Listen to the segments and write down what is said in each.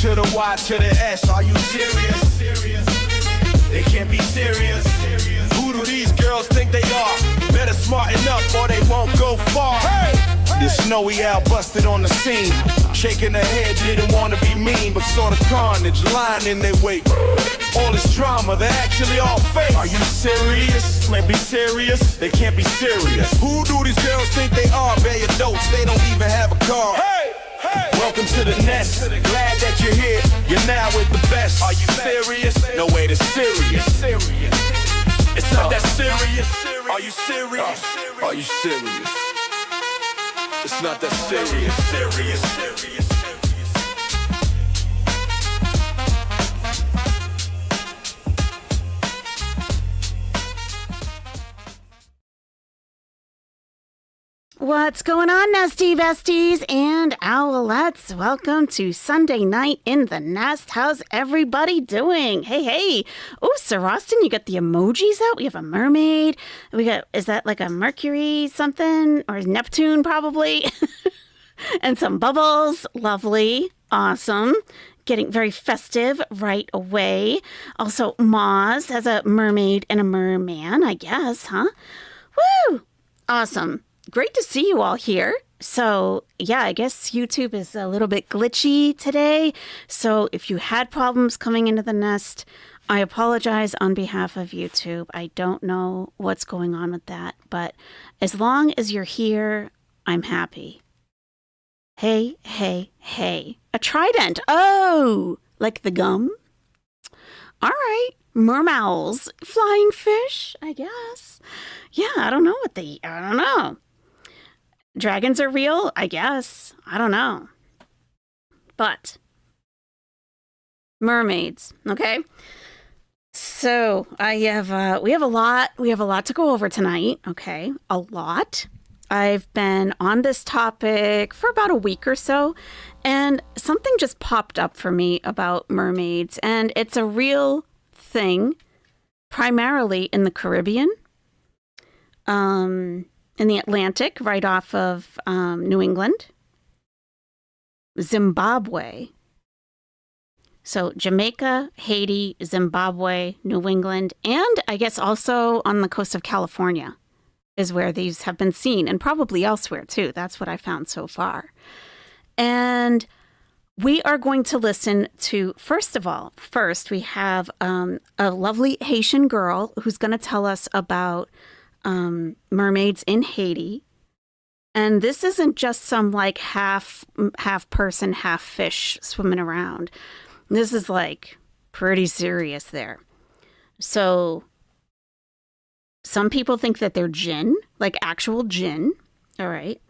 to the Y to the S. Are you serious? They can't be serious. Who do these girls think they are? Better smarten up or they won't go far. This snowy owl busted on the scene, shaking her head, didn't want to be mean, but saw the carnage lying in their wake. All this drama, they're actually all fake. Are you serious? Can't be serious. They can't be serious. Who do these girls think they are? They're adults, they don't even have a car. Welcome to the nest. Glad that you're here. You're now with the best. Are you serious? No way to serious. It's not that serious. Are you serious? Are you serious? It's not that serious. What's going on, Nestie Besties and Owlettes? Welcome to Sunday night in the nest. How's everybody doing? Hey. Oh, Sir Austin, you got the emojis out? We have a mermaid. Is that like a Mercury something? Or Neptune, probably? And some bubbles. Lovely. Awesome. Getting very festive right away. Also, Moz has a mermaid and a merman, I guess, huh? Woo! Awesome. Great to see you all here. So, yeah, I guess YouTube is a little bit glitchy today. So if you had problems coming into the nest, I apologize on behalf of YouTube. I don't know what's going on with that. But as long as you're here, I'm happy. Hey. A trident. Oh, like the gum? All right. Mermowls. Flying fish, I guess. Yeah, I don't know. Dragons are real, I guess. I don't know. But mermaids, okay? So we have a lot to go over tonight, okay? A lot. I've been on this topic for about a week or so, and something just popped up for me about mermaids, and it's a real thing, primarily in the Caribbean. In the Atlantic, right off of New England, Zimbabwe. So Jamaica, Haiti, Zimbabwe, New England, and I guess also on the coast of California is where these have been seen, and probably elsewhere too. That's what I found so far. And we are going to listen to, first we have a lovely Haitian girl who's going to tell us about mermaids in Haiti. And this isn't just some like half person, half fish swimming around. This is like pretty serious there. So some people think that they're jinn, like actual jinn. All right.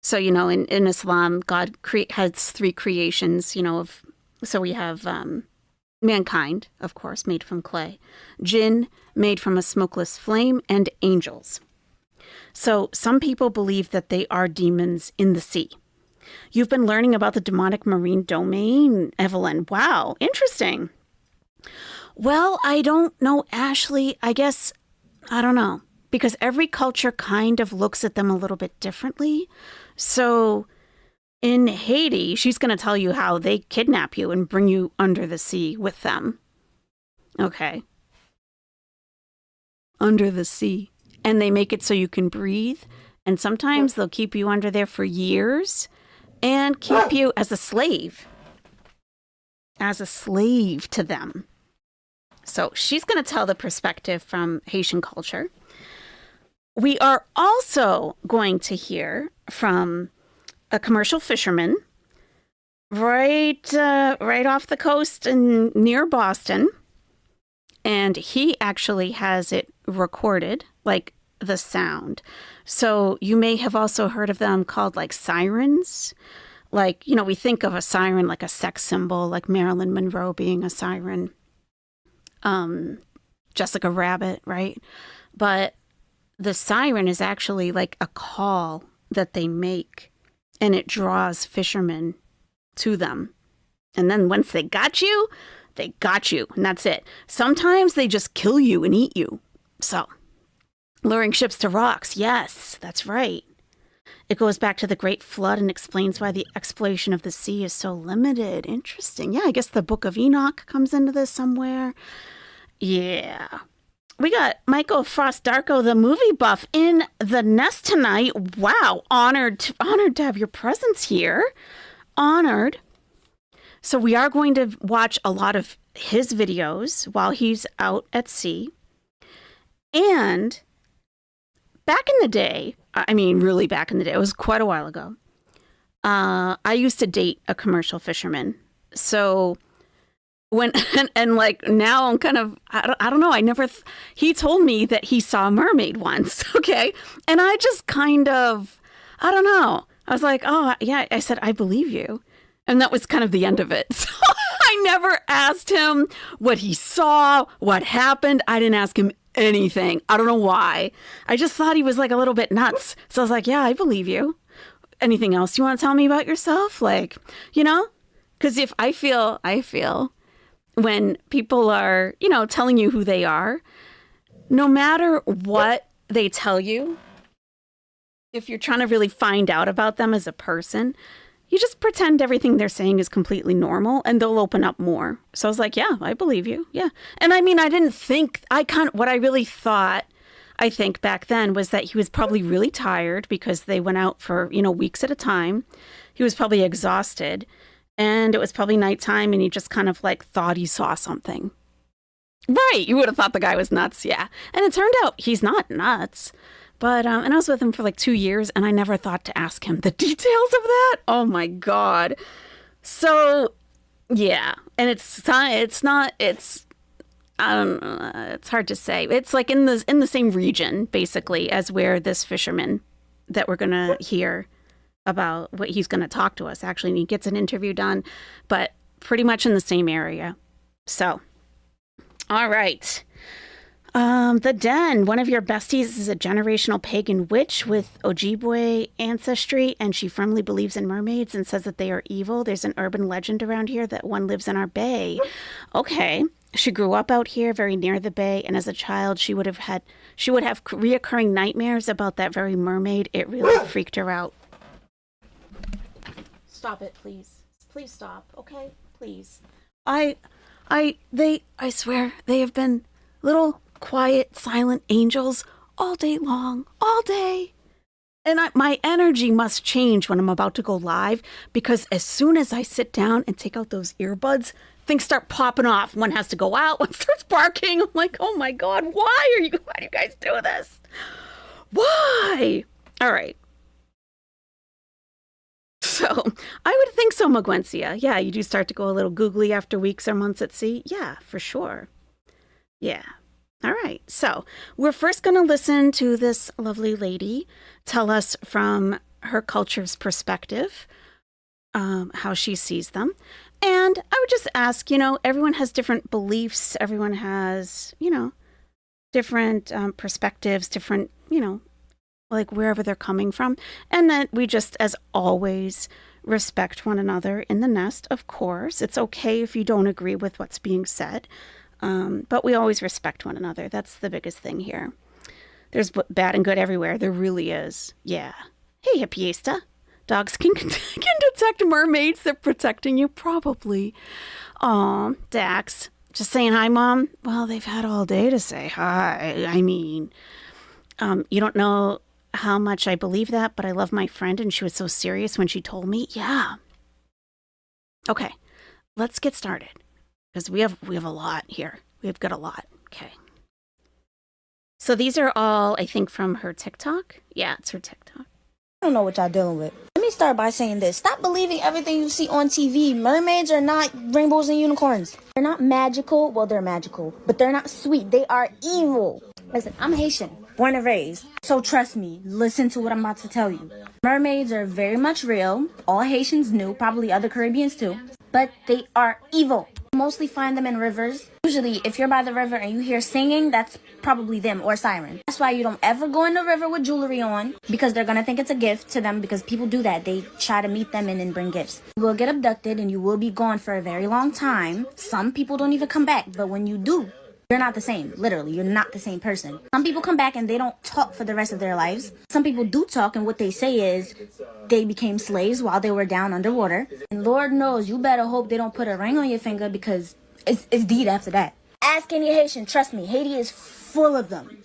So, in Islam, God has three creations, so we have mankind, of course, made from clay, jinn, made from a smokeless flame, and angels. So some people believe that they are demons in the sea. You've been learning about the demonic marine domain, Evelyn. Wow, interesting. Well, I don't know, Ashley. I guess, I don't know, because every culture kind of looks at them a little bit differently. So in Haiti, she's going to tell you how they kidnap you and bring you under the sea with them. Okay. Under the sea. And they make it so you can breathe. And sometimes they'll keep you under there for years and keep you as a slave. As a slave to them. So she's going to tell the perspective from Haitian culture. We are also going to hear from a commercial fisherman right off the coast and near Boston. And he actually has it recorded, like the sound. So you may have also heard of them called like sirens. Like, we think of a siren like a sex symbol, like Marilyn Monroe being a siren. Jessica Rabbit, right? But the siren is actually like a call that they make, and it draws fishermen to them. And then once they got you, and that's it. Sometimes they just kill you and eat you. So, luring ships to rocks, yes, that's right. It goes back to the Great Flood and explains why the exploration of the sea is so limited. Interesting. Yeah, I guess the Book of Enoch comes into this somewhere. Yeah. We got Michael Frost Darko, the movie buff, in the nest tonight. Wow. Honored to have your presence here. Honored. So we are going to watch a lot of his videos while he's out at sea. And back in the day, I mean, really back in the day, it was quite a while ago, I used to date a commercial fisherman. So when, and like now I'm kind of, I don't know, he told me that he saw a mermaid once, okay? And I just kind of, I don't know. I was like, oh, yeah, I said, I believe you. And that was kind of the end of it. So I never asked him what he saw, what happened. I didn't ask him anything. I don't know why. I just thought he was like a little bit nuts. So I was like, yeah, I believe you. Anything else you want to tell me about yourself? Like, you know, because if I feel when people are, you know, telling you who they are, no matter what they tell you, if you're trying to really find out about them as a person, you just pretend everything they're saying is completely normal and they'll open up more. So I was like, yeah, I believe you. Yeah. And I mean, I didn't think, what I really thought, I think back then was that he was probably really tired because they went out for, you know, weeks at a time. He was probably exhausted and it was probably nighttime and he just kind of like thought he saw something. Right. You would have thought the guy was nuts. Yeah. And it turned out he's not nuts. But, and I was with him for like 2 years and I never thought to ask him the details of that. Oh my God. So, yeah. And it's I don't know, it's hard to say. It's like in the same region, basically, as where this fisherman that we're going to hear about what he's going to talk to us, actually, and he gets an interview done, but pretty much in the same area. So, all right. The Den, one of your besties is a generational pagan witch with Ojibwe ancestry, and she firmly believes in mermaids and says that they are evil. There's an urban legend around here that one lives in our bay. Okay. She grew up out here very near the bay, and as a child, she would have reoccurring nightmares about that very mermaid. It really freaked her out. Stop it, please. Please stop, okay? Please. I swear, they have been little quiet, silent angels all day long, all day. And my energy must change when I'm about to go live, because as soon as I sit down and take out those earbuds, things start popping off. One has to go out, one starts barking. I'm like, oh my God, why do you guys do this? Why? All right. So I would think so, Magwencia. Yeah, you do start to go a little googly after weeks or months at sea. Yeah, for sure. Yeah. All right. So we're first going to listen to this lovely lady tell us from her culture's perspective, how she sees them. And I would just ask, everyone has different beliefs. Everyone has, different perspectives, different, like wherever they're coming from. And that we just, as always, respect one another in the nest. Of course, it's okay if you don't agree with what's being said. But we always respect one another. That's the biggest thing here. There's bad and good everywhere. There really is. Yeah. Hey, Hippiesta. Dogs can detect mermaids. They're protecting you, probably. Aw, Dax. Just saying hi, Mom. Well, they've had all day to say hi. I mean, you don't know how much I believe that, but I love my friend, and she was so serious when she told me. Yeah. Okay, let's get started. Because we have a lot here. We've got a lot. Okay. So these are all, I think, from her TikTok. Yeah, it's her TikTok. I don't know what y'all dealing with. Let me start by saying this. Stop believing everything you see on TV. Mermaids are not rainbows and unicorns. They're not magical. Well, they're magical. But they're not sweet. They are evil. Listen, I'm Haitian. Born and raised. So trust me. Listen to what I'm about to tell you. Mermaids are very much real. All Haitians knew. Probably other Caribbeans too. But they are evil. Mostly find them in rivers. Usually, if you're by the river and you hear singing, that's probably them or siren. That's why you don't ever go in the river with jewelry on, because they're gonna think it's a gift to them, because people do that. They try to meet them and then bring gifts. You will get abducted and you will be gone for a very long time. Some people don't even come back, but when you do, You're not the same. Literally, you're not the same person. Some people come back and they don't talk for the rest of their lives. Some people do talk, and what they say is they became slaves while they were down underwater. And Lord knows, you better hope they don't put a ring on your finger, because it's deed after that. Ask any Haitian. Trust me, Haiti is full of them.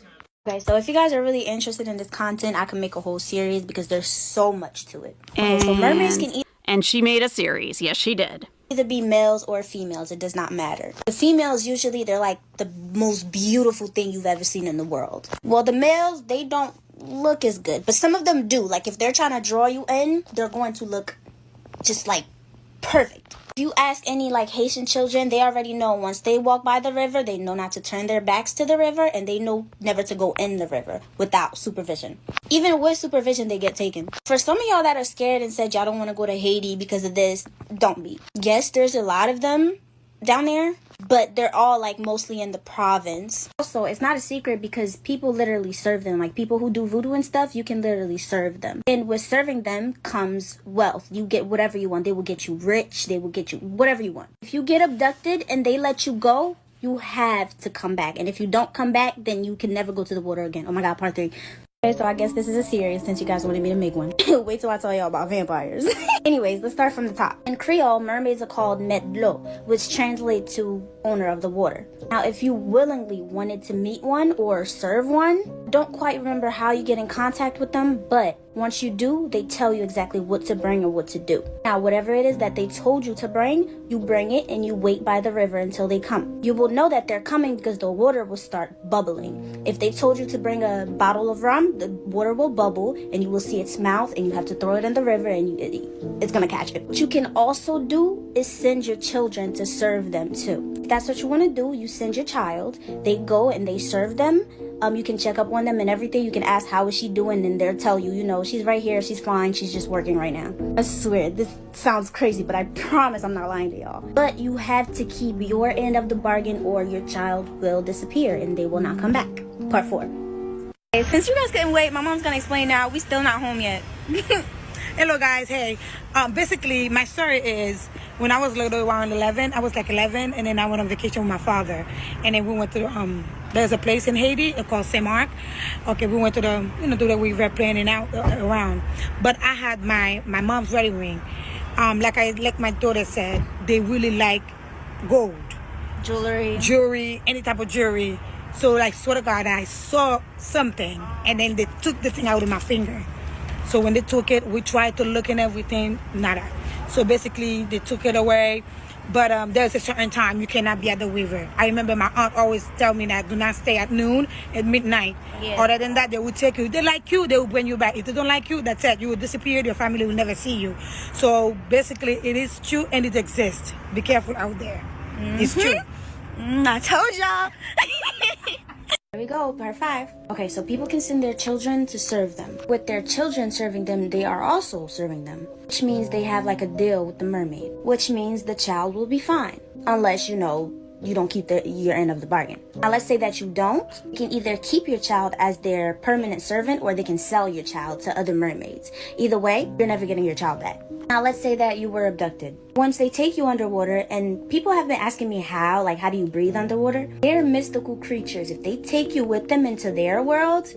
Okay, so if you guys are really interested in this content, I can make a whole series because there's so much to it. Okay, so mermaids can And she made a series. Yes, she did. either be males or females. It does not matter. The females, usually, they're like the most beautiful thing you've ever seen in the world. Well, the males, they don't look as good, but some of them do. Like, if they're trying to draw you in, they're going to look just like perfect. If you ask any like Haitian children, they already know once they walk by the river, they know not to turn their backs to the river, and they know never to go in the river without supervision. Even with supervision, they get taken. For some of y'all that are scared and said y'all don't want to go to Haiti because of this, don't be. Yes, there's a lot of them down there, but they're all like mostly in the province. Also, it's not a secret because people literally serve them. Like, people who do voodoo and stuff, you can literally serve them. And with serving them comes wealth. You get whatever you want. They will get you rich. They will get you whatever you want. If you get abducted and they let you go, you have to come back. And if you don't come back, then you can never go to the water again. Oh my God, part 3. Okay, so I guess this is a series since you guys wanted me to make one. Wait till I tell y'all about vampires. Anyways, let's start from the top. In Creole, mermaids are called metlo, which translates to owner of the water. Now, if you willingly wanted to meet one or serve one, don't quite remember how you get in contact with them, but once you do, they tell you exactly what to bring or what to do. Now, whatever it is that they told you to bring, you bring it and you wait by the river until they come. You will know that they're coming because the water will start bubbling. If they told you to bring a bottle of rum, the water will bubble and you will see its mouth, and you have to throw it in the river and it's gonna catch it. What you can also do is send your children to serve them too. If that's what you want to do, you send your child, they go and they serve them. You can check up on them and everything. You can ask, how is she doing? And they'll tell you, she's right here, she's fine, she's just working right now. I swear, this sounds crazy, but I promise I'm not lying to y'all. But you have to keep your end of the bargain or your child will disappear and they will not come back. Part 4. Okay, since you guys couldn't wait, my mom's gonna explain now. We still not home yet. Hello guys, hey. Basically my story is, when I was little, around 11, I was like 11, and then I went on vacation with my father, and then we went to there's a place in Haiti called Saint Mark. Okay, we went to the to the river playing out around, but I had my mom's wedding ring. Like my daughter said, they really like gold, jewelry, any type of jewelry. So like, swear to God, I saw something, and then they took the thing out of my finger. So when they took it, we tried to look and everything, nada. So basically, they took it away. But there's a certain time you cannot be at the river. I remember my aunt always tell me that do not stay at noon, at midnight. Yeah. Other than that, they will take you. If they like you, they will bring you back. If they don't like you, that's it. You will disappear. Your family will never see you. So basically, it is true and it exists. Be careful out there. Mm-hmm. It's true. I told y'all. There we go, part 5. Okay, so people can send their children to serve them. With their children serving them, they are also serving them, which means they have like a deal with the mermaid, which means the child will be fine, unless you don't keep your end of the bargain. Now, let's say that you don't. You can either keep your child as their permanent servant, or they can sell your child to other mermaids. Either way, you're never getting your child back. Now, let's say that you were abducted. Once they take you underwater, and people have been asking me how do you breathe underwater? They're mystical creatures. If they take you with them into their world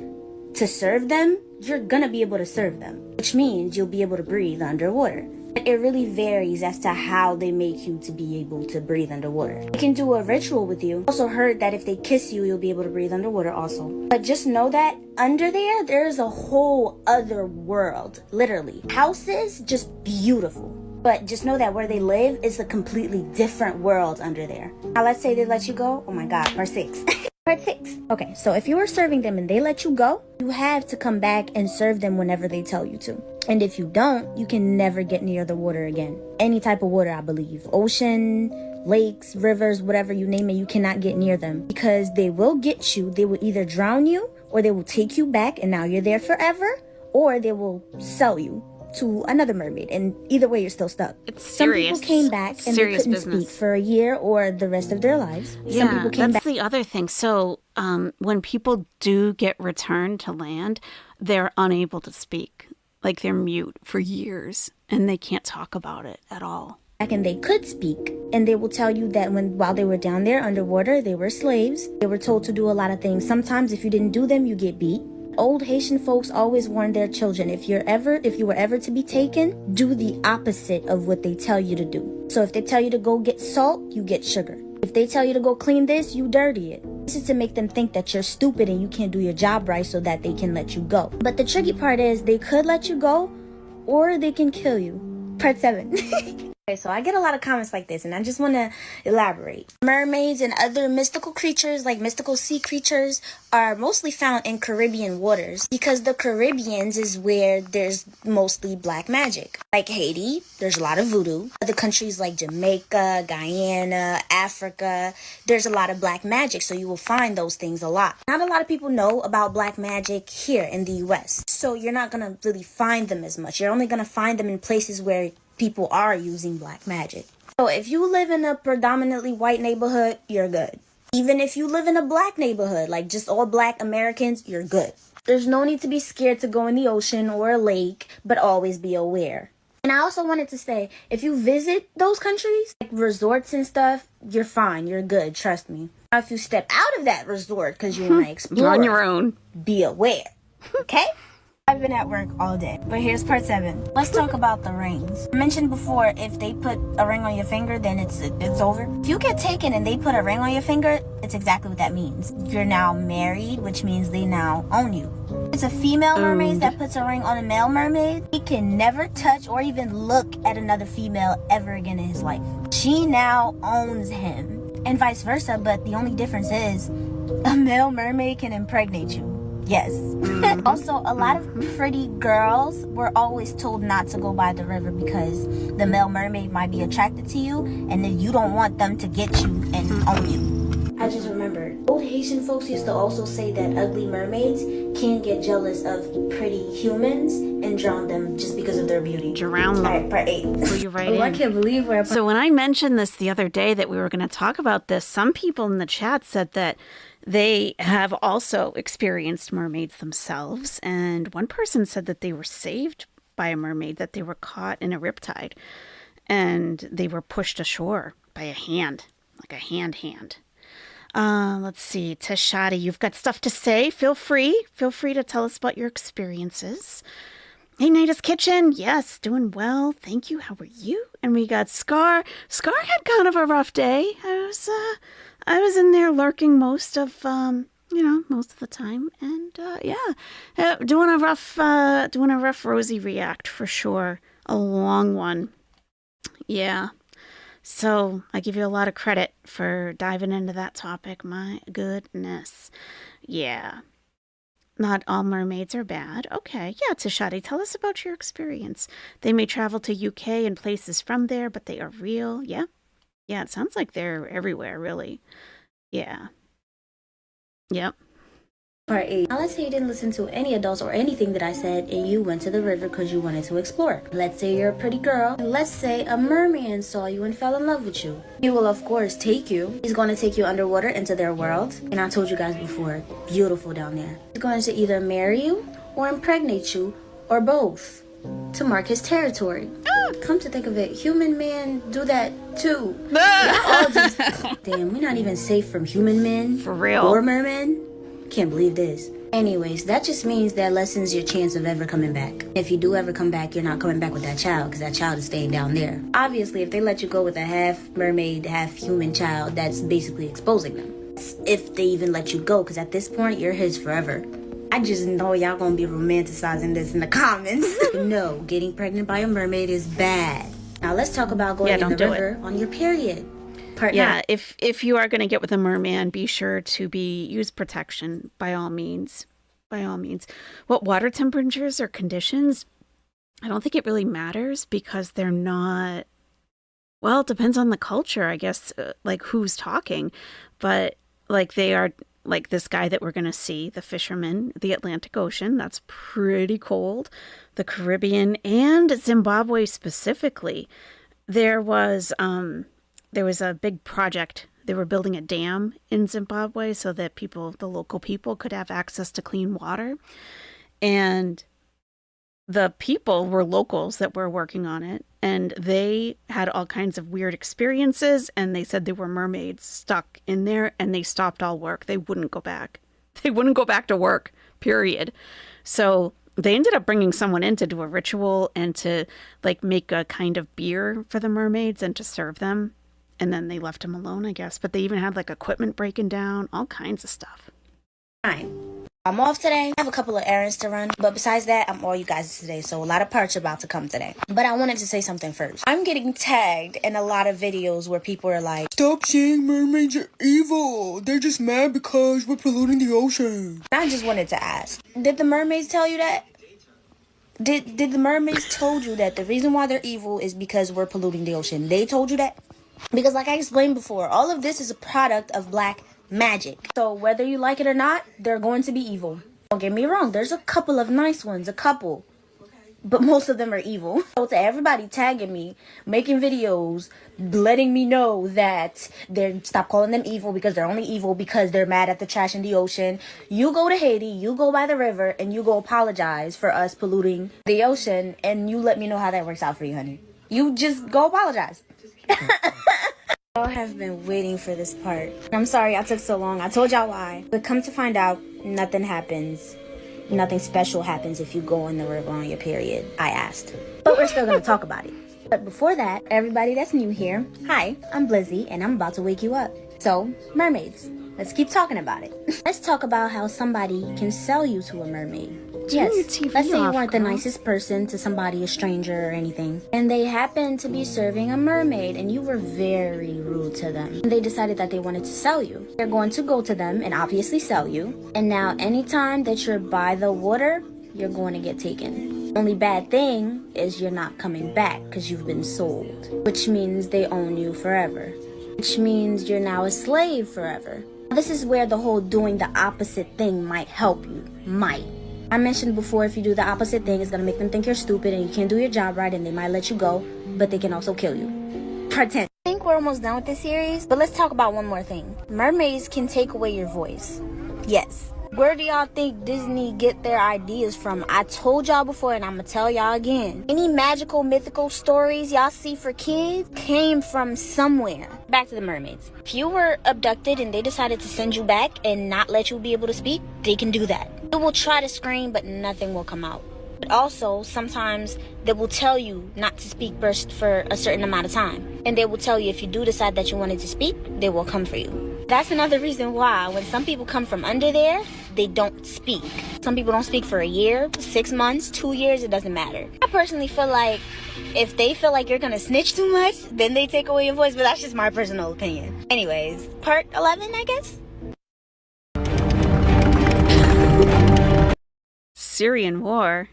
to serve them, you're gonna be able to serve them, which means you'll be able to breathe underwater. It really varies as to how they make you to be able to breathe underwater. They can do a ritual with you. Also heard that if they kiss you, you'll be able to breathe underwater also. But just know that under there's a whole other world, literally. Houses, just beautiful. But just know that where they live is a completely different world under there. Now let's say they let you go. Oh my God, part 6. Part 6. Okay, so if you were serving them and they let you go, you have to come back and serve them whenever they tell you to. And if you don't, you can never get near the water again. Any type of water, I believe. Ocean, lakes, rivers, whatever you name it, you cannot get near them. Because they will get you. They will either drown you, or they will take you back and now you're there forever, or they will sell you to another mermaid, and either way you're still stuck. It's serious. Some people came back and they couldn't speak for a year or the rest of their lives. Yeah, some people came that's back. the other thing. So when people do get returned to land, they're unable to speak. Like, they're mute for years and they can't talk about it at all. back and they could speak. And they will tell you that while they were down there underwater, they were slaves. They were told to do a lot of things. Sometimes if you didn't do them, you get beat. Old Haitian folks always warn their children, if you were ever to be taken, do the opposite of what they tell you to do. So if they tell you to go get salt, you get sugar. If they tell you to go clean this, you dirty it. This is to make them think that you're stupid and you can't do your job right so that they can let you go. But the tricky part is they could let you go or they can kill you. Part 7. Okay, so I get a lot of comments like this, and I just want to elaborate. Mermaids and other mystical creatures, like mystical sea creatures, are mostly found in Caribbean waters because the Caribbeans is where there's mostly black magic. Like Haiti, there's a lot of voodoo. Other countries like Jamaica, Guyana, Africa, there's a lot of black magic, so you will find those things a lot. Not a lot of people know about black magic here in the US, so you're not going to really find them as much. You're only going to find them in places where people are using black magic. So if you live in a predominantly white neighborhood, you're good. Even if you live in a black neighborhood, like just all black Americans, you're good. There's no need to be scared to go in the ocean or a lake, but always be aware. And I also wanted to say, if you visit those countries, like resorts and stuff, you're fine, you're good, trust me. Now, if you step out of that resort because you want to explore, You're on your own. Be aware, okay? I've been at work all day, but here's part 7. Let's talk about the rings. I mentioned before, if they put a ring on your finger, then it's over. If you get taken and they put a ring on your finger, it's exactly what that means. You're now married, which means they now own you. It's a female mermaid that puts a ring on a male mermaid. He can never touch or even look at another female ever again in his life. She now owns him, and vice versa, but the only difference is a male mermaid can impregnate you. Yes. Also, a lot of pretty girls were always told not to go by the river because the male mermaid might be attracted to you and then you don't want them to get you and own you. I just remembered. Old Haitian folks used to also say that ugly mermaids can get jealous of pretty humans and drown them just because of their beauty. Drown them. All right, part 8. Well, you're right in. I can't believe we're So when I mentioned this the other day that we were going to talk about this, some people in the chat said that they have also experienced mermaids themselves. And one person said that they were saved by a mermaid, that they were caught in a riptide and they were pushed ashore by a hand, like a hand. Let's see. Tashadi, you've got stuff to say. Feel free to tell us about your experiences. Hey, Nita's Kitchen. Yes, doing well. Thank you. How are you? And we got Scar. Scar had kind of a rough day. I was in there lurking most of the time. And doing a rough Rosie react for sure. A long one. Yeah. So I give you a lot of credit for diving into that topic. My goodness. Yeah. Not all mermaids are bad. Okay. Yeah, Tashadi, tell us about your experience. They may travel to UK and places from there, but they are real. Yeah. Yeah, it sounds like they're everywhere, really. Yeah. Yep. Part 8. Now let's say you didn't listen to any adults or anything that I said and you went to the river because you wanted to explore. Let's say you're a pretty girl. And let's say a merman saw you and fell in love with you. He will of course take you. He's going to take you underwater into their world. And I told you guys before, beautiful down there. He's going to either marry you or impregnate you or both to mark his territory. Come to think of it, human men do that too. Y'all all just, damn, we're not even safe from human men. For real. Or mermen. Can't believe this. Anyways, that just means that lessens your chance of ever coming back. If you do ever come back, you're not coming back with that child because that child is staying down there. Obviously, if they let you go with a half mermaid, half human child, that's basically exposing them. If they even let you go, because at this point, you're his forever. I just know y'all gonna be romanticizing this in the comments. No, getting pregnant by a mermaid is bad. Now let's talk about going in the river on your period. Part 9. if you are going to get with a merman, be sure to use protection by all means. What water temperatures or conditions? I don't think it really matters because they're not. Well, it depends on the culture, I guess. Like who's talking, but like they are. Like this guy that we're going to see, the fisherman, the Atlantic Ocean, that's pretty cold. The Caribbean and Zimbabwe specifically. There was a big project. They were building a dam in Zimbabwe so that the local people could have access to clean water. And the people were locals that were working on it. and they had all kinds of weird experiences, and they said there were mermaids stuck in there, and they stopped all work. They wouldn't go back. They wouldn't go back to work, period. So they ended up bringing someone in to do a ritual and to like make a kind of beer for the mermaids and to serve them. And then they left them alone, I guess. But they even had like equipment breaking down, all kinds of stuff. Fine. I'm off today. I have a couple of errands to run, but besides that, I'm all you guys today, so a lot of parts are about to come today. But I wanted to say something first. I'm getting tagged in a lot of videos where people are like, "Stop saying mermaids are evil. They're just mad because we're polluting the ocean." I just wanted to ask, did the mermaids tell you that? Did the mermaids told you that the reason why they're evil is because we're polluting the ocean? They told you that? Because like I explained before, all of this is a product of black magic. So whether you like it or not, they're going to be evil. Don't get me wrong, there's a couple of nice ones, a couple. But most of them are evil. So to everybody tagging me, making videos, letting me know that they're stop calling them evil because they're only evil because they're mad at the trash in the ocean. You go to Haiti, you go by the river, and you go apologize for us polluting the ocean, and you let me know how that works out for you, honey. You just go apologize. Y'all have been waiting for this part. I'm sorry I took so long. I told y'all why. But come to find out, nothing happens. Nothing special happens if you go in the river on your period. I asked. But we're still going to talk about it. But before that, everybody that's new here, hi, I'm Blizzy, and I'm about to wake you up. So, mermaids. Let's keep talking about it. Let's talk about how somebody can sell you to a mermaid. Yes, let's say you weren't the nicest person to somebody, a stranger or anything, and they happened to be serving a mermaid and you were very rude to them. And they decided that they wanted to sell you. They're going to go to them and obviously sell you. And now anytime that you're by the water, you're going to get taken. Only bad thing is you're not coming back because you've been sold, which means they own you forever, which means you're now a slave forever. This is where the whole doing the opposite thing might help you. Might. I mentioned before, if you do the opposite thing, it's going to make them think you're stupid and you can't do your job right, and they might let you go, but they can also kill you. Pretend. I think we're almost done with this series, but let's talk about one more thing. Mermaids can take away your voice. Yes. Where do y'all think Disney get their ideas from? I told y'all before and I'm gonna tell y'all again. Any magical, mythical stories y'all see for kids came from somewhere. Back to the mermaids. If you were abducted and they decided to send you back and not let you be able to speak, they can do that. You will try to scream, but nothing will come out. But also, sometimes they will tell you not to speak first for a certain amount of time. And they will tell you if you do decide that you wanted to speak, they will come for you. That's another reason why when some people come from under there, they don't speak. Some people don't speak for a year, 6 months, 2 years, it doesn't matter. I personally feel like if they feel like you're gonna snitch too much, then they take away your voice, but that's just my personal opinion. Anyways, part 11, I guess? Syrian war.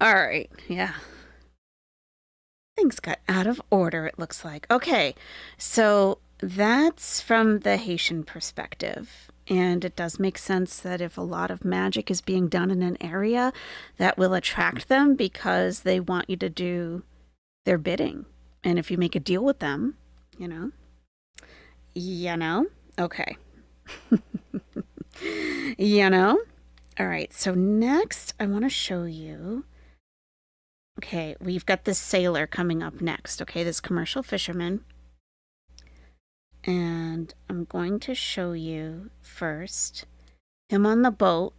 All right, yeah. Things got out of order, it looks like. Okay, so that's from the Haitian perspective. And it does make sense that if a lot of magic is being done in an area, that will attract them because they want you to do their bidding. And if you make a deal with them, you know, okay. All right, so next I want to show you. Okay, we've got this sailor coming up next. Okay, this commercial fisherman. And I'm going to show you first him on the boat.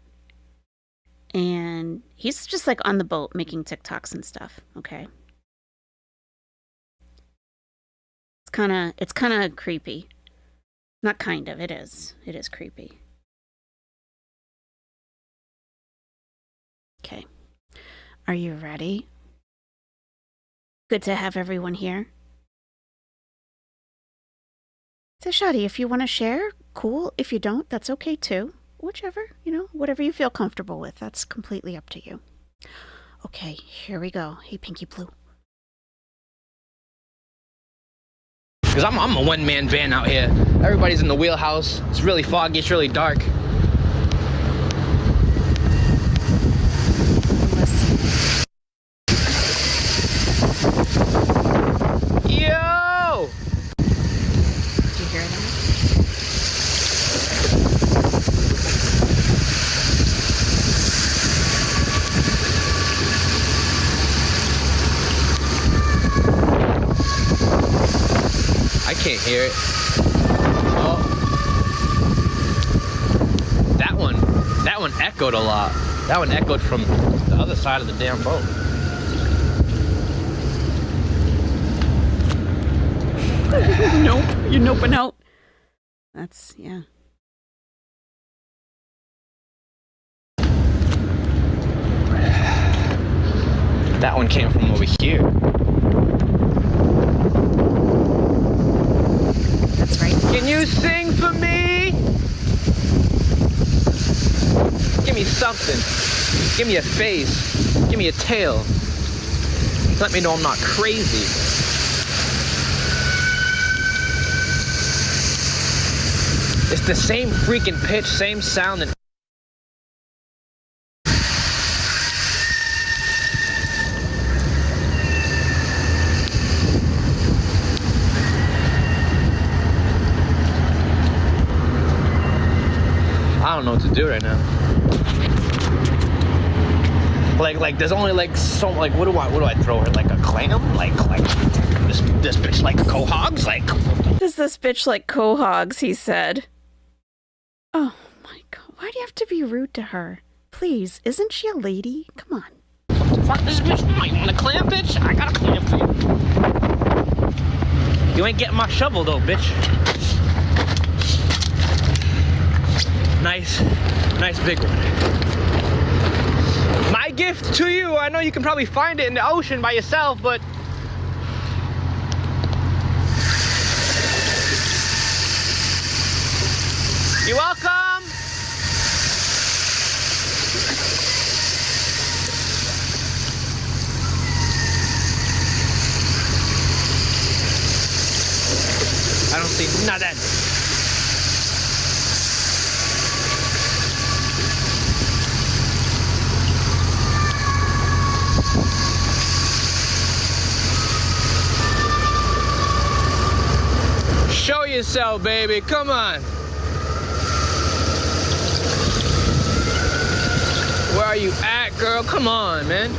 And he's just like on the boat making TikToks and stuff. Okay. It's kind of creepy. Not kind of, it is. It is creepy. Okay. Are you ready? Good to have everyone here. So, Shadi, if you want to share, cool. If you don't, that's okay too. Whichever, whatever you feel comfortable with. That's completely up to you. Okay, here we go. Hey, Pinky Blue. Because I'm a one-man band out here. Everybody's in the wheelhouse. It's really foggy. It's really dark. Yo! Did you hear that? can't hear it. Oh. That one echoed a lot. That one echoed from the other side of the damn boat. Nope, you're noping out. That's, yeah. That one came from over here. That's right. Can you sing for me? Give me something. Give me a face. Give me a tail. Let me know I'm not crazy. It's the same freaking pitch, same sound that I don't know what to do right now. Like there's only like so like what do I throw her? Like a clam? Like this bitch like quahogs? Like Does this bitch like quahogs, he said. Oh my god, why do you have to be rude to her? Please, isn't she a lady? Come on. what the fuck this bitch? You want a clam, bitch? I got a clam for you. You ain't getting my shovel though, bitch. Nice big one. My gift to you, I know you can probably find it in the ocean by yourself, but you're welcome. I don't see nothing. Show yourself, baby. Come on. Where are you at, girl? Come on, man.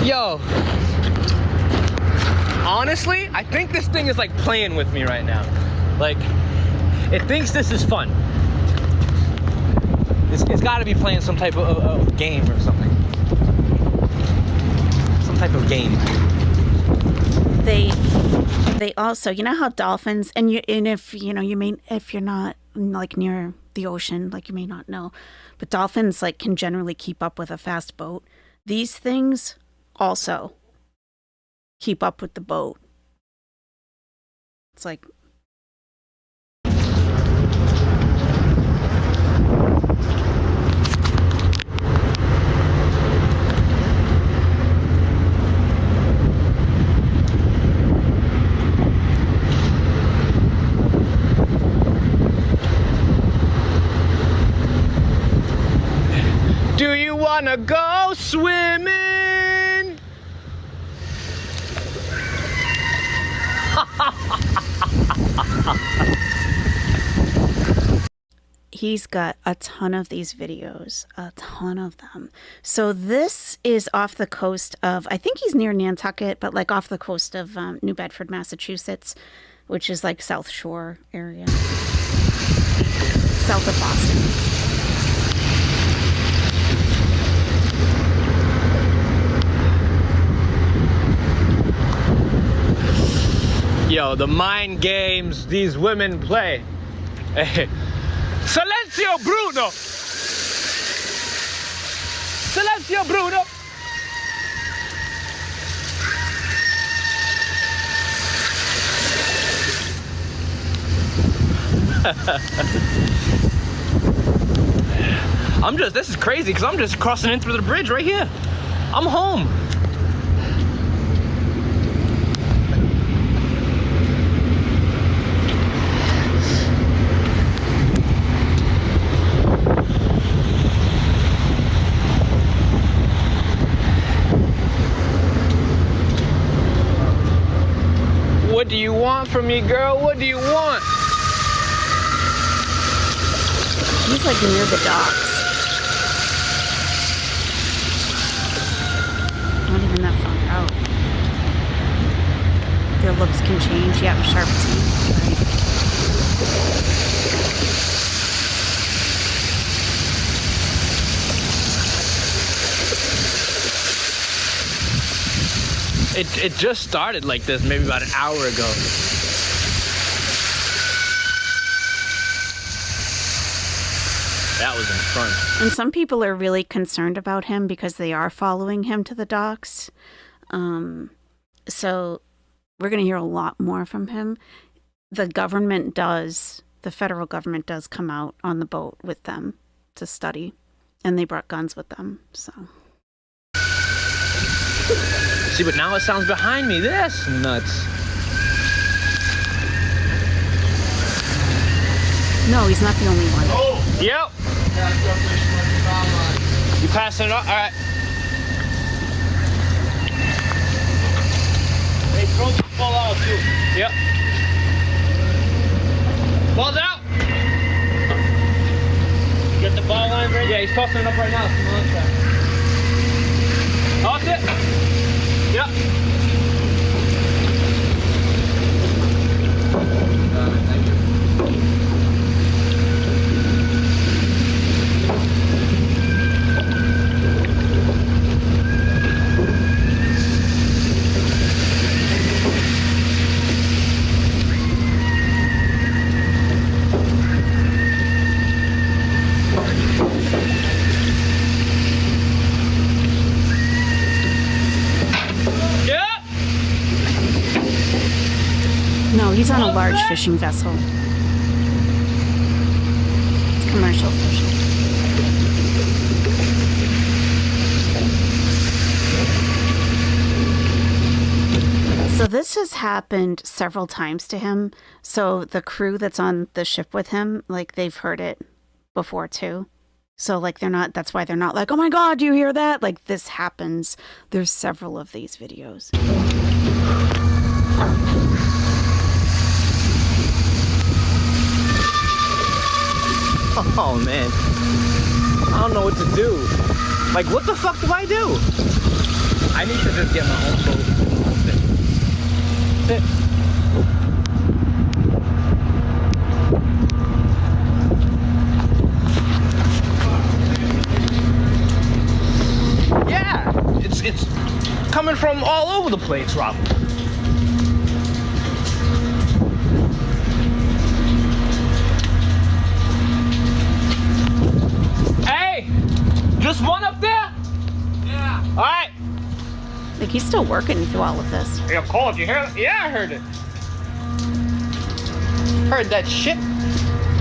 Yo. Honestly, I think this thing is like playing with me right now. Like, it thinks this is fun. It's got to be playing some type of game or something. Type of game. They also, you know how dolphins and if you're not like near the ocean, like you may not know, but dolphins like can generally keep up with a fast boat. These things also keep up with the boat. It's like do you wanna go swimming? he's got a ton of these videos, a ton of them. So this is off the coast of, I think he's near Nantucket, but like off the coast of New Bedford, Massachusetts, which is like South Shore area, south of Boston. Yo, the mind games these women play. Hey. Silenzio Bruno! Silenzio Bruno! This is crazy because I'm just crossing in through the bridge right here. I'm home. What do you want from me, girl? What do you want? He's like near the docks. Their looks can change. Yep, sharp teeth. Right. It just started like this maybe about an hour ago. That was in front. And some people are really concerned about him because they are following him to the docks. So we're going to hear a lot more from him. The federal government does come out on the boat with them to study. And they brought guns with them, so. See, but now it sounds behind me. This nuts. No, he's not the only one. Oh! Yep. You passing it up? All right. Hey, throw the ball out, too. Yep. Ball's out. You get the ball line ready? Yeah, he's tossing it up right now. Toss it. Yep. Thank you. No, he's on a large fishing vessel. It's commercial fishing. So this has happened several times to him. So the crew that's on the ship with him, like they've heard it before too. So like that's why they're not like, oh my God, do you hear that? Like this happens. There's several of these videos. Oh man, I don't know what to do. Like, what the fuck do I do? I need to just get my own boat. Sit. Yeah, it's coming from all over the place, Rob. Just one up there? Yeah. All right. Like he's still working through all of this. Yeah, Paul, did you hear it? Yeah, I heard it. Heard that shit.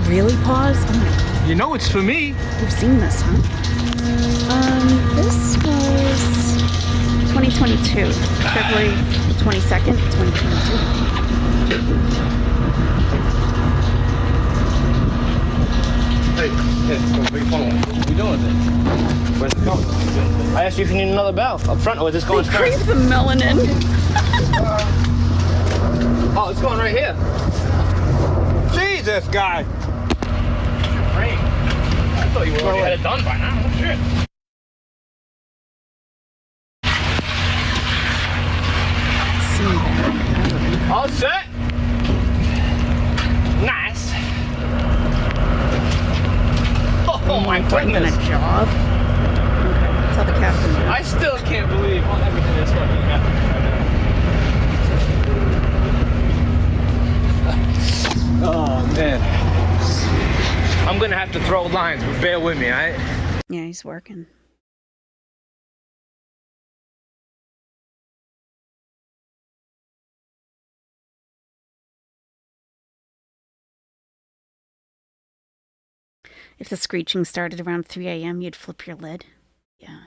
Really? Pause? Oh my God. You know it's for me. You've seen this, huh? This was 2022, February 22nd, 2022. Hey, go big phone. What are you doing with it? Where's it going? I asked you if you need another bell up front, or is this going They straight? crave the melanin. Oh, it's going right here. Jesus, guy. Great. I thought you were already had it done by now. Oh, shit. All set. Nice. Oh my Important than a goodness. job. Okay, that's how the captain did. I still can't believe everything that's fucking happening. Oh man. I'm gonna have to throw lines, but bear with me, alright? Yeah, he's working. If the screeching started around 3 a.m., you'd flip your lid. Yeah.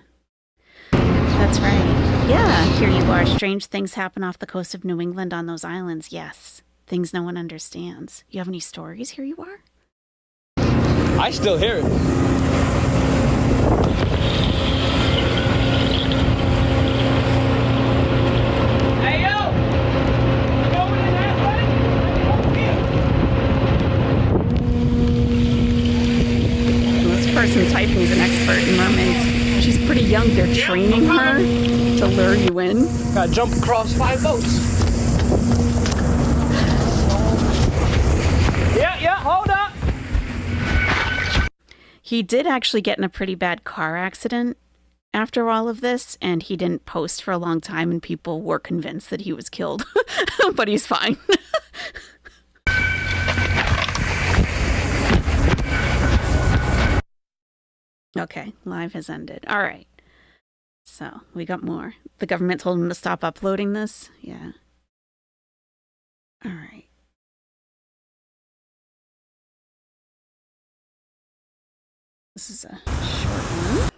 That's right. Yeah, here you are. Strange things happen off the coast of New England on those islands. Yes. Things no one understands. You have any stories? Here you are. I still hear it. Hey, yo! You going in there, buddy? Over here. This person typing is an expert in mermaids. She's pretty young. They're training her to lure you in. Gotta jump across 5 boats. hold up. He did actually get in a pretty bad car accident after all of this, and he didn't post for a long time, and people were convinced that he was killed. But he's fine. Okay, live has ended. All right. So we got more. The government told him to stop uploading this. Yeah. All right. This is a short one.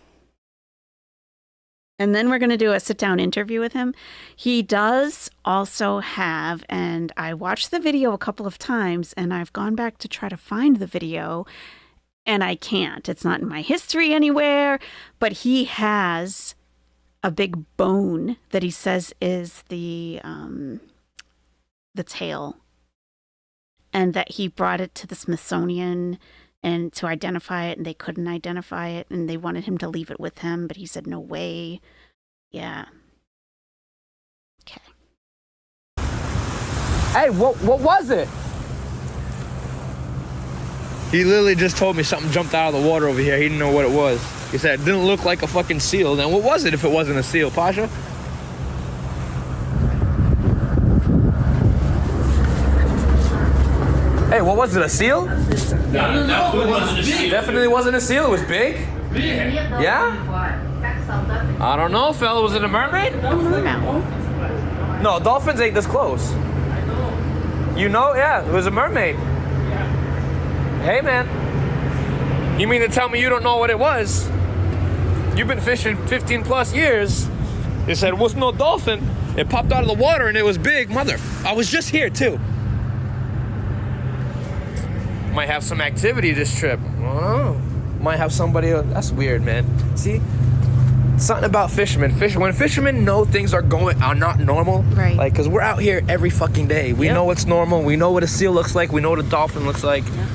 And then we're going to do a sit-down interview with him. He does also have, and I watched the video a couple of times, and I've gone back to try to find the video, and I can't. It's not in my history anywhere, but he has a big bone that he says is the tail, and that he brought it to the Smithsonian and to identify it, and they couldn't identify it, and they wanted him to leave it with him, but he said no way. Yeah. Okay. Hey, what was it? He literally just told me something jumped out of the water over here. He didn't know what it was. He said it didn't look like a fucking seal. Then what was it if it wasn't a seal, Pasha? Hey, what was it, a seal? Definitely wasn't a seal. Definitely wasn't a seal. It was big. Yeah? I don't know, fella. Was it a mermaid? No, dolphins ain't this close. You know, yeah, it was a mermaid. Hey, man. You mean to tell me you don't know what it was? You've been fishing 15 plus years. You said it was no dolphin. It popped out of the water and it was big. Mother, I was just here too. Might have some activity this trip. I don't know. Might have somebody. That's weird, man. See, something about fishermen. When fishermen know things are not normal, right? Like, cause we're out here every fucking day. We know what's normal. We know what a seal looks like. We know what a dolphin looks like. Yeah.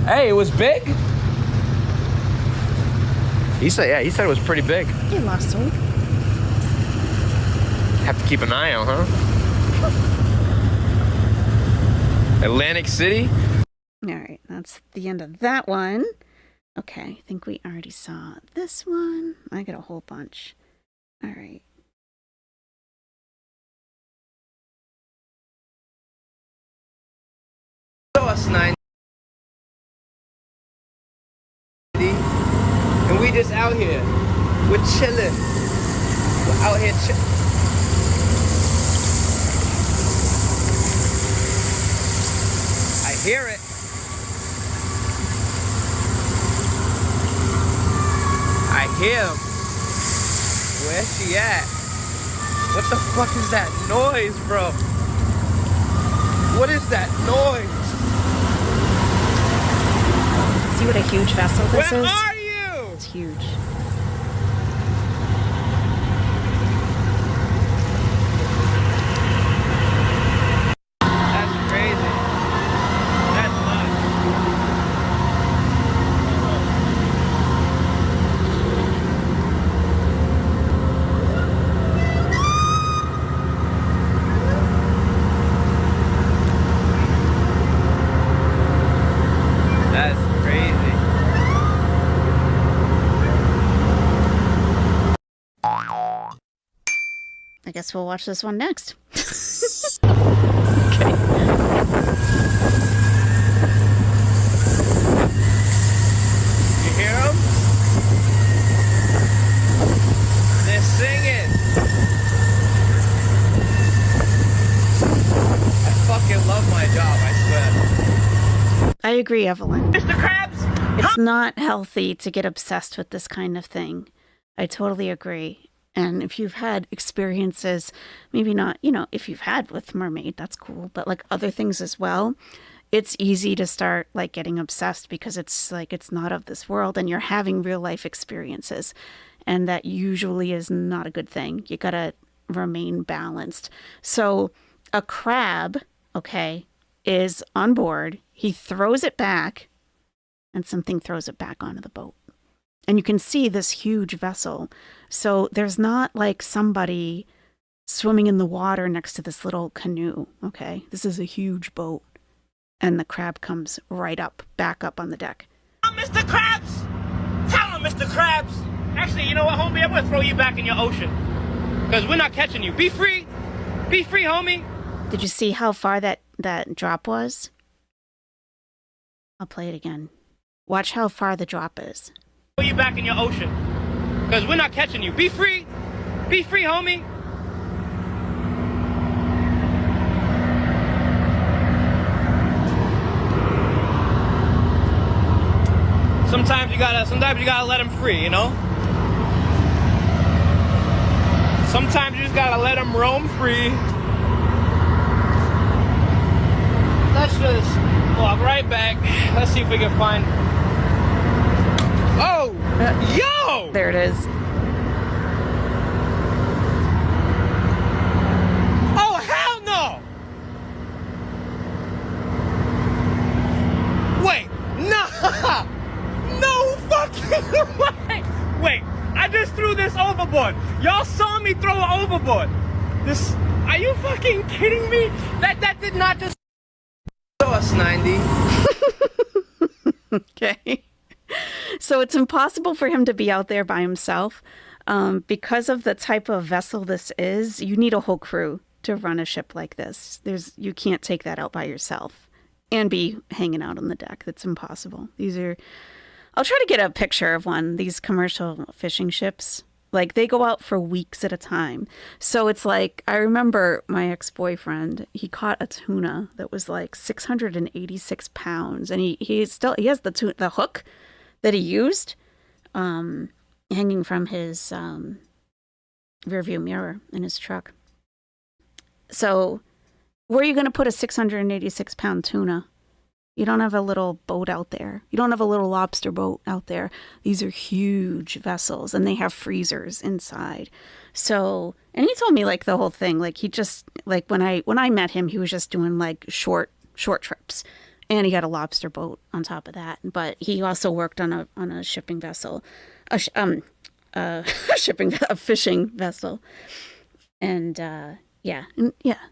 Hey, it was big. He said it was pretty big. You lost soul. Have to keep an eye out, huh? Atlantic City. All right, that's the end of that one. Okay, I think we already saw this one. I got a whole bunch. All right. So us 9. And we just out here. We're chilling. We're out here chilling. I hear it. I hear him. Where's she at? What the fuck is that noise, bro? What is that noise? See what a huge vessel this Where is? are you? It's huge. That's crazy. That's nuts. That's crazy. I guess we'll watch this one next. You hear them? They're singing. I fucking love my job, I swear. I agree, Evelyn. Mr. Krabs! It's not healthy to get obsessed with this kind of thing. I totally agree. And if you've had experiences, maybe not, if you've had with Mermaid, that's cool. But like other things as well, it's easy to start like getting obsessed because it's like it's not of this world and you're having real life experiences. And that usually is not a good thing. You got to remain balanced. So a crab, okay, is on board. He throws it back and something throws it back onto the boat. And you can see this huge vessel. So there's not like somebody swimming in the water next to this little canoe. Okay, this is a huge boat. And the crab comes right up, back up on the deck. Mr. Krabs! Tell him, Mr. Krabs! Actually, you know what, homie? I'm gonna throw you back in your ocean. Because we're not catching you. Be free! Be free, homie! Did you see how far that drop was? I'll play it again. Watch how far the drop is. Throw you back in your ocean. Because we're not catching you. Be free! Be free, homie! Sometimes you gotta let him free, you know? Sometimes you just gotta let him roam free. Let's just walk right back. Let's see if we can find... Oh! Yo! There it is. Oh, hell no! Wait, no! No fucking way! Wait, I just threw this overboard. Y'all saw me throw it overboard. This, are you fucking kidding me? That did not just... Sauce 90. Okay. So it's impossible for him to be out there by himself. Because of the type of vessel this is, you need a whole crew to run a ship like this. You can't take that out by yourself and be hanging out on the deck. That's impossible. I'll try to get a picture of one, these commercial fishing ships. Like, they go out for weeks at a time. So it's like, I remember my ex-boyfriend, he caught a tuna that was like 686 pounds. And he has the hook that he used hanging from his rearview mirror in his truck. So where are you going to put a 686-pound tuna? You don't have a little boat out there. You don't have a little lobster boat out there. These are huge vessels, and they have freezers inside. So, and he told me like the whole thing. Like he just like when I met him, he was just doing like short trips, and he had a lobster boat on top of that. But he also worked on a shipping vessel, a fishing vessel, and. Yeah.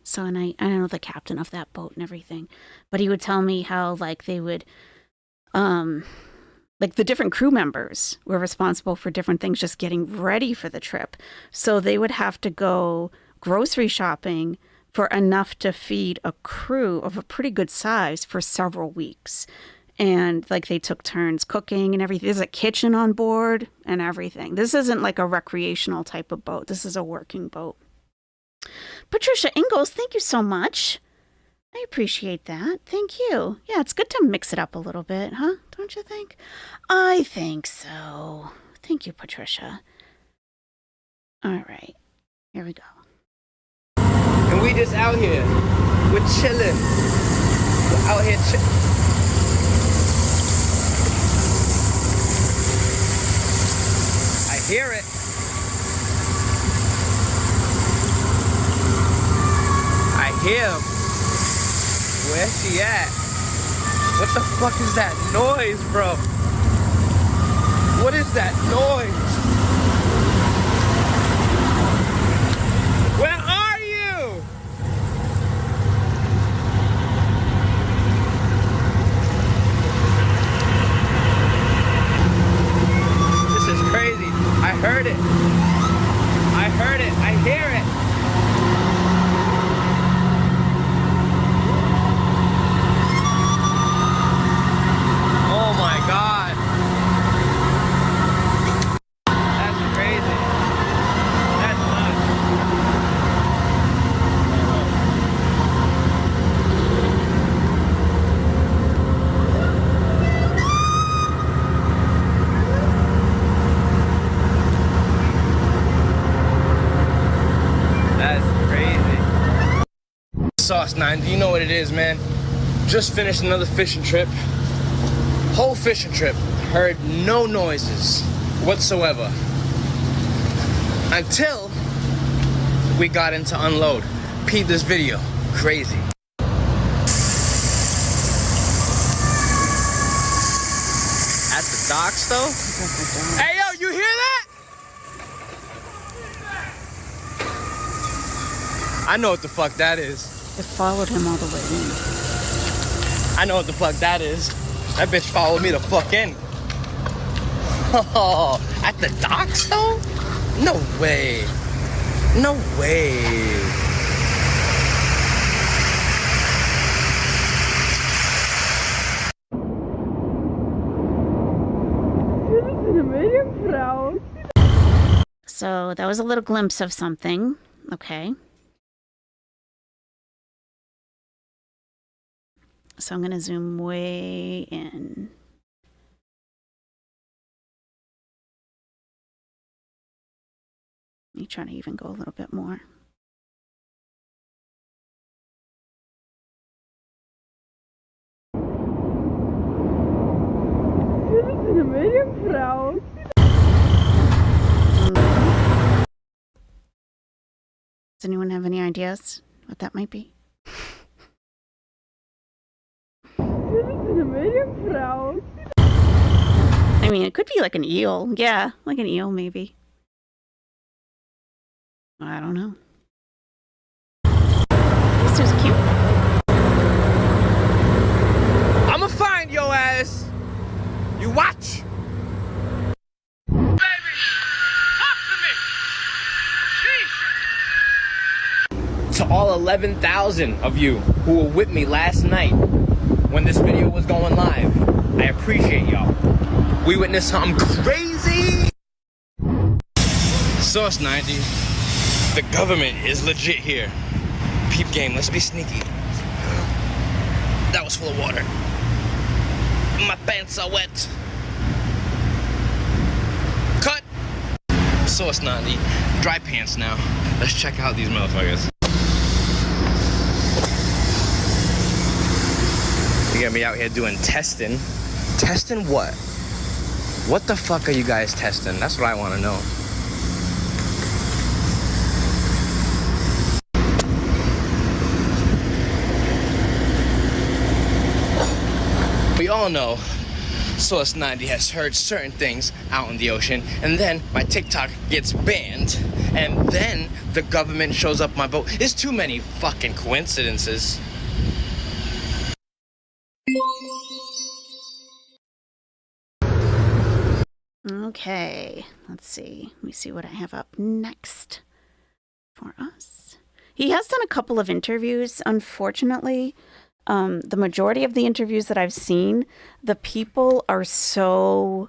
So, and I know the captain of that boat and everything, but he would tell me how like they would, like the different crew members were responsible for different things, just getting ready for the trip. So they would have to go grocery shopping for enough to feed a crew of a pretty good size for several weeks. And like they took turns cooking and everything. There's a kitchen on board and everything. This isn't like a recreational type of boat. This is a working boat. Patricia Ingalls, thank you so much. I appreciate that. Thank you. Yeah, it's good to mix it up a little bit, huh? Don't you think? I think so. Thank you, Patricia. All right. Here we go. And we just out here. We're chilling. We're out here I hear it. Him. Where's she at? What the fuck is that noise, bro? What is that noise? Where are you? This is crazy. I heard it. I heard it. I hear it. Oh my God. That's crazy. That's nuts. That's crazy. Sauce 9, you know what it is, man. Just finished another fishing trip. Whole fishing trip, heard no noises whatsoever until we got into unload. Peep this video, crazy. At the docks though? Hey yo, you hear that? I know what the fuck that is. It followed him all the way in. I know what the fuck that is. That bitch followed me the fuck in. Oh, at the docks though? No way. No way. So that was a little glimpse of something. Okay. So I'm going to zoom way in. Let me try to even go a little bit more. Does anyone have any ideas what that might be? I mean, it could be like an eel. Yeah, like an eel, maybe. I don't know. This was cute. I'ma find your ass. You watch. Baby, talk to me. To all 11,000 of you who were with me last night when this video was going live, I appreciate y'all. We witnessed something crazy. Source 90. The government is legit here. Peep game, let's be sneaky. That was full of water. My pants are wet. Cut. Source 90. Dry pants now. Let's check out these motherfuckers. You got me out here doing testing. Testing what? What the fuck are you guys testing? That's what I want to know. We all know Source 90 has heard certain things out in the ocean, and then my TikTok gets banned, and then the government shows up my boat. It's too many fucking coincidences. Okay, let's see. Let me see what I have up next for us. He has done a couple of interviews, unfortunately. The majority of the interviews that I've seen, the people are so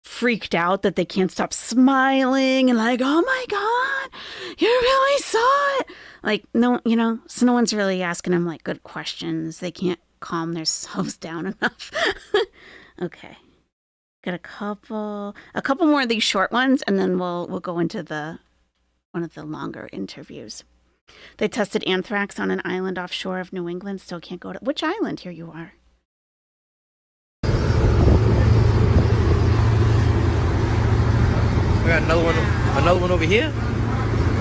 freaked out that they can't stop smiling and like, oh my God, you really saw it. Like, no, you know, so no one's really asking him like good questions. They can't calm themselves down enough. Okay. Got a couple more of these short ones, and then we'll go into one of the longer interviews. They tested anthrax on an island offshore of New England. Still can't go to which island? Here you are. We got another one over here.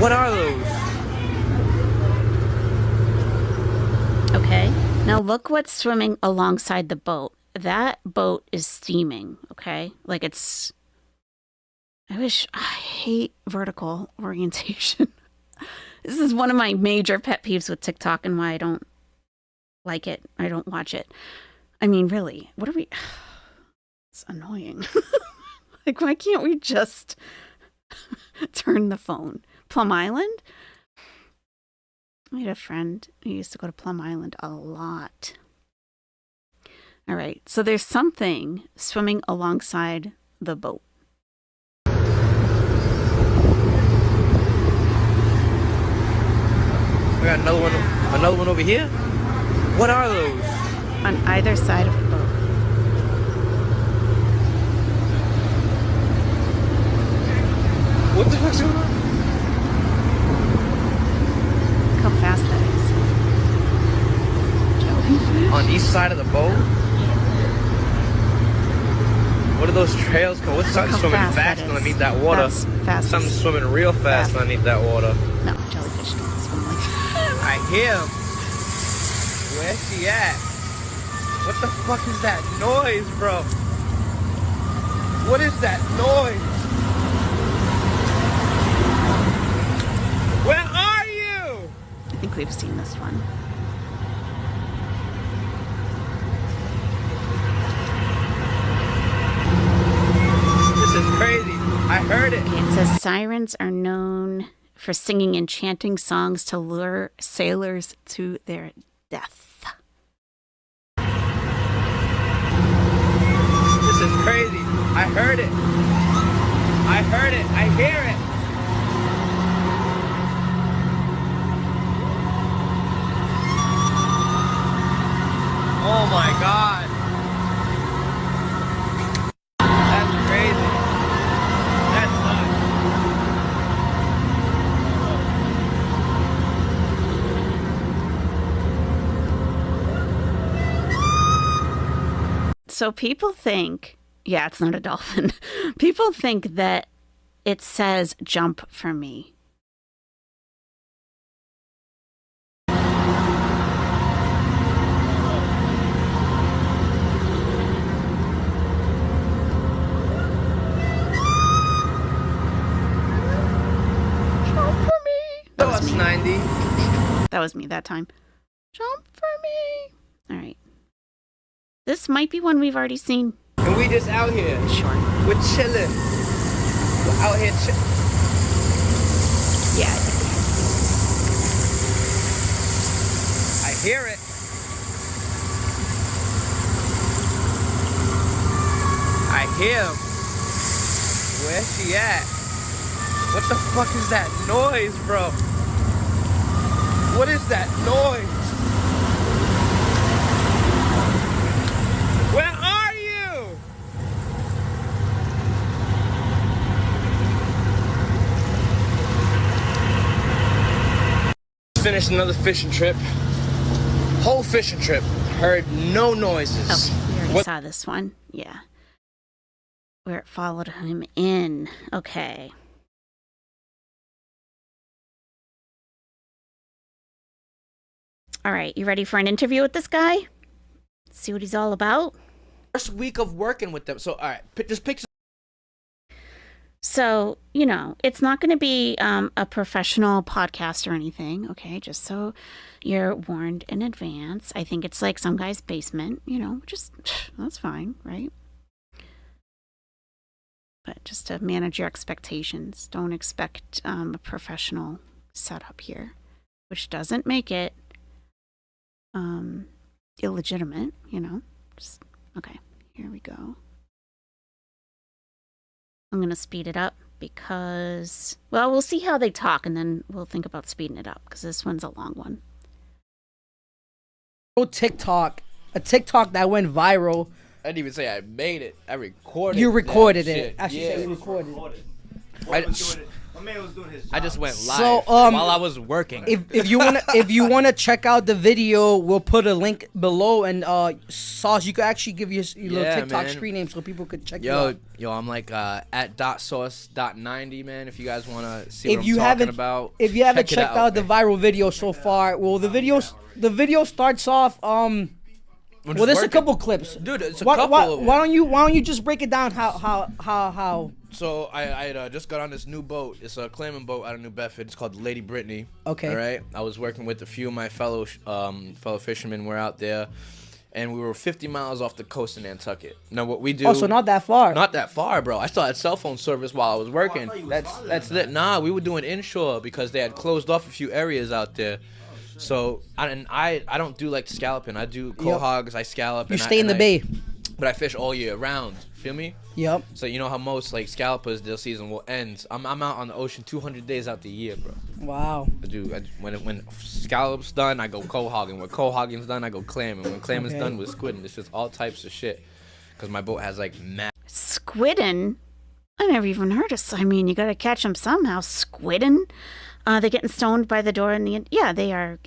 What are those? Okay. Now look what's swimming alongside the boat. That boat is steaming, okay? Like it's... I hate vertical orientation. This is one of my major pet peeves with TikTok and why I don't like it. I don't watch it. I mean, really, what are we... It's annoying. Like, why can't we just turn the phone? Plum Island? I had a friend who used to go to Plum Island a lot. All right, so there's something swimming alongside the boat. We got another one over here. What are those? On either side of the boat. What the fuck's going on? Look how fast that is. Jellyfish? On each side of the boat? What are those trails called? What's something swimming fast underneath that water? That's fast. Something swimming real fast underneath that water. No, jellyfish don't swim like that. I hear him. Where's she at? What the fuck is that noise, bro? What is that noise? Where are you? I think think we've seen this one. This is crazy. I heard it. Okay, it says sirens are known for singing enchanting songs to lure sailors to their death. This is crazy. I heard it. I heard it. I hear it. Oh my God. That's crazy. That's nuts. So people think, yeah, it's not a dolphin. People think that it says jump for me. That was 90. That was me that time. Jump for me. All right. This might be one we've already seen. And we just out here. Sure. We're chilling. We're out here chilling. Yeah, I think we have seen this. I hear it. I hear him. Where's she at? What the fuck is that noise, bro? What is that noise? Where are you? Finished another fishing trip. Whole fishing trip. Heard no noises. Oh, we already saw this one. Yeah. Where it followed him in. Okay. All right, you ready for an interview with this guy? See what he's all about? First week of working with them. So, all right, just picture. So, you know, it's not going to be a professional podcast or anything, okay? Just so you're warned in advance. I think it's like some guy's basement, you know, just, that's fine, right? But just to manage your expectations, don't expect a professional setup here, which doesn't make it illegitimate, you know. Just okay, here we go. I'm gonna speed it up because, well, we'll see how they talk and then we'll think about speeding it up because this one's a long one. A TikTok that went viral. I didn't even say I made it. I recorded. You recorded that it. shit. I should say you recorded it. I just went live So, while I was working. If you wanna check out the video, we'll put a link below. And Sauce, you could actually give your little TikTok screen name so people could check you out. Yo, I'm like at .sauce.90, man. If you guys wanna see what I'm talking about, if you haven't check it checked out the viral video so far, well, the video starts off well, there's a couple clips, dude. It's a why, couple. Why don't you just break it down how? So I just got on this new boat. It's a clamming boat out of New Bedford. It's called Lady Brittany. Okay. All right. I was working with a few of my fellow fishermen. We're out there, and we were 50 miles off the coast in Nantucket. Now what we do? Oh, so not that far. Not that far, bro. I still had cell phone service while I was working. That's lit. Nah, we were doing inshore because they had closed off a few areas out there. So I don't do like scalloping. I do quahogs. I scallop. You stay in the bay. But I fish all year round. Feel me? Yep. So you know how most like scallopers, their season will end. I'm out on the ocean 200 days out the year, bro. Wow. When scallop's done, I go quahogging. When quahogging's done, I go clamming. When clamming's done, we're squidding. It's just all types of shit. Cause my boat has like mad. Squidding? I never even heard of. I mean, you gotta catch them somehow. Squidding? They're getting stoned by the door in the end. Yeah, they are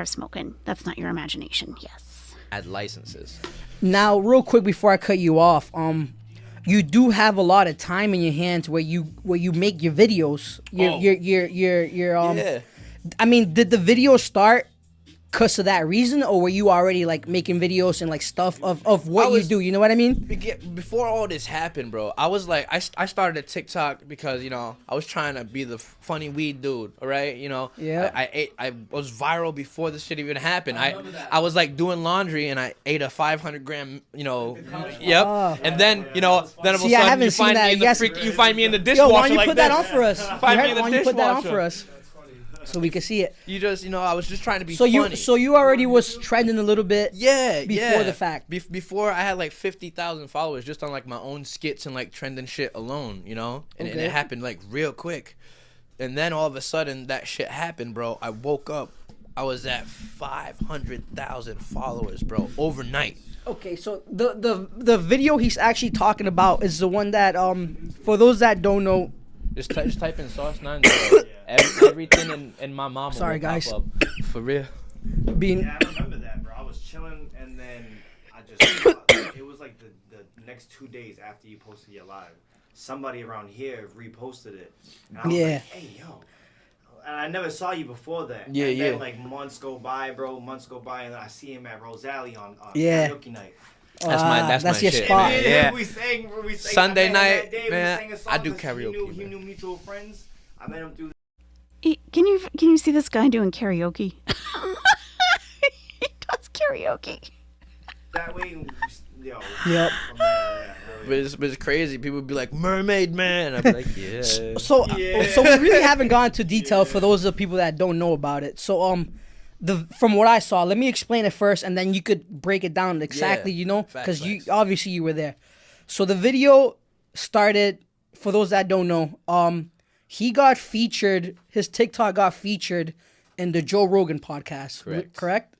smoking. That's not your imagination. Yes. Add licenses. Now, real quick before I cut you off, you do have a lot of time in your hands where you make your videos. Yeah. I mean, did the video start because of that reason, or were you already like making videos and like stuff of what you do? You know what I mean? Before all this happened, bro, I was like, I started a TikTok because, you know, I was trying to be the funny weed dude, all right? You know, Yeah. I was viral before this shit even happened. I was like doing laundry and I ate a 500 gram, you know, yep. And then, you know, then all of a sudden you find me in the you find me in the dishwasher. Yo, why don't you like put this. that on for us? Find me in the Why don't you put that on dishwasher. for us? So we can see it. You just, you know, I was just trying to be So funny. you already was trending a little bit. Yeah, before the fact. Before I had like 50,000 followers just on like my own skits and like trending shit alone, you know? And Okay. it happened like real quick. And then all of a sudden that shit happened, bro. I woke up, I was at 500,000 followers, bro, overnight. Okay, so the video he's actually talking about is the one that for those that don't know. Just type in Sauce 9. Everything in my mama. Sorry, will guys. Pop up. For real. Being Yeah, I remember that, bro. I was chilling, and then I just it was like the next 2 days after you posted your live. Somebody around here reposted it. And I was Yeah. like, hey, yo. And I never saw you before that. Yeah, and yeah. then, like, months go by, bro. Months go by, and then I see him at Rose Alley on Yeah. karaoke night. That's my your shit, spot. man. Yeah. We sang Sunday I met him night, that day, man, we sang a song I do 'cause karaoke, He man. knew mutual friends. I met him through Can you see this guy doing karaoke? He does karaoke. that way. Yo. Yep. But it's crazy. People would be like, Mermaid Man. I'd be like, yeah. So we really haven't gone into detail for those of the people that don't know about it. So from what I saw, let me explain it first, and then you could break it down exactly. Yeah. You know, Facts, because facts. obviously you were there. So the video started. For those that don't know, he got featured. His TikTok got featured in the Joe Rogan podcast. Correct.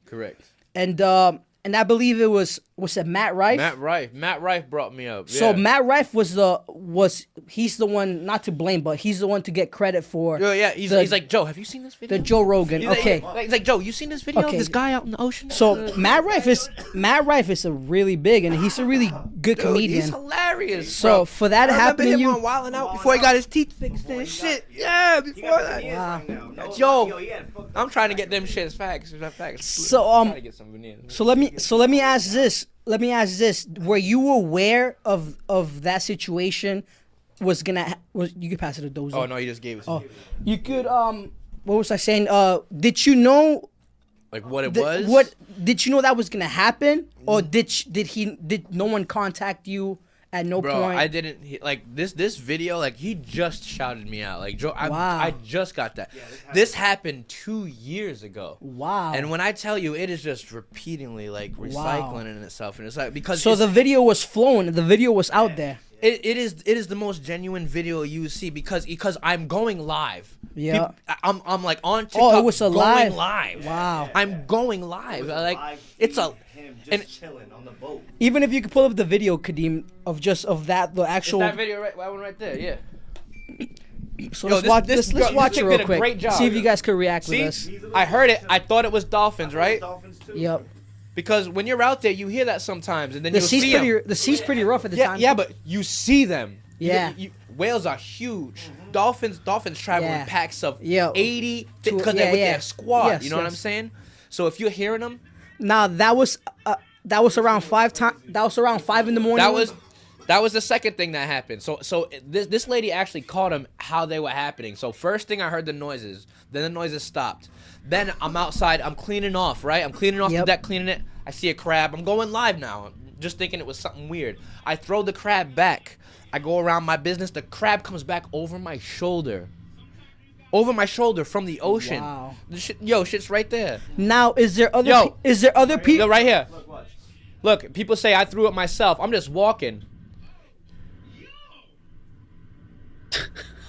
Correct. And I believe it was it Matt Rife? Matt Rife brought me up. So yeah. Matt Rife he's the one, not to blame, but he's the one to get credit for. Yeah, he's like, Joe, have you seen this video? The Joe Rogan. He's Okay. He's like, Joe, you seen this video Okay. of this guy out in the ocean? So Matt Rife is a really big, and he's a really good comedian. He's hilarious. So bro. for that I remember happening, him you on Wildin' Out before he got his teeth fixed and shit. Yeah, before that. Yo, I'm trying to get them shits facts. So Trying to get some veneers. so let me ask this. Were you aware of that situation was you could pass it to Dozy. Oh no, he just gave us. Oh, you could what was I saying? Did you know Like what it was? what did you know that was gonna happen, or did no one contact you at no Bro, point? I didn't like this video. Like he just shouted me out. Like Joe, Wow. I just got that. This happened 2 years ago. Wow. And when I tell you, it is just repeatedly like recycling in itself, and it's like because So the video was flowing. The video was out there. it is the most genuine video you see because I'm going live. Yeah. I'm like on TikTok. Oh, it was a going live. Wow. I'm going live. Like it's a him just and- chilling on the boat. Even if you could pull up the video, Kadeem, of the actual. that video right, that one right there. Yeah. So Yo, let's watch this let's girl- watch this it chick real did a quick. great job. See if you guys could react See, with us. I heard it. I thought it was dolphins, right? Dolphins too. Yep. Because when you're out there, you hear that sometimes, and then The you sea's see 'em. pretty. The sea's pretty rough at the Yeah, time. yeah, but you see them. Yeah. Whales are huge. Dolphins travel Yeah. in packs of Yeah. 80 To- because yeah, they're with yeah. their squad. Yes, you know what yes. I'm saying? So if you're hearing them, Now that was around 5 time. That was around 5 in the morning. that was the second thing that happened. So this lady actually caught them how they were happening. So first thing I heard the noises, then the noises stopped. Then I'm outside, I'm cleaning off, right? I'm cleaning off Yep. the deck, cleaning it. I see a crab. I'm going live now. I'm just thinking it was something weird. I throw the crab back. I go around my business. The crab comes back over my shoulder. Over my shoulder from the ocean. Wow. Shit's right there. Now is there other? Yo. Is there other Yo, people? right here. Look, watch. Look, people say I threw it myself. I'm just walking.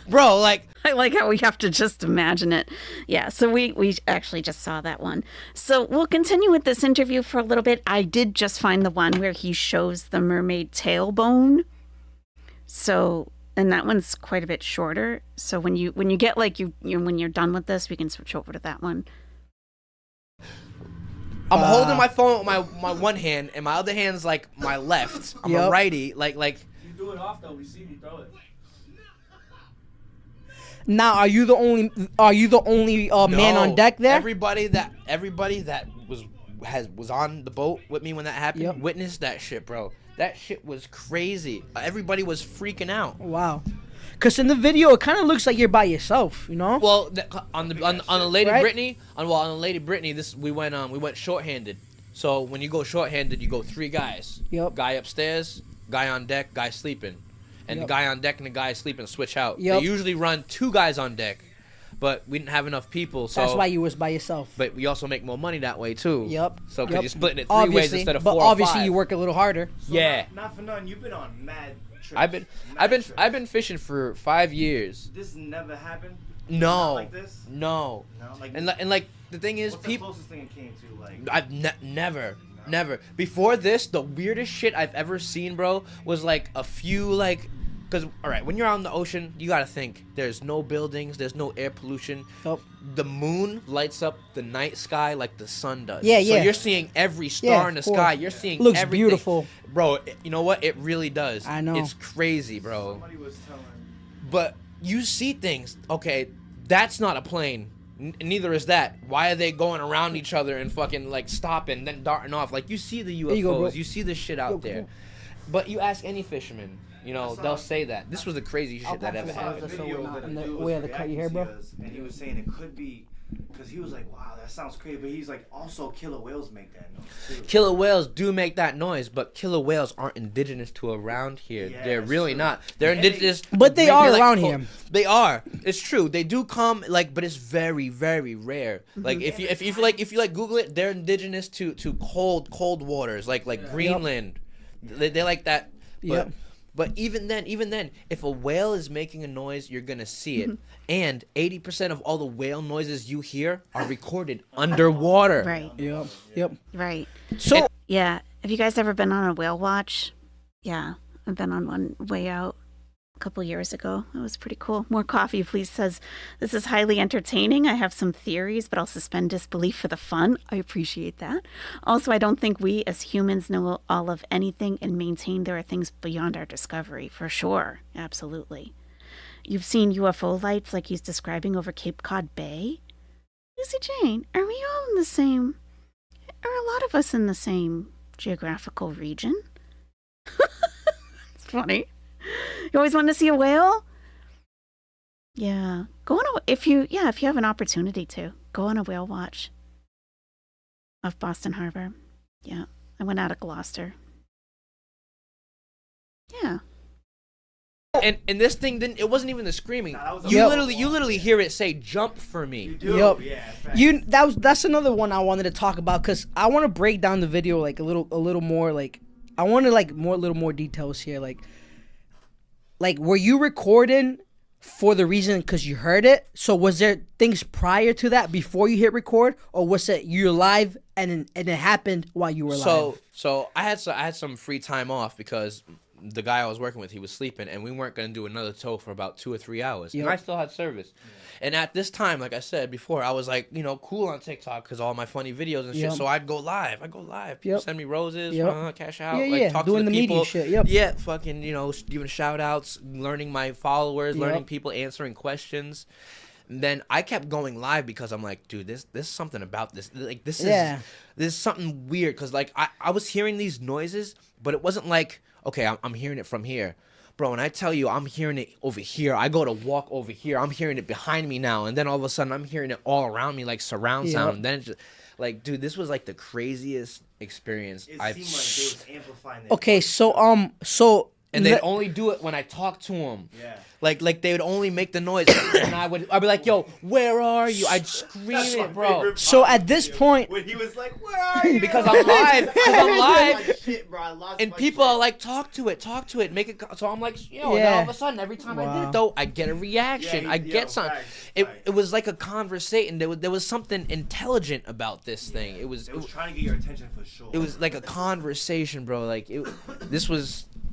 Bro, like, I like how we have to just imagine it. Yeah, so we actually just saw that one. So we'll continue with this interview for a little bit. I did just find the one where he shows the mermaid tailbone. So, and that one's quite a bit shorter. So when you get like when you're done with this, we can switch over to that one. I'm holding my phone with my one hand, and my other hand's like my left. I'm a Yep. righty. Like. You do it off though. We see you throw it. Now are you the only man on deck there? Everybody everybody that was on the boat with me when that happened Yep. witnessed that shit, bro. That shit was crazy. Everybody was freaking out. Wow. Cause in the video it kind of looks like you're by yourself, you know? Well, on the Lady Right? Brittany, on the Lady Brittany, we went shorthanded. So when you go shorthanded, you go 3 guys. Yep. Guy upstairs, guy on deck, guy sleeping, and Yep. the guy on deck and the guy sleeping switch out. Yep. They usually run 2 guys on deck, but we didn't have enough people, so That's why you was by yourself. But we also make more money that way too. Yep. So because Yep. you're splitting it 3 ways instead of 4 but or obviously 5. you work a little harder. So Yeah. Not for nothing. You've been on mad trips. I've been fishing for 5 years. This never happened. No. Not like this. No. No. Like. And like the thing is, What's people. the closest thing it came to? Like. I've never. Before this, the weirdest shit I've ever seen, bro, was like a few like, cause all right, when you're out in the ocean, you gotta think. There's no buildings, there's no air pollution. Nope. The moon lights up the night sky like the sun does. Yeah, So yeah. you're seeing every star Yeah, in the of course. sky. You're seeing Looks everything. beautiful. Bro, you know what? It really does. I know. It's crazy, bro. Somebody was telling. But you see things. Okay, that's not a plane. Neither is that. Why are they going around each other and fucking like stopping, then darting off? Like you see the UFOs, you go, bro. you see the shit out Go, there. go. But you ask any fisherman, you know, they'll say that. This was the craziest shit that pass ever this I saw out. a happened. So video we're not that a in the dude way was of the cut your reacting hair, to bro. us, and he was saying it could be, because he was like, "Wow, that sounds crazy," but he's like, also killer whales make that noise too. Killer whales do make that noise, but killer whales aren't indigenous to around here. Yeah, They're that's really true. not. They're And they- indigenous. But they maybe are like around here. They are. It's true. They do come like, but it's very, very rare. Like if you Google it, they're indigenous to cold waters, like Greenland. They like that. But, Yep. But even then, if a whale is making a noise, you're gonna see it. And 80% of all the whale noises you hear are recorded underwater. Right. Yep. Right. So Yeah. Have you guys ever been on a whale watch? Yeah. I've been on one way out a couple years ago. It was pretty cool. More coffee, please. Says, this is highly entertaining. I have some theories, but I'll suspend disbelief for the fun. I appreciate that. Also, I don't think we as humans know all of anything and maintain there are things beyond our discovery. For sure. Absolutely. You've seen UFO lights like he's describing over Cape Cod Bay? Lucy Jane, are we all in the same... Are a lot of us in the same geographical region? It's funny. You always want to see a whale? Yeah. Go on if you have an opportunity to, go on a whale watch off Boston Harbor. Yeah. I went out of Gloucester. Yeah. And this thing it wasn't even the screaming. Nah, that was a- You Yep. literally hear it say jump for me. You do. Yup. Yeah. facts. that's another one I wanted to talk about because I want to break down the video like a little more like I want to like a little more details here like were you recording for the reason because you heard it? So was there things prior to that before you hit record, or was it you're live and it happened while you were live? So I had some free time off because the guy I was working with, he was sleeping, and we weren't going to do another tow for about 2 or 3 hours. Yep. And I still had service. And at this time, like I said before, I was like, cool on TikTok because all my funny videos and shit. Yep. So I'd go live. People Yep. send me roses, Yep. cash out, Yeah, talk doing to the people. media shit, yep. Yeah, fucking, giving shout outs, learning my followers, Yep. learning people, answering questions. And then I kept going live because I'm like, dude, this is something about this. Like, this is something weird because, like, I was hearing these noises, but it wasn't like, okay, I'm hearing it from here. Bro, when I tell you I'm hearing it over here, I go to walk over here, I'm hearing it behind me now, and then all of a sudden I'm hearing it all around me like surround sound. And then it's just, like, dude, this was like the craziest experience It I've... seemed like they was amplifying. Their Okay, so And they'd only do it when I talked to them. Yeah. Like they would only make the noise, and I'd be like, "Yo, where are you?" I'd scream That's my it, bro. favorite So part at of this the video, point- when he was like, "Where are you?" Because I'm live. Like, shit, bro, I lost And my people shit. are like, talk to it, make it. So I'm like, and then all Yeah. of a sudden, every time I did Wow. it, though, I get a reaction. Yeah, I get something. facts, It facts. it was like a conversation. There was something intelligent about this thing. It was trying to get your attention for sure. it was like a conversation, bro. Like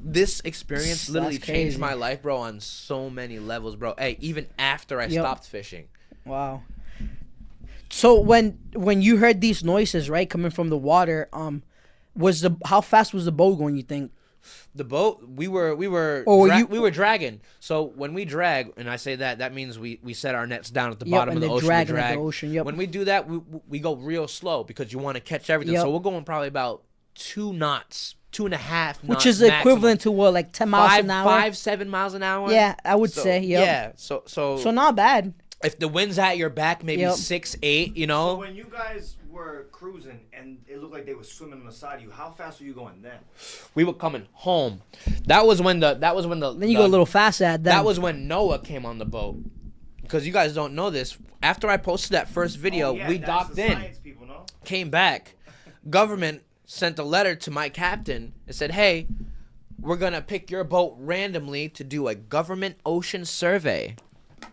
this experience That's literally crazy. changed my life, bro, on so many levels, bro. Hey, even after I Yep. stopped fishing. Wow. So when you heard these noises, right, coming from the water, how fast was the boat going, you think? The boat, we were we were dragging. So when we drag, and I say that means we set our nets down at the bottom of the ocean to drag. The ocean, yep. When we do that, we go real slow because you want to catch everything. Yep. So we're going probably about 2 knots, 2.5 knots, which is maximum. equivalent to what, like 10 miles an hour? 7 miles an hour. Yeah, I would say. Yep. Yeah. So not bad. If the wind's at your back, maybe 6, 8. You know. So when you guys were cruising and it looked like they were swimming on the side of you, how fast were you going then? We were coming home. That was when the. Then you go a little faster at that. That was when Noah came on the boat. Because you guys don't know this. After I posted that first video, we docked in, people, no? came back. Government sent a letter to my captain and said, "Hey, we're gonna pick your boat randomly to do a government ocean survey.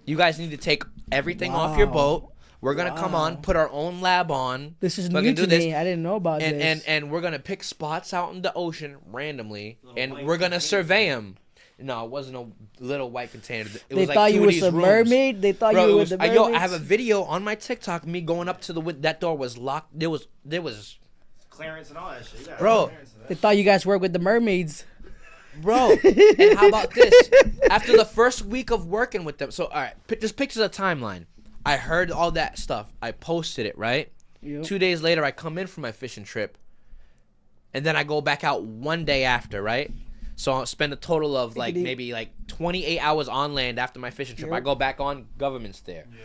You guys need to take everything off your boat. We're gonna come on, put our own lab on. This is new to me. I didn't know about this. And we're gonna pick spots out in the ocean randomly, and we're gonna survey them." No, it wasn't a little white container. It they was thought like you was a mermaid. They thought you were the mermaid. Yo, I have a video on my TikTok. Me going up to the that door was locked. There was clearance and all that shit. Yeah, bro. They thought you guys worked with the mermaids. Bro, and how about this? After the first week of working with them, so all right, just picture the timeline. I heard all that stuff. I posted it, right? Yep. 2 days later, I come in from my fishing trip, and then I go back out 1 day after, right? So I'll spend a total of maybe 28 hours on land after my fishing trip. Yep. I go back on, government's there. Yeah.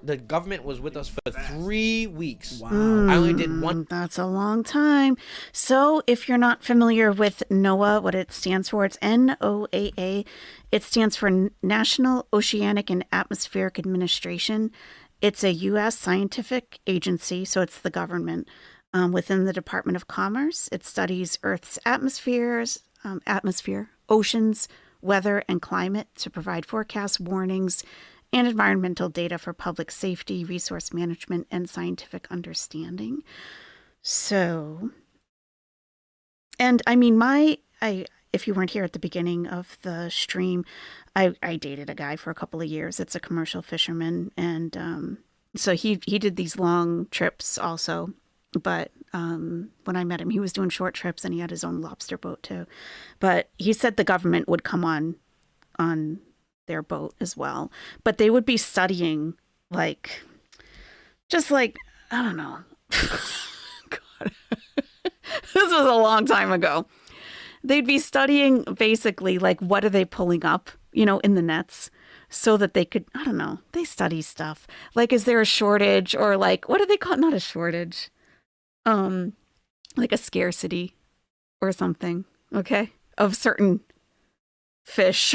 The government was with us for 3 weeks. Wow. I only did one. That's a long time. So if you're not familiar with NOAA, what it stands for, it's NOAA. It stands for National Oceanic and Atmospheric Administration. It's a U.S. scientific agency, so it's the government within the Department of Commerce. It studies Earth's atmosphere, oceans, weather, and climate to provide forecasts, warnings, and environmental data for public safety, resource management, and scientific understanding. So, and I mean, if you weren't here at the beginning of the stream, I dated a guy for a couple of years. It's a commercial fisherman, and so he did these long trips also. But when I met him, he was doing short trips, and he had his own lobster boat too. But he said the government would come on their boat as well, but they would be studying I don't know. God. This was a long time ago. They'd be studying basically what are they pulling up, in the nets, so that they could, I don't know, they study stuff. Is there a shortage, or what do they call it? Not a shortage. A scarcity or something, okay, of certain fish.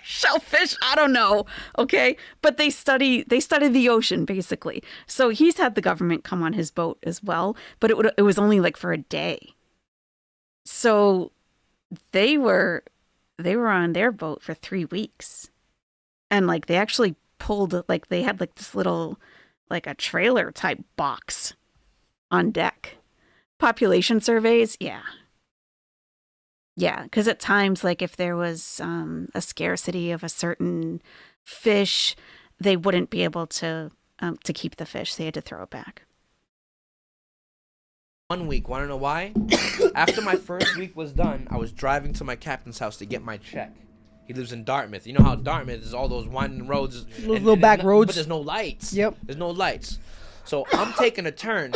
Shellfish, I don't know, okay, but they study the ocean basically. So he's had the government come on his boat as well, but it was only for a day. So they were on their boat for 3 weeks, and they actually pulled they had this little a trailer type box on deck. Population surveys, yeah. Yeah, because at times, if there was a scarcity of a certain fish, they wouldn't be able to keep the fish. They had to throw it back. 1 week. Want to know why? After my first week was done, I was driving to my captain's house to get my check. He lives in Dartmouth. You know how Dartmouth is all those winding roads. Little back roads. But there's no lights. Yep. There's no lights. So I'm taking a turn.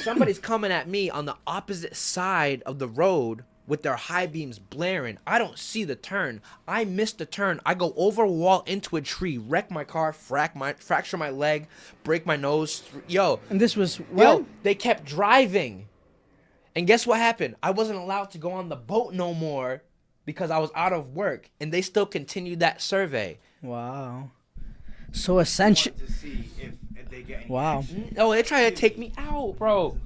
Somebody's coming at me on the opposite side of the road with their high beams blaring. I don't see the turn. I missed the turn. I go over a wall into a tree, wreck my car, fracture my leg, break my nose. Yo. And this was what? Yo, they kept driving. And guess what happened? I wasn't allowed to go on the boat no more because I was out of work. And they still continued that survey. Wow. So essential. To see if they get any wow. action. Oh, they tried to take me out, bro.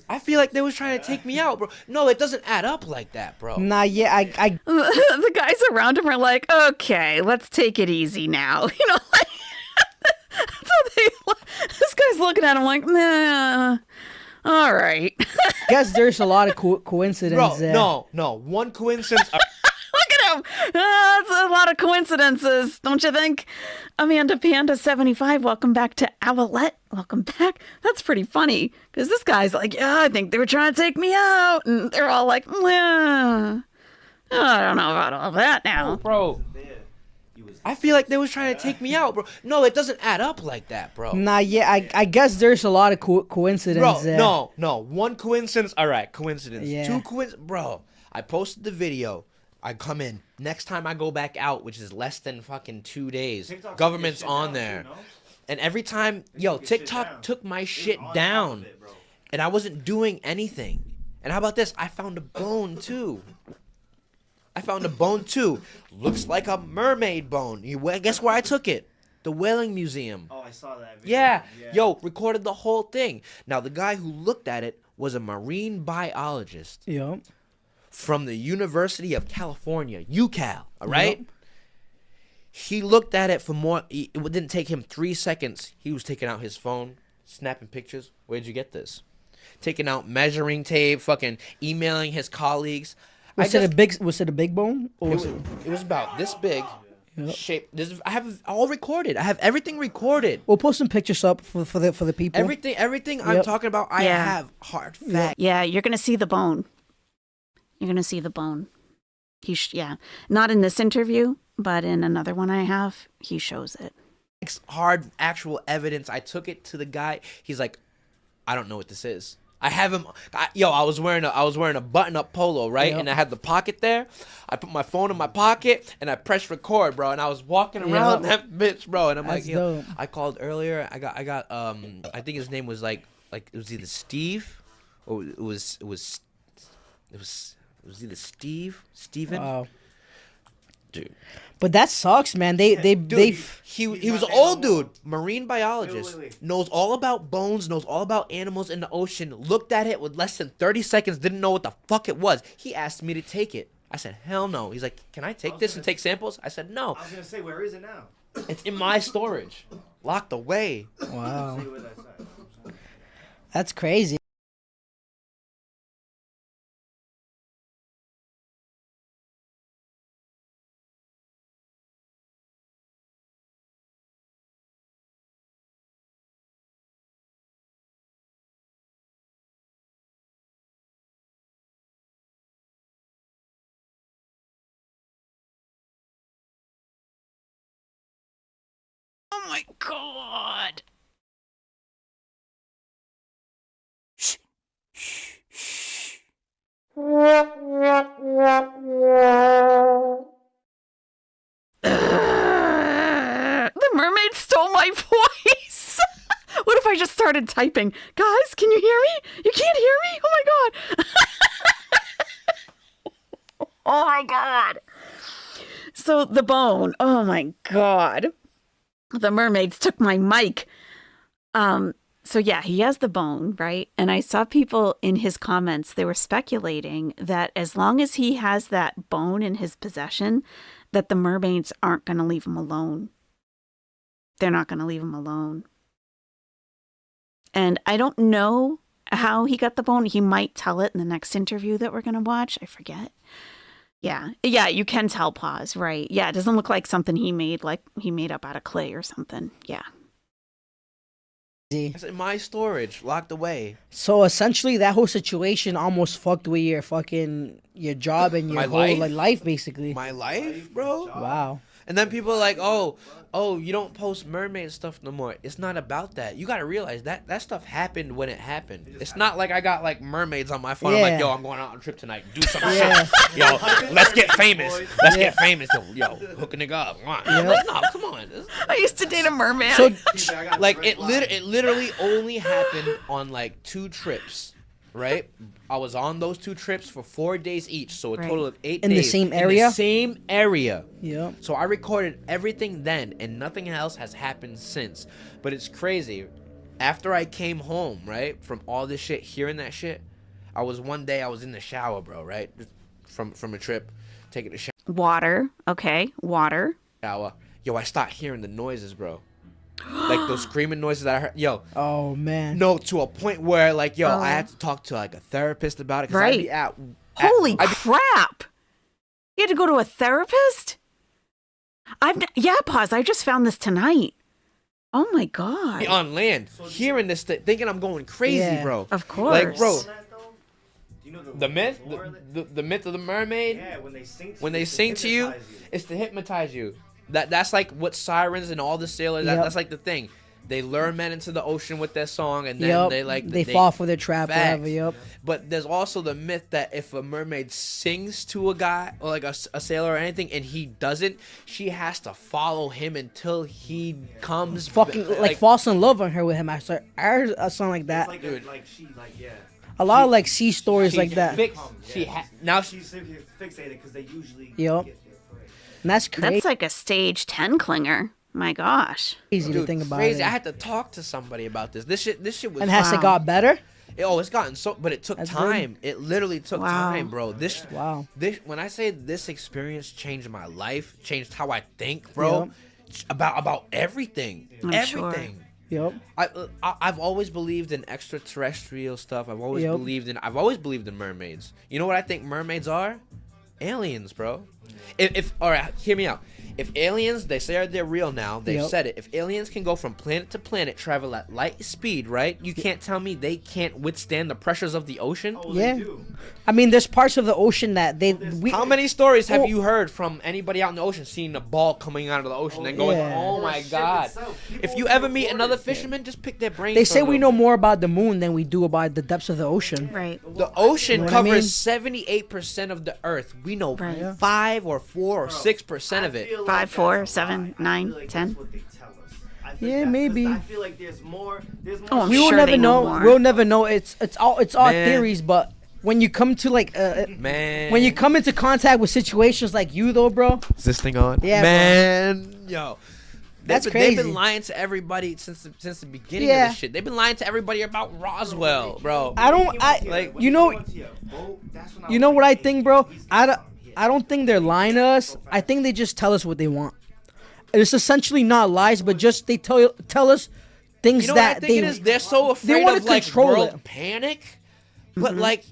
I feel like they was trying to take me out, bro. No, it doesn't add up like that, bro. Nah, yeah, I the guys around him are like, okay, let's take it easy now. That's how this guy's looking at him like, nah, all right. Guess there's a lot of coincidence bro, there. No, one coincidence. Look at That's a lot of coincidences, don't you think? Amanda Panda 75, welcome back to Owlette. Welcome back. That's pretty funny because this guy's like, yeah, I think they were trying to take me out, and they're all like, yeah, I don't know about all that now, bro. I feel like they was trying to take me out, bro. No, it doesn't add up like that, bro. Nah, yeah, I guess there's a lot of coincidence Bro, there. no. One coincidence. All right, coincidence. Yeah. Two coincidence. Bro, I posted the video. I come in. Next time I go back out, which is less than fucking 2 days, TikTok's government's taking shit on down there. too, no? And every time, yo, took your shit TikTok down. took my It was shit on top down. of it, bro. And I wasn't doing anything. And how about this? I found a bone, too. Looks like a mermaid bone. Guess where I took it? The Whaling Museum. Oh, I saw that video. Yeah. Yo, recorded the whole thing. Now, the guy who looked at it was a marine biologist Yep. from the University of California, UCal, all right? Yep. He looked at it for more, it didn't take him 3 seconds. He was taking out his phone, snapping pictures. Where'd you get this? Taking out measuring tape, fucking emailing his colleagues. Was it a big bone? Or was it? It was about this big. Yep. Shape. I have it all recorded. I have everything recorded. We'll post some pictures up for the people. Everything I'm Yep. talking about, I Yeah. have hard facts. Yeah, you're gonna see the bone. Yeah, not in this interview, but in another one I have, he shows it. Hard actual evidence. I took it to the guy. He's like, I don't know what this is. I have him. I was wearing a button-up polo, right? Yep. And I had the pocket there. I put my phone in my pocket and I pressed record, bro. And I was walking around that bitch, bro. And I'm That's like, yo, dope. I called earlier. I got I think his name was like it was either Steve or it was either Steven. Wow. Dude. But that sucks, man. They He was an old dude, marine biologist, Wait. knows all about bones, knows all about animals in the ocean, looked at it with less than 30 seconds, didn't know what the fuck it was. He asked me to take it. I said, hell no. He's like, can I take this and take samples? I said, no. I was gonna say, where is it now? It's in my storage. Locked away. Wow. See where that's at. That's crazy. Oh my god! The mermaid stole my voice. What if I just started typing? Guys, can you hear me? You can't hear me? Oh my god. Oh my god. So the bone. Oh my god. The mermaids took my mic. So yeah, he has the bone, right? And I saw people in his comments, they were speculating that as long as he has that bone in his possession, that the mermaids aren't going to leave him alone. They're not going to leave him alone. And I don't know how he got the bone. He might tell it in the next interview that we're going to watch. I forget. Yeah, you can tell, pause, right? Yeah, it doesn't look like something he made up out of clay or something. Yeah. It's in my storage, locked away. So essentially, that whole situation almost fucked with your job and your My whole life? life, basically. My life, bro. Wow. And then people are like, oh, you don't post mermaid stuff no more. It's not about that. You got to realize that stuff happened when it happened. It's not like I got like mermaids on my phone. I'm like, yo, I'm going out on a trip tonight. Do some shit. Yo, let's get famous. Let's get famous. Yo, hook a nigga up. Like, no, come on. I used to date a merman. So Like it literally only happened on like 2 trips. Right? I was on those 2 trips for 4 days each, so a total of 8 days. In the same area? In the same area. Yeah. So I recorded everything then, and nothing else has happened since. But it's crazy. After I came home, right, from all this shit, hearing that shit, one day I was in the shower, bro, right? From a trip, taking a shower. Water. Okay, water. Yo, I start hearing the noises, bro. Like those screaming noises that I heard. Yo. Oh, man. No, to a point where, like, yo, I had to talk to, like, a therapist about it. 'Cause Right. I'd be Holy crap. He had to go to a therapist? Pause. I just found this tonight. Oh my God. On land, hearing this, thinking I'm going crazy, bro. Of course. Like, bro, Do you know the myth, lore of it? the myth of the mermaid. Yeah, when they sing to When you, they it's to sing to you, hypnotize you. it's to hypnotize you. That's like what sirens and all the sailors. That's like the thing. They lure men into the ocean with their song, and then they fall for their trap, facts. whatever. Yep. But there's also the myth that if a mermaid sings to a guy or like a sailor or anything, and he doesn't, she has to follow him until he comes. Fucking like falls in love on her with him. I saw a song like that. It's Dude. A lot of like sea stories like that. Now she's fixated because they usually Yep. get their prey. And that's crazy. That's like a stage 10 clinger. My gosh. Easy to dude, think about. crazy. It. I had to talk to somebody about this. This shit was. And has it got better? It's gotten so, but it took That's time. It literally took Wow. time, bro. This when I say this experience changed my life, changed how I think, bro. About everything, everything. Yep. I've always believed in extraterrestrial stuff. I've always believed in mermaids. You know what I think mermaids are? Aliens, bro. If all right, hear me out. If aliens, they say they're real now, they've said it. If aliens can go from planet to planet, travel at light speed, right? You can't tell me they can't withstand the pressures of the ocean? Yeah. I mean, there's parts of the ocean that How many stories have you heard from anybody out in the ocean seeing a ball coming out of the ocean and going, oh my God. If you ever meet another fisherman, just pick their brain. They say we know more about the moon than we do about the depths of the ocean. Right. The ocean You know what I covers 78% of the earth. We know 5 or 4 or 6% of it. 5, 4, 7, 9, 10. Yeah, maybe. I feel like there's more. Oh, I'm We will sure never they know know. more. We'll never know. It's all Man. theories, but when you come to like Man. when you come into contact with situations like you though, bro. Is this thing on? Yeah, man. Yo. That's They've crazy. been lying to everybody since the beginning Yeah. of this shit. They've been lying to everybody about Roswell, bro. You know what I think, bro? I don't think they're lying to us. I think they just tell us what they want. It's essentially not lies, but just they tell us things You know that what I think it is? They're so afraid wanna of like control world it. panic, but like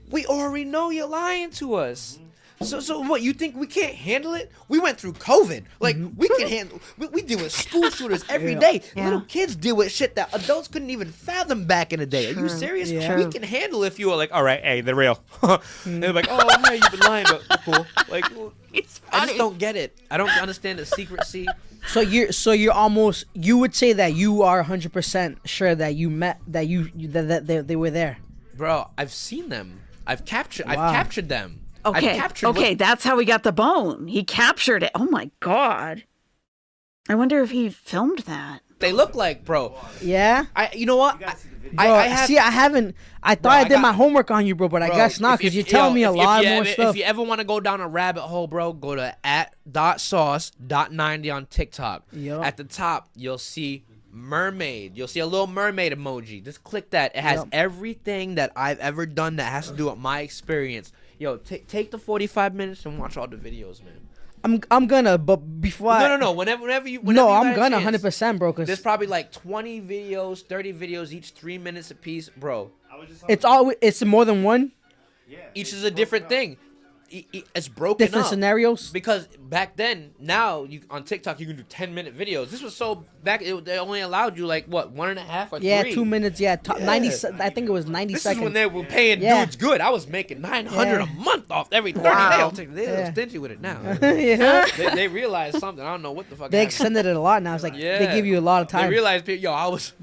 we already know you're lying to us. So what? You think we can't handle it? We went through COVID. Like we can handle. We deal with school shooters every day. Little kids deal with shit that adults couldn't even fathom back in the day. Are you serious? Yeah. We can handle it if you were like, all right, hey, they're real. And they're like, oh, hey, you've been lying, but cool. Like, I just don't get it. I don't understand the secrecy. So you're almost, you would say that you are 100% sure that you met that they were there. Bro, I've seen them. I've captured them. Okay, that's how we got the bone. He captured it. Oh my God. I wonder if he filmed that. They look like, bro. Yeah. You know what? I haven't. I thought I did my homework on you, bro, but I guess not because you're telling me a lot more stuff. If you ever want to go down a rabbit hole, bro, go to @.sauce.90 on TikTok. Yep. At the top, you'll see mermaid. You'll see a little mermaid emoji. Just click that. It has everything that I've ever done that has to do with my experience. Yo, take the 45 minutes and watch all the videos, man. I'm gonna, but before No. Whenever you I'm got a gonna chance. 100%, bro. Cause There's probably like 20 videos, 30 videos, each 3 minutes apiece, bro. it's more than one. Each is a different thing. It's broken Different up. scenarios. Because back then, now on TikTok you can do 10-minute videos. This was so back. They only allowed you like what 1.5 or 3. 2 minutes. Yeah, 90. I think it was 90 This seconds. is when they were paying dudes good. I was making $900 a month off every 30 days. They're a little stingy with it now. Yeah. They realized something. I don't know what the fuck. They happened. extended it a lot now. It's like they give you a lot of time. They realized, I was.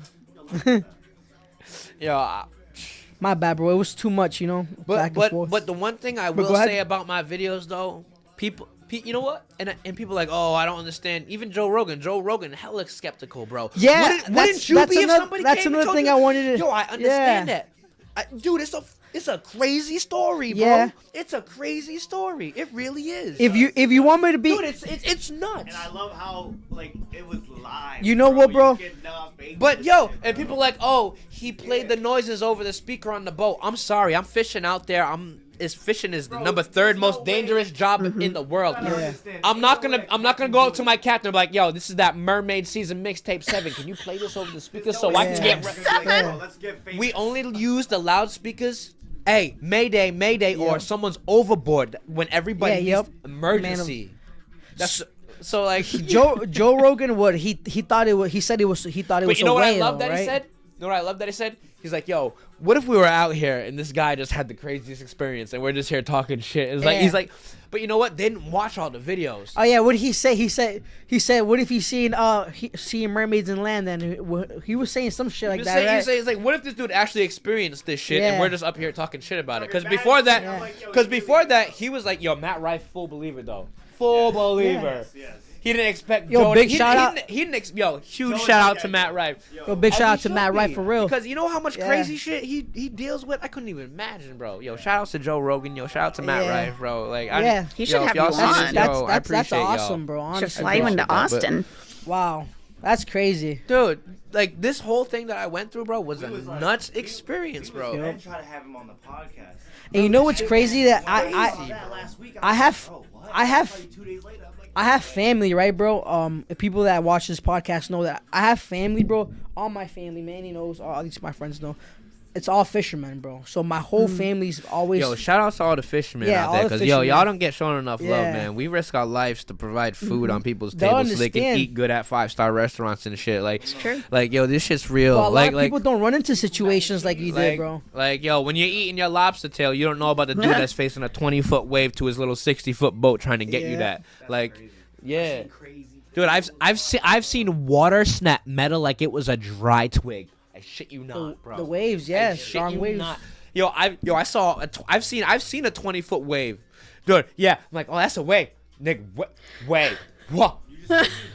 My bad, bro. It was too much, you know. Back and forth. But the one thing I will say about my videos though, people, you know what? And people are like, oh, I don't understand. Even Joe Rogan, hella skeptical, bro. Yeah, wouldn't you be if somebody that's came and another told thing you? I wanted to. Yo, I understand that. Dude, it's a crazy story, bro. Yeah. It's a crazy story. It really is. If you want me to be, dude, it's nuts. And I love how like it was live. You know what, bro? But yo, and people like, oh, he played the noises over the speaker on the boat. I'm sorry, I'm fishing out there. Fishing is the number 3rd most dangerous job in the world. I'm not gonna go up to my captain and be like, yo, this is that Mermaid season mixtape 7. Can you play this over the speaker so I can get? Let's get famous. We only use the loudspeakers Hey, Mayday, Mayday, or someone's overboard when everybody needs emergency. That's so like Joe Rogan. What he thought it was. He said it was. He thought it was. But you know a what whale, I love that right? he said? You know what I love that he said? He's like, yo, what if we were out here and this guy just had the craziest experience and we're just here talking shit? It's like, he's like, but you know what? They didn't watch all the videos. Oh yeah, what did he say? He said, what if he's seeing seeing mermaids in land? And he was saying some shit like that. Saying, right? He's like, what if this dude actually experienced this shit and we're just up here talking shit about it? Because before that, he was like, yo, Matt Rife, full believer though, full believer. Yes. He didn't expect. Big shout out. Huge shout out to Matt Rife. Yo, big shout out to Matt Rife for real. Because you know how much crazy shit he deals with. I couldn't even imagine, bro. Yo, shout out to Joe Rogan. Yo, shout out to Matt Rife, bro. Like, he should have you on. That's awesome, bro. Honestly, should fly you into Austin. Wow, that's crazy, dude. Like this whole thing that I went through, bro, was a nuts experience, bro. I try to have him on the podcast. And you know what's crazy that I have family, right, bro? People that watch this podcast know that I have family, bro. All my family, man, he knows. At least my friends know. It's all fishermen, bro. So my whole family's always. Yo, shout out to all the fishermen out there, because y'all don't get shown enough love, man. We risk our lives to provide food on people's tables so they can eat good at 5-star restaurants and shit. Like, it's true. Like, yo, this shit's real. Well, a lot of people don't run into situations like you did, bro. Like, yo, when you're eating your lobster tail, you don't know about the dude that's facing a 20-foot wave to his little 60-foot boat trying to get you that. Like, yeah. Dude, I've seen water snap metal like it was a dry twig. I shit you not, bro. The waves, strong waves. Not. I've seen a 20-foot wave, dude. Yeah, I'm like, oh, that's a wave, nigga. Wave. What?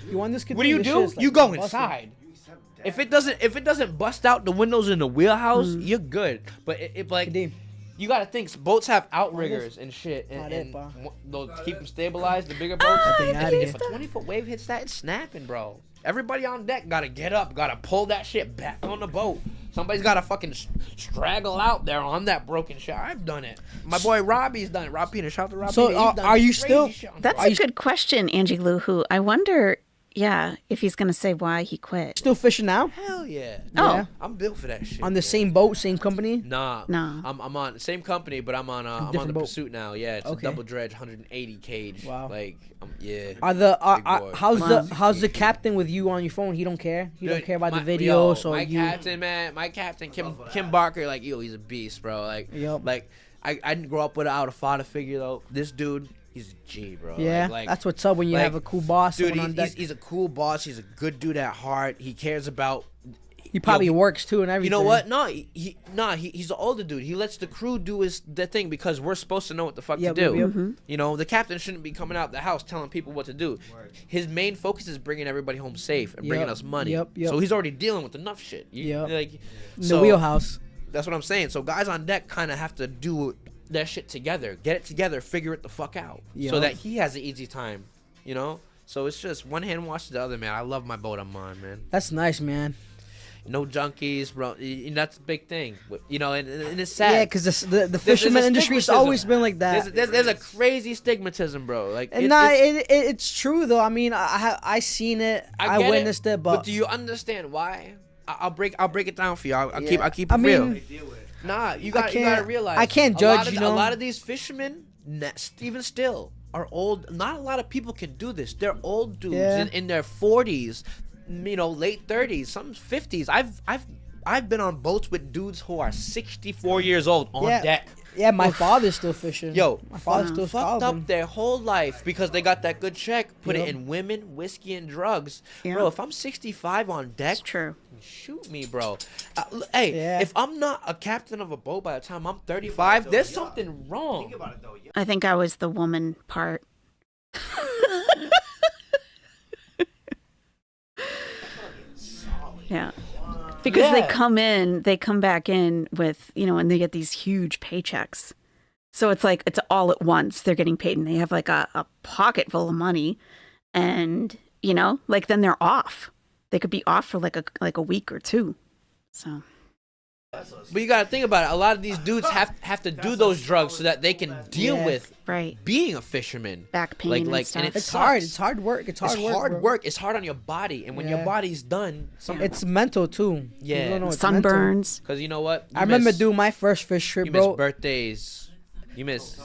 You want this? What do you do? You go inside. If it doesn't bust out the windows in the wheelhouse, you're good. But it like. You gotta think, boats have outriggers and shit, and they'll keep them stabilized. The bigger boats. If a 20-foot wave hits that, it's snapping, bro. Everybody on deck gotta get up, gotta pull that shit back on the boat. Somebody's gotta fucking straggle out there on that broken shit. I've done it. My boy Robbie's done it. Rob Peter, shout out to Rob Peter. So are you still? That's a good question, Angie Lou. Who I wonder. Yeah, if he's gonna say why he quit. Still fishing now? Hell yeah. Oh, yeah. I'm built for that shit. On the same boat, same company? Nah. No. I'm on the same company, but I'm on the boat. Pursuit now. Yeah, it's a double dredge, 180 cage. Wow. Like, yeah. How's the captain with you on your phone? He don't care. He don't care about the video. So my captain Kim Barker, like, yo, he's a beast, bro. Like, like I didn't grow up without a father figure though. This dude. He's a G, bro. Yeah, like, that's what's up when you have a cool boss. Dude, he's a cool boss. He's a good dude at heart. He cares about. He probably works too and everything. You know what? No, he's an older dude. He lets the crew do the thing because we're supposed to know what the fuck to do. Mm-hmm. You know, the captain shouldn't be coming out the house telling people what to do. His main focus is bringing everybody home safe and bringing us money. So he's already dealing with enough shit. The wheelhouse. That's what I'm saying. So guys on deck kind of have to do that shit together, get it together, figure it the fuck out, so that he has an easy time, you know. So it's just one hand washes the other, man. I love my boat I'm on, man. That's nice, man. No junkies, bro. And that's a big thing, you know. And it's sad. Yeah, because the fisherman industry's always been like that. There's a crazy stigmatism, bro. Like, it's true though. I mean, I seen it. I witnessed it, but do you understand why? I'll break it down for you. I'll keep it real. Nah, you gotta realize. I can't judge, a lot of these fishermen, even still, are old. Not a lot of people can do this. They're old dudes in their 40s, you know, late 30s, some 50s. I've been on boats with dudes who are 64 years old on deck. Yeah, my father's still fishing. Yo, my father's still fucked up their whole life because they got that good check. Put it in women, whiskey, and drugs. Bro, if I'm 65 on deck, it's true. Shoot me, bro. If I'm not a captain of a boat by the time I'm 35, there's something wrong. Think about it, though. I think I was the woman part. Yeah. Because they come back in with, you know, and they get these huge paychecks. So it's like, it's all at once. They're getting paid and they have like a pocket full of money. And, you know, like then they're off. They could be off for like a week or two. So But you gotta think about it. A lot of these dudes have to do those drugs so that they can deal with being a fisherman. Back pain and stuff. And It's hard. It's hard work. It's hard work. Bro. It's hard on your body, and when your body's done, it's mental too. Yeah. You don't know, it's Sunburns. Because you know what? I remember doing my first fish trip, you bro. miss birthdays. You miss.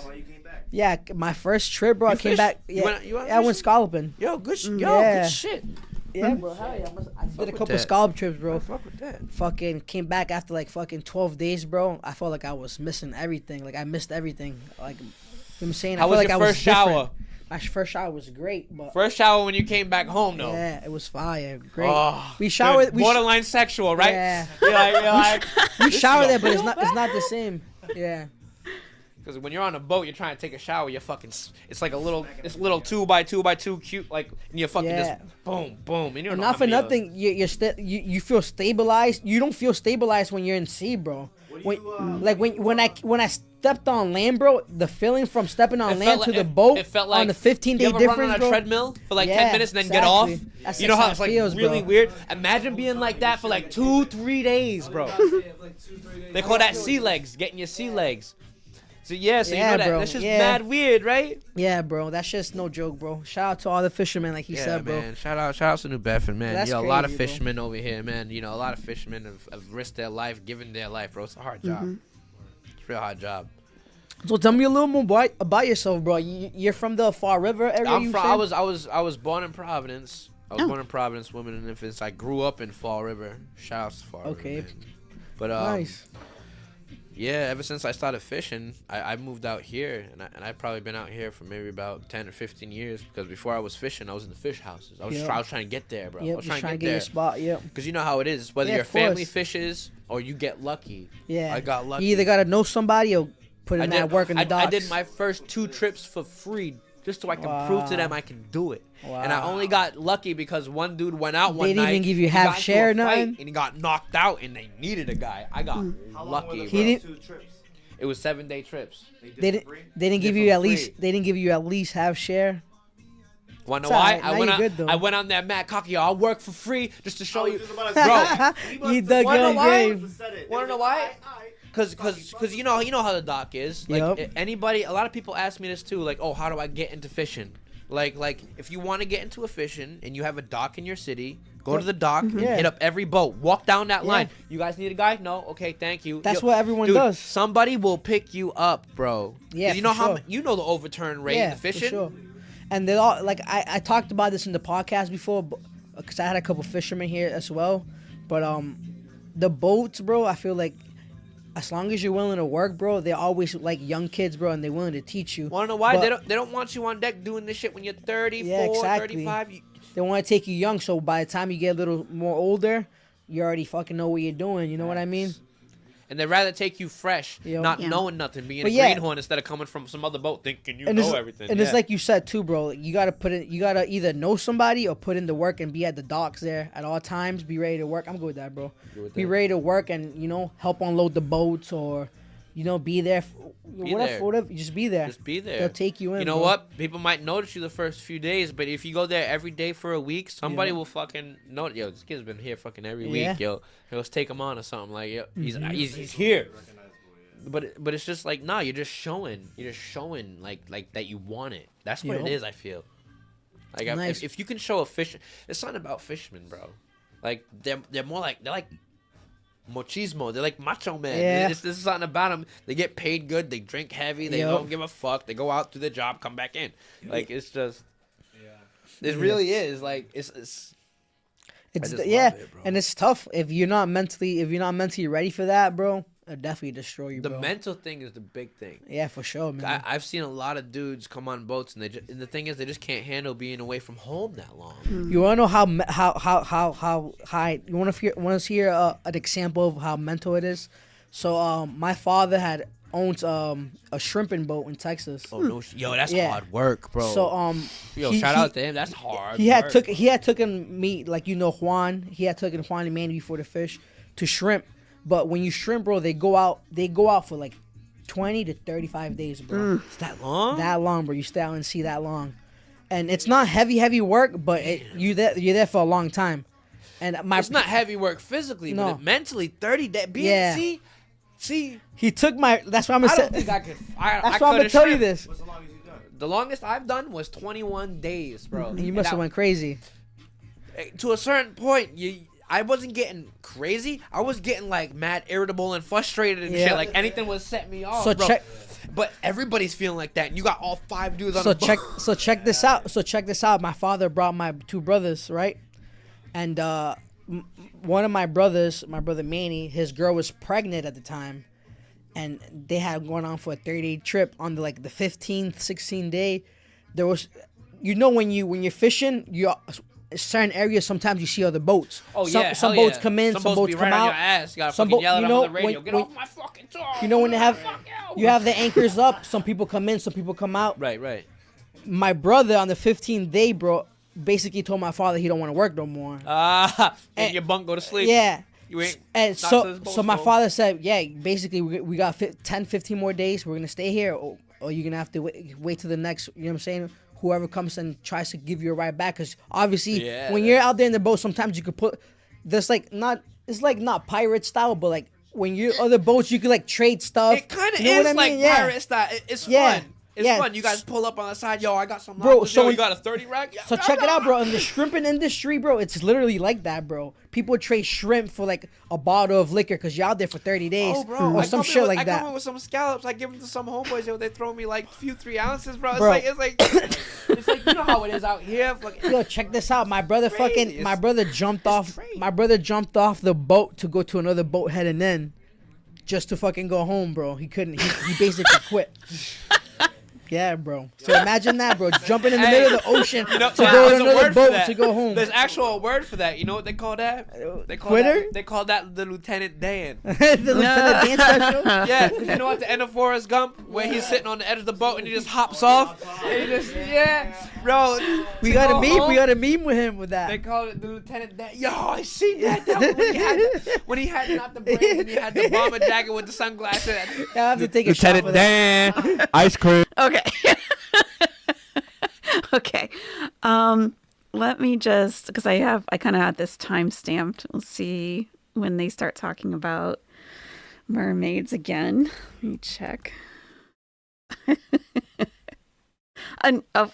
Yeah, my first trip, bro. I came back. Yeah, I went scalloping. Yo, good shit. Yeah, bro. Hell yeah. I did a couple scallop trips, bro. Fuck with that. Fucking came back after like fucking 12 days, bro. I felt like I was missing everything. Like I missed everything. Like, you know what I'm saying? How I was felt your like first shower? My first shower was great, but First shower when you came back home, though. yeah, it was fire. Great. Oh, we showered. good. Borderline sexual, right? Yeah. You're like, We showered there, but it's not the same. Yeah. Because when you're on a boat, you're trying to take a shower. You're fucking. It's like a little 2x2x2 cute, like, and you're fucking just boom, boom. And you're Not for nothing. You feel stabilized. You don't feel stabilized when you're in sea, bro. When I stepped on land, bro, the feeling from stepping on land to the boat it felt like on the 15-day you ever difference, run on a bro. treadmill for like 10 Yeah, minutes and then get off. That's You know how it's how it like feels, really bro. weird. Imagine being like that for like 2-3 days, bro. They call that sea legs, getting your sea legs. So you know that. Bro. That's just mad weird, right? Yeah, bro. That's just no joke, bro. Shout out to all the fishermen, like he said, bro. Man. Shout out to New Bedford, man. That's a lot of crazy, bro. fishermen over here, man. You know, a lot of fishermen have risked their life, given their life, bro. It's a hard job. It's a real hard job. So tell me a little more about yourself, bro. You're from the Fall River area. I was born in Providence. I was born in Providence, Women and Infants. I grew up in Fall River. Shout out to Fall River. Man. But nice. Yeah, ever since I started fishing, I moved out here, and I've probably been out here for maybe about 10 or 15 years, because before I was fishing, I was in the fish houses. I was trying to get there, bro. I was trying to get your spot, Because you know how it is, whether your family fishes or you get lucky. Yeah. I got lucky. You either got to know somebody or put in that work in the docks. I did my first 2 trips for free, just so I can prove to them I can do it. Wow. And I only got lucky because one dude went out one night. They didn't even give you half share or nothing? And he got knocked out, and they needed a guy. I got lucky, bro. 2 trips? It was 7-day trips. They didn't give you at least half share. Wanna know why? I went on that Matt Cocky. I'll work for free just to show you, bro. You dug your own grave. Wanna know why? Cause you know how the dock is. Like a lot of people ask me this too. Like, oh, how do I get into fishing? Like if you want to get into a fishing and you have a dock in your city, go to the dock and hit up every boat. Walk down that line. You guys need a guy? No? Okay, thank you. That's what everyone does. Somebody will pick you up, bro. Yeah, you know the overturn rate in the fishing. For sure. And they all I talked about this in the podcast before, because I had a couple fishermen here as well. But the boats, bro, I feel like as long as you're willing to work, bro, they're always like young kids, bro, and they're willing to teach you. Wanna know why? They don't want you on deck doing this shit when you're 34, 35. They want to take you young, so by the time you get a little more older, you already fucking know what you're doing. You know what I mean? And they'd rather take you fresh, not knowing nothing, being a greenhorn instead of coming from some other boat thinking you know everything. And it's like you said too, bro. You gotta either know somebody or put in the work and be at the docks there at all times. Be ready to work. I'm good with that, bro. Be ready to work and help unload the boats or be there. Whatever. Just be there. Just be there. They'll take you in. You know bro. what? People might notice you the first few days, but if you go there every day for a week, somebody will fucking know. Yo, this kid's been here fucking every week. Yo, let's take him on or something. Like, yo, he's here. But it's just like, nah, you're just showing like that you want it. That's what it is. I feel like if you can show a fish, it's not about fishermen, bro. Like they're more like machismo. They're like macho man. Yeah. This is something about them. They get paid good. They drink heavy. They don't give a fuck. They go out to the job, come back in. Like it's just. It really is like it's it, and it's tough if you're not mentally ready for that, bro. It'll definitely destroy you, bro. The mental thing is the big thing. Yeah, for sure, man. I've seen a lot of dudes come on boats, and the thing is, they just can't handle being away from home that long. You wanna know how high? You wanna hear an example of how mental it is? So, my father owns a shrimping boat in Texas. Oh no, yo, that's hard work, bro. So shout out to him. That's hard. He had taken me, like Juan. He had taken Juan and Manny before the fish to shrimp. But when you shrimp, bro, they go out for like 20 to 35 days, bro. It's that long? That long, bro. You stay out and see that long. And it's not heavy work, but you're there for a long time. And it's not heavy work physically, No. but mentally, 30 days. Yeah. See, he took my. That's what I'm gonna I say. don't think I could. That's I why I'm gonna could've tell you shrimp. this. What's the longest you've done? The longest I've done was 21 days, bro. You And must have that- went crazy. To a certain point, I wasn't getting crazy. I was getting like mad irritable and frustrated and Yeah. shit. Like anything would set me off. So bro. check- But everybody's feeling like that. And you got all 5 dudes on So the check. boat. So check this out. So check this out. My father brought my 2 brothers, right? And one of my brothers, my brother Manny, his girl was pregnant at the time, and they had gone on for a 30-day trip. On the 15th, 16th day, there was, when you're fishing, certain areas sometimes you see other boats. Oh some, yeah, some hell boats yeah. come in, some boats be come right on out. your ass. You gotta Some fucking boat- yell at you them on know, the radio. when- Get off my fucking toe. You know when they have, Fuck you have the anchors up. Some people come in, some people come out. Right. My brother on the 15th day, bro, basically told my father he don't want to work no more. In your bunk, go to sleep. Yeah. You ain't. And not till so, this boat's so my full. father said, yeah, basically we got 10, 15 more days. We're going to stay here, or you're going to have to wait till the next, you know what I'm saying? Whoever comes and tries to give you a ride back. Because obviously, Yeah, when you're out there in the boat, sometimes you could put, it's not pirate style, but like when you're other boats, you could like trade stuff. It kind of You know is what I like mean? Yeah. pirate style. It's Yeah. fun. It's Yeah. fun. You guys pull up on the side. Yo, I got some. Bro, lobsters. so Yo, when- you got a 30 rack. Yeah, So check it out, bro. In the shrimping industry, bro, it's literally like that, bro. People trade shrimp for like a bottle of liquor because you're out there for 30 days Oh, bro. or I some come in shit with- like I that. come in with some scallops. I give them to some homeboys. Yo, they throw me like a few 3 ounces, bro. Bro. It's like you know how it is out here. Fucking, Yo, check this out. My brother Crazy. my brother jumped off. crazy. My brother jumped off the boat to go to another boat heading in, just to fucking go home, bro. He couldn't. He basically quit. Yeah, bro. So imagine that, bro. Jumping in the middle of the ocean to go there's to a another word for boat that. to go home. There's actual word for that. You know what they call that? They call Quitter? That, they call that the Lieutenant Dan. The Lieutenant Dan special. Yeah, 'cause you know at the end of Forrest Gump where he's sitting on the edge of the boat and he just hops off and he just bro. We to got a go meme. home, We got a meme with him with They that. call it the Lieutenant Dan. Yo, I seen that when he had not the braids and he had the bomber jacket with the sunglasses. I have to take a shot for that. Dan, ice cream. Okay. Okay. Let me just, because I kind of had this time stamped. We'll see when they start talking about mermaids again. Let me check. And let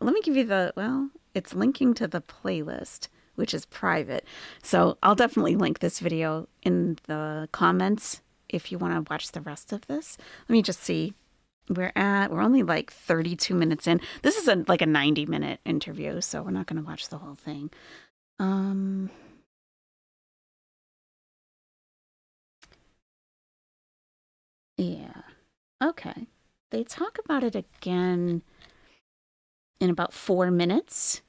me give you it's linking to the playlist, which is private. So I'll definitely link this video in the comments if you want to watch the rest of this. Let me just see. We're only like 32 minutes in. This is like a 90-minute interview, so we're not going to watch the whole thing. Yeah. Okay. They talk about it again in about 4 minutes,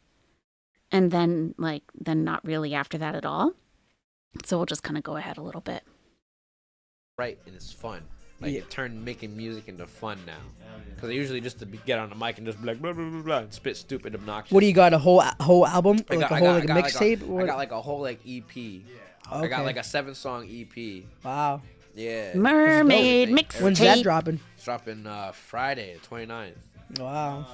and then not really after that at all. So we'll just kind of go ahead a little bit. Right, and it's fun. Like it turned making music into fun now. Because usually just to get on the mic and just be like blah blah blah blah and spit stupid obnoxious. What do you got? A whole album, I like got- a I whole got- like I got mixtape? I got like a whole like EP. I got Okay. like a 7-song EP. Wow. Yeah. Mermaid dope. mixtape. When's that dropping? It's dropping Friday, the 29th. Wow.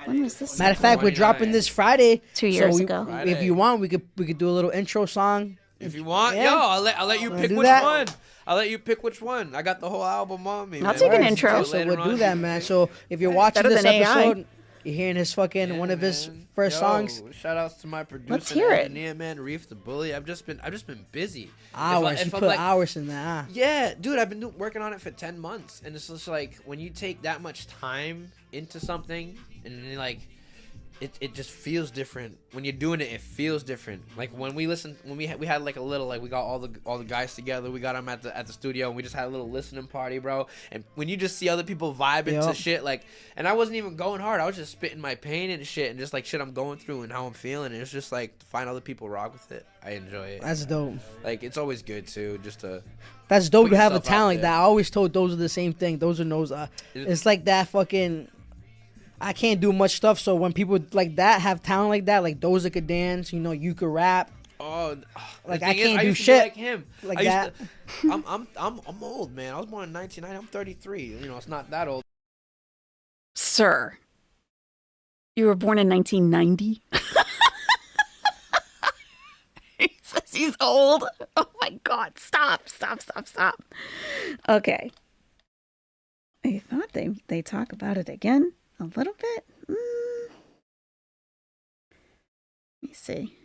When was this? Matter of fact, we're 29. dropping this Friday. 2 years so ago. If Friday. you want, we could do a little intro song. If you want, Yeah. yo, I'll let you Wanna pick do which that? one. I'll let you pick which one. I got the whole album on me. I'll man. take an Alright, intro. So Later we'll do on. that, man. So if you're watching Better this than AI. episode, you're hearing his fucking one of his Man. first Yo, songs. Shout outs to my producer, Let's hear it. engineer, man, Reef the Bully. I've just been busy. Hours. If You I'm put like- hours in that. Huh? Yeah, dude, I've been working on it for 10 months, and it's just like when you take that much time into something, and then like it just feels different when you're doing it. It feels different. Like when we had like a little like we got all the guys together. We got them at the studio, and we just had a little listening party, bro. And when you just see other people vibing to Yup. shit, like, and I wasn't even going hard. I was just spitting my pain and shit, and just like shit I'm going through and how I'm feeling. And it's just like to find other people rock with it. I enjoy it. That's dope. Like it's always good too, just to. That's dope Put to have a yourself out talent like there. that. I always told those are the same thing. Those are those. It's like that fucking. I can't do much stuff, so when people like that have talent like that, like those that could dance, you could rap. Oh, Like, the I thing is, can't do used to be shit like him. like I used that. to- I'm old, man. I was born in 1990. I'm 33. It's not that old. Sir, you were born in 1990? old. Oh my God. Stop. Okay. I thought they talk about it again a little bit. Let me see.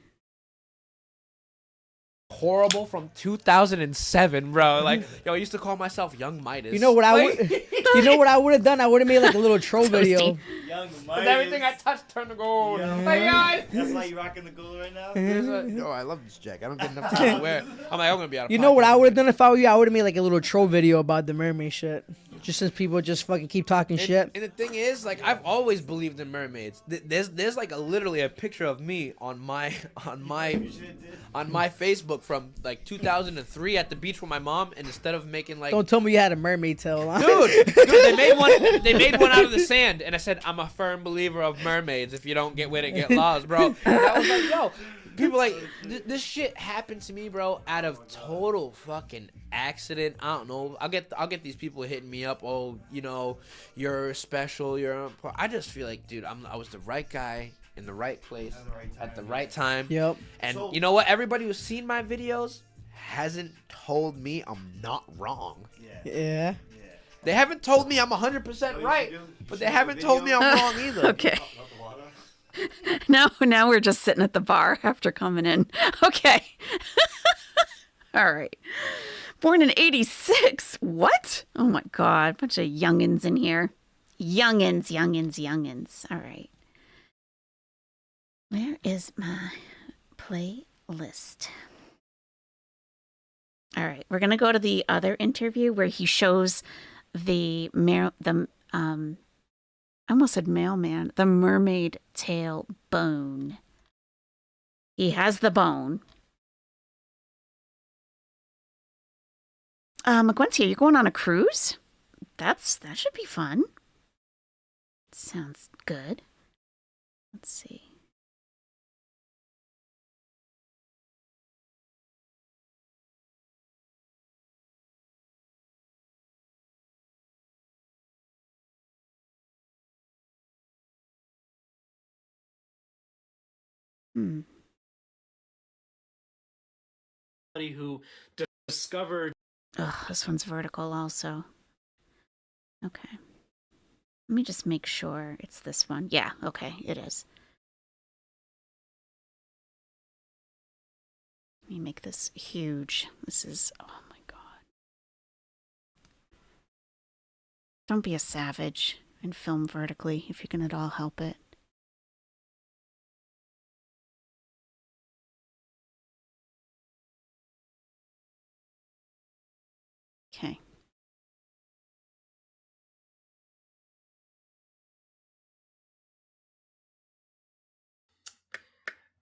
Horrible from 2007, bro. Like, yo, I used to call myself Young Midas. You know what I would? You know what I would have done? I would have made like a little troll video. Young With Midas. everything I touched turned to gold. Yo. Oh my God. That's why you rocking the gold right now? Yo, I love this jacket. I don't get enough time to wear it. I'm like, I'm gonna be out of You know what pocket. I would have done if I were you? I would have made like a little troll video about the mermaid shit. Just since people just fucking keep talking shit. And the thing is, like, I've always believed in mermaids. There's like literally a picture of me on my Facebook from like 2003 at the beach with my mom, and instead of making like, Don't tell me you had a mermaid tail on. dude, they made one out of the sand, and I said, I'm a firm believer of mermaids. If you don't get with it, get lost, bro. And I was like, yo, people like this shit happened to me, bro, out of total fucking accident. I don't know. I'll get these people hitting me up. Oh, you know, you're special. I just feel like, dude, I was the right guy in the right place at the right time. Yep. And you know what? Everybody who's seen my videos hasn't told me I'm not wrong. Yeah. They haven't told me I'm 100% right, but they haven't told me I'm wrong either. Okay. Now we're just sitting at the bar after coming in. Okay. All right. Born in 86. What? Oh my God. Bunch of youngins in here. Youngins. All right. Where is my playlist? All right. We're going to go to the other interview where he shows I almost said mailman, the mermaid tail bone. He has the bone. Gwentia, you going on a cruise? That should be fun. Sounds good. Let's see. Who discovered. Oh, this one's vertical also. Okay. Let me just make sure it's this one. Yeah, okay, it is. Let me make this huge. This is, oh my God. Don't be a savage and film vertically if you can at all help it. Okay.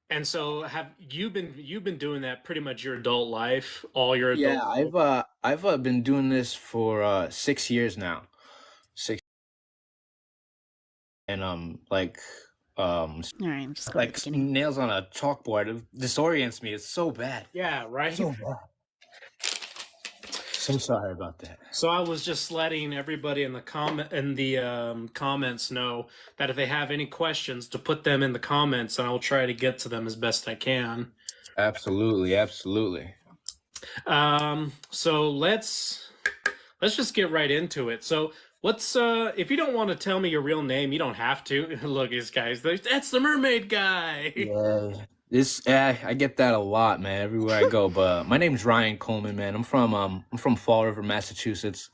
And so have you've been doing that pretty much your adult life, all your adult Yeah, I've been doing this for 6 years now. And All right, I'm just going to the beginning. nails on a chalkboard. It disorients me. It's so bad. Yeah, right. So bad. So sorry about that. So I was just letting everybody in the comments know that if they have any questions, to put them in the comments, and I'll try to get to them as best I can. Absolutely. So let's just get right into it. So let's if you don't want to tell me your real name, you don't have to. Look, these guys, that's the mermaid guy. Yeah. I get that a lot, man, everywhere I go. But my name's Ryan Coleman, man. I'm from Fall River, Massachusetts.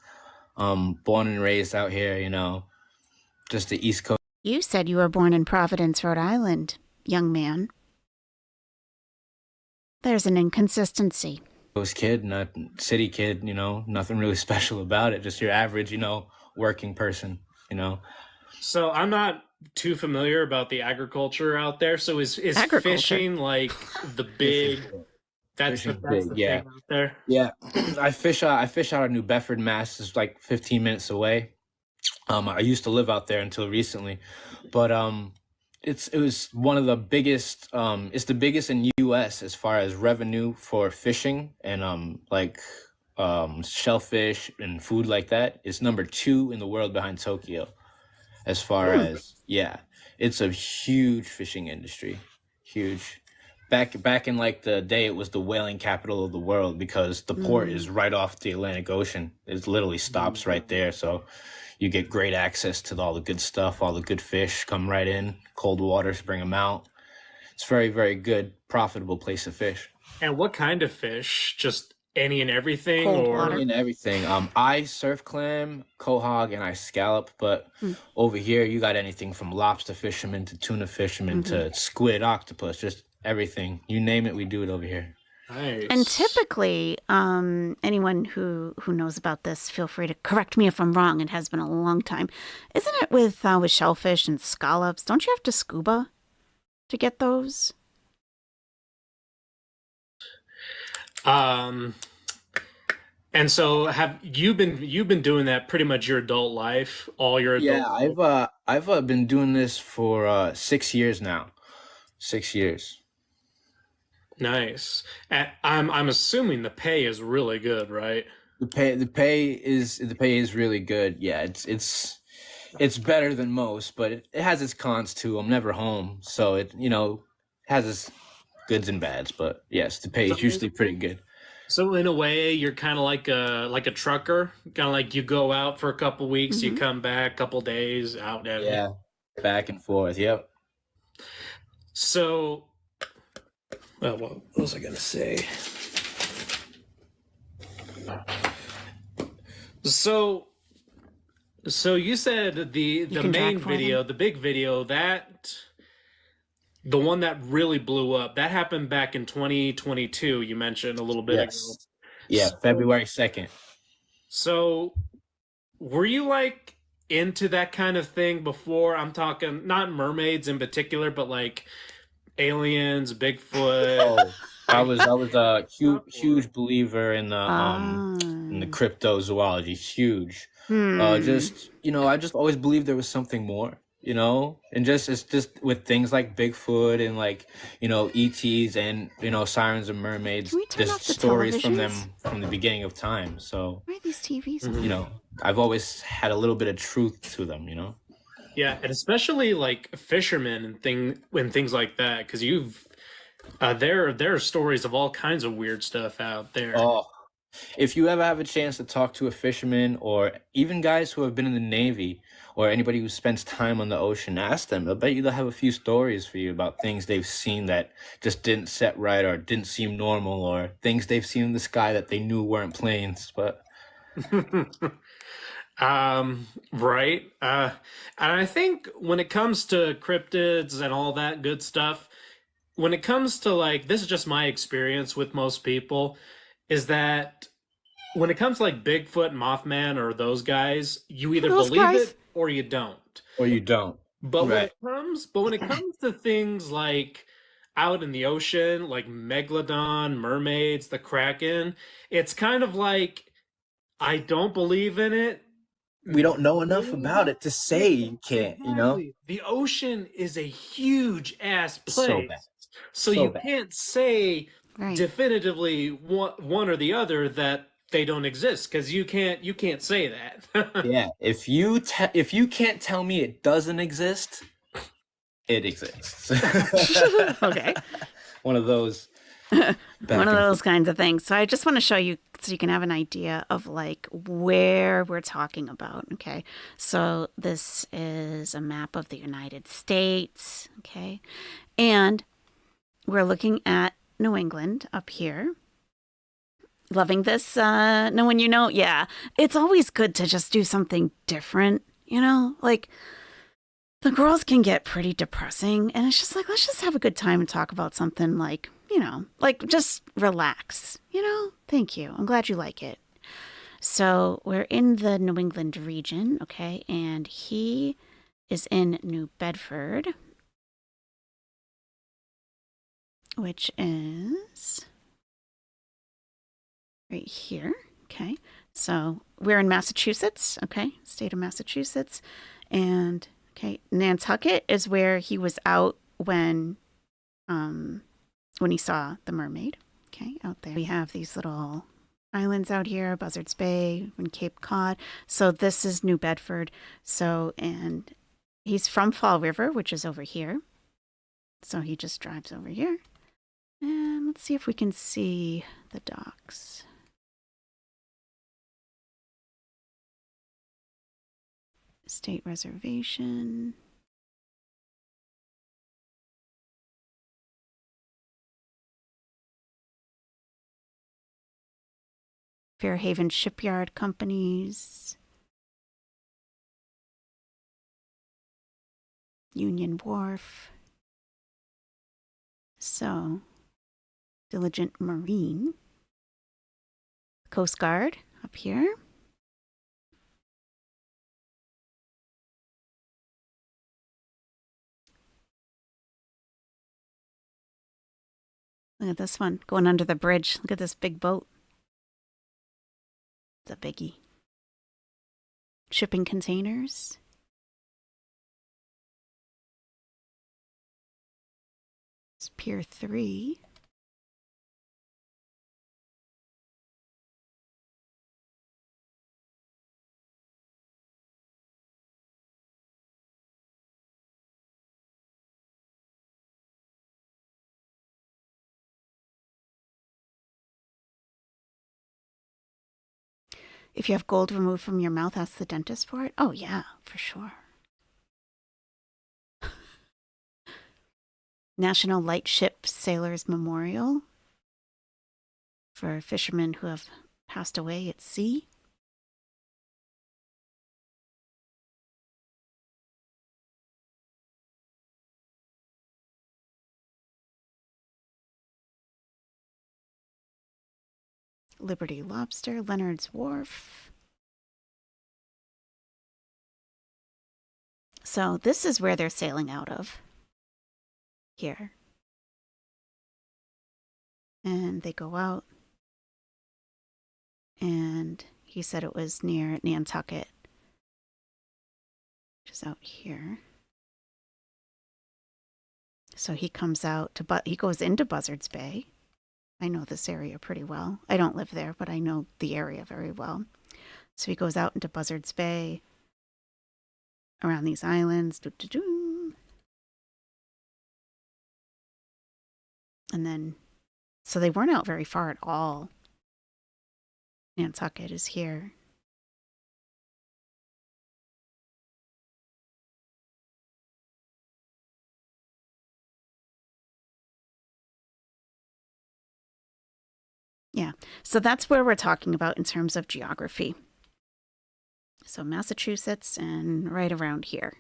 Born and raised out here, you know, just the East Coast. You said you were born in Providence, Rhode Island, young man. There's an inconsistency. Kid, not city kid, you know, nothing really special about it. Just your average, you know, working person, you know. So I'm not too familiar about the agriculture out there. So is fishing like the big? That's the Fishing's big, yeah. thing out there. Yeah, I fish out of New Bedford, Mass. It's like 15 minutes away. I used to live out there until recently, but it was one of the biggest. It's the biggest in U.S. as far as revenue for fishing and shellfish and food like that. It's number 2 in the world behind Tokyo. As far as it's a huge fishing industry, huge. back in like the day, it was the whaling capital of the world because the port is right off the Atlantic Ocean. It literally stops right there, so you get great access to all the good stuff. All the good fish come right in. Cold waters bring them out. It's very, very good, profitable place to fish. And what kind of fish? Just any and everything, Cold or water. And everything. I surf clam, quahog, and I scallop. But over here, you got anything from lobster fishermen to tuna fishermen to squid, octopus, just everything. You name it, we do it over here. nice. And typically, anyone who knows about this, feel free to correct me if I'm wrong. It has been a long time. Isn't it with shellfish and scallops? Don't you have to scuba to get those? And so have you've been doing that pretty much your adult life, all your adult Yeah, life? I've been doing this for 6 years now. 6 years. Nice. And I'm assuming the pay is really good, right? The pay is really good. Yeah, it's better than most, but it has its cons too. I'm never home, so it has its goods and bads. But yes, the pay is usually pretty good. So in a way, you're kind of like a trucker, kind of like you go out for a couple weeks, you come back, couple days out. And Yeah, back and forth. Yep. So, well, what was I gonna say? So you said the can main track for video, the big video, that the one that really blew up, that happened back in 2022. You mentioned a little bit ago. Yes. Yeah, February 2nd. So, were you like into that kind of thing before? I'm talking not mermaids in particular, but like aliens, Bigfoot. Oh, I was a huge believer in the cryptozoology. Huge. I just always believed there was something more. And it's just with things like Bigfoot and like ETs and sirens and mermaids. Can we turn There's off the stories from them televisions? from the beginning of time. So Why are these TVs on? I've always had a little bit of truth to them. Yeah, and especially like fishermen and things like that, because there are stories of all kinds of weird stuff out there. Oh, if you ever have a chance to talk to a fisherman or even guys who have been in the Navy or anybody who spends time on the ocean, ask them. I bet you they'll have a few stories for you about things they've seen that just didn't set right or didn't seem normal or things they've seen in the sky that they knew weren't planes. But Right. And I think when it comes to cryptids and all that good stuff, when it comes to like, this is just my experience with most people, is that when it comes to like Bigfoot, Mothman, or those guys, you either Those believe guys? it or you don't. or you don't. But Right. when it comes to things like out in the ocean, like Megalodon, mermaids, the Kraken, it's kind of like I don't believe in it. We don't know enough about it to say you can't. Exactly. The ocean is a huge ass So place. bad. So So you bad. can't say Right. definitively one or the other that they don't exist because you can't say that. Yeah, if you can't tell me it doesn't exist, it exists. Okay. One of those. One of those kinds of things. So I just want to show you so you can have an idea of like where we're talking about. Okay. So this is a map of the United States. Okay. And we're looking at New England up here. Loving this. Know when you know. Yeah. It's always good to just do something different, like the girls can get pretty depressing and it's just like, let's just have a good time and talk about something like, like just relax, Thank you. I'm glad you like it. So we're in the New England region, okay? And he is in New Bedford, which is right here, okay? So we're in Massachusetts, okay? State of Massachusetts. And, okay, Nantucket is where he was out when he saw the mermaid, okay, out there. We have these little islands out here, Buzzards Bay and Cape Cod. So this is New Bedford. So, and he's from Fall River, which is over here. So he just drives over here. And let's see if we can see the docks. State reservation. Fairhaven Shipyard Companies. Union Wharf. So, Diligent Marine. Coast Guard up here. Look at this one going under the bridge. Look at this big boat. It's a biggie. Shipping containers. It's Pier 3. If you have gold removed from your mouth, ask the dentist for it. Oh, yeah, for sure. National Lightship Sailors Memorial for fishermen who have passed away at sea. Liberty Lobster, Leonard's Wharf. So this is where they're sailing out of. Here. And they go out. And he said it was near Nantucket, which is out here. So he comes out to, he goes into Buzzards Bay. I know this area pretty well. I don't live there, but I know the area very well. So he goes out into Buzzards Bay, around these islands. And then, so they weren't out very far at all. Nantucket is here. Yeah, so that's where we're talking about in terms of geography. So Massachusetts and right around here.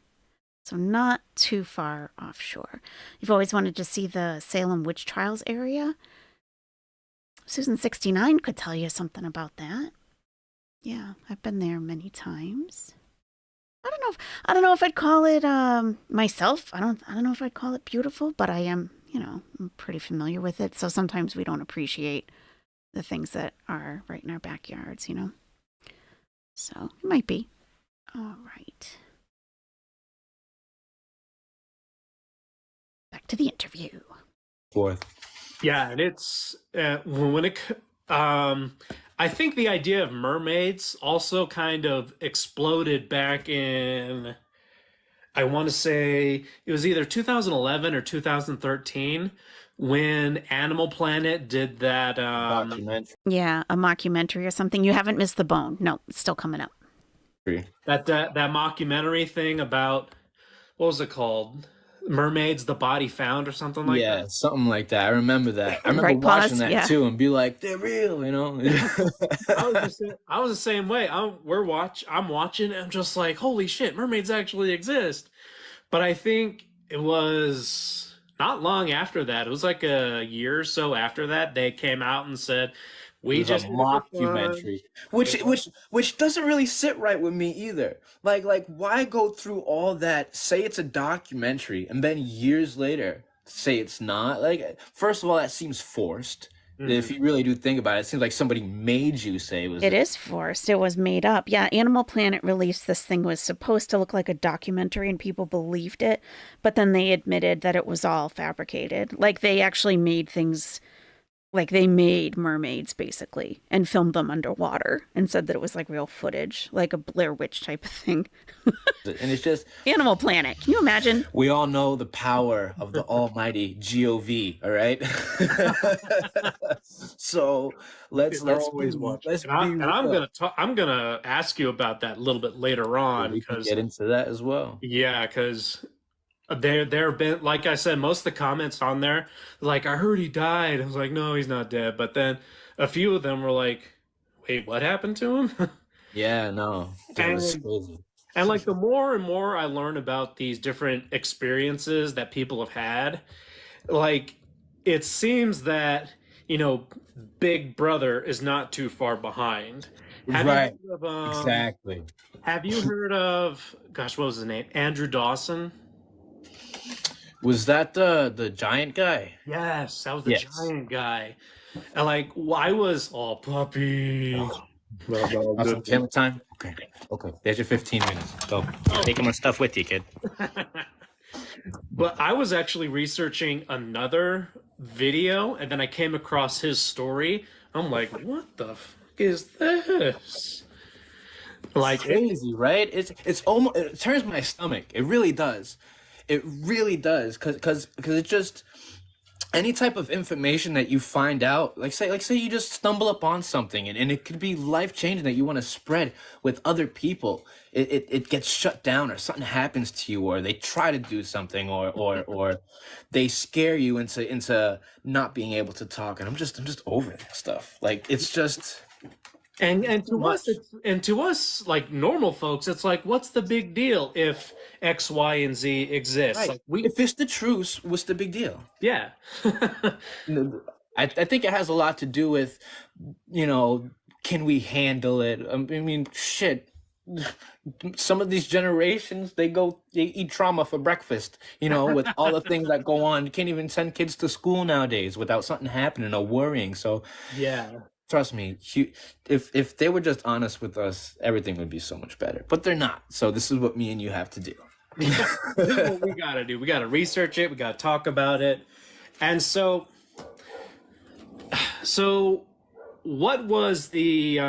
So not too far offshore. You've always wanted to see the Salem witch trials area. Susan 69 could tell you something about that. Yeah, I've been there many times. I don't know if I'd call it myself. I don't know if I'd call it beautiful, but I am, I'm pretty familiar with it. So sometimes we don't appreciate the things that are right in our backyards, So it might be. All right. Back to the interview. Fourth. Yeah, and it's when it. I think the idea of mermaids also kind of exploded back in. I want to say it was either 2011 or 2013 when Animal Planet did that. Documentary. Yeah, a mockumentary or something. You haven't missed the bone. No, it's still coming up. That mockumentary thing about, what was it called? Mermaids, the Body Found, or something like that. Yeah, something like that. I remember that. I remember Right, watching pause, that yeah. too and be like, they're real, I was the same way. I'm watching, and I'm just like, holy shit, mermaids actually exist. But I think it was not long after that. It was like a year or so after that they came out and said, we just a mockumentary, which doesn't really sit right with me either. Like why go through all that? Say it's a documentary, and then years later say it's not. Like, first of all, that seems forced. Mm-hmm. If you really do think about it, it seems like somebody made you say it was. It is forced. It was made up. Yeah, Animal Planet released this thing was supposed to look like a documentary, and people believed it, but then they admitted that it was all fabricated. Like, they actually made things Like they made mermaids basically and filmed them underwater and said that it was like real footage, like a Blair Witch type of thing. And it's just Animal Planet. Can you imagine? we all know the power of the almighty GOV, all right? So let's They're let's always be, watching. let's And be I'm real. gonna talk. I'm gonna ask you about that a little bit later on We can because get into that as well. yeah, because there have been, like I said, most of the comments on there, like, I heard he died. I was like, no, he's not dead. But then a few of them were like, wait, what happened to him? Yeah, no, it was And crazy. and like the more and more I learn about these different experiences that people have had, like it seems that, Big Brother is not too far behind. Have you Right, heard of, exactly. have you heard of, gosh, what was his name? Andrew Dawson? Was that the giant guy? Yes, that was the Yes. giant guy. And like, I was all puppy. Want some camera time? Okay. Okay. There's your 15 minutes. Go. Taking my stuff with you, kid. But I was actually researching another video, and then I came across his story. I'm like, what the fuck is this? Like, Crazy, right? It's almost, it turns my stomach. It really does. It really does. Cause it just, any type of information that you find out, like say you just stumble upon something and it could be life changing that you want to spread with other people. It gets shut down or something happens to you or they try to do something or they scare you into not being able to talk. And I'm just over that stuff. Like it's just and to much. us, like normal folks, it's like, what's the big deal if X, Y, and Z exists? Right. Like If it's the truth, what's the big deal? yeah. I think it has a lot to do with, can we handle it? I mean, shit. Some of these generations, they eat trauma for breakfast, with all the things that go on. You can't even send kids to school nowadays without something happening or worrying. So, Yeah. trust me, if they were just honest with us, everything would be so much better. But they're not. So this is what me and you have to do. This is what we gotta do. We gotta research it. We gotta talk about it. And so what was the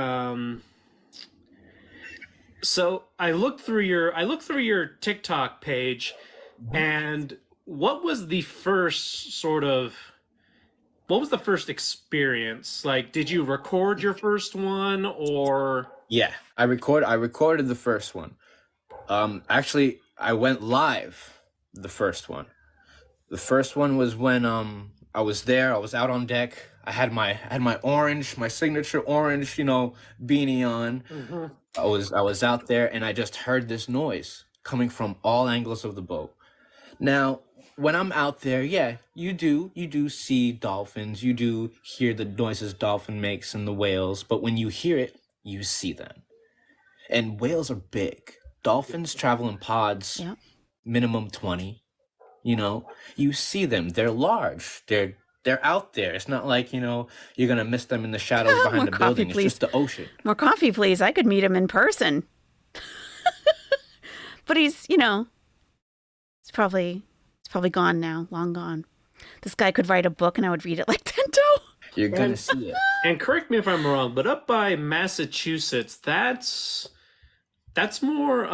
so I looked through your TikTok page, and what was the first experience? Like, did you record your first one or? Yeah, I recorded the first one. Actually, I went live the first one. The first one was when I was there. I was out on deck. I had my orange, my signature orange, beanie on. Mm-hmm. I was out there, and I just heard this noise coming from all angles of the boat. Now, when I'm out there, yeah, you do see dolphins. You do hear the noises dolphin makes and the whales. But when you hear it, you see them. And whales are big. Dolphins travel in pods, Yeah. minimum 20. You see them. They're large. They're out there. It's not like, you're going to miss them in the shadows More behind the coffee, building. It's please. just the ocean. More coffee, please. I could meet him in person. But he's probably gone now, long gone. This guy could write a book and I would read it like Tento. You're going to see it. And correct me if I'm wrong, but up by Massachusetts, that's more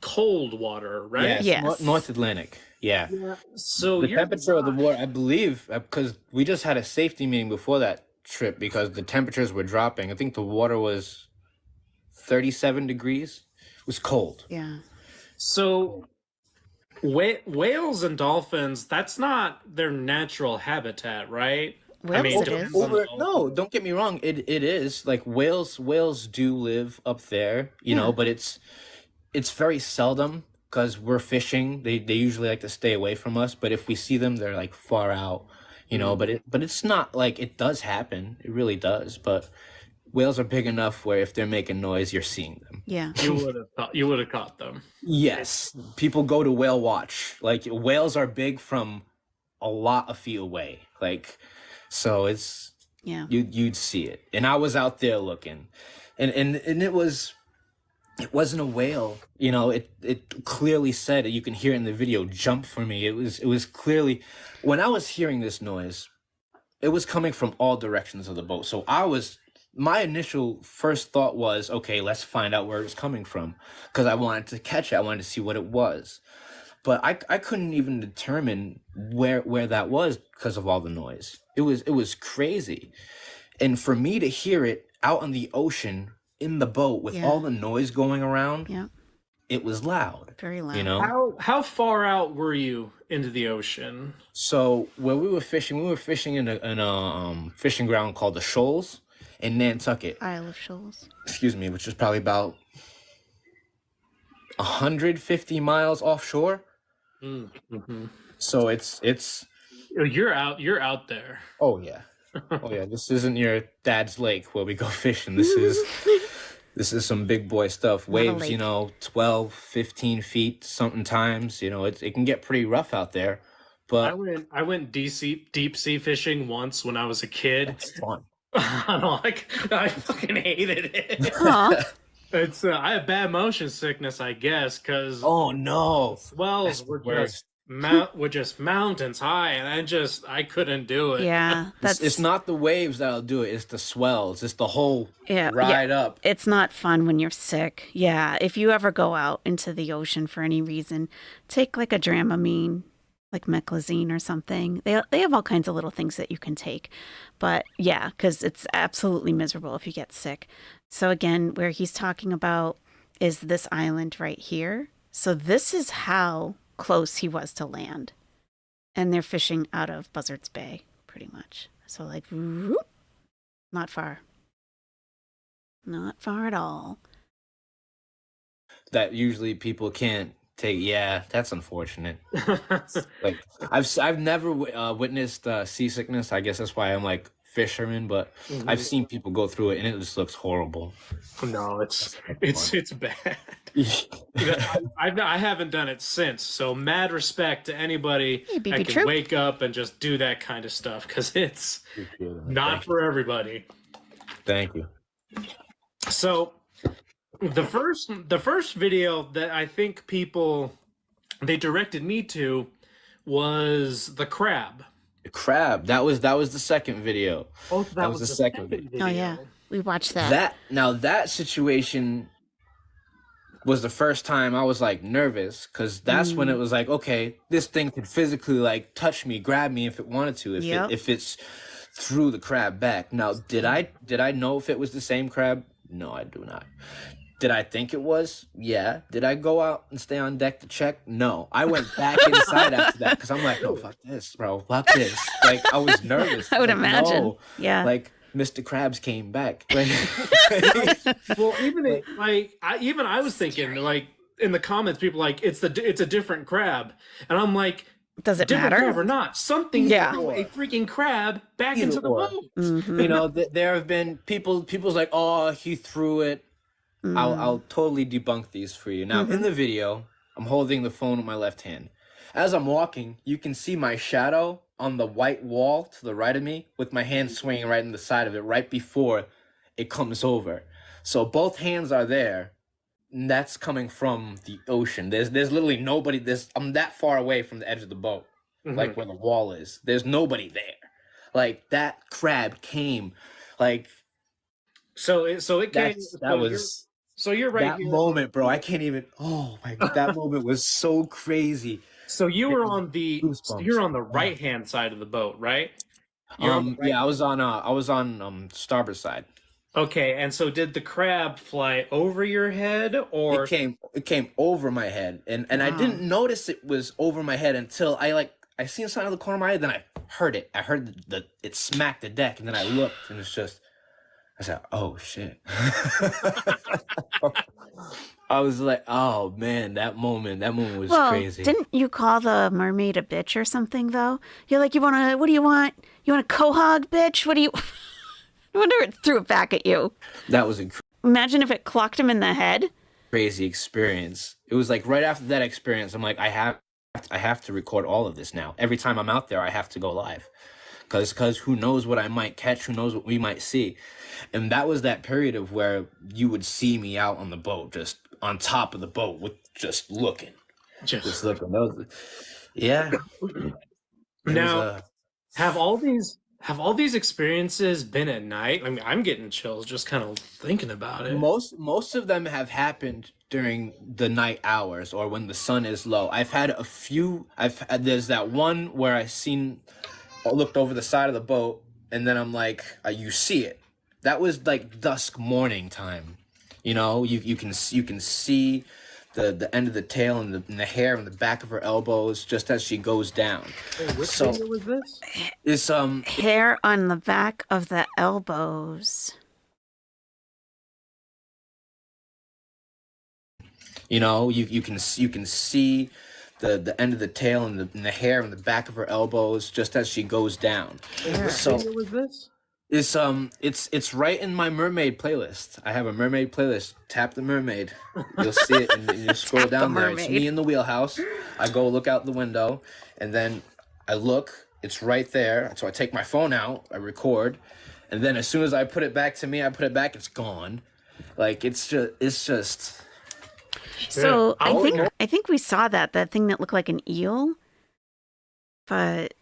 cold water, right? Yeah, Yes. North Atlantic. Yeah. So The you're temperature of the water, I believe, because we just had a safety meeting before that trip because the temperatures were dropping. I think the water was 37 degrees. It was cold. Yeah. So whales and dolphins, that's not their natural habitat, right? Whales it depends is. on the No, don't get me wrong. It is like whales do live up there, but it's very seldom because we're fishing. They usually like to stay away from us. But if we see them, they're like far out, But it's not like it does happen. It really does. But whales are big enough where if they're making noise, you're seeing them. Yeah. You would have caught them. Yes, people go to whale watch. Like whales are big from a lot of feet away. Like, so it's Yeah. you'd see it. And I was out there looking, and it wasn't a whale. It clearly said, you can hear it in the video, jump for me. It was clearly, when I was hearing this noise, it was coming from all directions of the boat. So my initial first thought was, okay, let's find out where it was coming from, because I wanted to catch it. I wanted to see what it was, but I couldn't even determine where that was because of all the noise. It was crazy, and for me to hear it out on the ocean in the boat with all the noise going around, it was loud. Very loud. You know, How far out were you into the ocean? so where we were fishing in a fishing ground called the Shoals in Nantucket. Isle of Shoals. Excuse me, which is probably about 150 miles offshore. Mm-hmm. So it's You're out there. oh yeah. Oh yeah, this isn't your dad's lake where we go fishing. This is some big boy stuff. Waves, 12, 15 feet sometimes. It can get pretty rough out there. But I went deep sea fishing once when I was a kid. It's fun. I fucking hated it. Huh. It's I have bad motion sickness, I guess, because oh no, swells were worst. just mountains high, and I couldn't do it. Yeah, it's not the waves that'll do it. It's the swells. It's the whole ride up. It's not fun when you're sick. Yeah, if you ever go out into the ocean for any reason, take like a Dramamine, like meclizine or something. They have all kinds of little things that you can take. But yeah, because it's absolutely miserable if you get sick. So again, where he's talking about is this island right here. So this is how close he was to land. And they're fishing out of Buzzards Bay, pretty much. So like, whoop, not far. Not far at all. That usually people can't take. Yeah, that's unfortunate. Like I've never witnessed seasickness. I guess that's why I'm like fisherman, but I've seen people go through it and it just looks horrible. No, it's bad. I haven't done it since, so mad respect to anybody that can wake up and just do that kind of stuff, because it's not for everybody. Thank you. So the first video that I think they directed me to was the crab. The crab. That was the second video. Oh, that was the second video. Oh yeah, we watched that. That situation was the first time I was like nervous, because that's when it was like, okay, this thing could physically like touch me, grab me if it wanted to, if it's threw the crab back. Now, did I know if it was the same crab? No, I do not. Did I think it was? Yeah. Did I go out and stay on deck to check? No. I went back inside after that, because I'm like, no, fuck this, bro. Fuck this. Like, I was nervous. I would imagine. No. Yeah. Like, Mr. Krabs came back. Like, well, I was thinking, like, in the comments, people like, it's a different crab. And I'm like, does it different matter? Crab or not? Something threw a freaking crab back into the boat. Mm-hmm. There have been people's like, oh, he threw it. I'll totally debunk these for you. Now, in the video, I'm holding the phone with my left hand. As I'm walking, you can see my shadow on the white wall to the right of me, with my hand swinging right in the side of it right before it comes over. So both hands are there, and that's coming from the ocean. There's literally nobody. I'm that far away from the edge of the boat, like where the wall is. There's nobody there. Like, that crab came, like. So it came. So you're right that here. moment, bro. I can't even. Oh my god, that moment was so crazy. So you were on the right hand side of the boat, right? Yeah, I was on starboard side. Okay, and so did the crab fly over your head, or it came over my head, and I didn't notice it was over my head until I seen something in the corner of my eye. Then I heard it. I heard it smack the deck, and then I looked, and it's just. I said, "Oh shit." I was like, "Oh man, that moment was crazy." Didn't you call the mermaid a bitch or something though? You're like, what do you want? You want a quahog, bitch? What do you? I wonder it threw it back at you. That was Imagine if it clocked him in the head. Crazy experience. It was like right after that experience, I'm like, I have to record all of this now. Every time I'm out there, I have to go live. Because who knows what I might catch, who knows what we might see. And that was that period of where you would see me out on the boat, just on top of the boat, with just looking. Just looking. Yeah. Now, have all these have all these experiences been at night? I mean, I'm getting chills just kind of thinking about it. Most of them have happened during the night hours or when the sun is low. I've had a few. There's that one where I looked over the side of the boat, and then I'm like, you see it. That was like dusk morning time. You know, you can see the end of the tail and the hair on the back of her elbows just as she goes down. Hey, which video was this? It's Hair on the back of the elbows. You know, you can see the end of the tail and the hair on the back of her elbows just as she goes down. Hey, So what video was this? it's right in my Mermaid playlist. I have a Mermaid playlist. Tap the Mermaid. You'll see it and you scroll down there. It's Mermaid. me in the wheelhouse. I go look out the window and then I look. It's right there. So I take my phone out. I record, and then as soon as I put it back to me, I put it back. It's gone. Like it's just. So Yeah. I think we saw that thing that looked like an eel, but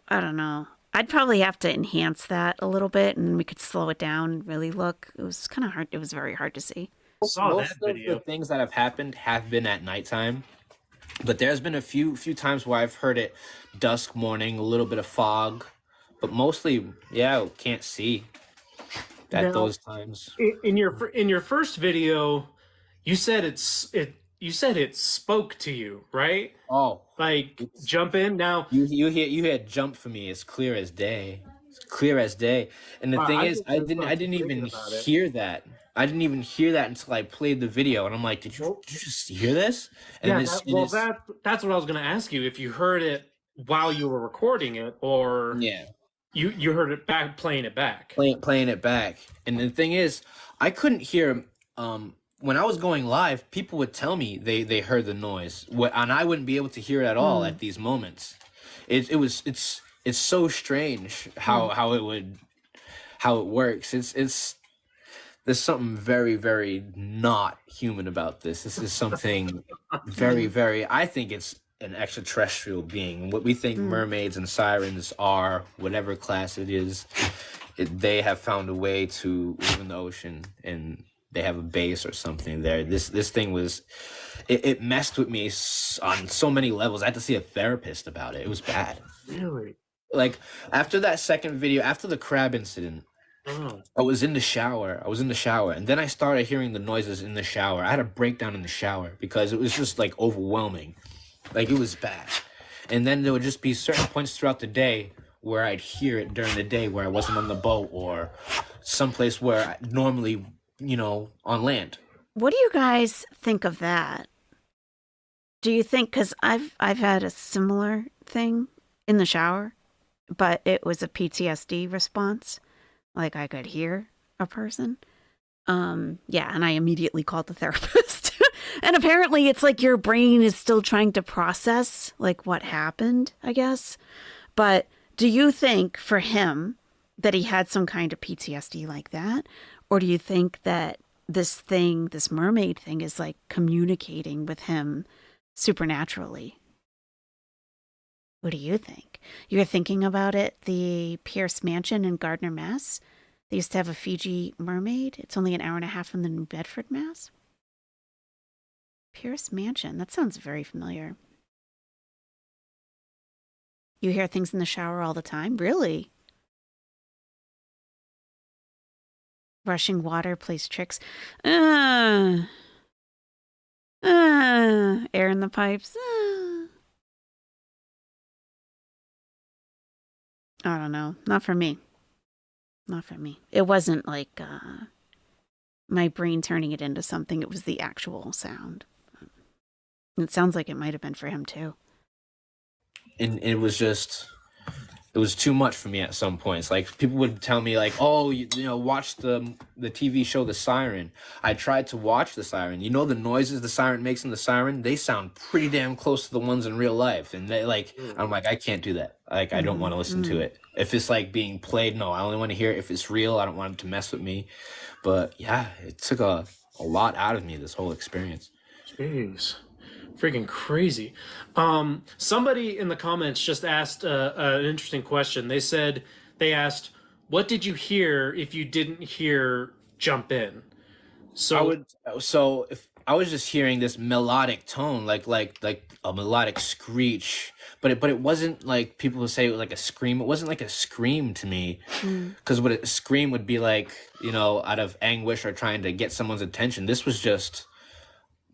I don't know. I'd probably have to enhance that a little bit, and we could slow it down and really look. It was kind of hard. It was very hard to see. Saw Most that of video. the things that have happened have been at nighttime, but there's been a few times where I've heard it dusk morning, a little bit of fog, but mostly, yeah, can't see at Now- those times. In your first video, you said it spoke to you, right? Oh, Like jump in now. you hear jump for me. It's clear as day. It's clear as day. And the thing I is, just I was didn't thinking even about it. hear that. I didn't even hear that until I played the video, and I'm like, did you just hear this? And Yeah, it's- that's what I was going to ask you. If you heard it while you were recording it, or yeah. you heard it back playing it back. Playing it back. And the thing is, I couldn't hear when I was going live, people would tell me they heard the noise. And I wouldn't be able to hear it at all at these moments. It's so strange how it works. It's there's something very, very not human about this. This is something very, very, I think it's an extraterrestrial being. What we think mermaids and sirens are, whatever class it is, they have found a way to live in the ocean, and they have a base or something there. This thing was, it messed with me on so many levels. I had to see a therapist about it. It was bad. Really? Like after that second video, after the crab incident, Oh. I was in the shower, and then I started hearing the noises in the shower. I had a breakdown in the shower because it was just like overwhelming. Like it was bad. And then there would just be certain points throughout the day where I'd hear it during the day where I wasn't on the boat or someplace where I normally, on land. What do you guys think of that? Do you think, because I've had a similar thing in the shower, but it was a PTSD response. Like I could hear a person. Yeah, and I immediately called the therapist. And apparently it's like your brain is still trying to process like what happened, I guess. But do you think for him that he had some kind of PTSD like that? Or do you think that this mermaid thing is like communicating with him supernaturally? What do you think? You're thinking about it, the Pierce Mansion in Gardner, Mass. They used to have a Fiji mermaid. It's only an hour and a half from the New Bedford, Mass. Pierce Mansion. That sounds very familiar. You hear things in the shower all the time? Really? Rushing water plays tricks. Air in the pipes. I don't know. Not for me. Not for me. It wasn't like my brain turning it into something. It was the actual sound. It sounds like it might have been for him too. And it was too much for me at some points. Like people would tell me like, oh, watch the TV show The Siren. I tried to watch The Siren. You know the noises the siren makes in The Siren? They sound pretty damn close to the ones in real life. And they I'm like, I can't do that. Like I don't want to listen to it. If it's like being played, no, I only want to hear it if it's real. I don't want it to mess with me. But yeah, it took a lot out of me, this whole experience. Jeez. Freaking crazy. Somebody in the comments just asked an interesting question. They asked, "What did you hear if you didn't hear jump in?" So if I was just hearing this melodic tone, like a melodic screech, but it wasn't like people would say it was like a scream. It wasn't like a scream to me, because what a scream would be like, out of anguish or trying to get someone's attention. This was just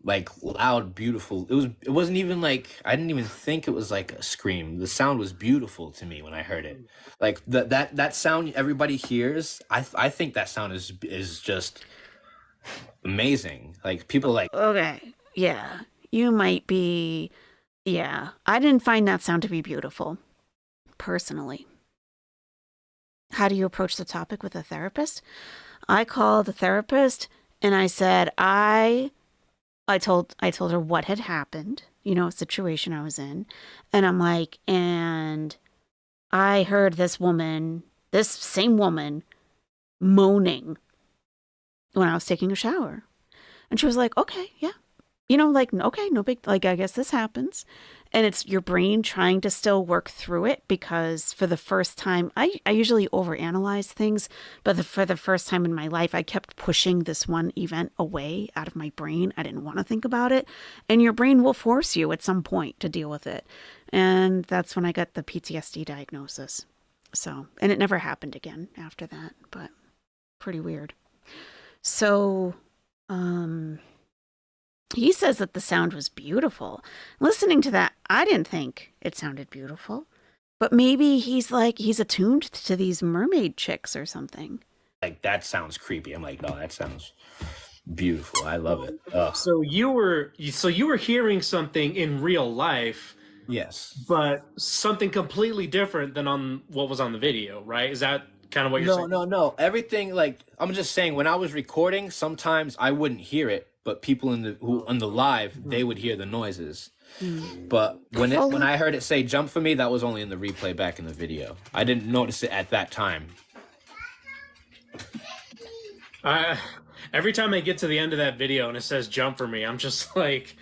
like loud, beautiful. It wasn't even like, I didn't even think it was like a scream. The sound was beautiful to me when I heard it. Like that sound everybody hears. I think that sound is just amazing. Like people like, Okay, yeah, you might be. Yeah, I didn't find that sound to be beautiful, personally. How do you approach the topic with a therapist? I called the therapist and I said I told her what had happened, a situation I was in, and I'm like, and I heard this same woman, moaning when I was taking a shower. And she was like, okay, yeah. Okay, no big, like, I guess this happens. And it's your brain trying to still work through it, because for the first time, I usually overanalyze things, but for the first time in my life, I kept pushing this one event away out of my brain. I didn't want to think about it. And your brain will force you at some point to deal with it. And that's when I got the PTSD diagnosis. So, and it never happened again after that, but pretty weird. So, he says that the sound was beautiful. Listening to that, I didn't think it sounded beautiful. But maybe he's attuned to these mermaid chicks or something. Like, that sounds creepy. I'm like, no, that sounds beautiful. I love it. Ugh. So you were hearing something in real life. Yes. But something completely different than on what was on the video, right? Is that kind of what you're saying? No. Everything, like, I'm just saying, when I was recording, sometimes I wouldn't hear it, but people on the live, they would hear the noises. But when I heard it say "jump for me," that was only in the replay back in the video. I didn't notice it at that time. Every time I get to the end of that video and it says "jump for me," I'm just like,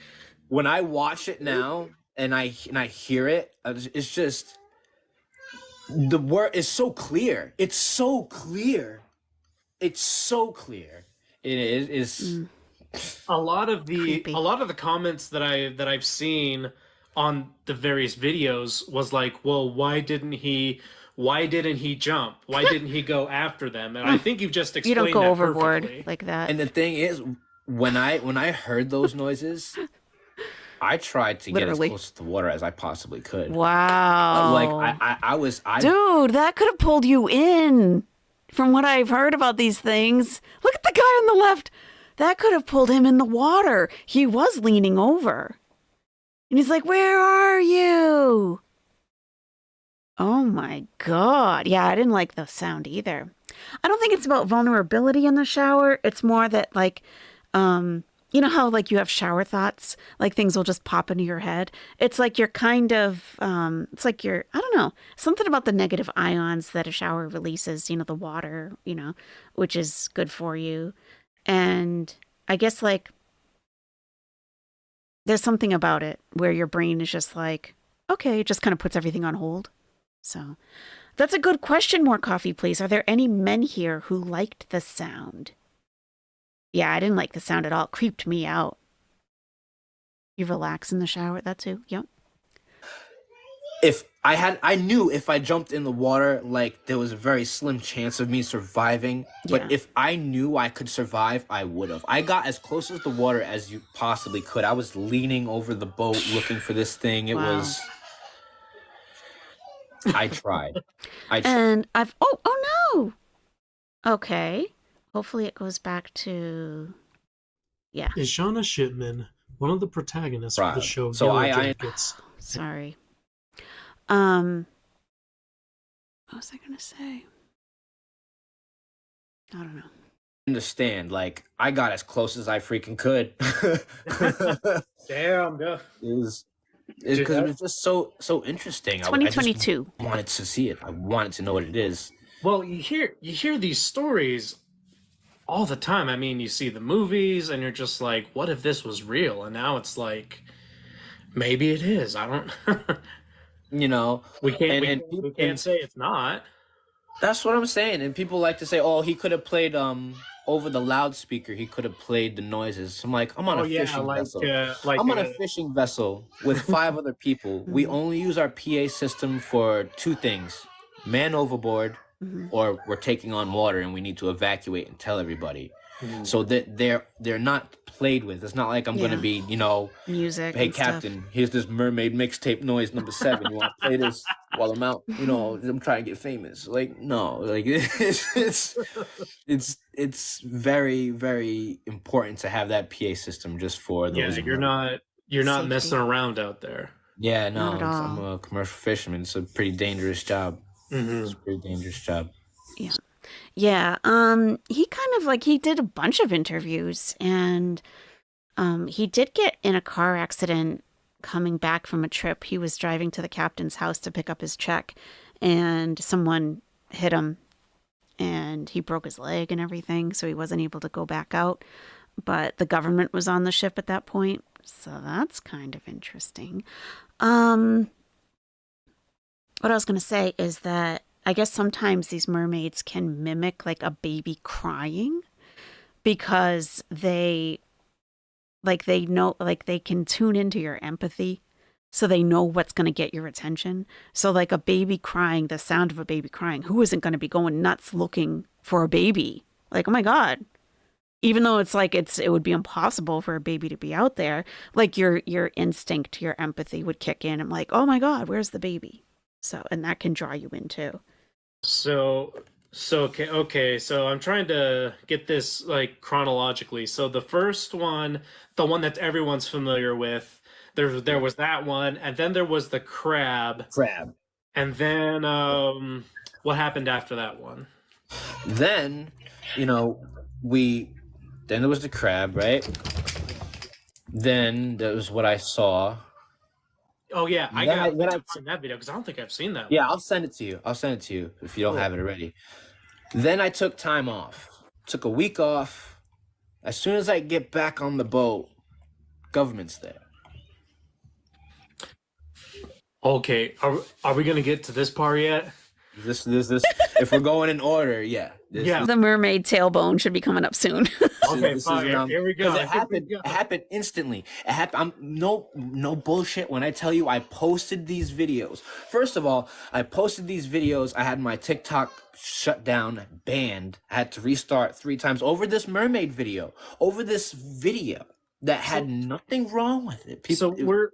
when I watch it now and I hear it, it's just, the word is so clear. It's so clear. It's so clear. It is. A lot of the comments that I've seen on the various videos was like, well, why didn't he jump? Why didn't he go after them? And I think you've just explained you don't go that overboard perfectly. like that. And the thing is, when I heard those noises, I tried to get as close to the water as I possibly could. Wow. Like Dude, that could have pulled you in. From what I've heard about these things, look at the guy on the left. That could have pulled him in the water. He was leaning over. And he's like, where are you? Oh my God. Yeah, I didn't like the sound either. I don't think it's about vulnerability in the shower. It's more that, like, you know how, like, you have shower thoughts? Like, things will just pop into your head. It's like you're kind of, it's like you're, I don't know, something about the negative ions that a shower releases, the water, which is good for you. And I guess, like, there's something about it where your brain is just like, okay, it just kind of puts everything on hold. So that's a good question. More coffee, please. Are there any men here who liked the sound? Yeah, I didn't like the sound at all. It creeped me out. You relax in the shower, that too? Yep. I knew if I jumped in the water, like, there was a very slim chance of me surviving. But if I knew I could survive, I would have. I got as close as the water as you possibly could. I was leaning over the boat looking for this thing. It was... I tried. And I've... Oh no! Okay. Hopefully it goes back to... Yeah. Is Shauna Shipman one of the protagonists of the show so Yellow Jackets? Sorry. What was I going to say? I don't know. Understand, like, I got as close as I freaking could. Damn, yeah. Because it was just so interesting. 2022. I wanted to see it. I wanted to know what it is. Well, you hear these stories all the time. I mean, you see the movies and you're just like, what if this was real? And now it's like, Maybe it is. I don't. You know, we can't. and We can't say it's not. That's what I'm saying. And people like to say, "Oh, he could have played over the loudspeaker. He could have played the noises." I'm like, I'm on a fishing vessel. I'm on a fishing vessel with 5 other people. We only use our PA system for 2 things: man overboard, or we're taking on water and we need to evacuate and tell everybody. So that they're not played with. It's not like I'm gonna be, music. Hey, and Captain, stuff. here's this Mermaid mixtape noise number 7. You want to play this while I'm out? I'm trying to get famous. Like, no, like it's very, very important to have that PA system just for those. Yeah, you're not messing around out there. Yeah, no, Not at all. I'm a commercial fisherman. It's a pretty dangerous job. It's a pretty dangerous job. Yeah. Yeah. He kind of he did a bunch of interviews, and he did get in a car accident coming back from a trip. He was driving to the captain's house to pick up his check, and someone hit him, and he broke his leg and everything, so he wasn't able to go back out. But the government was on the ship at that point, so that's kind of interesting. What I was going to say is that I guess sometimes these mermaids can mimic a baby crying, because they know, they can tune into your empathy, so they know what's going to get your attention. So a baby crying, the sound of a baby crying, who isn't going to be going nuts looking for a baby? Oh my God. Even though it would be impossible for a baby to be out there, your instinct, your empathy would kick in. I'm like, oh my God, where's the baby? So, and that can draw you in too. So okay. So I'm trying to get this chronologically. So the first one, the one that everyone's familiar with, there was that one, and then there was the crab. And then what happened after that one? Then, then there was the crab, right? Then that was what I saw. Oh yeah, I gotta find that video, because I don't think I've seen that. Yeah, I'll send it to you. If you don't have it already. Then I took time off. Took a week off. As soon as I get back on the boat, government's there. Okay, are we gonna get to this part yet? This. If we're going in order, yeah. The mermaid tailbone should be coming up soon. Okay, fine. Here we go. It happened instantly. It happened. I'm no bullshit when I tell you I posted these videos. First of all, I posted these videos. I had my TikTok shut down, banned. I had to restart 3 times over this mermaid video. Over this video that had nothing wrong with it.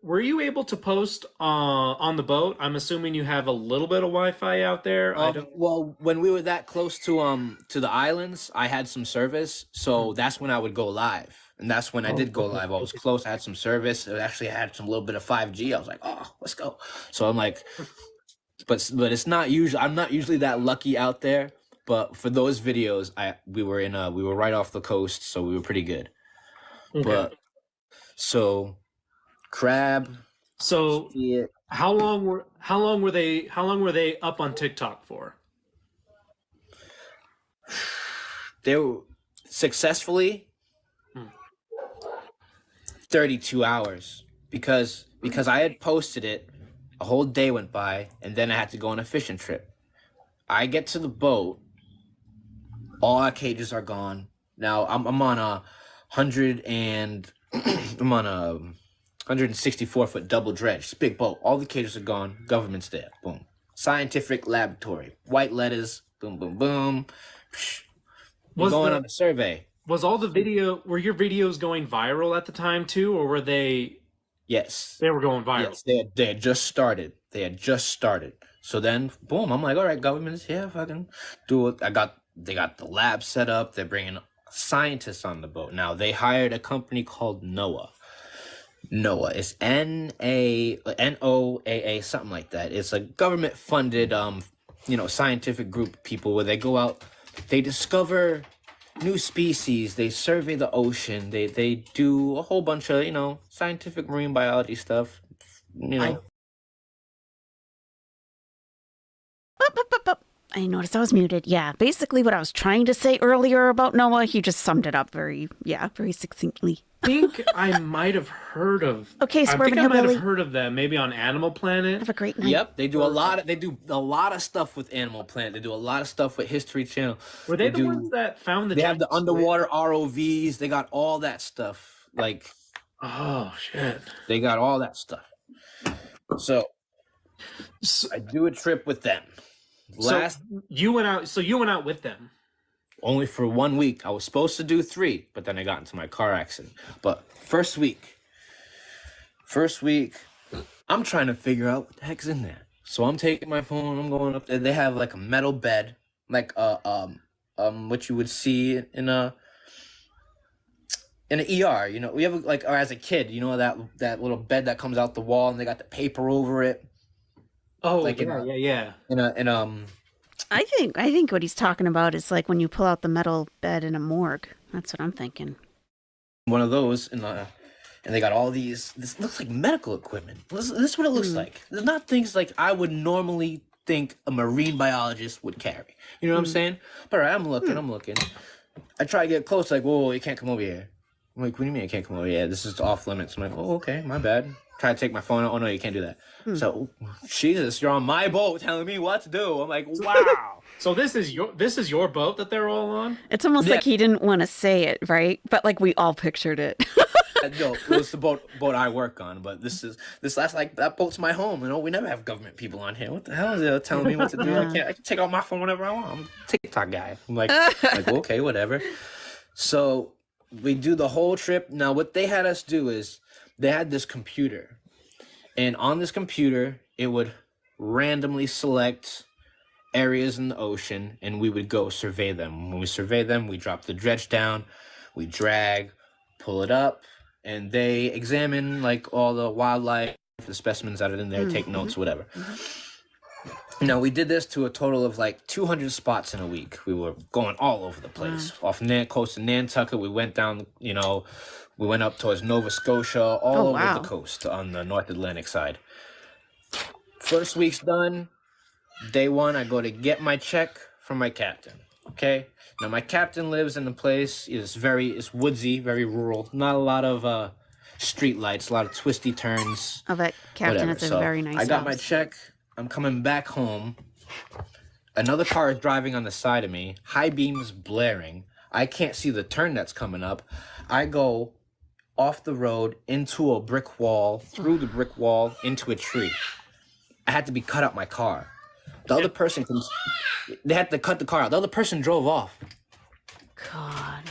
Were you able to post on the boat? I'm assuming you have a little bit of Wi-Fi out there. Well, when we were that close to the islands, I had some service, so that's when I would go live, and that's when I did go live. I was close. I had some service. It actually had some little bit of 5G. I was like, oh, let's go. So I'm like, but it's not usually. I'm not usually that lucky out there. But for those videos, we were right off the coast, so we were pretty good. Okay. But so crab. So how long were they up on TikTok for? They were successfully 32 hours because I had posted it, a whole day went by, and then I had to go on a fishing trip. I get to the boat, all our cages are gone. Now I'm on a 164-foot double dredge. It's a big boat. All the cages are gone. Government's there. Boom. Scientific laboratory. White letters. Boom, boom, boom. We're going on a survey. Were your videos going viral at the time too, or were they? Yes. They were going viral. Yes, they had just started. So then, boom, I'm like, all right, government's here. Fucking do it. They got the lab set up. They're bringing scientists on the boat. Now they hired a company called NOAA. NOAA is NOAA, something like that. It's a government funded scientific group of people where they go out, they discover new species, they survey the ocean, they do a whole bunch of scientific marine biology stuff. I noticed I was muted. Yeah, basically what I was trying to say earlier about Noah, he just summed it up very succinctly. I think I might have heard of. Okay, I Suburban think I might Hillbilly. have heard of them. Maybe on Animal Planet. Have a great night. Yep, they do a lot of stuff with Animal Planet. They do a lot of stuff with History Channel. Were they the ones that found the? They have the giant underwater ROVs. They got all that stuff. Like, oh shit! They got all that stuff. So I do a trip with them. So you went out with them. Only for 1 week. I was supposed to do 3, but then I got into my car accident. But first week, I'm trying to figure out what the heck's in there. So I'm taking my phone, I'm going up there. They have like a metal bed, like what you would see in a ER. You know, we have like, or as a kid, you know, that little bed that comes out the wall and they got the paper over it. Oh, like yeah. I think what he's talking about is like when you pull out the metal bed in a morgue. That's what I'm thinking. One of those, and they got all these. This looks like medical equipment. This is what it looks like. They're not things like I would normally think a marine biologist would carry. You know what I'm saying? But all right, I'm looking. I try to get close, like, whoa, you can't come over here. I'm like, what do you mean I can't come over here? This is off limits. I'm like, oh, okay, my bad. Try to take my phone out. Oh no, you can't do that. So, Jesus, you're on my boat telling me what to do. I'm like, wow. So this is your boat that they're all on? It's almost like he didn't want to say it, right? But like we all pictured it. No, it was the boat I work on, but that's like that boat's my home. You know, we never have government people on here. What the hell is they telling me what to do? I can take out my phone whenever I want. I'm a TikTok guy. I'm like okay, whatever. So we do the whole trip. Now what they had us do is they had this computer, and on this computer it would randomly select areas in the ocean, and we would go survey them. When we survey them, we drop the dredge down, we drag, pull it up, and they examine like all the wildlife, the specimens that are in there, take notes, whatever. Now, we did this to a total of like 200 spots in a week. We were going all over the place. Off coast of Nantucket, we went down, we went up towards Nova Scotia, all over the coast on the North Atlantic side. First week's done. Day 1, I go to get my check from my captain. Okay? Now, my captain lives in a place, it's woodsy, very rural. Not a lot of street lights, a lot of twisty turns. Oh, that captain has a very nice I got house. my check. I'm coming back home. Another car is driving on the side of me. High beams blaring. I can't see the turn that's coming up. I go off the road into a brick wall, through the brick wall, into a tree. I had to be cut out my car. The other person they had to cut the car out. The other person drove off. God.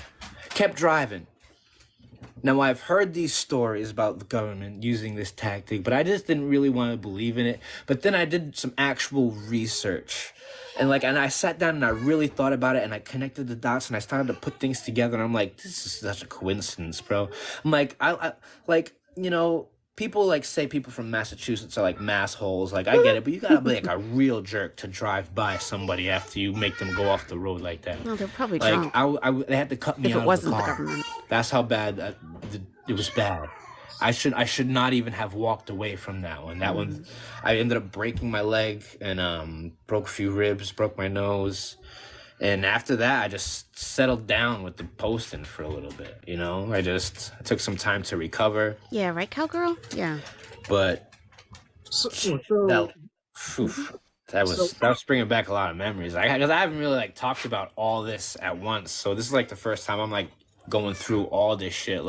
Kept driving. Now, I've heard these stories about the government using this tactic, but I just didn't really want to believe in it. But then I did some actual research. And I sat down and I really thought about it, and I connected the dots, and I started to put things together, and I'm like, this is such a coincidence, bro. I'm like, people say people from Massachusetts are like massholes. Like, I get it, but you gotta be like a real jerk to drive by somebody after you make them go off the road like that. No, they're probably drunk. They had to cut me if out it wasn't of the car. the government. That's how bad it was bad. I should not even have walked away from that one. That one, I ended up breaking my leg and broke a few ribs, broke my nose. And after that, I just settled down with the posting for a little bit, I took some time to recover. Yeah, right, cowgirl? Yeah. But that was bringing back a lot of memories. Because I haven't really talked about all this at once. So this is the first time I'm going through all this shit.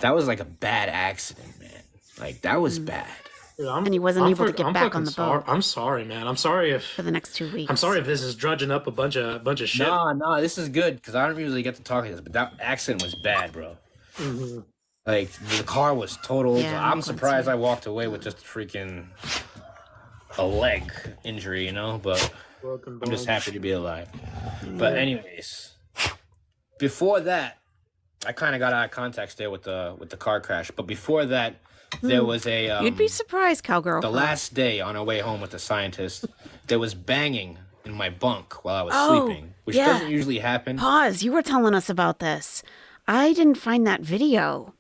That was a bad accident, man. That was bad. Dude, and he wasn't able to get back on the boat. I'm sorry, man. I'm sorry for the next 2 weeks. I'm sorry if this is drudging up a bunch of shit. No, this is good because I don't usually get to talk about this, but that accident was bad, bro. Mm-hmm. The car was totaled. Yeah, I'm surprised I walked away with just a leg injury, but I'm just happy to be alive. But anyways, before that, I kind of got out of context there with the car crash. But before that, there was a... You'd be surprised, cowgirl. The last day on our way home with the scientist, there was banging in my bunk while I was sleeping, which doesn't usually happen. Pause. You were telling us about this. I didn't find that video.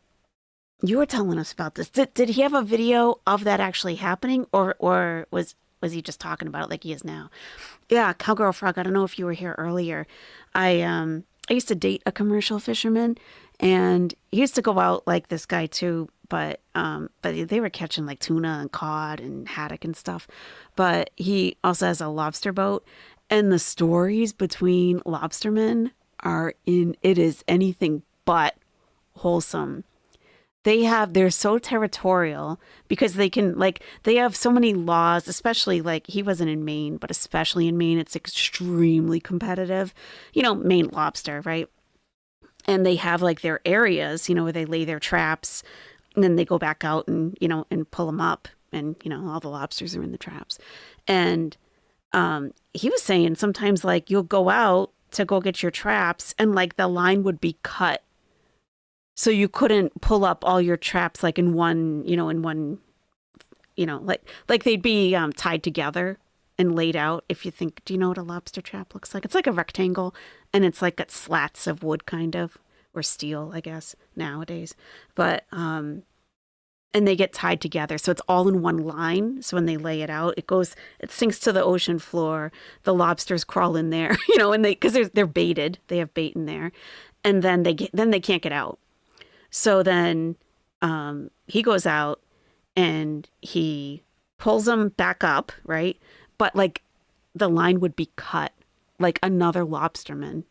You were telling us about this. Did he have a video of that actually happening, or was was he just talking about it like he is now? Yeah, Cowgirl Frog. I don't know if you were here earlier. I used to date a commercial fisherman, and he used to go out like this guy too. But they were catching like tuna and cod and haddock and stuff. But he also has a lobster boat, and the stories between lobstermen it is anything but wholesome. They're so territorial because they have so many laws, especially like he wasn't in Maine, but especially in Maine, it's extremely competitive. Maine lobster, right? And they have like their areas, where they lay their traps, and then they go back out and, and pull them up, and, all the lobsters are in the traps. And he was saying sometimes like you'll go out to go get your traps and like the line would be cut. So you couldn't pull up all your traps like in one, like they'd be tied together and laid out. If you think, do you know what a lobster trap looks like? It's like a rectangle, and it's like got slats of wood kind of, or steel, I guess, nowadays. But, and they get tied together. So it's all in one line. So when they lay it out, it sinks to the ocean floor. The lobsters crawl in there, and because they're baited, they have bait in there, and then they can't get out. So then he goes out and he pulls them back up, right? But like the line would be cut, like another lobsterman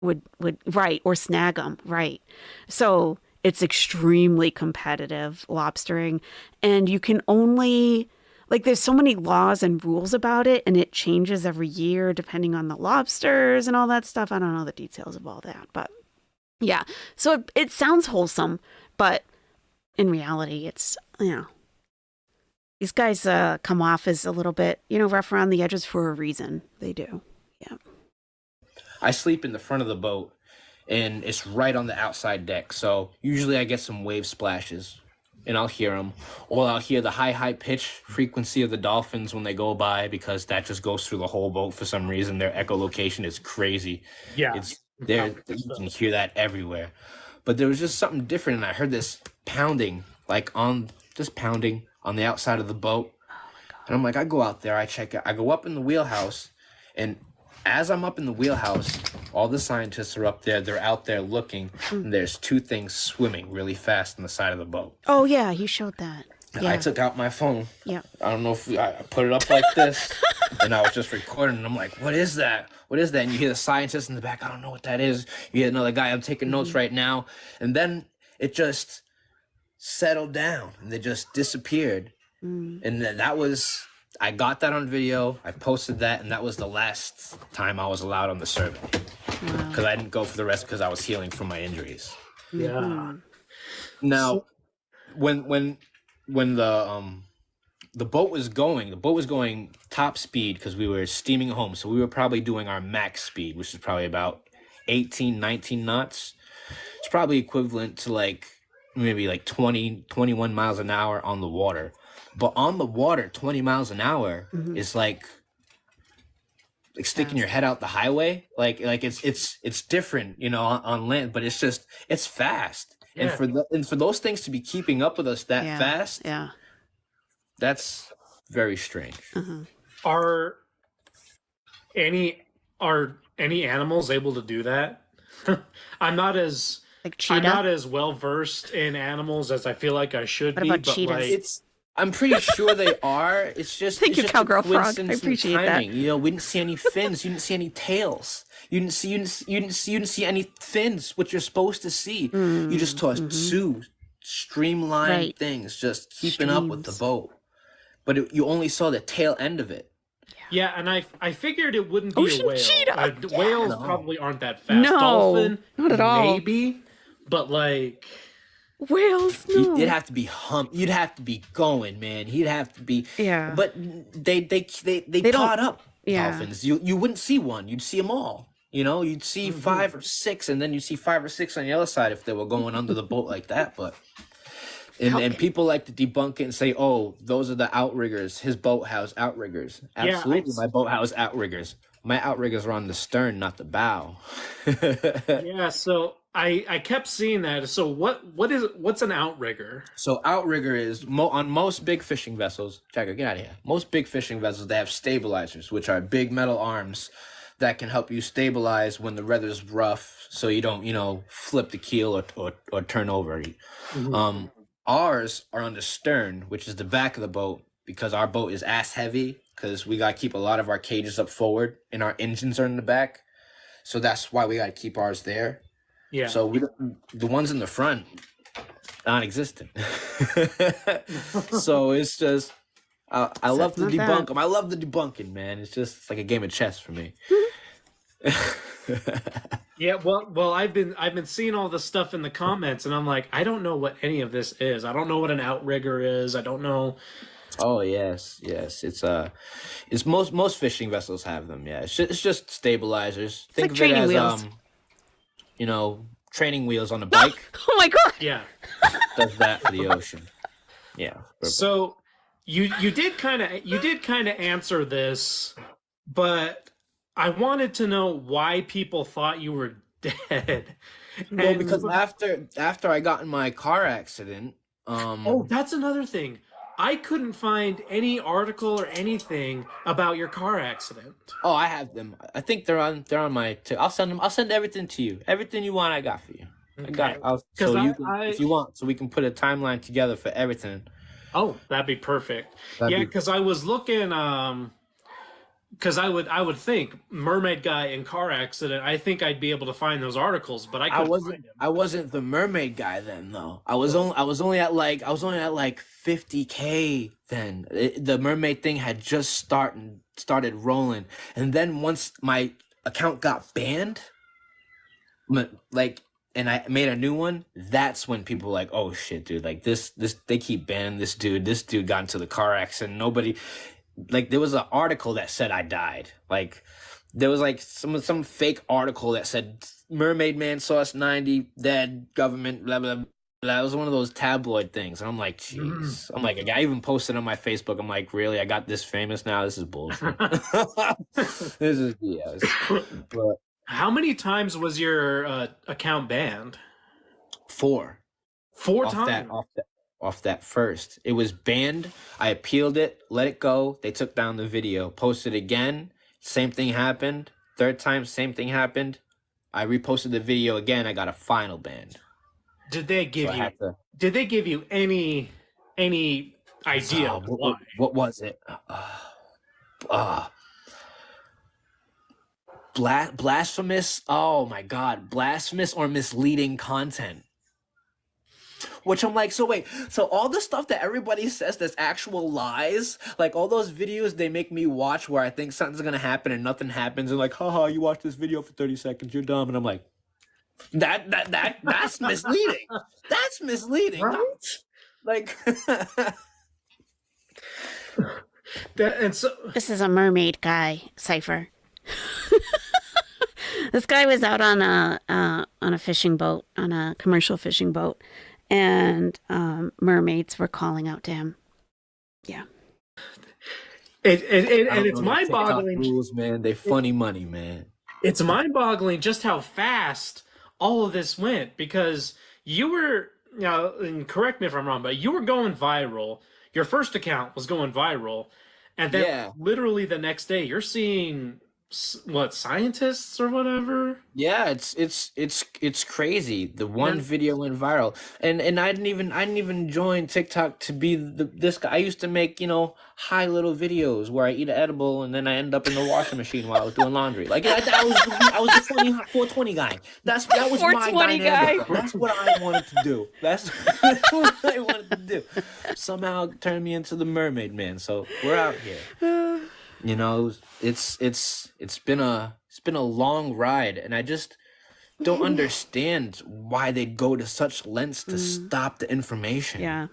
would right, or snag them, right? So it's extremely competitive lobstering, and you can only there's so many laws and rules about it, and it changes every year depending on the lobsters and all that stuff. I don't know the details of all that, but yeah. So it sounds wholesome, but in reality, it's, these guys come off as a little bit, rough around the edges for a reason. They do. Yeah. I sleep in the front of the boat, and it's right on the outside deck. So usually I get some wave splashes, and I'll hear them. Or I'll hear the high pitch frequency of the dolphins when they go by, because that just goes through the whole boat for some reason. Their echolocation is crazy. Yeah. It's there. You can hear that everywhere. But there was just something different, and I heard this pounding, pounding on the outside of the boat. Oh my God. And I'm like, I go out there, I check it. I go up in the wheelhouse, and as I'm up in the wheelhouse, all the scientists are up there. They're out there looking, and there's two things swimming really fast on the side of the boat. Oh, yeah, you showed that. Yeah. I took out my phone. Yeah. I don't know if I put it up like this, and I was just recording, and I'm like, what is that? What is that? And you hear the scientist in the back, I don't know what that is. You hear another guy, I'm taking notes right now. And then it just settled down, and they just disappeared. And that was, I got that on video, I posted that, and that was the last time I was allowed on the survey. Because I didn't go for the rest because I was healing from my injuries. Yeah. Now, when the boat was going top speed because we were steaming home. So we were probably doing our max speed, which is probably about 18, 19 knots. It's probably equivalent to maybe 20, 21 miles an hour on the water. But on the water, 20 miles an hour is like sticking your head out the highway. It's different, on land, but it's fast. Yeah. And for those things to be keeping up with us that fast, that's very strange. Are any animals able to do that? I'm not as well versed in animals as I feel like I should be. What about cheetahs? I'm pretty sure they are. It's just thank you, Cowgirl Frog. I appreciate that. We didn't see any fins. You didn't see any tails. You didn't see any fins, which you're supposed to see. You just saw two streamlined things just keeping up with the boat. But you only saw the tail end of it. Yeah, and I figured it wouldn't be Ocean a whale. cheetah. Whales probably aren't that fast. No, Dolphin, not at all. Maybe, but whales. No. You'd have to be You'd have to be going, man. He'd have to be. Yeah. But they caught up. Dolphins. You wouldn't see one. You'd see them all. You'd see 5 or 6, and then you'd see 5 or 6 on the other side if they were going under the boat like that. But and people like to debunk it and say, "Oh, those are the outriggers. His boat has outriggers." Absolutely, my boat has outriggers. My outriggers are on the stern, not the bow. Yeah. So I kept seeing that. So what's an outrigger? So outrigger is on most big fishing vessels. Jagger, get out of here. Most big fishing vessels, they have stabilizers, which are big metal arms that can help you stabilize when the weather's rough, so you don't, flip the keel or turn over. Ours are on the stern, which is the back of the boat, because our boat is ass heavy, because we got to keep a lot of our cages up forward and our engines are in the back. So that's why we got to keep ours there. Yeah. So the ones in the front, non-existent. So it's just, I love to debunk them. I love the debunking, man. It's like a game of chess for me. Yeah, well, I've been seeing all this stuff in the comments, and I'm like, I don't know what any of this is. I don't know what an outrigger is. I don't know. Oh yes. It's most fishing vessels have them. Yeah, it's just stabilizers. Think like of it training as wheels. Training wheels on a bike. Oh my god. Yeah. Does that for the ocean. Yeah. So you did kind of answer this, but I wanted to know why people thought you were dead. Well, because after I got in my car accident, oh, that's another thing. I couldn't find any article or anything about your car accident. Oh, I have them. I think they're on my. I'll send them. I'll send everything to you. Everything you want, I got for you. Okay. I got. If you want, so we can put a timeline together for everything. Oh, that'd be perfect. Because I was looking. Because I would think mermaid guy in car accident. I think I'd be able to find those articles, but I couldn't find them. I wasn't the mermaid guy then, though. I was only at like 50K then. The mermaid thing had just started rolling, and then once my account got banned, and I made a new one, that's when people were like, oh shit, dude, like this they keep banning this dude. This dude got into the car accident. Nobody. Like, there was an article that said I died. Like, there was like some fake article that said mermaid man sauce 90 dead, government blah blah blah. It was one of those tabloid things, and I'm like, jeez. I'm like, I even posted on my Facebook. I'm like, really? I got this famous now? This is bullshit. This is BS. But how many times was your account banned? 4. 4 times. Off that first. It was banned. I appealed it, let it go. They took down the video, posted again. Same thing happened. Third time, same thing happened. I reposted the video again. I got a final ban. Did they give you any idea why? What was it? Blasphemous. Oh my God. Blasphemous or misleading content. Which I'm like, so all the stuff that everybody says that's actual lies, like all those videos they make me watch where I think something's gonna happen and nothing happens, and like, haha, you watched this video for 30 seconds, you're dumb, and I'm like, that's misleading. That's misleading. Right? Like, this is a mermaid guy cipher. This guy was out on a fishing boat, on a commercial fishing boat. And mermaids were calling out to him. Yeah. And it's mind-boggling. Rules, man. They funny money, man. It's mind-boggling just how fast all of this went, because you were, and correct me if I'm wrong, but you were going viral. Your first account was going viral, and then literally the next day you're seeing scientists or whatever. Yeah, it's crazy. The one video went viral, and I didn't even join TikTok to be this guy. I used to make high little videos where I eat an edible and then I end up in the washing machine while I was doing laundry. Like I was the funny 420 guy. That was my dynamic. That's what I wanted to do. That's what I wanted to do. Somehow turn me into the mermaid man. So we're out here. It's been a long ride, and I just don't understand why they go to such lengths to stop the information. Yeah.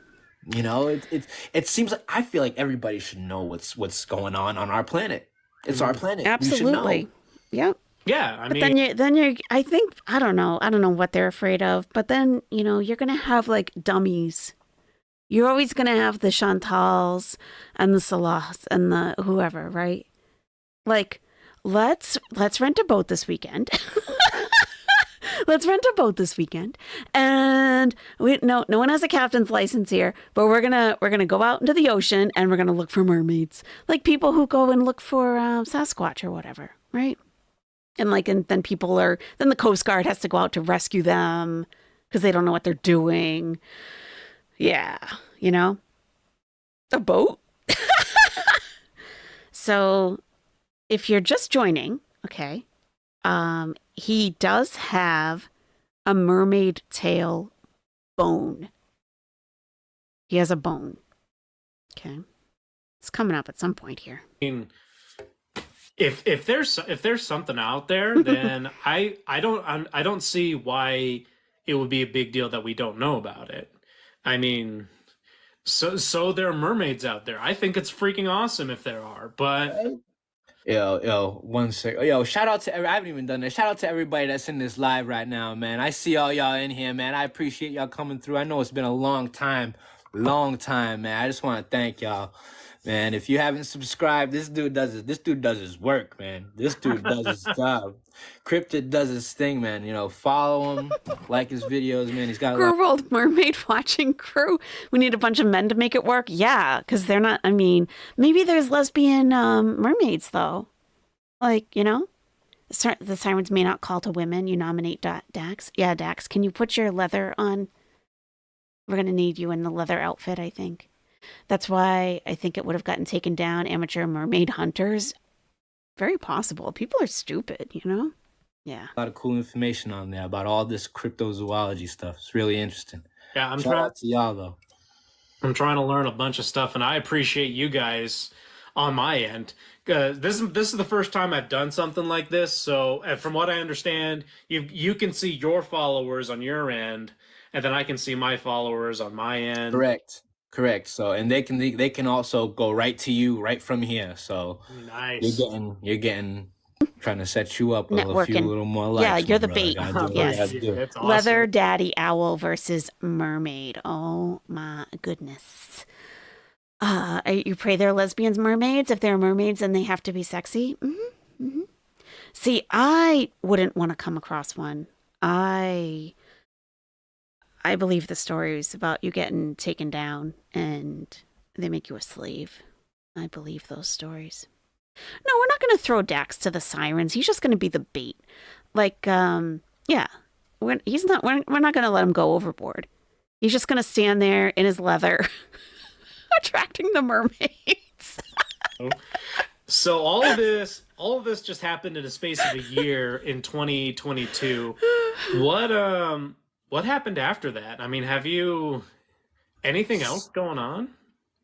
It seems like, I feel like everybody should know what's going on our planet. It's our planet. Absolutely. You should know. Yep. Yeah, I mean, then you're. I think I don't know what they're afraid of, but then you're gonna have like dummies. You're always gonna have the Chantals and the Salahs and the whoever, right? Like, let's rent a boat this weekend. let's rent a boat this weekend. And no one has a captain's license here, but we're gonna go out into the ocean and we're gonna look for mermaids, like people who go and look for Sasquatch or whatever, right? And then the Coast Guard has to go out to rescue them because they don't know what they're doing. Yeah, a boat. So if you're just joining, okay, he does have a mermaid tail bone. He has a bone. Okay. It's coming up at some point here. I mean, if there's something out there, then I don't see why it would be a big deal that we don't know about it. I mean, so there are mermaids out there. I think it's freaking awesome if there are, but Yo, 1 sec. Yo, shout out to I haven't even done that. Shout out to everybody that's in this live right now, man. I see all y'all in here, man. I appreciate y'all coming through. I know it's been a long time, man. I just want to thank y'all. Man, if you haven't subscribed, this dude does his work, man. This dude does his job. Cryptid does his thing, man. Follow him, like his videos, man. He's got World Mermaid watching crew. We need a bunch of men to make it work. Yeah, because they're not. I mean, maybe there's lesbian mermaids though. Like, the sirens may not call to women. You nominate Dax. Yeah, Dax, can you put your leather on? We're gonna need you in the leather outfit, I think. That's why I think it would have gotten taken down. Amateur mermaid hunters. Very possible. People are stupid, Yeah. a lot of cool information on there about all this cryptozoology stuff. It's really interesting. yeah, Shout out to y'all, though. I'm trying to learn a bunch of stuff, and I appreciate you guys on my end. This is the first time I've done something like this. So from what I understand, you can see your followers on your end, and then I can see my followers on my end. Correct. So, and they can also go right to you right from here. So nice. You're getting trying to set you up with a few Networking. little more likes. Yeah, you're the brother. bait. Gotta do Yes. what you gotta do. That's awesome. Leather Daddy Owl versus Mermaid. Oh my goodness. You pray they're lesbians, mermaids. If they're mermaids, then they have to be sexy. Mm-hmm. Mm-hmm. See, I wouldn't want to come across one. I believe the stories about you getting taken down and they make you a slave. I believe those stories. No, we're not going to throw Dax to the sirens. He's just going to be the bait. Like, yeah, we're not going to let him go overboard. He's just going to stand there in his leather, attracting the mermaids. So all of this just happened in a space of a year in 2022. What happened after that? I mean, have you anything else going on?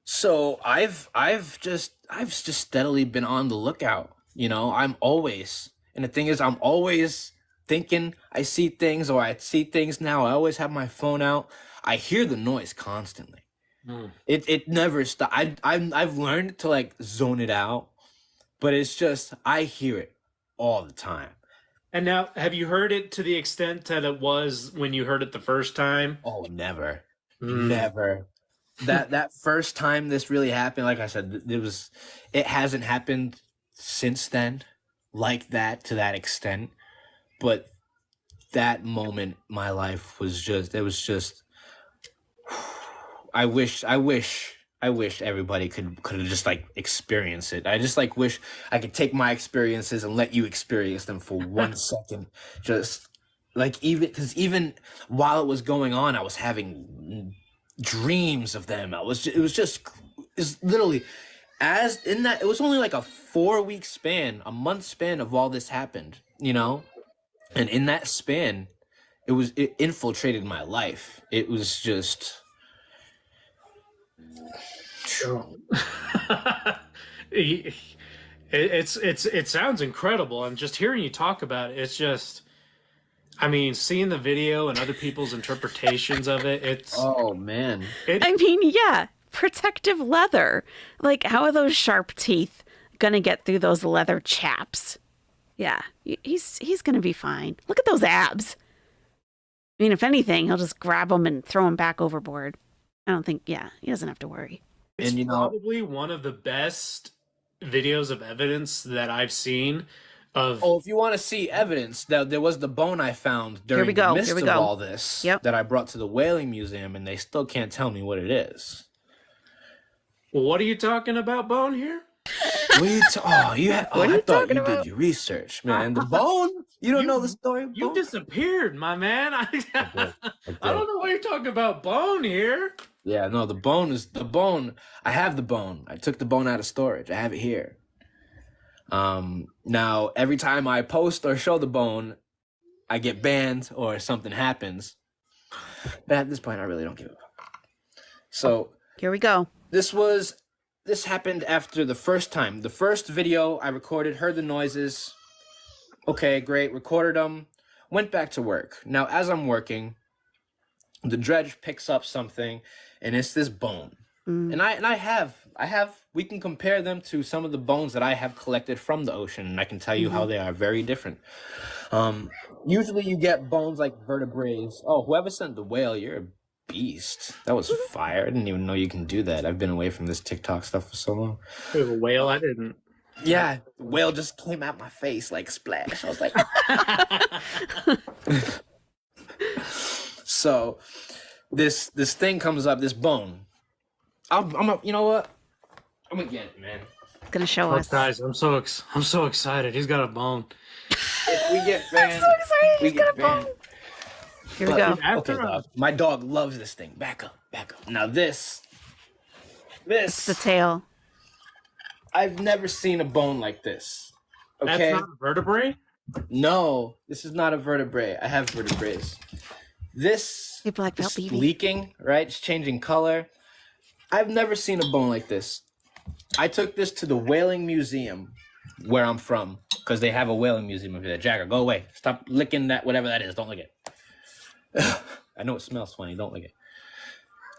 So I've just steadily been on the lookout. I'm always, and the thing is, I'm always thinking I see things, or I see things now. I always have my phone out. I hear the noise constantly. It never stops. I've learned to like zone it out, but it's just I hear it all the time. And now, have you heard it to the extent that it was when you heard it the first time? Oh, never. That first time this really happened, like I said, it hasn't happened since then, like that, to that extent. But that moment, my life was just, I wish everybody could have just like experienced it. I just like wish I could take my experiences and let you experience them for 1 second. Just like even while it was going on, I was having dreams of them. It was literally as in that it was only like a 4-week span, a month span of all this happened, and in that span, it infiltrated my life. It was just. It sounds incredible, and just hearing you talk about it, it's just, I mean, seeing the video and other people's interpretations of it, it's oh man. I mean, yeah, protective leather. Like, how are those sharp teeth gonna get through those leather chaps? Yeah, he's gonna be fine. Look at those abs. I mean, if anything, he'll just grab them and throw them back overboard. I don't think, yeah, he doesn't have to worry. It's probably one of the best videos of evidence that I've seen of. Oh, if you want to see evidence, that there was the bone I found during we go, the midst here we of go. all this Yep. that I brought to the whaling museum, and they still can't tell me what it is. What are you talking about, Bone here? What are you oh, you had, oh, What are I you thought talking you about? did your research, man. The bone? You don't know the story of You Bone? disappeared, my man. I don't know what you're talking about, Bone here. Yeah, no, the bone is the bone. I have the bone. I took the bone out of storage. I have it here. Now every time I post or show the bone, I get banned or something happens. But at this point, I really don't give a fuck. So Here we go. this happened after the first time. The first video I recorded, heard the noises. Okay, great, recorded them, went back to work. Now, as I'm working, the dredge picks up something, and it's this bone. And I have, we can compare them to some of the bones that I have collected from the ocean, and I can tell you how they are very different. Usually you get bones like vertebrae. Oh, whoever sent the whale, you're a beast. That was fire. I didn't even know you can do that. I've been away from this TikTok stuff for so long. Wait, a whale? I didn't. Yeah, the whale just came out my face like splash. I was like, so this thing comes up, this bone. You know what? I'm gonna get it, man. It's gonna show Oh, us. guys, I'm so excited. He's got a bone. If we get banned, So excited. we He's got get a bone. banned. Here we go. Okay, dog. My dog loves this thing. Back up. Now It's the tail. I've never seen a bone like this. Okay. That's not a vertebrae? No, this is not a vertebrae. I have vertebrae. This Hey, black belt is BB. leaking, right? It's changing color. I've never seen a bone like this. I took this to the whaling museum where I'm from because they have a whaling museum over there. Jagger, go away. Stop licking that, whatever that is. Don't lick it. I know it smells funny. Don't lick it.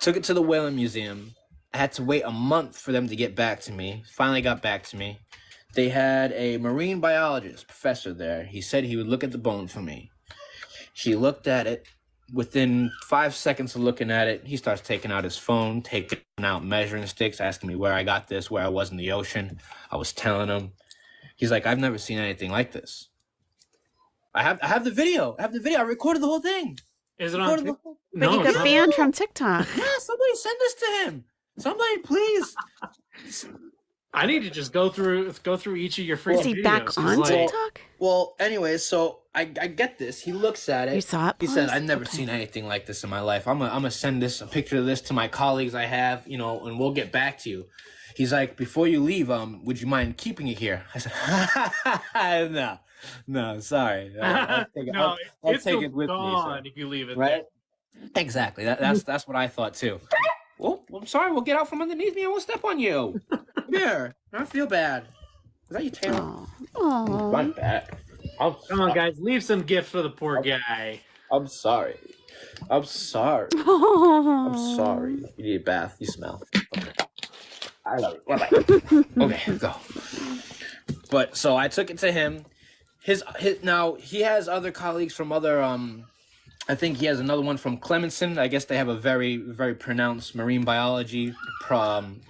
Took it to the whaling museum. I had to wait a month for them to get back to me. Finally got back to me. They had a marine biologist professor there. He said he would look at the bone for me. He looked at it. Within 5 seconds of looking at it, he starts taking out his phone, taking out measuring sticks, asking me where I got this, where I was in the ocean. I was telling him. He's like, I've never seen anything like this. I have the video. I recorded the whole thing. Is it Recorded on? the whole- But No, you it's got not. banned from TikTok. Yeah, somebody send this to him. Somebody, please. I need to just go through each of your freaking Is he videos. back 'cause, on like, TikTok? Well, anyway, so I get this. He looks at it. You saw it, He said, Paulus? I've never Okay. seen anything like this in my life. I'm gonna send a picture of this to my colleagues I have, and we'll get back to you. He's like, before you leave, would you mind keeping it here? I said, no, sorry. I'll take it, No, I'll it's take it with me. gone if you leave it Right? Exactly. That's what I thought too. Well, I'm sorry. We'll get out from underneath me. I won't step on you. Come here. I don't feel bad. Is that your tail? Oh. My back. there. Come on, guys, leave some gifts for the poor guy. I'm sorry. I'm sorry. I'm sorry. You need a bath. You smell. Okay. I love it. Bye-bye. Okay, go. But so I took it to him. His now he has other colleagues from other I think he has another one from Clemson. I guess they have a very, very pronounced marine biology program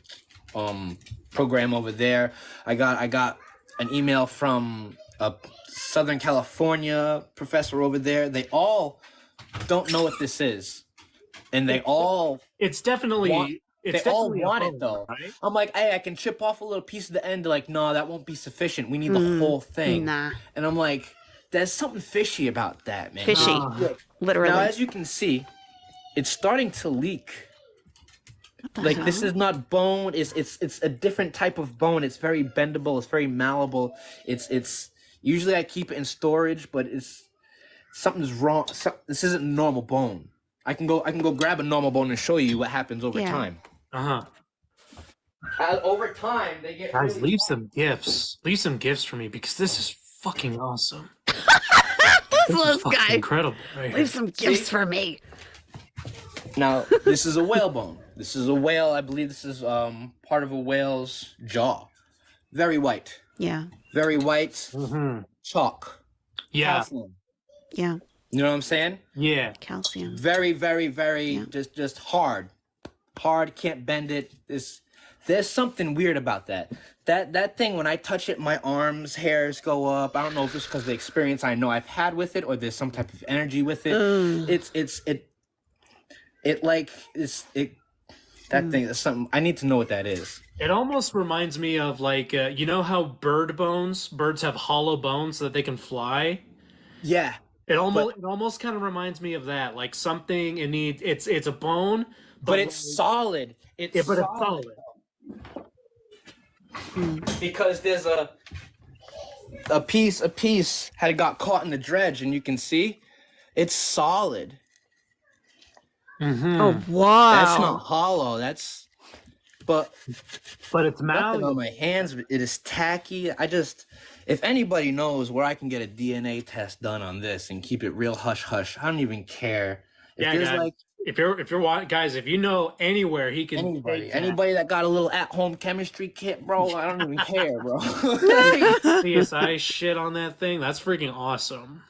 over there. I got an email from a Southern California professor over there. They all don't know what this is, and they all It's definitely. want, it's they all definitely a want bone, it though. right? I'm like, hey, I can chip off a little piece of the end. They're like, no, that won't be sufficient. We need the whole thing. Nah. And I'm like, there's something fishy about that, man. Fishy. Literally. Now, as you can see, it's starting to leak. What the Like hell? this is not bone. It's a different type of bone. It's very bendable. It's very malleable. It's usually I keep it in storage, but something's wrong. This isn't normal bone. I can go grab a normal bone and show you what happens over time. Over time, they get Guys, really leave some gifts. Leave some gifts for me because this is fucking awesome. This is guy. fucking incredible. Right here. Leave some gifts for me. Now, this is a whale bone. This is a whale. I believe this is part of a whale's jaw. Very white. Yeah. Very white. Mm-hmm. Chalk. Yeah. Calcium. Yeah. You know what I'm saying? Yeah. Calcium. Very, very, very just hard. Hard, can't bend it. There's something weird about that. That thing, when I touch it, my arms hairs go up. I don't know if it's because of the experience I know I've had with it, or there's some type of energy with it. That thing is something. I need to know what that is. It almost reminds me of like you know how birds have hollow bones so that they can fly. Yeah. It almost kind of reminds me of that, like something it's a bone, but it's solid. It's solid. Because there's a piece had got caught in the dredge, and you can see it's solid. Oh wow! That's not hollow. But it's malleable. On my hands, it is tacky. If anybody knows where I can get a DNA test done on this and keep it real hush hush, I don't even care. If you know anywhere he can anybody that got a little at-home chemistry kit, bro, I don't even care, bro. CSI shit on that thing, that's freaking awesome.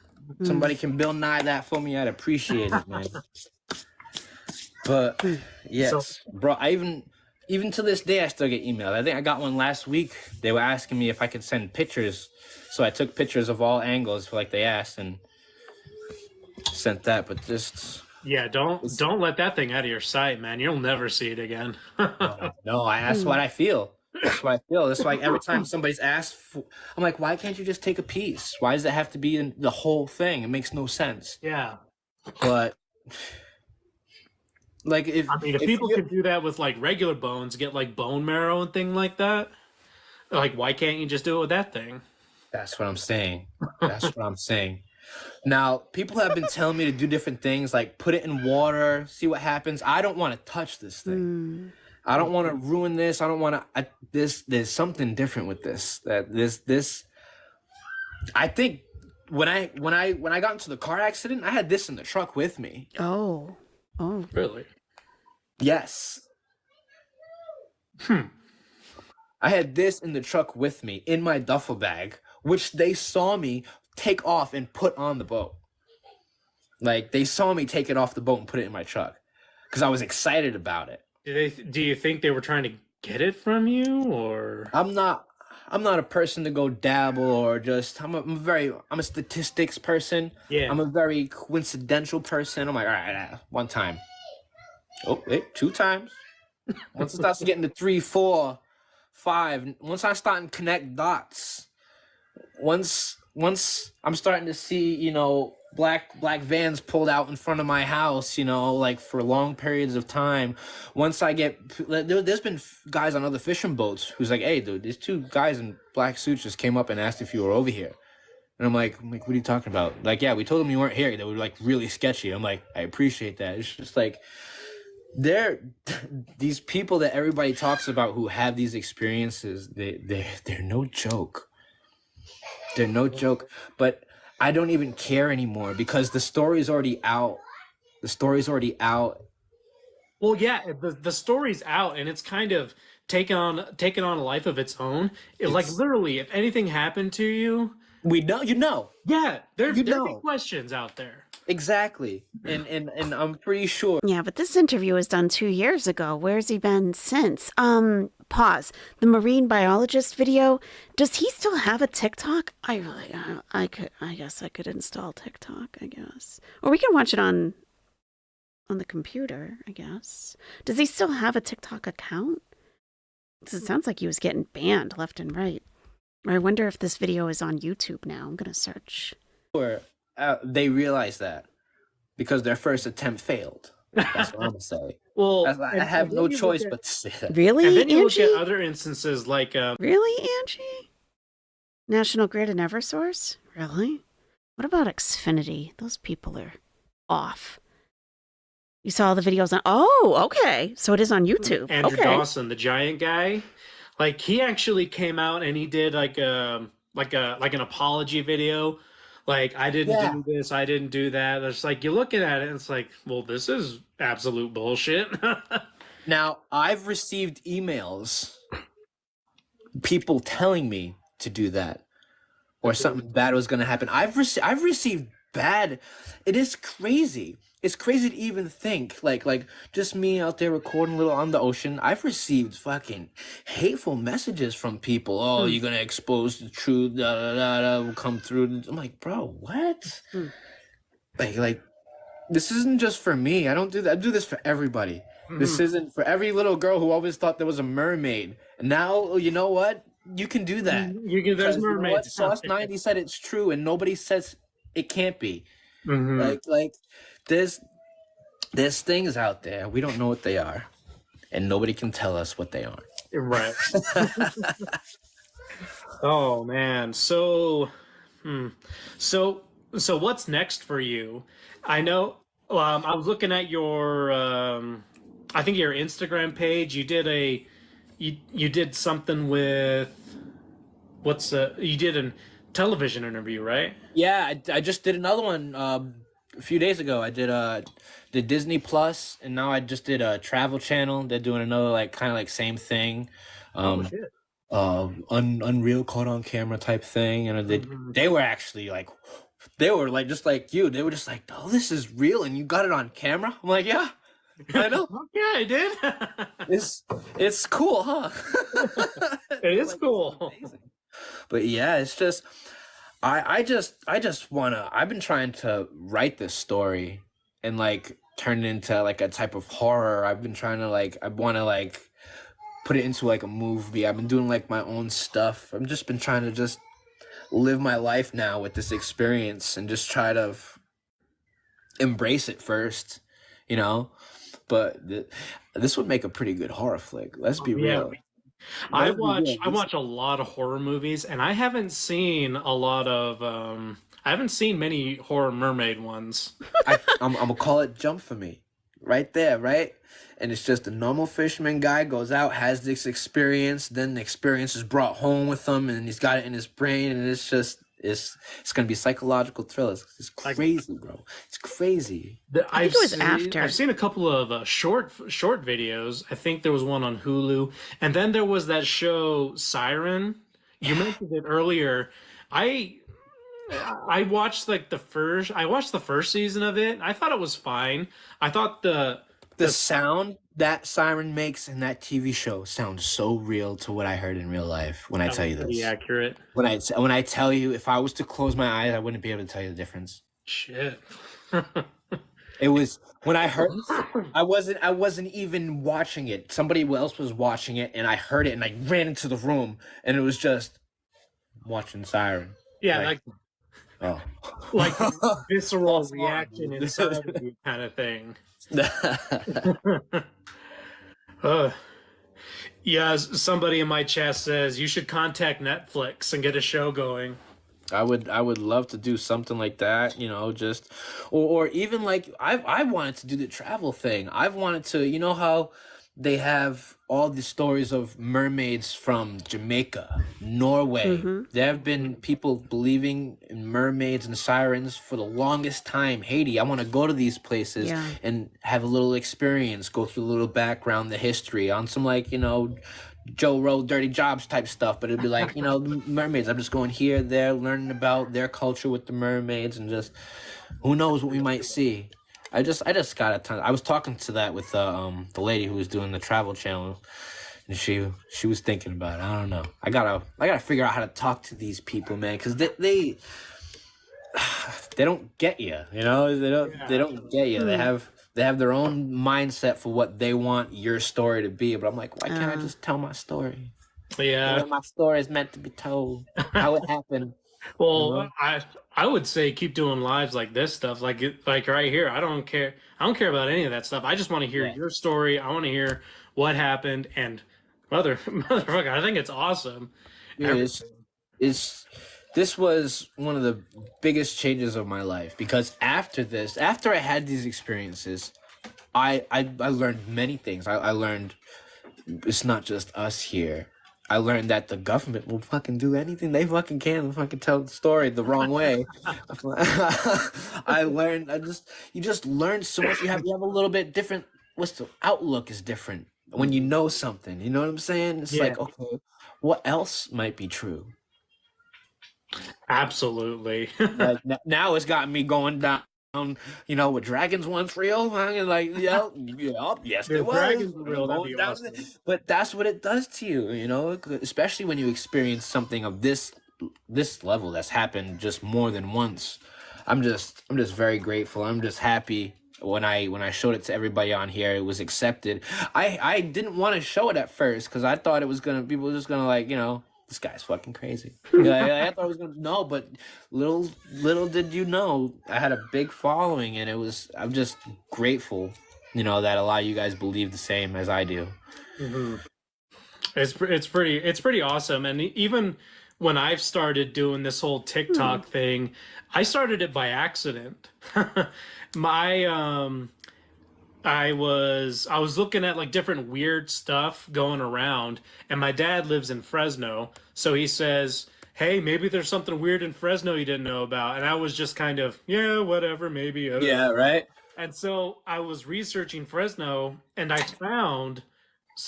Somebody can Bill Nye that for me, I'd appreciate it, man. But yes, bro, I even to this day I still get emails. I think I got one last week. They were asking me if I could send pictures, so I took pictures of all angles like they asked and sent that. But just don't let that thing out of your sight, man. You'll never see it again. No, that's what I feel. That's what I feel. It's like every time somebody's asked, I'm like, why can't you just take a piece? Why does it have to be in the whole thing? It makes no sense. Yeah. But like if people could do that with like regular bones, get like bone marrow and thing like that, like why can't you just do it with that thing? That's what I'm saying. Now, people have been telling me to do different things, like put it in water, see what happens. I don't want to touch this thing. I don't want to ruin this. I don't want to. There's something different with this. I think when I got into the car accident, I had this in the truck with me. Oh, really? Yes. I had this in the truck with me in my duffel bag, which they saw me take off and put on the boat. Like they saw me take it off the boat and put it in my truck because I was excited about it. Do you think they were trying to get it from you, or? I'm not a person to go dabble or just. I'm a statistics person. Yeah. I'm a very coincidental person. I'm like, all right, one time. Oh, wait, 2 times. Once it starts getting to 3, 4, 5. Once I start to connect dots. Once I'm starting to see, black vans pulled out in front of my house, like for long periods of time. Once I get, there's been guys on other fishing boats who's like, hey, dude, these 2 guys in black suits just came up and asked if you were over here. And I'm like, what are you talking about? Like, yeah, we told them you weren't here. They were like really sketchy. I'm like, I appreciate that. It's just like, these people that everybody talks about who have these experiences, they're no joke. They're no joke. But I don't even care anymore because the story's already out. Well, yeah, the story's out, and it's kind of taken on a life of its own. Like literally, if anything happened to you, you know. Yeah, there'd be questions out there. Exactly. And I'm pretty sure. Yeah, but this interview was done 2 years ago. Where's he been since? Pause. The marine biologist video, does he still have a TikTok? I guess I could install TikTok, I guess. Or we can watch it on the computer, I guess. Does he still have a TikTok account? Because it sounds like he was getting banned left and right. Or I wonder if this video is on YouTube now. I'm going to search. They realize that because their first attempt failed. That's what I'm gonna say. Well, I have no choice but to say that. Really, and then you Angie? look at other instances like really, Angie? National Grid and EverSource? Really? What about Xfinity? Those people are off. You saw the videos on. Oh, okay. So it is on YouTube. Andrew okay. Dawson, the giant guy. Like he actually came out and he did like an apology video. Like, I didn't do this, I didn't do that. It's like, you're looking at it, and it's like, well, this is absolute bullshit. Now, I've received emails, people telling me to do that, or something bad was going to happen. I've received bad. It is crazy. It's crazy to even think like just me out there recording a little on the ocean. I've received fucking hateful messages from people. Oh, you're gonna expose the truth. Da da da da. Will come through. I'm like, bro, what? Like this isn't just for me. I don't do that. I do this for everybody. This isn't for every little girl who always thought there was a mermaid. Now you know what? You can do that. You can. There's 'Cause you know what? mermaids. Sauce 90 said it's true, and nobody says it can't be. Like there's things out there we don't know what they are, and nobody can tell us what they aren't. Right. Oh man. So what's next for you? I know. I was looking at your I think your Instagram page. You did you did something with you did a television interview, right? Yeah, I just did another one a few days ago. I did the Disney Plus, and now I just did a Travel Channel. They're doing another like kind of like same thing. Shit. Unreal caught on camera type thing, and they were actually like, they were like just like you. They were just like, oh, this is real, and you got it on camera. I'm like, yeah, I know. Yeah, I did. It's cool, huh? It is cool. But yeah, it's just I just wanna. I've been trying to write this story and like turn it into like a type of horror. I've been trying to like I want to like put it into like a movie. I've been doing like my own stuff. I've just been trying to just live my life now with this experience and just try to embrace it first, you know. But this would make a pretty good horror flick. Let's be real. I watch a lot of horror movies, and I haven't seen a lot of I haven't seen many horror mermaid ones. I'm gonna call it Jump for Me, right there, right? And it's just a normal fisherman guy goes out, has this experience, then the experience is brought home with him, and he's got it in his brain, and it's just it's gonna be psychological thrillers. It's crazy, bro. It's crazy. I think it was after. I've seen a couple of short videos. I think there was one on Hulu, and then there was that show Siren. You mentioned it earlier. I watched like the first season of it. I thought it was fine. I thought the sound that Siren makes in that TV show sounds so real to what I heard in real life. When I tell you this, pretty accurate. When I tell you, if I was to close my eyes, I wouldn't be able to tell you the difference. Shit. It was when I heard. I wasn't even watching it. Somebody else was watching it, and I heard it, and I ran into the room, and it was just watching Siren. Yeah, oh, like visceral reaction inside of you, kind of thing. Yeah, somebody in my chat says you should contact Netflix and get a show going. I would love to do something like that, you know, just or even like I wanted to do the travel thing. I've wanted to, you know how they have all the stories of mermaids from Jamaica, Norway. There have been people believing in mermaids and sirens for the longest time. Haiti, I want to go to these places and have a little experience, go through a little background, the history on some like, you know, Joe Roll Dirty Jobs type stuff, but it'd be like, you know, mermaids. I'm just going here, there, learning about their culture with the mermaids, and just who knows what we might see. I just got a ton. I was talking to that with the lady who was doing the Travel Channel, and she was thinking about it. I don't know. I gotta figure out how to talk to these people, man, because they don't get you. You know, they don't get you. They have their own mindset for what they want your story to be. But I'm like, why can't I just tell my story? Yeah, my story is meant to be told. How it happened. Well, you know? I would say keep doing lives like this stuff, like right here. I don't care about any of that stuff. I just want to hear your story. I want to hear what happened, and motherfucker, I think it's awesome. This was one of the biggest changes of my life, because after I had these experiences, I learned many things. I learned it's not just us here. I learned that the government will fucking do anything they fucking can to fucking tell the story the wrong way. You just learn so much. You have a little bit different. What's the outlook is different when you know something. You know what I'm saying? It's like, okay, what else might be true? Absolutely. Like now it's got me going down. Were dragons once real? I'm like, yes, they If was. dragons were real, that'd be Down awesome. But that's what it does to you, especially when you experience something of this level that's happened just more than once. I'm just very grateful. I'm just happy when I showed it to everybody on here, it was accepted. I didn't want to show it at first because I thought it was people were just gonna like, this guy's fucking crazy. I thought I was gonna no, but little did you know, I had a big following, and I'm just grateful, that a lot of you guys believe the same as I do. Mm-hmm. It's pretty awesome, and even when I've started doing this whole TikTok thing, I started it by accident. I was looking at like different weird stuff going around, and my dad lives in Fresno, so he says, "Hey, maybe there's something weird in Fresno you didn't know about." And I was just kind of, yeah, whatever, maybe. I don't know. Right. And so I was researching Fresno, and I found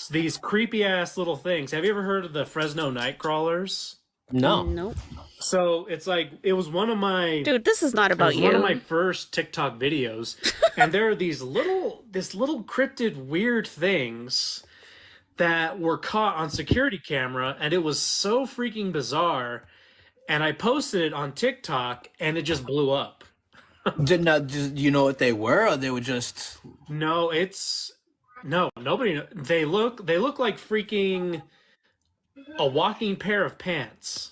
these creepy ass little things. Have you ever heard of the Fresno night crawlers? No. Nope. So it's like, it was one of my Dude, this is not about you. One of my first TikTok videos, and there are these little cryptid weird things that were caught on security camera, and it was so freaking bizarre. And I posted it on TikTok, and it just blew up. Do you know what they were, or they were just? No, nobody. They look like freaking a walking pair of pants.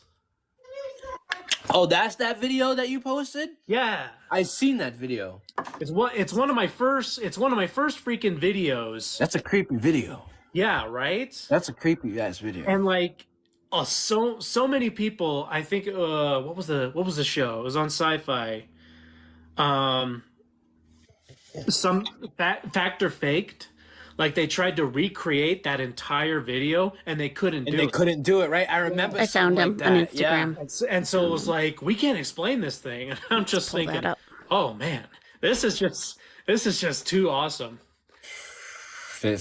Oh, that's that video that you posted? Yeah, I seen that video. It's one of my first freaking videos. That's a creepy video. Yeah, right? That's a creepy ass video. And like, so many people, I think what was the show? It was on Sci-Fi. Some Fact or Faked. Like, they tried to recreate that entire video, and they couldn't do it, right? I remember. I found him on Instagram. Yeah. And so it was like, we can't explain this thing. And I'm just thinking, oh man, this is just too awesome. Like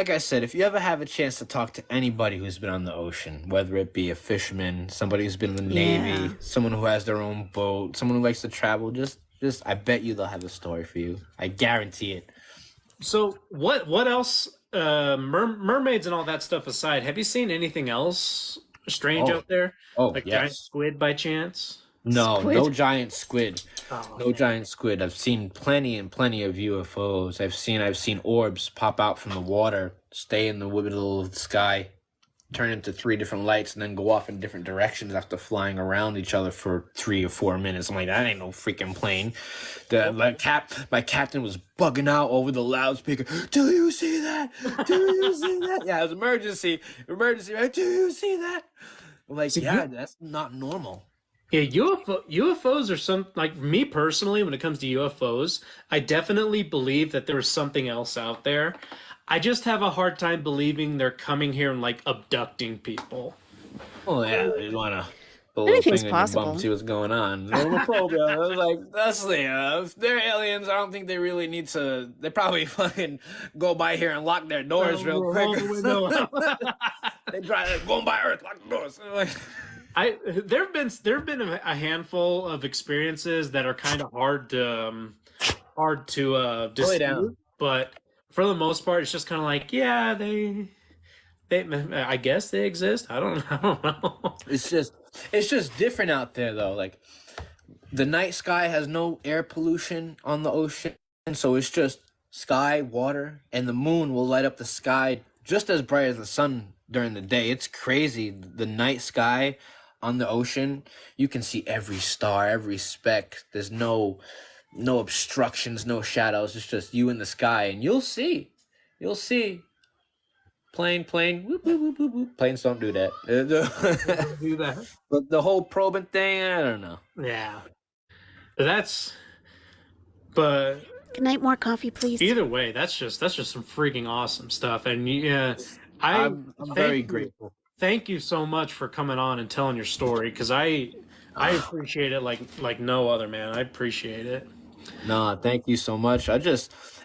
I said, if you ever have a chance to talk to anybody who's been on the ocean, whether it be a fisherman, somebody who's been in the Navy, someone who has their own boat, someone who likes to travel, just I bet you they'll have a story for you. I guarantee it. So what else? Mermaids and all that stuff aside, have you seen anything else strange out there? Oh, like yes. giant squid by chance? No, Squid? no giant squid. Oh, No giant squid. I've seen plenty of UFOs. I've seen orbs pop out from the water, stay in the middle of the sky, turn into 3 different lights, and then go off in different directions after flying around each other for 3 or 4 minutes. I'm like, that ain't no freaking plane. My captain was bugging out over the loudspeaker. Do you see that? Do you see that? Yeah, it was emergency, right? Do you see that? I'm like, that's not normal. Yeah, UFOs are some, like, me personally, when it comes to UFOs, I definitely believe that there is something else out there. I just have a hard time believing they're coming here and like abducting people. Oh yeah, you wanna anything's possible. See what's going on. Like, that's if they're aliens, I don't think they really need to. They probably fucking go by here and lock their doors real quick. They try going by Earth, lock the doors. There've been a handful of experiences that are kind of hard to dispute, but for the most part, it's just kind of like, yeah, they I guess they exist. I don't know. It's just different out there though. Like, the night sky has no air pollution on the ocean, so it's just sky, water, and the moon will light up the sky just as bright as the sun during the day. It's crazy. The night sky on the ocean, you can see every star, every speck. There's no obstructions, no shadows. It's just you in the sky, and you'll see. Plane. Whoop, whoop, whoop, whoop, whoop. Planes don't do that. Do that. But the whole probing thing, I don't know. Yeah, but Good night, more coffee, please. either way, that's just some freaking awesome stuff. And yeah, I'm very grateful. Thank you so much for coming on and telling your story, because I appreciate it like no other, man. I appreciate it. No, thank you so much.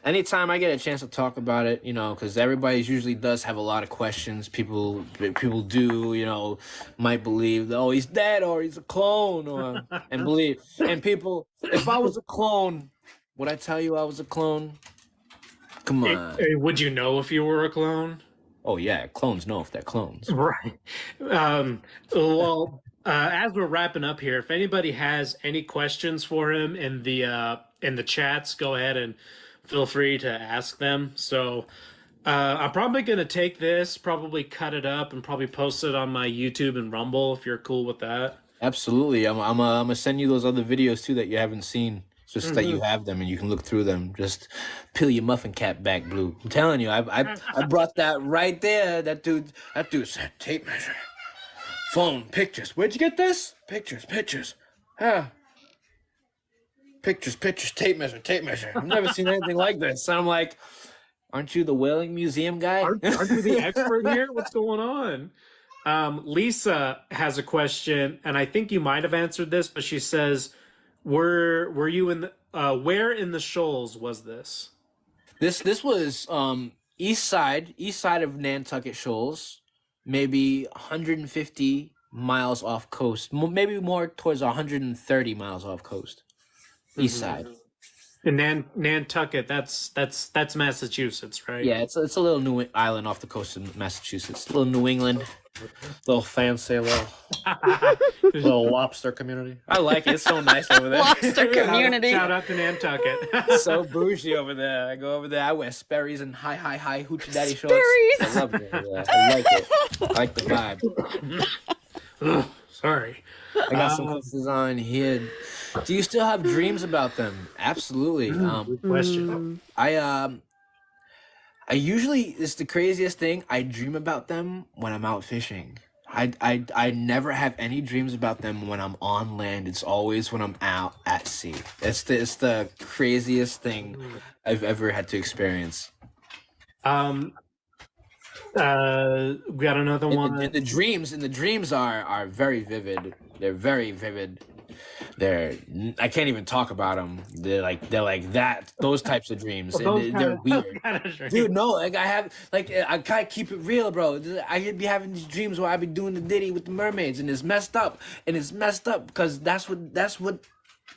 anytime I get a chance to talk about it, you know, because everybody usually does have a lot of questions. People do, you know, might believe, oh, he's dead or he's a clone, or and believe. And people, if I was a clone, would I tell you I was a clone? Come on. Would you know if you were a clone? Oh yeah, clones know if they're clones. Right. As we're wrapping up here, if anybody has any questions for him in the chats, go ahead and feel free to ask them. So I'm probably going to take this, probably cut it up, and probably post it on my YouTube and Rumble if you're cool with that. Absolutely. I'm gonna send you those other videos too that you haven't seen. Just that you have them and you can look through them. Just peel your muffin cap back, Blue. I'm telling you, I brought that right there. That dude said tape measure, phone, pictures. Where'd you get this? Pictures. Pictures, tape measure. I've never seen anything like this. And I'm like, aren't you the Whaling Museum guy? Aren't you the expert here? What's going on? Lisa has a question, and I think you might have answered this, but she says, were you in the where in the shoals was this? This was east side of Nantucket Shoals, maybe 150 miles off coast, maybe more towards 130 miles off coast, east side. In Nantucket, that's Massachusetts, right? Yeah, it's a little island off the coast of Massachusetts, a little New England, little fancy, little lobster community. I like it. It's so nice over there. Lobster community. Shout out to Nantucket. So bougie over there. I go over there. I wear Sperry's and high hoochie daddy shorts. Sperry's. I love it over there. I like it. I like the vibe. Sorry. I got some questions on here. Do you still have dreams about them? Absolutely. Good question. I usually, it's the craziest thing. I dream about them when I'm out fishing. I never have any dreams about them when I'm on land. It's always when I'm out at sea. It's the craziest thing I've ever had to experience. We got another one. And the dreams are very vivid. They're very vivid. I can't even talk about them. They're like that. Those types of dreams. And they're weird, dude. No, like I gotta keep it real, bro. I could be having these dreams where I be doing the ditty with the mermaids, and it's messed up. Because that's what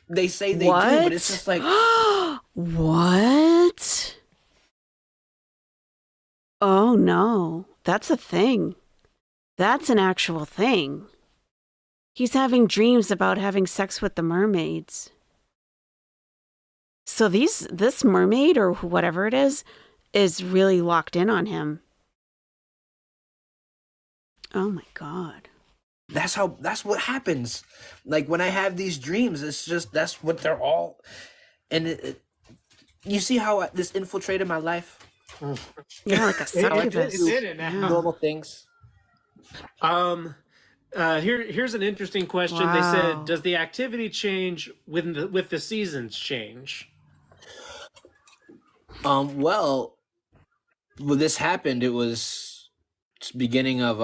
they say they do. But it's just like what? Oh no, that's a thing. That's an actual thing. He's having dreams about having sex with the mermaids. So this mermaid or whatever it is really locked in on him. Oh my God. That's what happens. Like when I have these dreams, it's just that's what they're all. And you see how this infiltrated my life. Yeah, like a succubus. It did it now. Normal things. Here's an interesting question. Wow. They said, does the activity change with the seasons change? Well, when this happened, it was beginning of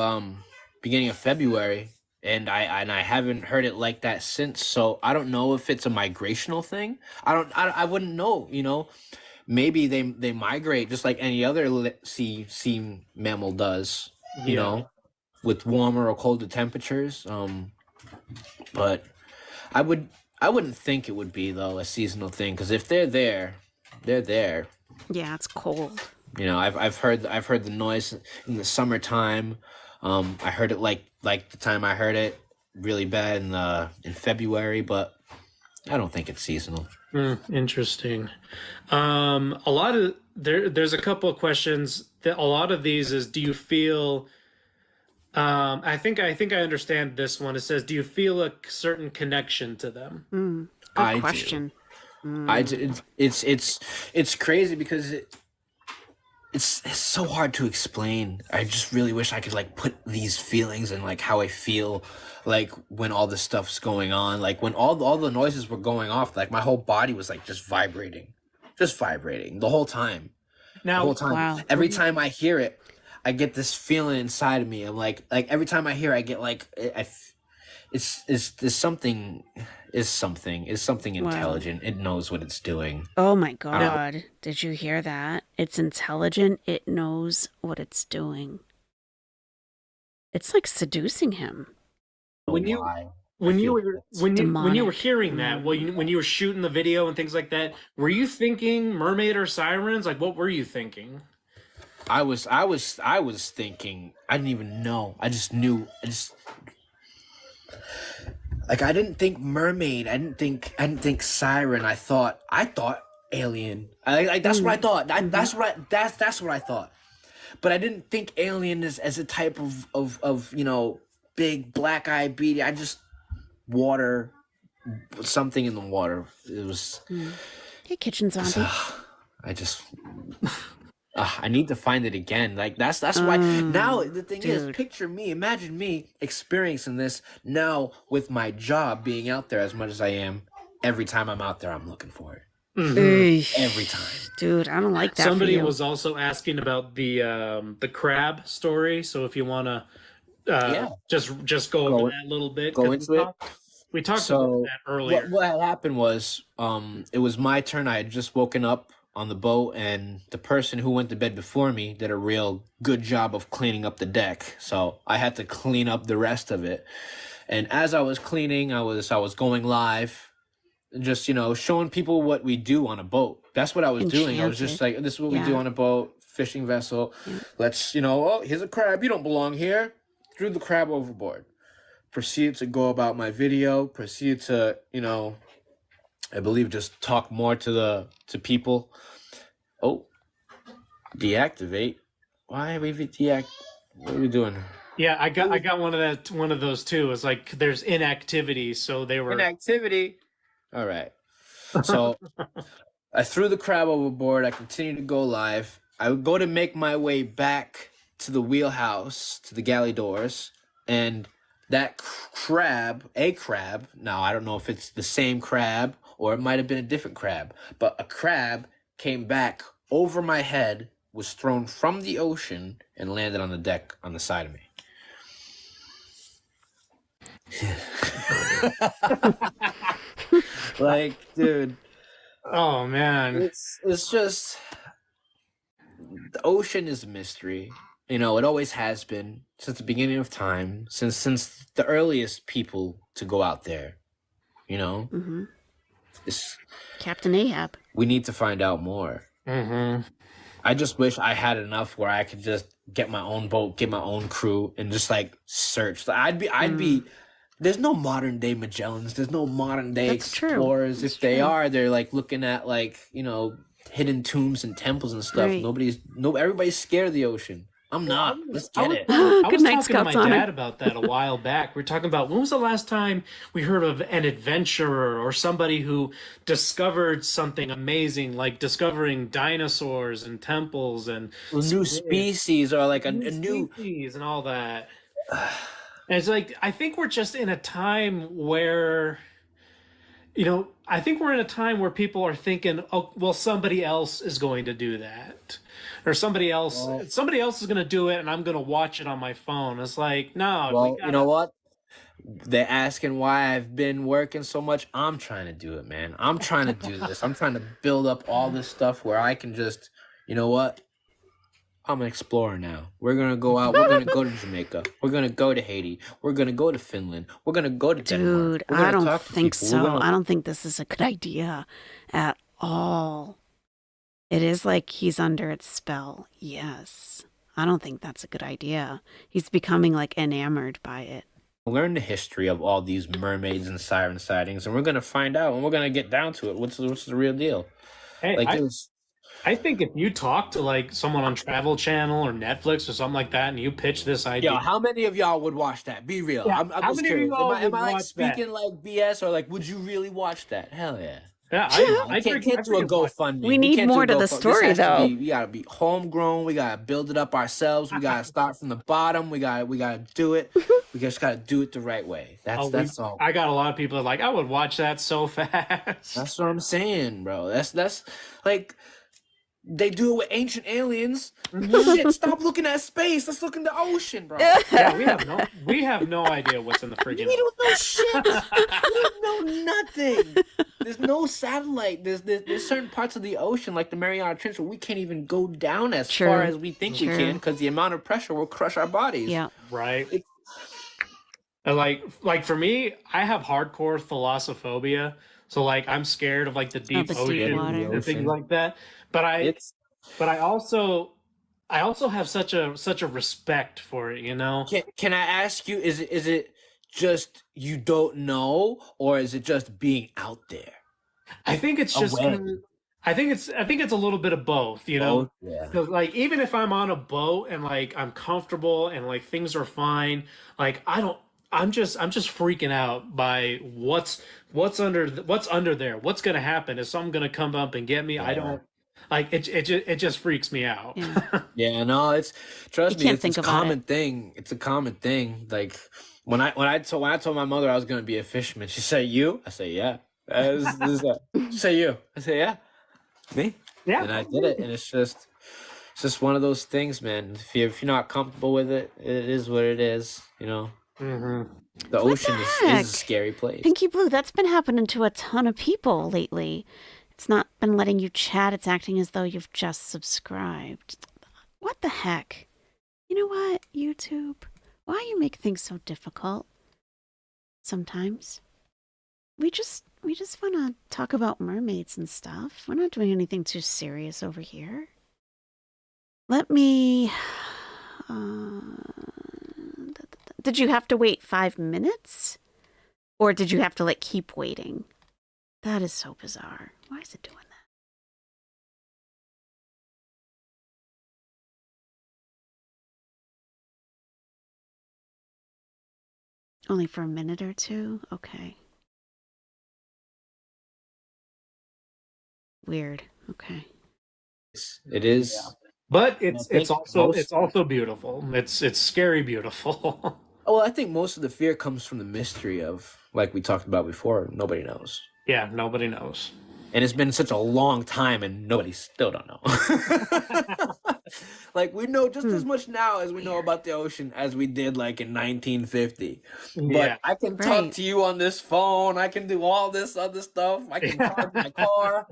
February, and I haven't heard it like that since. So I don't know if it's a migrational thing. I wouldn't know. You know, maybe they migrate just like any other sea mammal does. You know, with warmer or colder temperatures. But I wouldn't think it would be though a seasonal thing, because if they're there, they're there. Yeah, it's cold. You know, I've heard the noise in the summertime. I heard it like the time I heard it really bad in February, but I don't think it's seasonal. Interesting. A lot of there's a couple of questions that a lot of these is, do you feel I think I understand this one. It says, do you feel a certain connection to them? Good question. It's crazy because it's so hard to explain. I just really wish I could like put these feelings and like how I feel like when all this stuff's going on, like when all the noises were going off, like my whole body was like just vibrating the whole time. Wow. Every time I hear it, I get this feeling inside of me. I'm like every time I hear it, I get like it's something intelligent. It knows what it's doing. Oh my God. Did you hear that? It's intelligent. It knows what it's doing. It's like seducing him. When you were hearing that, when you were shooting the video and things like that, were you thinking mermaid or sirens? Like, what were you thinking? I was thinking. I didn't even know. I just knew. I didn't think mermaid. I didn't think siren. I thought alien. That's what I thought. That's what I thought. But I didn't think alien as a type of big black eye beady. I just water, something in the water. It was. Hey, kitchen zombie. I need to find it again. That's why. Now the thing is, imagine me experiencing this now with my job being out there as much as I am. Every time I'm out there, I'm looking for it. Every time, dude. I don't like that. Somebody was also asking about the crab story. So if you want to, just go over that a little bit. Go into it. We talked about that earlier. What happened was, it was my turn. I had just woken up on the boat, and the person who went to bed before me did a real good job of cleaning up the deck. So I had to clean up the rest of it. And as I was cleaning, I was going live, just showing people what we do on a boat. That's what I was doing. I was just like, this is what we do on a boat, fishing vessel. Let's oh, here's a crab. You don't belong here. Threw the crab overboard. Proceeded to go about my video. Proceeded to I believe just talk more to people. Oh, deactivate. Why are we deactivate? What are we doing? Yeah, I got one of those too. It's like there's inactivity, so they were inactivity. All right. So I threw the crab overboard. I continued to go live. I would go to make my way back to the wheelhouse, to the galley doors, and that crab. Now I don't know if it's the same crab or it might have been a different crab, but a crab came back over my head, was thrown from the ocean, and landed on the deck on the side of me. Dude. Oh man. It's just, the ocean is a mystery. It always has been since the beginning of time, since the earliest people to go out there. It's Captain Ahab. We need to find out more. I just wish I had enough where I could just get my own boat, get my own crew, and just search. I'd be. There's no modern day Magellans. There's no modern day explorers. If they are, they're looking at hidden tombs and temples and stuff. Right. Everybody's scared of the ocean. I'm not. Let's get it. I was talking to my dad about that a while back. We're talking about when was the last time we heard of an adventurer or somebody who discovered something amazing, like discovering dinosaurs and temples and new species, or a new species and all that. And it's I think we're just in a time where, I think we're in a time where people are thinking, oh, well, somebody else is going to do that. Or somebody else is going to do it, and I'm going to watch it on my phone. It's no. Well, you know what? They're asking why I've been working so much. I'm trying to do it, man. I'm trying to do this. I'm trying to build up all this stuff where I can just, I'm an explorer now. We're going to go out. We're going to go to Jamaica. We're going to go to Haiti. We're going to go to Finland. We're going to go to Denmark. Dude, I don't think so. I don't think this is a good idea at all. It is like he's under its spell. Yes. I don't think that's a good idea. He's becoming enamored by it. Learn the history of all these mermaids and siren sightings, and we're going to find out, and we're going to get down to it. What's the real deal? Hey, I think if you talk to someone on Travel Channel or Netflix or something like that, and you pitch this idea, how many of y'all would watch that? Be real. Yeah, I'm how just many curious. of y'all Am I would speaking BS, or would you really watch that? Hell yeah. Yeah, I can't do a GoFundMe. We need more to the story, though. We gotta be homegrown. We gotta build it up ourselves. We gotta start from the bottom. We gotta do it. We just gotta do it the right way. That's all. I got a lot of people that I would watch that so fast. That's what I'm saying, bro. That's they do it with ancient aliens. Shit, stop looking at space. Let's look in the ocean, bro. Yeah, we have no idea what's in the friggin' We don't know shit. We don't know nothing. There's no satellite. There's certain parts of the ocean, like the Mariana Trench, where we can't even go down as far as we think we can because the amount of pressure will crush our bodies. Yeah. Right. And like for me, I have hardcore thalassophobia. So like I'm scared of like the deep ocean and things like that. But I also have such a respect for it, you know. Can I ask you, is it just you don't know, or is it just being out there? I think it's just I think it's a little bit of both, you know. Yeah. Like even if I'm on a boat and like I'm comfortable and like things are fine, like I'm just freaking out by what's under there. What's gonna happen? Is something gonna come up and get me? I don't like it. It just freaks me out. Yeah, no, trust me, it's a common thing. It's a common thing. Like when I told my mother I was gonna be a fisherman, she said, "You?" I said, "Yeah." She said, "You?" I said, "Yeah." Me? Yeah. And I did it, and it's just one of those things, man. If you're not comfortable with it, it is what it is, you know. Mm-hmm. The ocean is a scary place. Pinky Blue, that's been happening to a ton of people lately. It's not been letting you chat. It's acting as though you've just subscribed. What the heck? You know what, YouTube? Why you make things so difficult? Sometimes. We just want to talk about mermaids and stuff. We're not doing anything too serious over here. Let me... Did you have to wait 5 minutes? Or did you have to, like, keep waiting? That is so bizarre. Why is it doing that? Only for a minute or two? Okay. Weird. Okay. It is. Yeah. But it's also beautiful. It's scary beautiful. Well, I think most of the fear comes from the mystery of, like we talked about before, nobody knows. Yeah, nobody knows. And it's been such a long time and nobody still don't know. Like we know just as much now as we know about the ocean as we did like in 1950. But I can talk to you on this phone. I can do all this other stuff. I can park my car.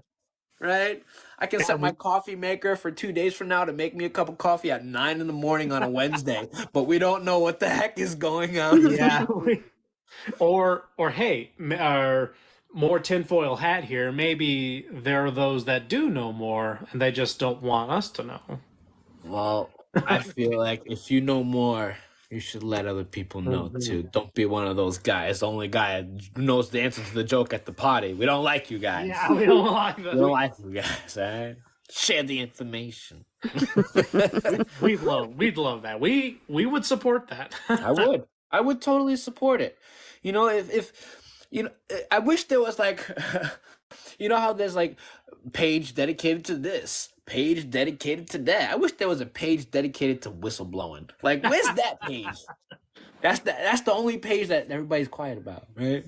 Right? I can set my coffee maker for 2 days from now to make me a cup of coffee at 9 in the morning on a Wednesday, but we don't know what the heck is going on. Yeah. Or hey, our more tinfoil hat here. Maybe there are those that do know more and they just don't want us to know. Well, I feel like if you know more, you should let other people know too. Don't be one of those guys. The only guy who knows the answer to the joke at the party. We don't like you guys. Yeah, we don't like that. We don't like you guys, all right? Share the information. We'd love that. We would support that. I would totally support it. You know, if you know, I wish there was like, you know how there's like page dedicated to this, page dedicated to that. I wish there was a page dedicated to whistleblowing. Like, where's that page? That's the only page that everybody's quiet about, right?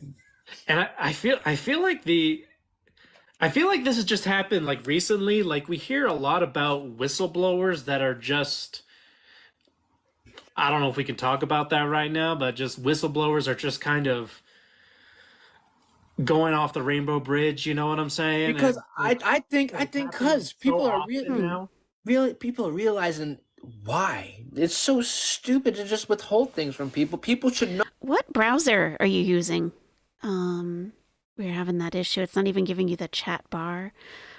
And I feel like this has just happened like recently. Like we hear a lot about whistleblowers that are just, I don't know if we can talk about that right now, but just whistleblowers are just kind of going off the rainbow bridge, you know what I'm saying? Because I think because people are people are realizing why it's so stupid to just withhold things from people. People should know. What browser are you using? We're having that issue. It's not even giving you the chat bar.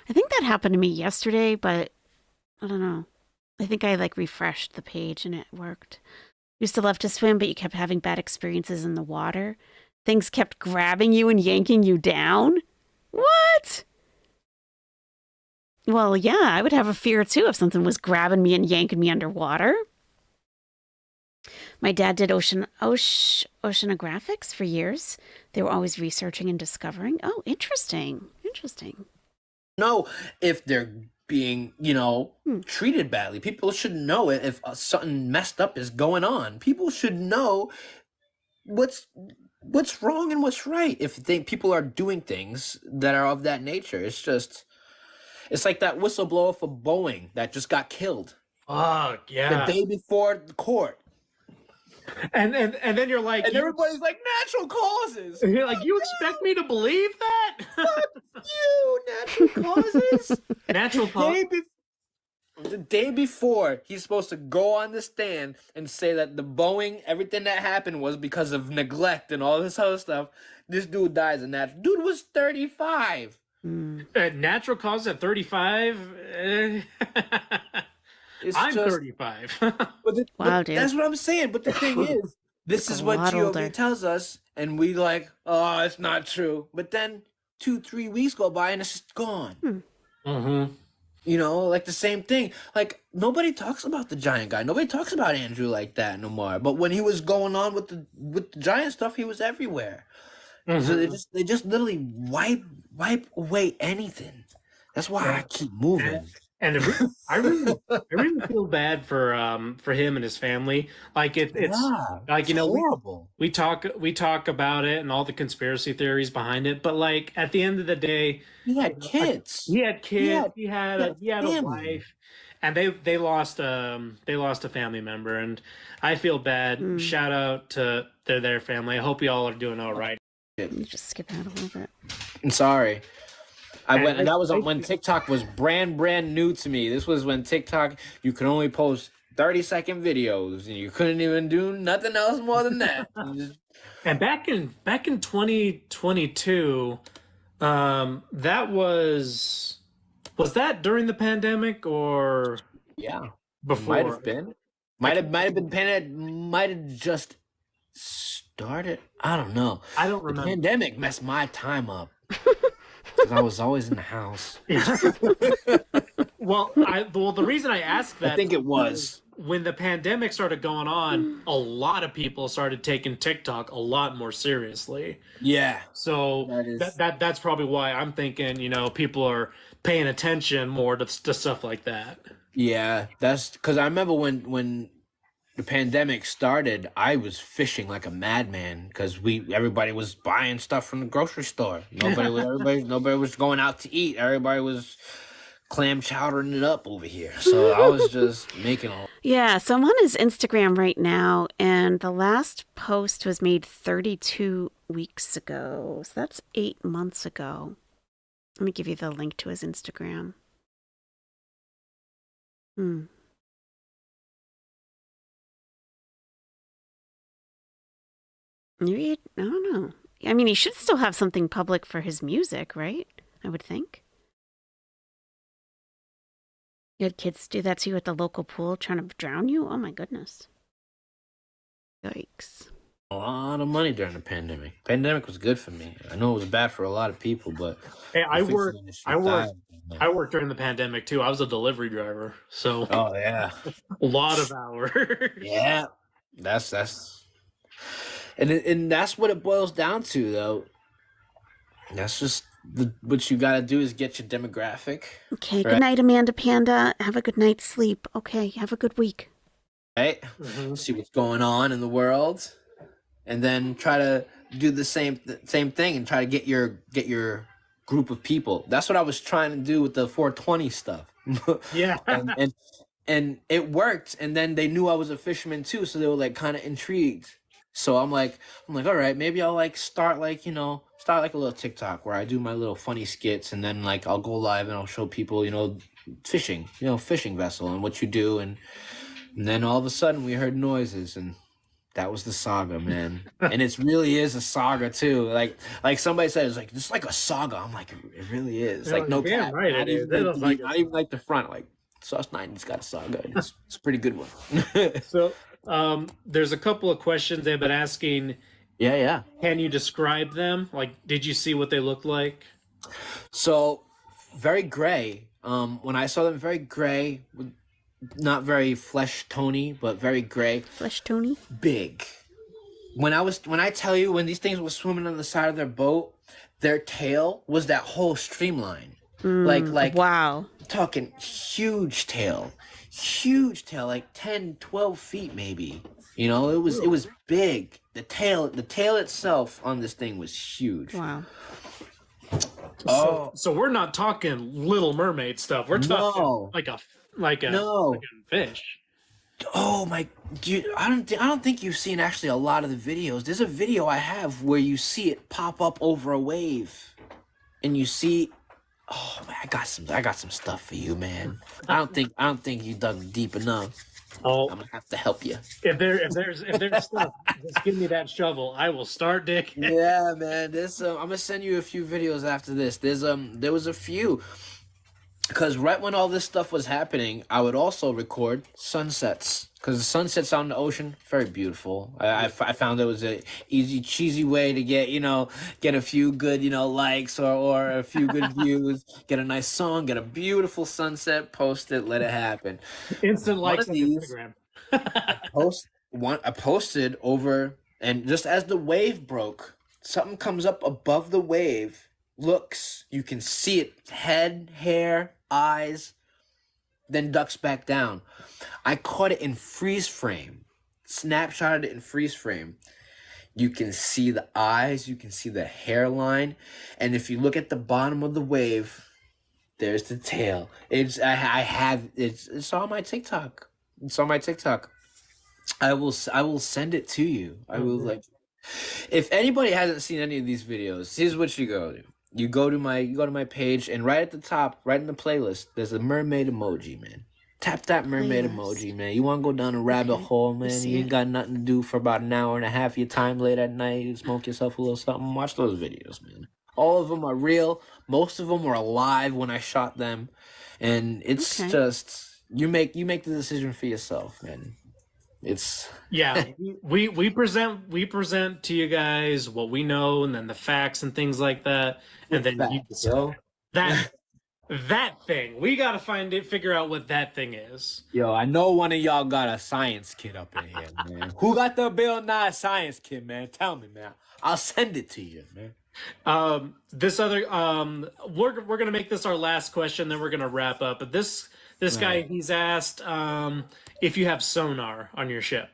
I think that happened to me yesterday, but I don't know. I think I like refreshed the page and it worked. Used to love to swim, but you kept having bad experiences in the water. Things kept grabbing you and yanking you down? What? Well, yeah, I would have a fear too if something was grabbing me and yanking me underwater. My dad did oceanographics for years. They were always researching and discovering. Oh, interesting. Interesting. Know if they're being, treated badly. People should know it if something messed up is going on. People should know what's wrong and what's right if people are doing things that are of that nature. It's just, It's like that whistleblower for Boeing that just got killed Fuck yeah. the day before the court. And then you're like, And everybody's like, natural causes. You're like, you expect me to believe that? Fuck you, natural causes. Natural causes. The day before, he's supposed to go on the stand and say that the Boeing, everything that happened was because of neglect and all this other stuff. This dude dies, and that dude was 35. Natural causes at 35? I'm 35. Wow, dude. That's what I'm saying. But the thing is, this is what GOV tells us, and we like, oh, it's not true. But then 2-3 weeks go by, and it's just gone. Mm-hmm. You know, like the same thing. Like, nobody talks about the giant guy. Nobody talks about Andrew like that no more. But when he was going on with the giant stuff, he was everywhere. Mm-hmm. So they just literally wipe away anything. That's why I keep moving. And I really feel bad for him and his family. Like it's like, you know, horrible. We talk about it and all the conspiracy theories behind it, but like at the end of the day, he had kids. He had a wife, and they lost a family member, and I feel bad. Shout out to their family. I hope you all are doing all right. Just skip out a little bit. I'm sorry. And that was when TikTok was brand new to me. This was when TikTok, you could only post 30-second videos, and you couldn't even do nothing else more than that. And back in 2022, that was that during the pandemic or before? Might have been. Might have been pandemic. Might have just started. I don't know. I don't remember. The pandemic messed my time up. Because I was always in the house. Well, the reason I asked that, I think it was when the pandemic started going on, a lot of people started taking TikTok a lot more seriously. Yeah. So that's probably why I'm thinking, you know, people are paying attention more to stuff like that. Yeah, that's because I remember when the pandemic started, I was fishing like a madman because everybody was buying stuff from the grocery store. Nobody was going out to eat. Everybody was clam chowdering it up over here. So I was just making all. Yeah, so I'm on his Instagram right now, and the last post was made 32 weeks ago. So that's 8 months ago. Let me give you the link to his Instagram. Maybe, I don't know. I mean, he should still have something public for his music, right? I would think. You had kids do that to you at the local pool trying to drown you? Oh my goodness. Yikes. A lot of money during the pandemic. Pandemic was good for me. I know it was bad for a lot of people, but hey, I worked during the pandemic too. I was a delivery driver, so oh yeah, a lot of hours. Yeah, that's. And that's what it boils down to, though. That's just what you got to do is get your demographic. Okay, right? Good night, Amanda Panda. Have a good night's sleep. Okay, have a good week. Right? Mm-hmm. See what's going on in the world, and then try to do the same thing and try to get your group of people. That's what I was trying to do with the 420 stuff. Yeah, and it worked. And then they knew I was a fisherman too, so they were like kind of intrigued. So I'm like, all right, maybe I'll like start like a little TikTok where I do my little funny skits, and then like I'll go live and I'll show people, fishing vessel and what you do. And then all of a sudden we heard noises, and that was the saga, man. And it really is a saga too. Like somebody said, it's like, it's like a saga. I'm like, it really is. Like no cap. Right, not even like the front. Like Sauce 90's got a saga. It's a pretty good one. So there's a couple of questions they've been asking. Yeah. Can you describe them? Like, did you see what they looked like? So, very gray. When I saw them, very gray, not very flesh tony, but very gray. Flesh tony? Big. When I tell you, when these things were swimming on the side of their boat, their tail was that whole streamline. Like wow. Talking huge tail, like 10, 12 feet maybe. It was big. The tail itself on this thing was huge. Wow. So we're not talking Little Mermaid stuff. We're talking No. like a No. fish. Oh my, dude! I don't think you've seen actually a lot of the videos. There's a video I have where you see it pop up over a wave, and you see. Oh man, I got some stuff for you, man. I don't think you dug deep enough. Oh, I'm gonna have to help you. if there's stuff, just give me that shovel. I will start digging. Yeah, man. There's I'm gonna send you a few videos after this. There was a few. Because right when all this stuff was happening, I would also record sunsets. Because the sunsets out in the ocean, very beautiful. I found it was a easy, cheesy way to get a few good, likes or a few good views, get a nice song, get a beautiful sunset, post it, let it happen. Instant One likes of on these, Instagram. I posted over, and just as the wave broke, something comes up above the wave. Looks, you can see it, head, hair, eyes, then ducks back down. I caught it in freeze frame, snapshotted it in freeze frame. You can see the eyes, you can see the hairline, and if you look at the bottom of the wave, there's the tail. It's on my TikTok. It's on my TikTok. I will send it to you. I will If anybody hasn't seen any of these videos, here's what you go to. You go to my page, and right at the top, right in the playlist, there's a mermaid emoji, man. Tap that mermaid emoji, man. You want to go down a rabbit hole, man? You ain't got nothing to do for about an hour and a half of your time late at night. You smoke yourself a little something. Watch those videos, man. All of them are real. Most of them were alive when I shot them, and it's just you make the decision for yourself, man. It's we present to you guys what we know, and then the facts and things like that, and then you decide. That thing we gotta figure out what that thing is. Yo, I know one of y'all got a science kit up in here, man. Who got the Bill Nye science kit, man? Tell me, man. I'll send it to you, man. This other we're gonna make this our last question, then we're gonna wrap up. But this guy, he's asked if you have sonar on your ship.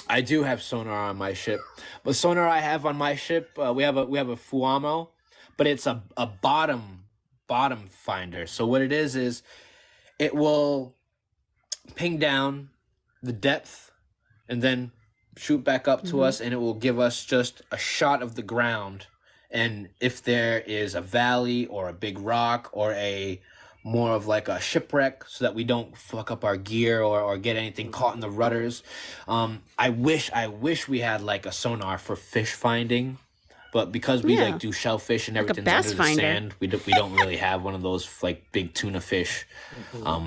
I do have sonar on my ship. But sonar I have on my ship, we have a Fuamo, but it's a bottom finder. So what it is it will ping down the depth and then shoot back up to us, and it will give us just a shot of the ground. And if there is a valley or a big rock or a more of like a shipwreck, so that we don't fuck up our gear or get anything caught in the rudders. I wish we had like a sonar for fish finding, but because we like do shellfish and everything's under the sand, we don't really have one of those like big tuna fish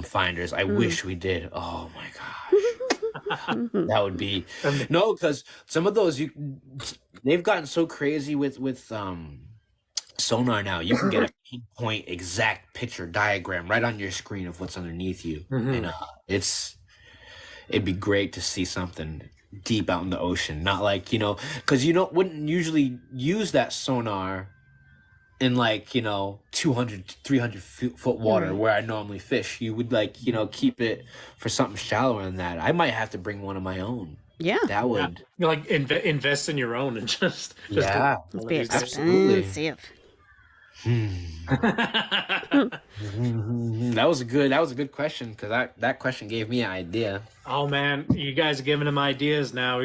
finders. I wish we did. Oh my gosh. That would be because some of those they've gotten so crazy with sonar now. You can get a pinpoint exact picture diagram right on your screen of what's underneath you. And it'd be great to see something deep out in the ocean, not like because wouldn't usually use that sonar in 200 300 foot water where I normally fish. You would keep it for something shallower than that. I might have to bring one of my own. That would invest in your own and just be expensive. That was a good question, because that question gave me an idea. Oh man, you guys are giving him ideas now.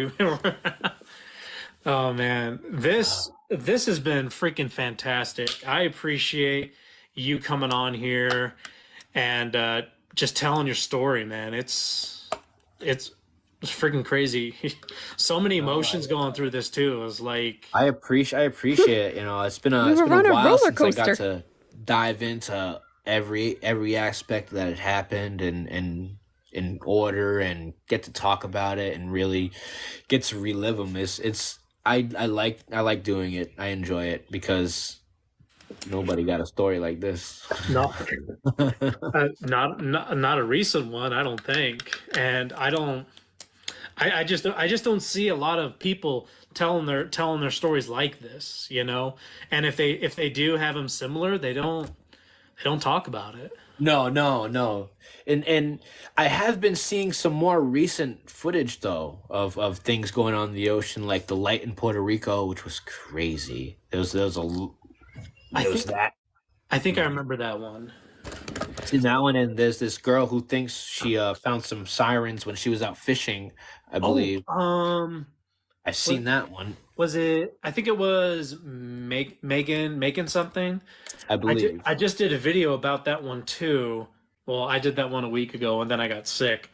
Oh man, this has been freaking fantastic. I appreciate you coming on here and just telling your story, man. It's freaking crazy. So many emotions going through this too. It was like I appreciate it. It's been a while since I got to dive into every aspect that had happened and in order, and get to talk about it and really get to relive them. I like doing it. I enjoy it because nobody got a story like this. No, not a recent one, I don't think. And I just don't see a lot of people telling their stories like this, And if they do have them similar, they don't talk about it. No. And I have been seeing some more recent footage though of things going on in the ocean, like the light in Puerto Rico, which was crazy. There was that. I think I remember that one. See that one, and there's this girl who thinks she found some sirens when she was out fishing, I believe. I've seen that one. Was it? I think it was Megan something. I believe. I just did a video about that one too. Well, I did that one a week ago, and then I got sick.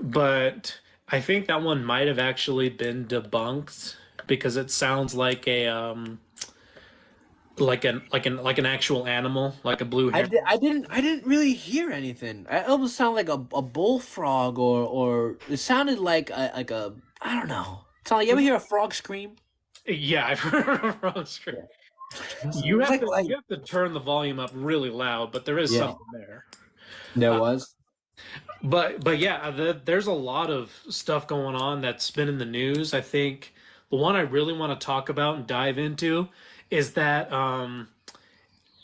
But I think that one might have actually been debunked because it sounds like a like an actual animal, like a blue heron. I didn't really hear anything. It almost sounded like a bullfrog, or it sounded like a I don't know. It's like, you ever hear a frog scream? Yeah, I've heard a frog scream. You have to turn the volume up really loud, but there is something there. There was. But yeah, there's a lot of stuff going on that's been in the news. I think the one I really want to talk about and dive into is that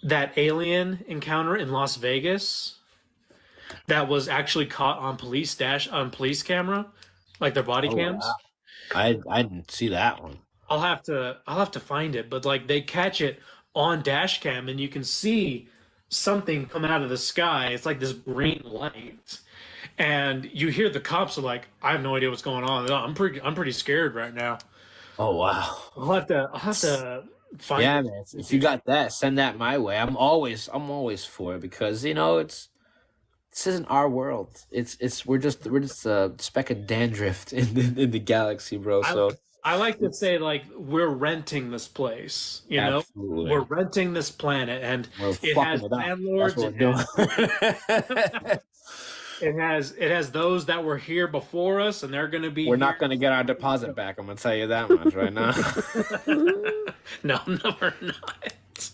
that alien encounter in Las Vegas that was actually caught on police camera, like their body cams. Wow. I didn't see that one. I'll have to find it, but like they catch it on dash cam and you can see something come out of the sky. It's like this green light. And you hear the cops are like, I have no idea what's going on. I'm pretty scared right now. Oh wow. I'll have to find it. Man. If you got that, send that my way. I'm always for it because this isn't our world. We're just a speck of dandruff in the galaxy, bro. So I like to say like we're renting this place. You know, we're renting this planet, and it has landlords. It has those that were here before us, and they're going to be. We're not going to get our deposit back. I'm going to tell you that much right now. No, we're not.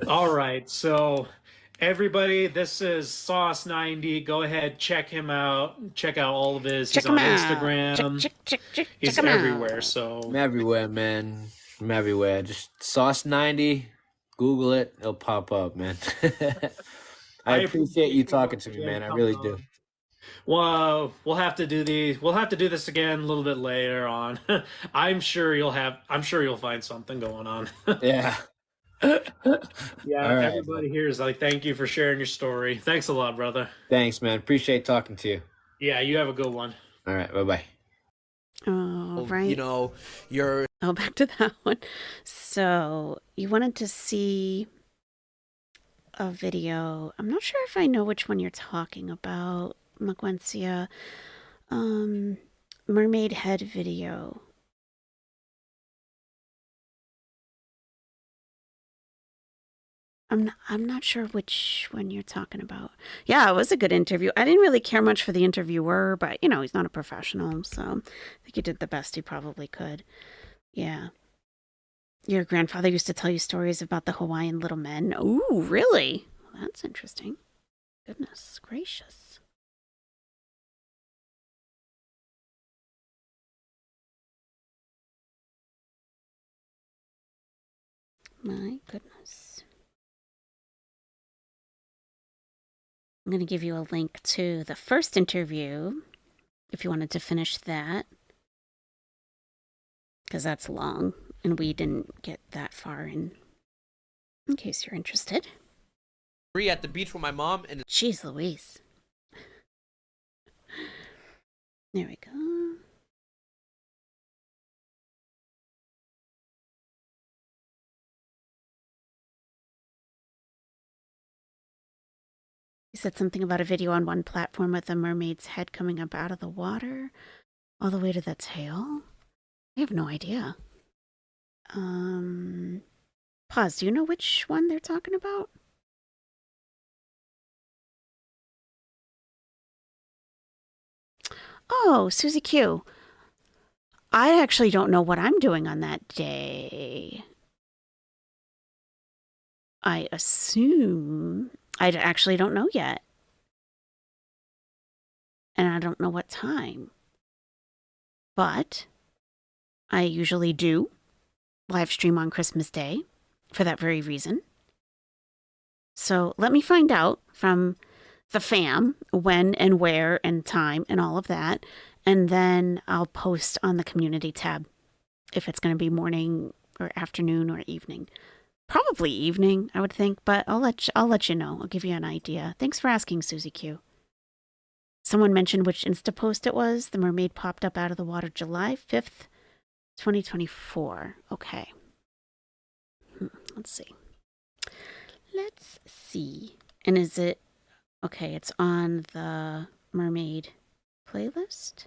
All right, so. Everybody, this is Sauce 90. Go ahead, check him out. Check out all of his. He's on Instagram. He's everywhere. So I'm everywhere, man. I'm everywhere. Just Sauce 90. Google it. It'll pop up, man. I appreciate you talking to me, man. I really do. Well, we'll have to do this again a little bit later on. I'm sure you'll find something going on. Yeah. Yeah, right, everybody here is like, thank you for sharing your story. Thanks a lot, brother. Thanks, man. Appreciate talking to you. Yeah, you have a good one. All right, bye-bye. Oh, right. Back to that one. So you wanted to see a video. I'm not sure if I know which one you're talking about, Magwencia. Mermaid head video. I'm not sure which one you're talking about. Yeah, it was a good interview. I didn't really care much for the interviewer, but he's not a professional, so I think he did the best he probably could. Yeah. Your grandfather used to tell you stories about the Hawaiian little men. Ooh, really? Well, that's interesting. Goodness gracious. My goodness. I'm going to give you a link to the first interview if you wanted to finish that, because that's long and we didn't get that far in case you're interested. At the beach with my mom and Jeez Louise. There we go. He said something about a video on one platform with a mermaid's head coming up out of the water all the way to the tail. I have no idea. Pause. Do you know which one they're talking about? Oh, Susie Q. I actually don't know what I'm doing on that day. I assume... I actually don't know yet. And I don't know what time. But I usually do live stream on Christmas Day for that very reason. So let me find out from the fam when and where and time and all of that. And then I'll post on the community tab if it's going to be morning or afternoon or evening. Probably evening, I would think, but I'll let you know. I'll give you an idea. Thanks for asking, Susie Q. Someone mentioned which Insta post it was. The mermaid popped up out of the water July 5th, 2024. Okay. Let's see. Let's see. And is it... Okay, it's on the Mermaid playlist.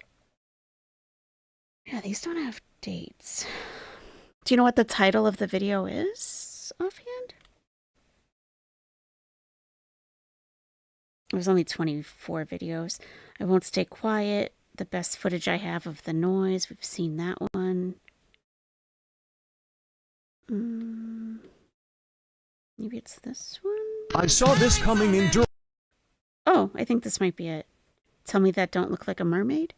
Yeah, these don't have dates. Do you know what the title of the video is offhand? There's only 24 videos. I Won't Stay Quiet. The best footage I have of the noise. We've seen that one. Maybe it's this one? I saw this coming in. Oh, I think this might be it. Tell me that don't look like a mermaid?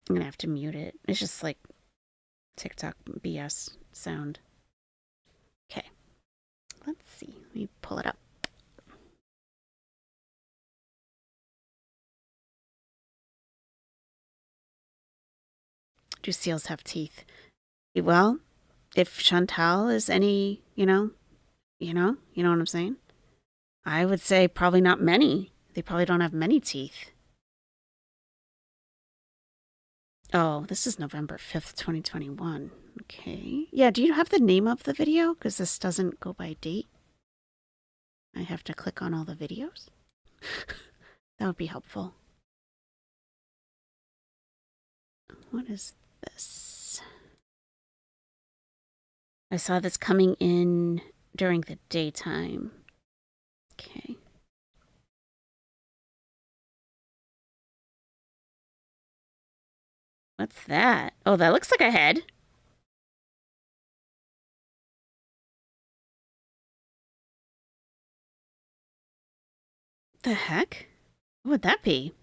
I'm gonna have to mute it. It's just like TikTok BS sound. Okay. Let's see. Let me pull it up. Do seals have teeth? Well, if Chantal is any, you know what I'm saying? I would say probably not many. They probably don't have many teeth. Oh, this is November 5th, 2021. Okay. Yeah, do you have the name of the video? Because this doesn't go by date. I have to click on all the videos. That would be helpful. What is this? I saw this coming in during the daytime. Okay. What's that? Oh, that looks like a head. The heck? What would that be?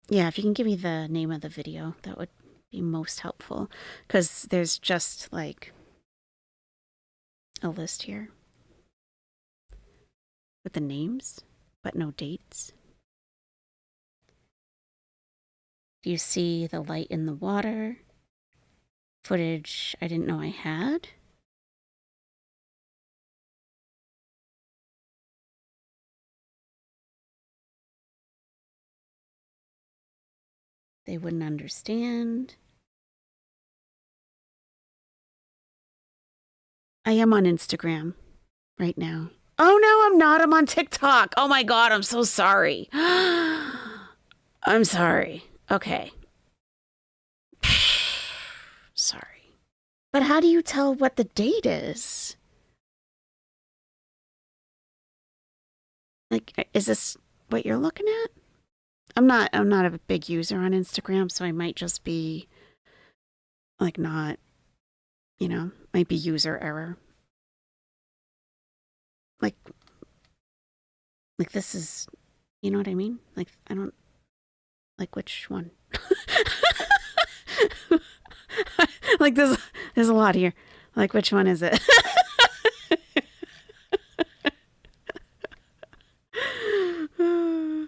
Yeah, if you can give me the name of the video, that would be most helpful. Because there's just like a list here with the names, but no dates. Do you see the light in the water? Footage I didn't know I had. They wouldn't understand. I am on Instagram right now. Oh no, I'm not. I'm on TikTok. Oh my God, I'm so sorry. I'm sorry. Okay. Sorry. But how do you tell what the date is? Like, is this what you're looking at? I'm not a big user on Instagram, so I might just be like not, might be user error. Like this is, you know what I mean? Like, I don't, like which one? Like there's a lot here. Like, which one is it?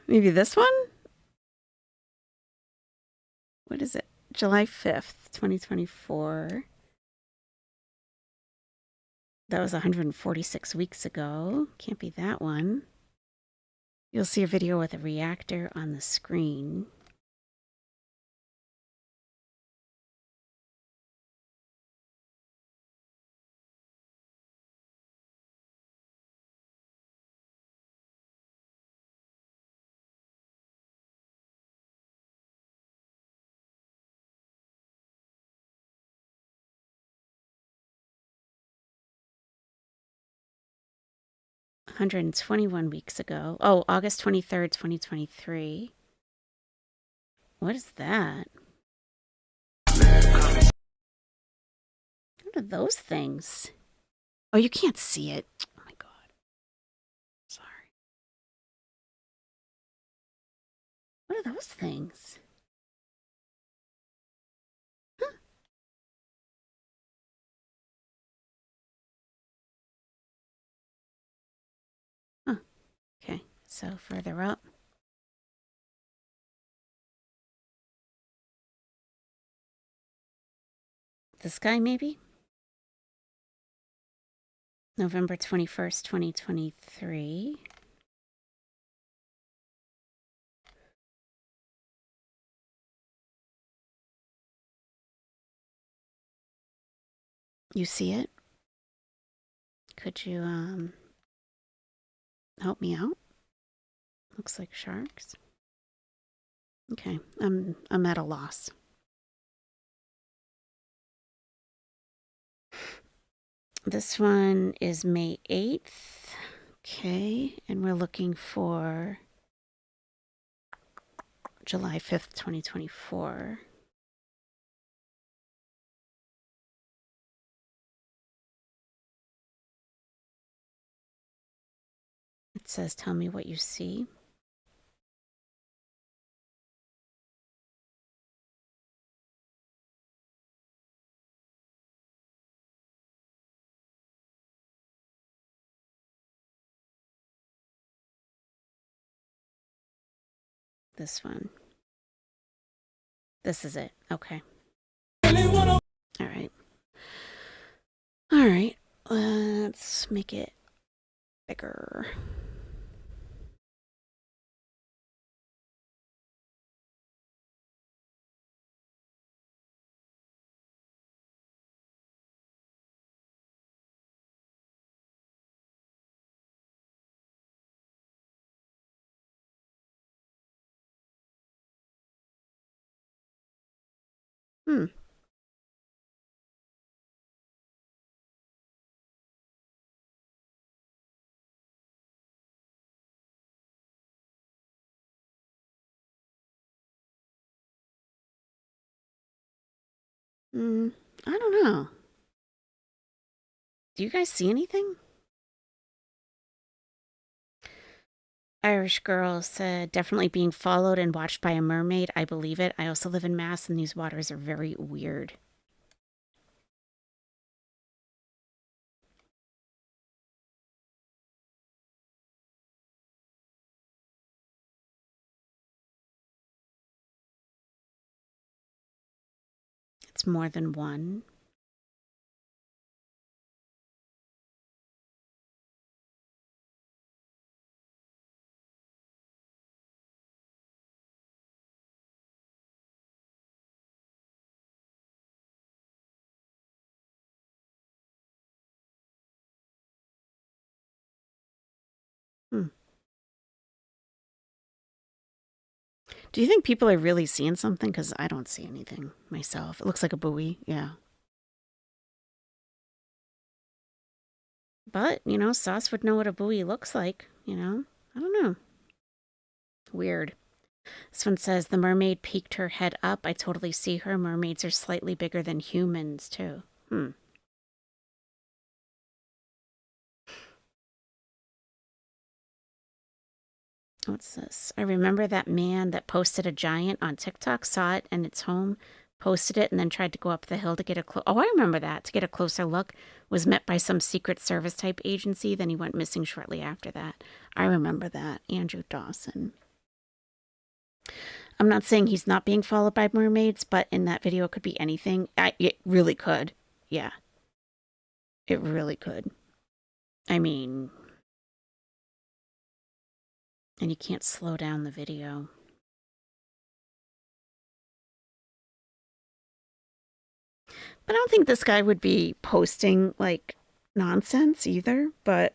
Maybe this one? What is it? July 5th, 2024. That was 146 weeks ago. Can't be that one. You'll see a video with a reactor on the screen. $121 weeks ago. Oh, August 23rd, 2023. What is that? What are those things? Oh, you can't see it. Oh my God. Sorry. What are those things? Huh. So further up. This guy, maybe? November 21st, 2023. You see it? Could you, help me out? Looks like sharks. Okay, I'm at a loss. This one is May 8th. Okay, and we're looking for July 5th, 2024. It says, tell me what you see. This one. This is it. Okay. All right. All right. Let's make it bigger. I don't know. Do you guys see anything? Irish girl said, definitely being followed and watched by a mermaid. I believe it. I also live in Mass, and these waters are very weird. It's more than one. Do you think people are really seeing something? Because I don't see anything myself. It looks like a buoy. Yeah. But, you know, Sauce would know what a buoy looks like, you know? I don't know. Weird. This one says, the mermaid peeked her head up. I totally see her. Mermaids are slightly bigger than humans, too. What's this? I remember that man that posted a giant on TikTok, saw it in its home, posted it, and then tried to go up the hill to get a oh, I remember that. To get a closer look, was met by some Secret Service type agency. Then he went missing shortly after that. I remember that. Andrew Dawson. I'm not saying he's not being followed by mermaids, but in that video, it could be anything. It really could. Yeah. It really could. I mean... And you can't slow down the video. But I don't think this guy would be posting, like, nonsense either. But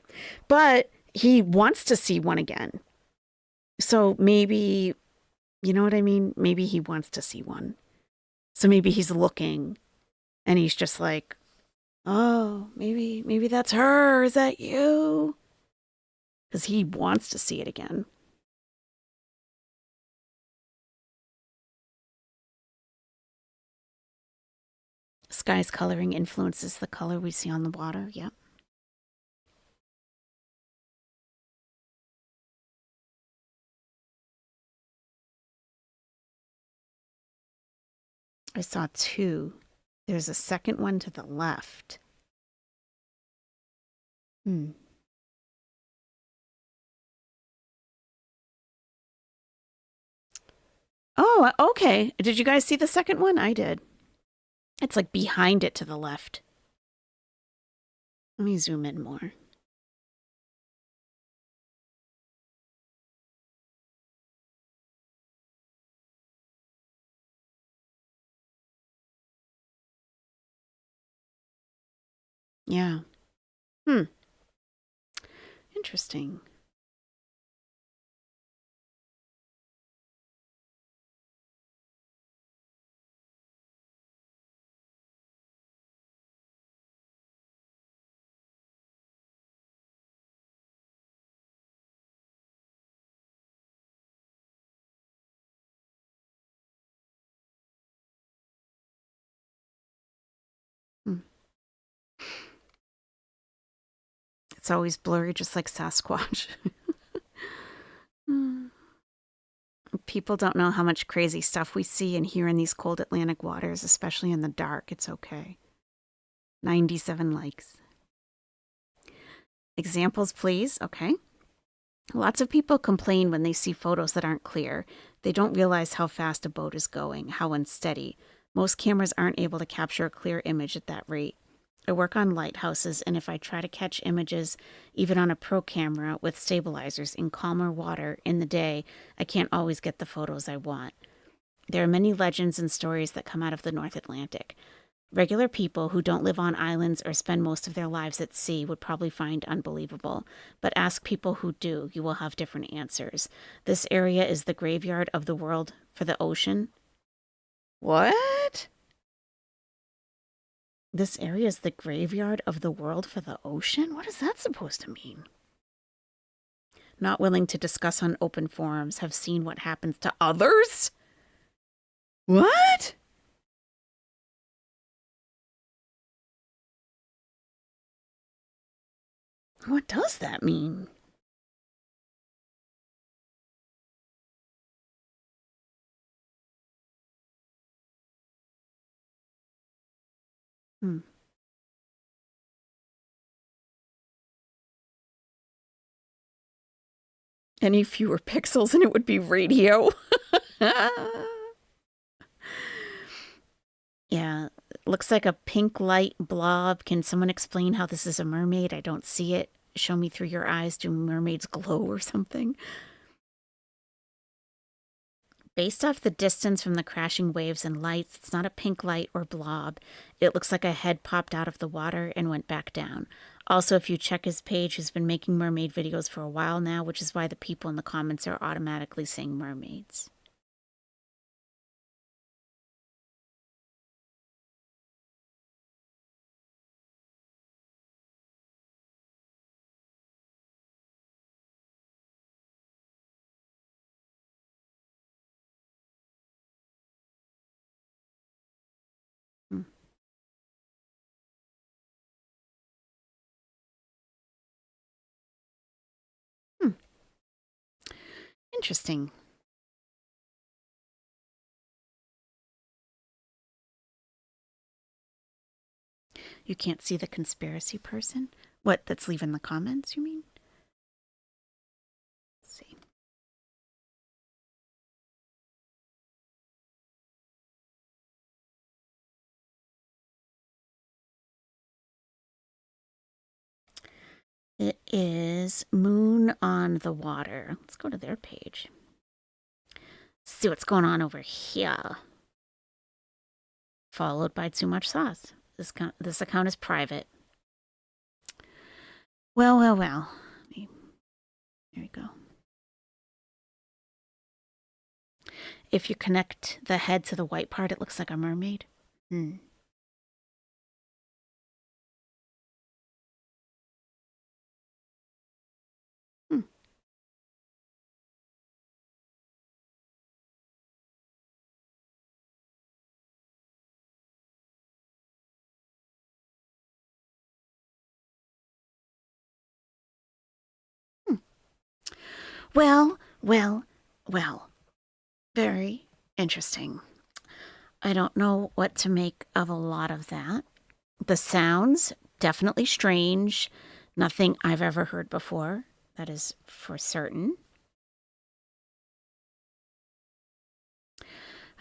he wants to see one again. So maybe, you know what I mean? Maybe he wants to see one. So maybe he's looking and he's just like, oh, maybe that's her. Is that you? Because he wants to see it again. Sky's coloring influences the color we see on the water. Yep. I saw two. There's a second one to the left. Oh, okay. Did you guys see the second one? I did. It's like behind it to the left. Let me zoom in more. Yeah. Interesting. Hmm. It's always blurry, just like Sasquatch. People don't know how much crazy stuff we see and hear in these cold Atlantic waters, especially in the dark. It's okay. 97 likes. Examples, please. Okay. Lots of people complain when they see photos that aren't clear. They don't realize how fast a boat is going, how unsteady. Most cameras aren't able to capture a clear image at that rate. I work on lighthouses, and if I try to catch images, even on a pro camera with stabilizers in calmer water in the day, I can't always get the photos I want. There are many legends and stories that come out of the North Atlantic. Regular people who don't live on islands or spend most of their lives at sea would probably find unbelievable, but ask people who do, you will have different answers. This area is the graveyard of the world for the ocean. What? This area is the graveyard of the world for the ocean? What is that supposed to mean? Not willing to discuss on open forums, have seen what happens to others? What? What does that mean? Any fewer pixels and it would be radio. Yeah, looks like a pink light blob. Can someone explain how this is a mermaid? I don't see it. Show me through your eyes. Do mermaids glow or something? Based off the distance from the crashing waves and lights, it's not a pink light or blob. It looks like a head popped out of the water and went back down. Also, if you check his page, he's been making mermaid videos for a while now, which is why the people in the comments are automatically saying mermaids. Interesting. You can't see the conspiracy person? What, that's leaving the comments, you mean? Let's see. It is Moon on the Water. Let's go to their page. See what's going on over here. Followed by Too Much Sauce. This account is private. Well. There we go. If you connect the head to the white part, it looks like a mermaid. Well. Very interesting. I don't know what to make of a lot of that. The sounds, definitely strange. Nothing I've ever heard before. That is for certain.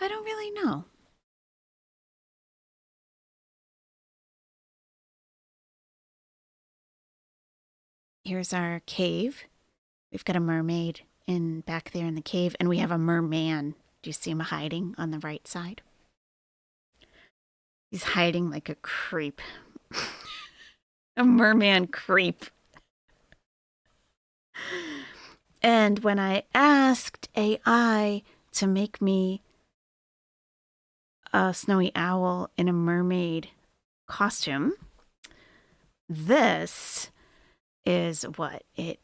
I don't really know. Here's our cave. We've got a mermaid in back there in the cave, and we have a merman. Do you see him hiding on the right side? He's hiding like a creep. A merman creep. And when I asked AI to make me a snowy owl in a mermaid costume, this is what it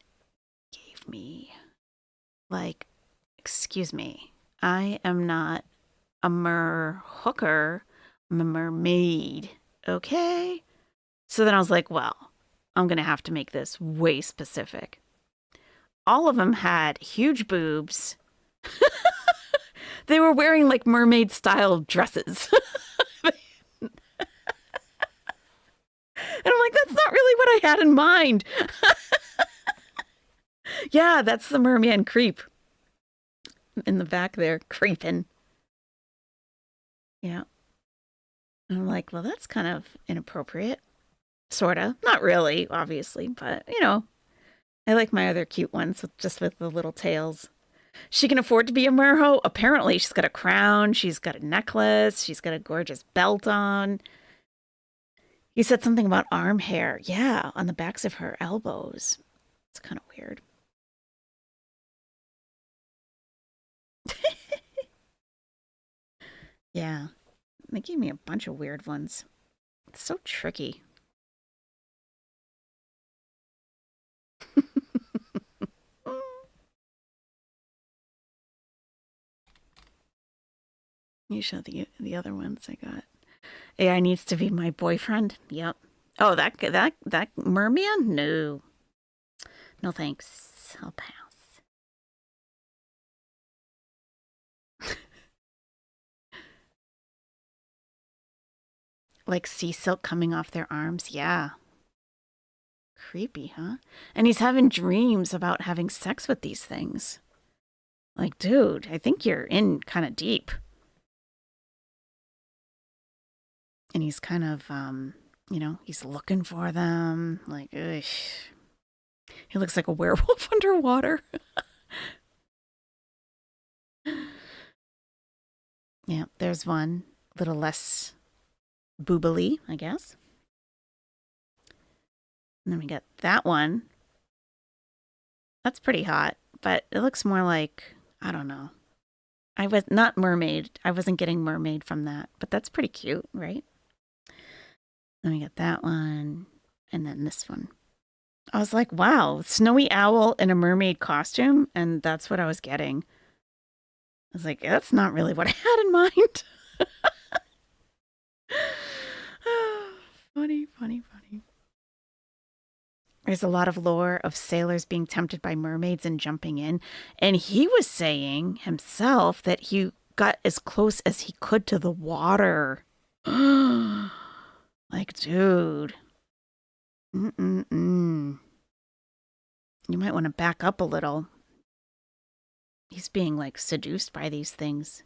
gave me. Like, excuse me, I am not a hooker, I'm a mermaid, okay? So then I was like, well, I'm going to have to make this way specific. All of them had huge boobs. They were wearing like mermaid style dresses. And I'm like, that's not really what I had in mind. Yeah, that's the merman creep. In the back there, creeping. Yeah. And I'm like, well, that's kind of inappropriate. Sorta. Not really, obviously, but, you know. I like my other cute ones, just with the little tails. She can afford to be a merho. Apparently, she's got a crown. She's got a necklace. She's got a gorgeous belt on. He said something about arm hair. Yeah, on the backs of her elbows. It's kind of weird. Yeah. They gave me a bunch of weird ones. It's so tricky. You show the other ones I got. AI needs to be my boyfriend. Yep. Oh, that merman? No. No thanks. I'll pass. Like sea silk coming off their arms. Yeah. Creepy, huh? And he's having dreams about having sex with these things. Like, dude, I think you're in kind of deep. And he's kind of, you know, he's looking for them. Like, ugh. He looks like a werewolf underwater. Yeah, there's one. A little less boobily, I guess. And then we got that one. That's pretty hot, but it looks more like, I don't know. I was not mermaid. I wasn't getting mermaid from that, but that's pretty cute, right? Then we got that one, and then this one. I was like, wow, snowy owl in a mermaid costume, and that's what I was getting. I was like, that's not really what I had in mind. Funny, funny, funny. There's a lot of lore of sailors being tempted by mermaids and jumping in, and he was saying himself that he got as close as he could to the water. Like, dude. You might want to back up a little. He's being, like, seduced by these things.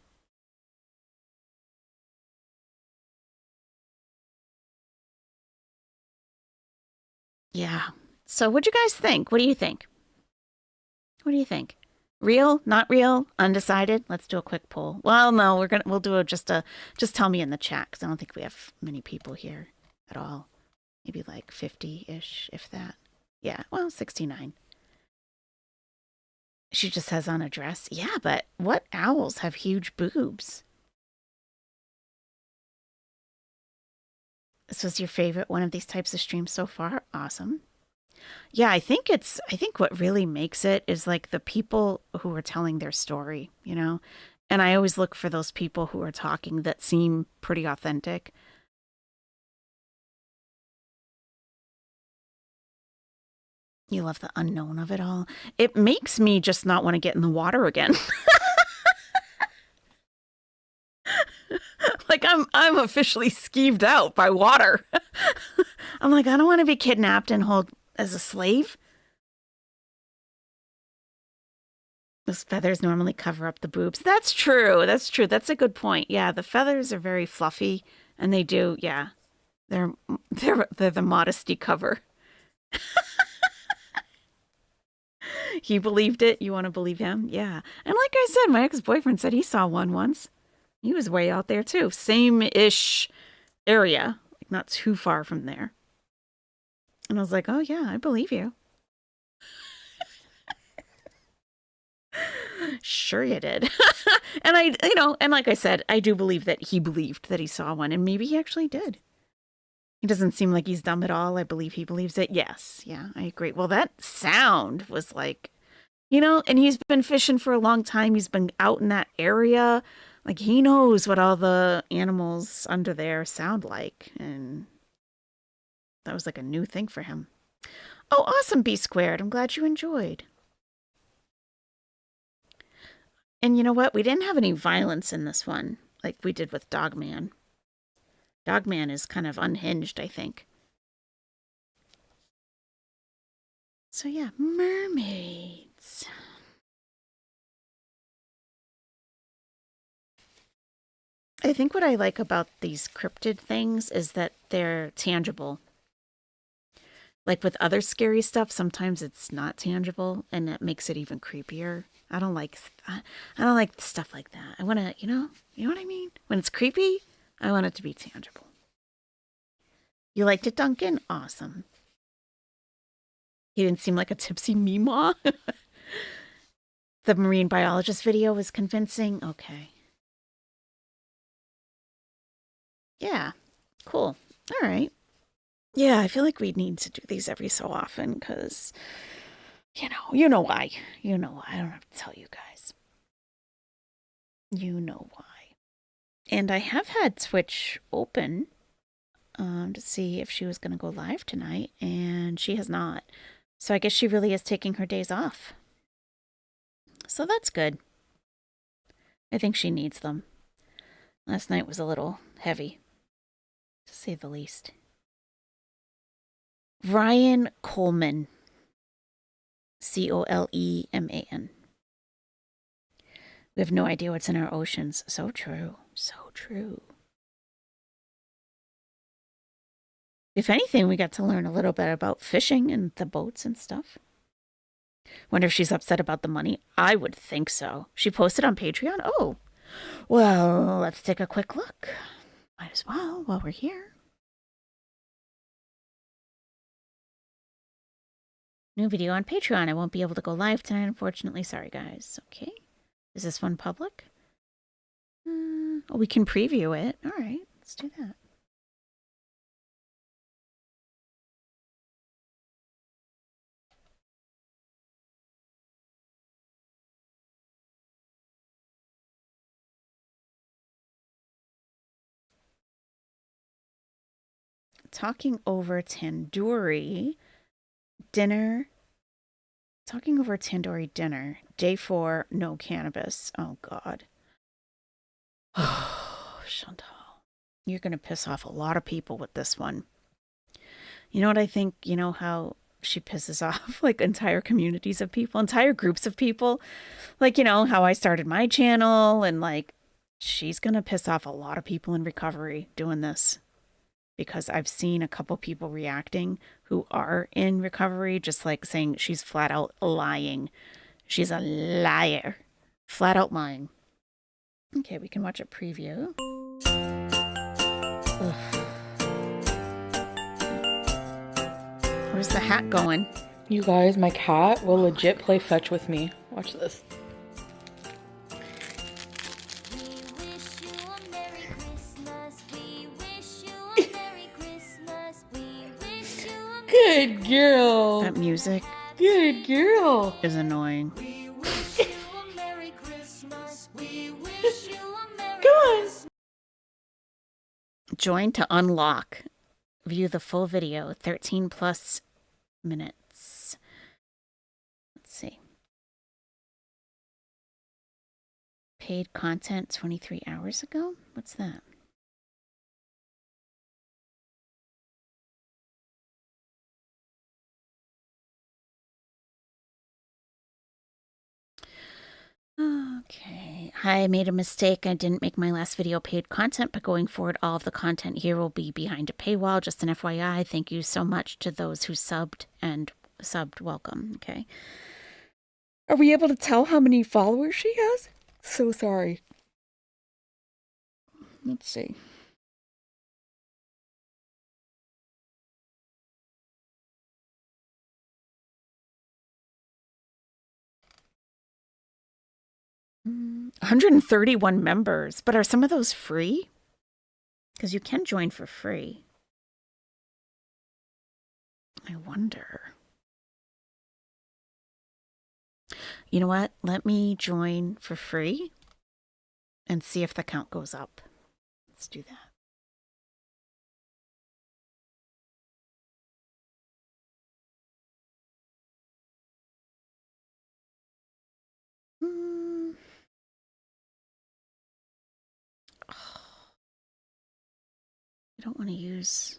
Yeah. So what'd you guys think? What do you think? What do you think? Real? Not real? Undecided? Let's do a quick poll. Well, no, we'll do just tell me in the chat, because I don't think we have many people here at all. Maybe like 50-ish, if that. Yeah, well, 69. She just has on a dress. Yeah, but what owls have huge boobs? This was your favorite one of these types of streams so far? Awesome. Yeah, I think what really makes it is like the people who are telling their story, you know? And I always look for those people who are talking that seem pretty authentic. You love the unknown of it all. It makes me just not want to get in the water again. Like I'm officially skeeved out by water. I'm like, I don't want to be kidnapped and held as a slave. Those feathers normally cover up the boobs. That's true. That's true. That's a good point. Yeah, the feathers are very fluffy, and they do. Yeah, they're the modesty cover. He believed it. You want to believe him? Yeah. And like I said, my ex-boyfriend said he saw one once. He was way out there too. Same-ish area, like not too far from there. And I was like, oh yeah, I believe you. Sure you did. And and like I said, I do believe that he believed that he saw one, and maybe he actually did. He doesn't seem like he's dumb at all. I believe he believes it. Yes. Yeah, I agree. Well, that sound was like, and he's been fishing for a long time. He's been out in that area. Like, he knows what all the animals under there sound like. And that was like a new thing for him. Oh, awesome, B squared. I'm glad you enjoyed. And you know what? We didn't have any violence in this one like we did with Dogman. Dogman is kind of unhinged, I think. So yeah, mermaids. I think what I like about these cryptid things is that they're tangible. Like with other scary stuff, sometimes it's not tangible, and that makes it even creepier. I don't like stuff like that. I want to, you know what I mean? When it's creepy, I want it to be tangible. You liked it, Duncan? Awesome. He didn't seem like a tipsy Meemaw. The marine biologist video was convincing. Okay. Yeah. Cool. All right. Yeah, I feel like we need to do these every so often because, you know why. You know why. I don't have to tell you guys. You know why. And I have had Twitch open to see if she was going to go live tonight, and she has not. So I guess she really is taking her days off. So that's good. I think she needs them. Last night was a little heavy, to say the least. Ryan Coleman. Coleman. We have no idea what's in our oceans. So true. So true. If anything, we got to learn a little bit about fishing and the boats and stuff. Wonder if she's upset about the money. I would think so. She posted on Patreon? Oh, well, let's take a quick look. Might as well while we're here. New video on Patreon. I won't be able to go live tonight, unfortunately. Sorry, guys. Okay. Is this one public? Oh, we can preview it. All right, let's do that. Talking over tandoori dinner. Talking over tandoori dinner. Day 4, no cannabis. Oh, God. Oh, Chantal. You're going to piss off a lot of people with this one. You know what I think? You know how she pisses off like entire communities of people, entire groups of people? Like, how I started my channel, and like, she's going to piss off a lot of people in recovery doing this. Because I've seen a couple people reacting who are in recovery, just like saying she's flat out lying. She's a liar. Flat out lying. Okay, we can watch a preview. Ugh. Where's the hat going? You guys, my cat will legit play fetch with me. Watch this. Good girl. That music. Good girl. Is annoying. Come on. Join to unlock. View the full video. 13 plus minutes. Let's see. Paid content 23 hours ago? What's that? Okay. I made a mistake. I didn't make my last video paid content, but going forward, all of the content here will be behind a paywall. Just an FYI. Thank you so much to those who subbed and subbed. Welcome. Okay. Are we able to tell how many followers she has? So sorry. Let's see. Mm, 131 members, but are some of those free? Because you can join for free. I wonder. You know what? Let me join for free and see if the count goes up. Let's do that. I don't want to use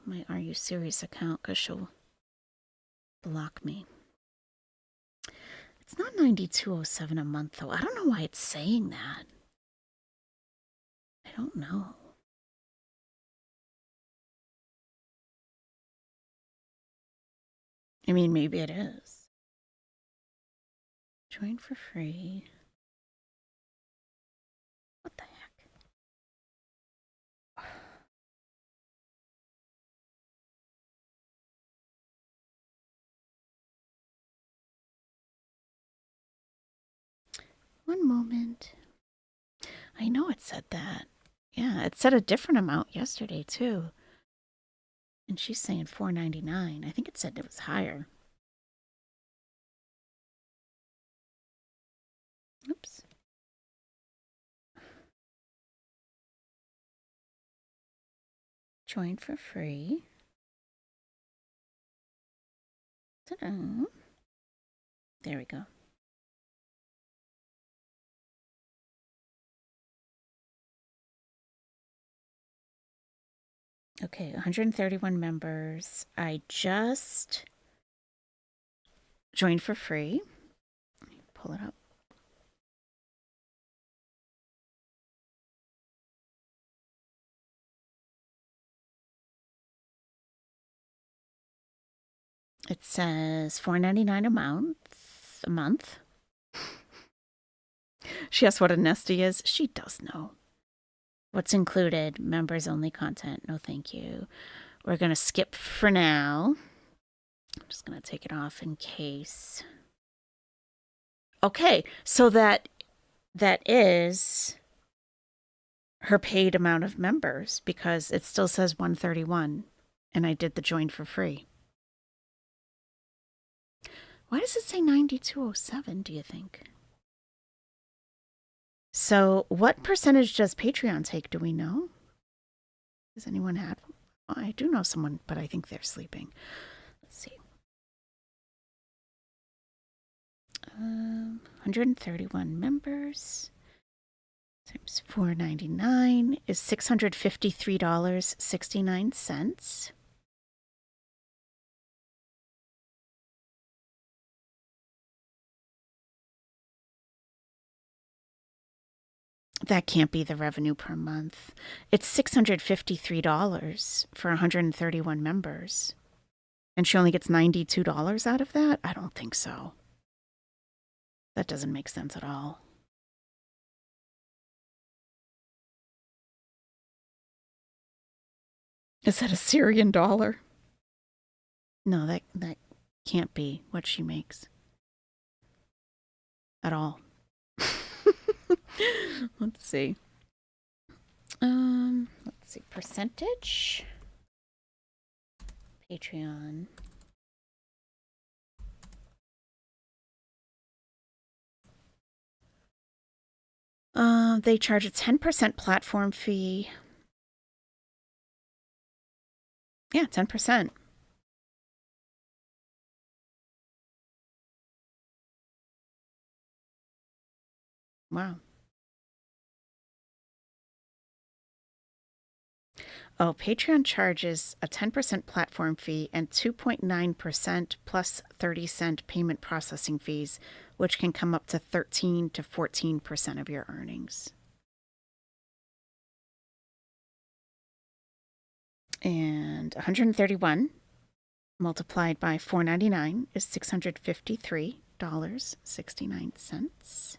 my Are You Serious account because she'll block me. It's not $92.07 a month, though. I don't know why it's saying that. I don't know. I mean, maybe it is. Join for free. What the heck? One moment. I know it said that. Yeah, it said a different amount yesterday, too. And she's saying $4.99. I think it said it was higher. Oops. Join for free. Ta-da. There we go. Okay, 131 members. I just joined for free. Pull it up. It says $4.99 a month. She asked what a Nestie is. She does know. What's included? Members only content. No, thank you. We're going to skip for now. I'm just going to take it off in case. Okay, so that is her paid amount of members because it still says 131 and I did the join for free. Why does it say 9207, do you think? So what percentage does Patreon take? Do we know? Does anyone have? Well, I do know someone, but I think they're sleeping. Let's see. 131 members times $4.99 is $653.69. That can't be the revenue per month. It's $653 for 131 members. And she only gets $92 out of that? I don't think so. That doesn't make sense at all. Is that a Syrian dollar? No, that can't be what she makes. At all. Let's see. Let's see. Percentage. Patreon. They charge a 10% platform fee. Yeah, 10%. Wow. Oh, Patreon charges a 10% platform fee and 2.9% plus 30-cent payment processing fees, which can come up to 13 to 14% of your earnings. And 131 multiplied by $4.99 is $653.69.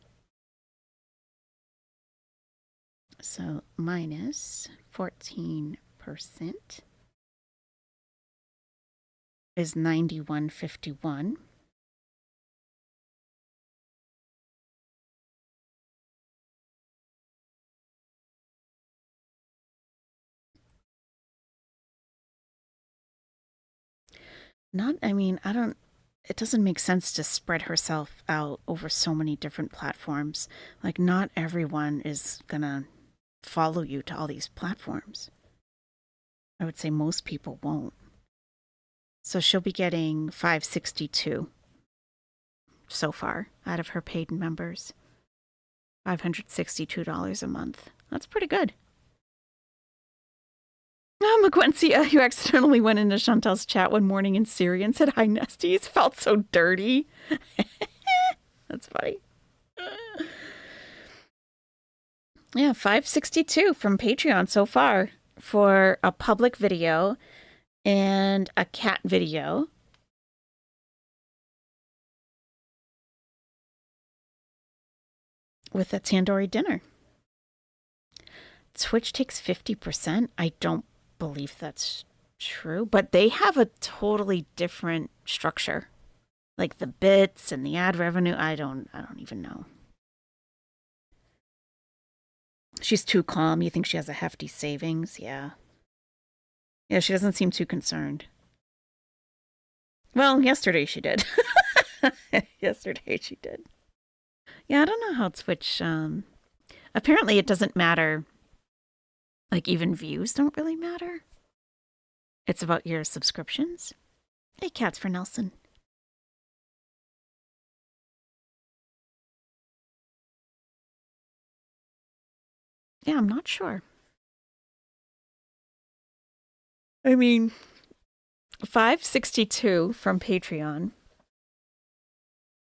So minus 14% is $91.51. It doesn't make sense to spread herself out over so many different platforms. Like, not everyone is gonna follow you to all these platforms. I would say most people won't. So she'll be getting $562 so far out of her paid members. $562 a month. That's pretty good. McQuincy, you accidentally went into Chantel's chat one morning in Siri and said, "Hi, Nestie." It felt so dirty. That's funny. Yeah, $562 from Patreon so far for a public video and a cat video. With a tandoori dinner. Twitch takes 50%. I don't believe that's true, but they have a totally different structure. Like the bits and the ad revenue, I don't even know. She's too calm. You think she has a hefty savings? Yeah. Yeah, she doesn't seem too concerned. Well, yesterday she did. Yesterday she did. Yeah, I don't know how Twitch, apparently it doesn't matter. Like, even views don't really matter. It's about your subscriptions. Hey, cats for Nelson. Yeah, I'm not sure. I mean, $562 from Patreon.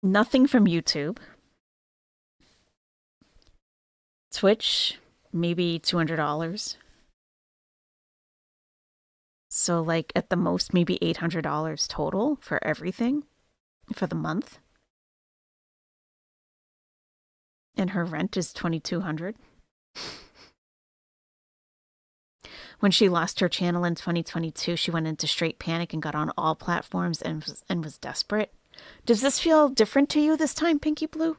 Nothing from YouTube. Twitch, maybe $200. So, like, at the most, maybe $800 total for everything for the month. And her rent is $2,200. When she lost her channel in 2022, she went into straight panic and got on all platforms and was desperate. Does this feel different to you this time, Pinky Blue?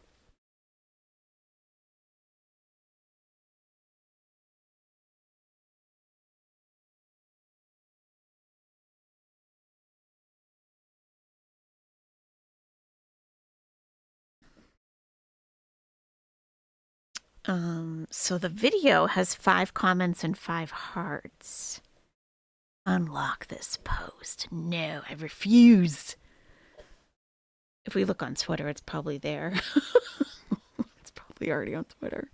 So the video has 5 comments and 5 hearts. Unlock this post. No, I refuse. If we look on Twitter, it's probably there. It's probably already on Twitter.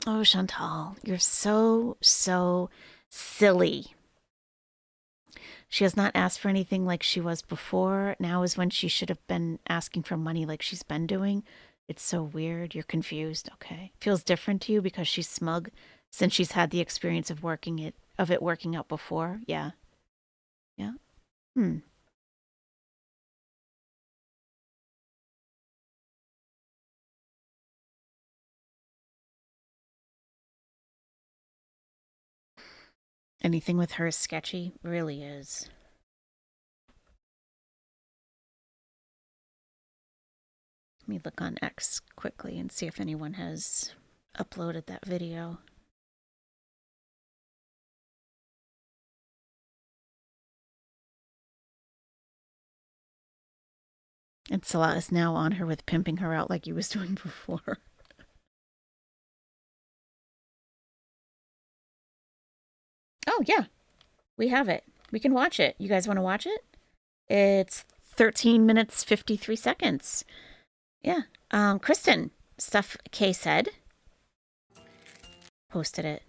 Oh, Chantal, you're so silly. She has not asked for anything like she was before. Now is when she should have been asking for money like she's been doing. It's so weird. You're confused. Okay. Feels different to you because she's smug since she's had the experience of it working out before. Yeah. Yeah. Anything with her is sketchy. Really is. Let me look on X quickly and see if anyone has uploaded that video. And Salah is now on her with pimping her out like he was doing before. Oh, yeah. We have it. We can watch it. You guys want to watch it? It's 13 minutes, 53 seconds. Yeah. Kristen, Stuff K said. Posted it.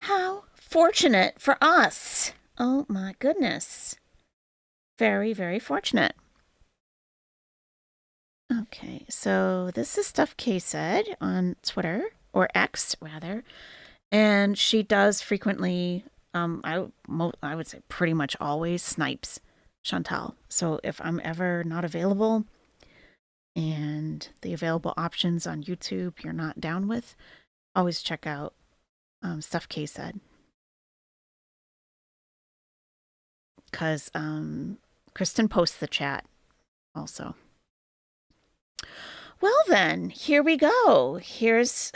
How fortunate for us. Oh my goodness. Very, very fortunate. Okay, so this is Stuff K said on Twitter, or X rather, and she does frequently, I would say pretty much always snipes Chantal. So if I'm ever not available and the available options on YouTube you're not down with, always check out Stuff K said. Because Kristen posts the chat also. Well then, here we go. Here's...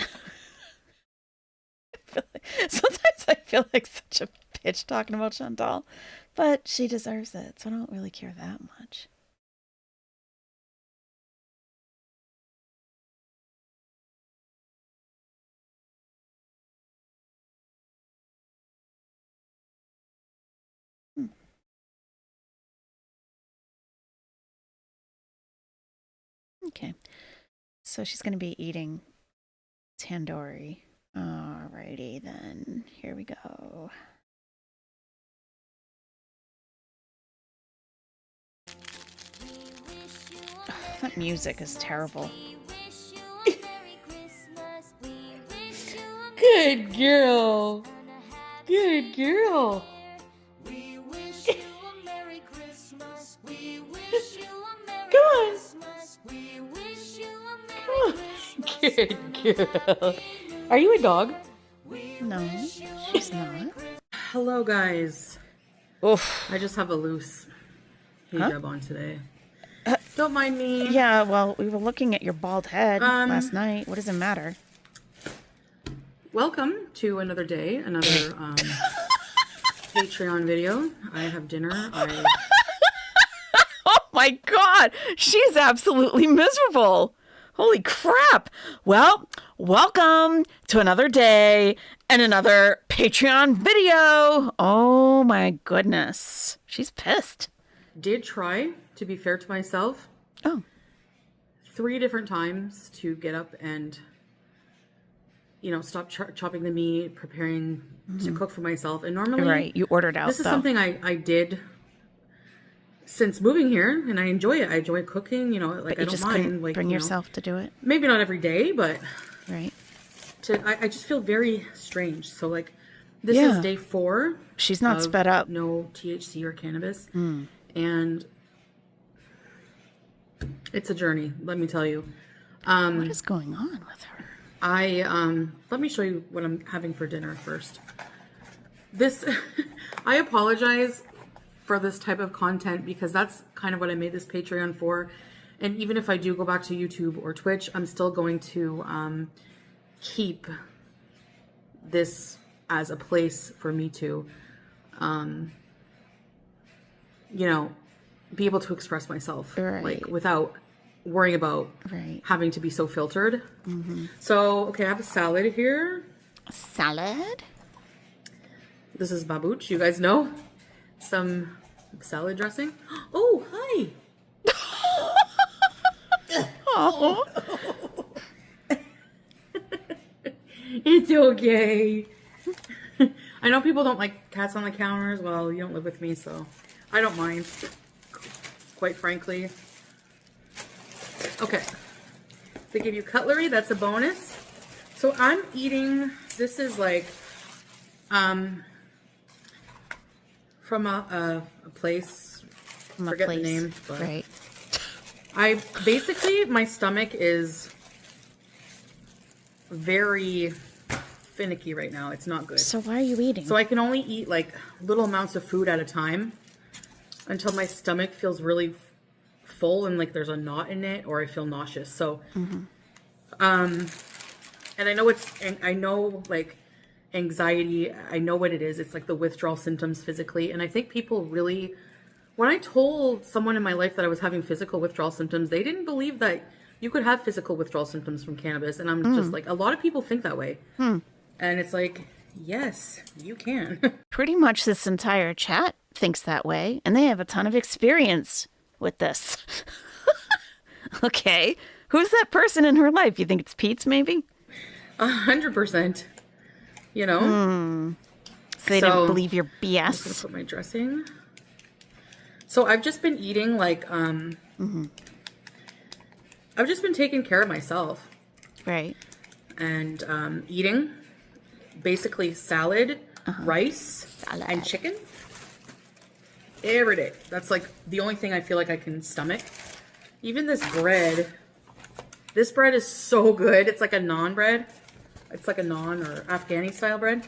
Sometimes I feel like such a bitch talking about Chantal, but she deserves it, so I don't really care that much. Okay, so she's going to be eating tandoori. Alrighty then, here we go. That music is terrible. Good girl. Good girl. Come on. Come on. Good girl. Are you a dog? No, she's not. Hello, guys. Oof. I just have a loose hijab on today. Don't mind me. Yeah, well, we were looking at your bald head last night. What does it matter? Welcome to another day, another Patreon video. I have dinner. Oh my god, she's absolutely miserable. Holy crap. Well, welcome to another day and another Patreon video. Oh my goodness. She's pissed. Did try to be fair to myself. Oh. 3 different times to get up and, you know, stop chopping the meat, preparing to cook for myself. And normally... Right, you ordered out, This is something I did since moving here, and I enjoy it. I enjoy cooking, you know, like but you I don't just mind. couldn't like, bring you yourself know, to do it? Maybe not every day, but... Right. I just feel very strange. So, like, this is day 4. She's not sped up. No THC or cannabis. And it's a journey, let me tell you. What is going on with her? Let me show you what I'm having for dinner first. This, I apologize for this type of content because that's kind of what I made this Patreon for. And even if I do go back to YouTube or Twitch, I'm still going to keep this as a place for me to, you know, be able to express myself, like without worrying about having to be so filtered. So, okay, I have a salad here. Salad? This is babouche, you guys know. Some salad dressing. Oh, hi. Oh. It's okay. I know people don't like cats on the counters. Well, you don't live with me, so I don't mind, quite frankly. Okay. They give you cutlery. That's a bonus. So I'm eating, this is like, from a place, forget the name, but right. I basically, my stomach is very finicky right now. It's not good. So why are you eating? So I can only eat like little amounts of food at a time until my stomach feels really full and like there's a knot in it, or I feel nauseous. So, and I know like anxiety, I know what it is. It's like the withdrawal symptoms physically. And I think people really, when I told someone in my life that I was having physical withdrawal symptoms, they didn't believe that you could have physical withdrawal symptoms from cannabis. And I'm just like, a lot of people think that way. And it's like, yes, you can. Pretty much this entire chat thinks that way, and they have a ton of experience with this. Okay, Who's that person in her life? You think it's Pete's, maybe? 100%. You know? So they didn't believe your BS. I'm just gonna put my dressing. So I've just been eating like I've just been taking care of myself. Right. And eating basically salad, rice, and chicken every day. That's like the only thing I feel like I can stomach. Even this bread. This bread is so good. It's like a naan bread. It's like a naan or Afghani style bread.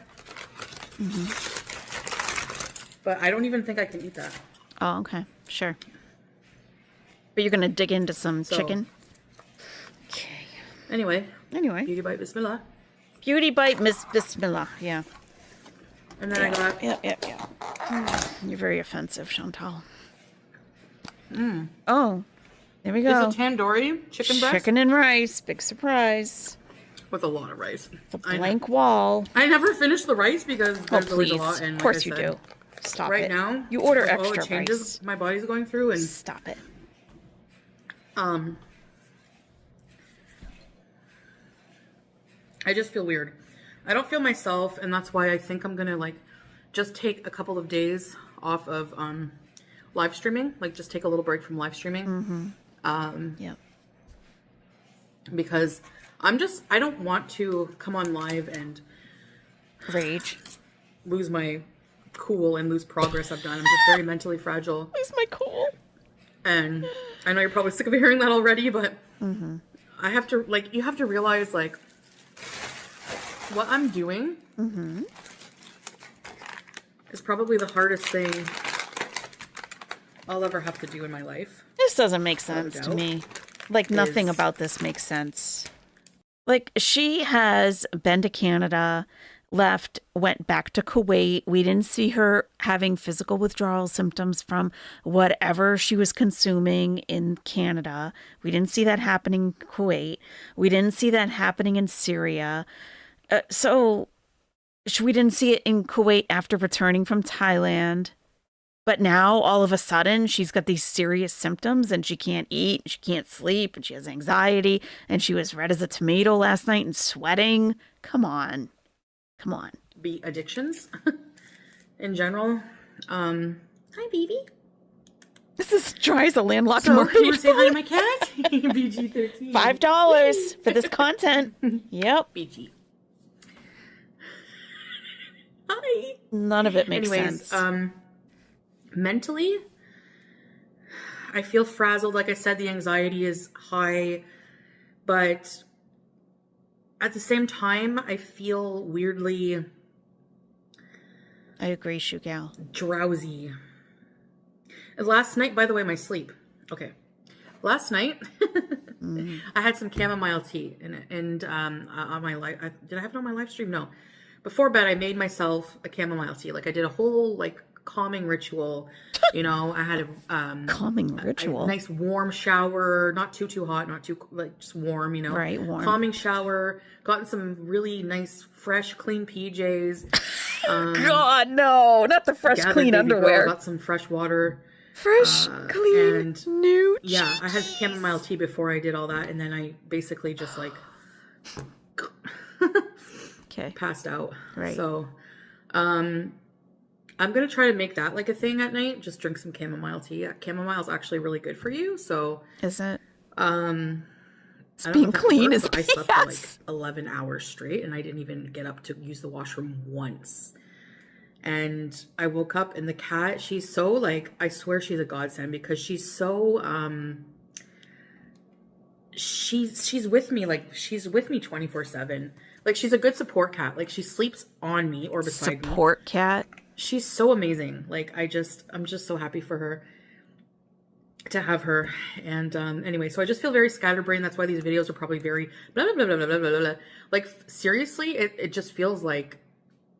But I don't even think I can eat that. Oh, okay. Sure. But you're going to dig into some chicken? Okay. Anyway. Beauty bite, bismillah. Beauty bite, Miss Bismillah. Yeah. And then I got... Yeah. You're very offensive, Chantal. Oh. There we go. It's a tandoori chicken breast. Chicken and rice. Big surprise. With a lot of rice. It's a blank wall. I never finish the rice because there's always a lot. And of course like you do. Stop right it. Now, you order all extra the changes rice. My body's going through and stop it. I just feel weird. I don't feel myself, and that's why I think I'm gonna like just take a couple of days off of live streaming. Like just take a little break from live streaming. Yeah. Because I don't want to come on live and rage, lose my cool and lose progress I've done. I'm just very mentally fragile. Lose my cool. And I know you're probably sick of hearing that already, but I have to, like, you have to realize, like, what I'm doing is probably the hardest thing I'll ever have to do in my life. This doesn't make sense to me. Like, nothing about this makes sense. Like, she has been to Canada, left, went back to Kuwait. We didn't see her having physical withdrawal symptoms from whatever she was consuming in Canada. We didn't see that happening in Kuwait. We didn't see that happening in Syria. So we didn't see it in Kuwait after returning from Thailand. But now, all of a sudden, she's got these serious symptoms and she can't eat, she can't sleep, and she has anxiety, and she was red as a tomato last night and sweating. Come on. Come on. Be addictions in general. Hi, baby. This is dry as a landlocked So, mermaid. you want to say hi to my cat? BG13. $5 for this content. Yep. BG. Hi. None of it makes sense. Mentally, I feel frazzled. Like I said, the anxiety is high, but at the same time, I feel weirdly... I agree, Shugal. Drowsy. Last night, by the way, my sleep. Okay. Last night, I had some chamomile tea and on my live... Did I have it on my live stream? No. Before bed, I made myself a chamomile tea. Like, I did a whole, like, calming ritual. You know, I had a calming ritual, a nice warm shower, not too hot, not too, like, just warm, you know, right? Warm. Calming shower, gotten some really nice fresh clean PJs. God, no, not the fresh clean underwear. Got some fresh water, fresh clean and new yeah, I had chamomile tea before I did all that, and then I basically just like passed out. Right. So I'm going to try to make that like a thing at night. Just drink some chamomile tea. Chamomile is actually really good for you. So is it? It's being clean is I slept for like 11 hours straight and I didn't even get up to use the washroom once. And I woke up and the cat, she's so like, I swear she's a godsend because she's so, she's with me. Like she's with me 24/7. Like she's a good support cat. Like she sleeps on me or beside me. Support cat. She's so amazing. Like I'm just so happy for her to have her. And anyway, so I just feel very scatterbrained. That's why these videos are probably very blah blah blah blah blah blah blah. Like seriously, it just feels like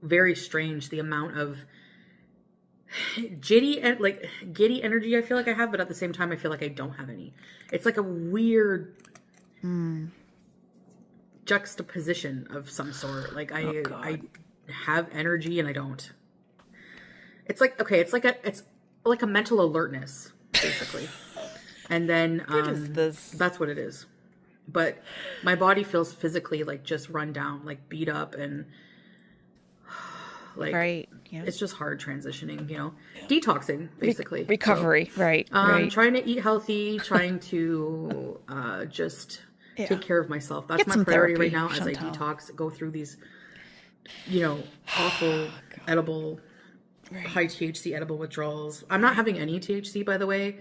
very strange the amount of giddy energy I feel like I have, but at the same time I feel like I don't have any. It's like a weird juxtaposition of some sort. Like I have energy and I don't. It's like it's like a mental alertness basically. And then what is this? That's what it is. but my body feels physically like just run down, like beat up, and like it's just hard transitioning, you know, detoxing basically. Recovery, right. Trying to eat healthy, trying to just take care of myself. That's my priority right now as I detox, go through these, you know, awful edible, high THC edible withdrawals. I'm not having any THC, by the way,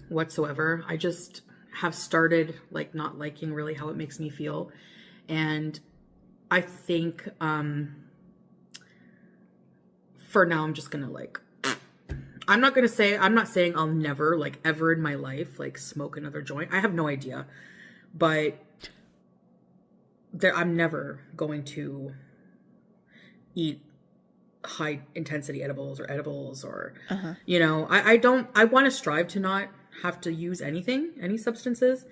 whatsoever. I just have started like not liking really how it makes me feel. And I think for now I'm just gonna like, I'm not saying I'll never like ever in my life like smoke another joint. I have no idea, but I'm never going to eat high intensity edibles or you know, I want to strive to not have to use any substances.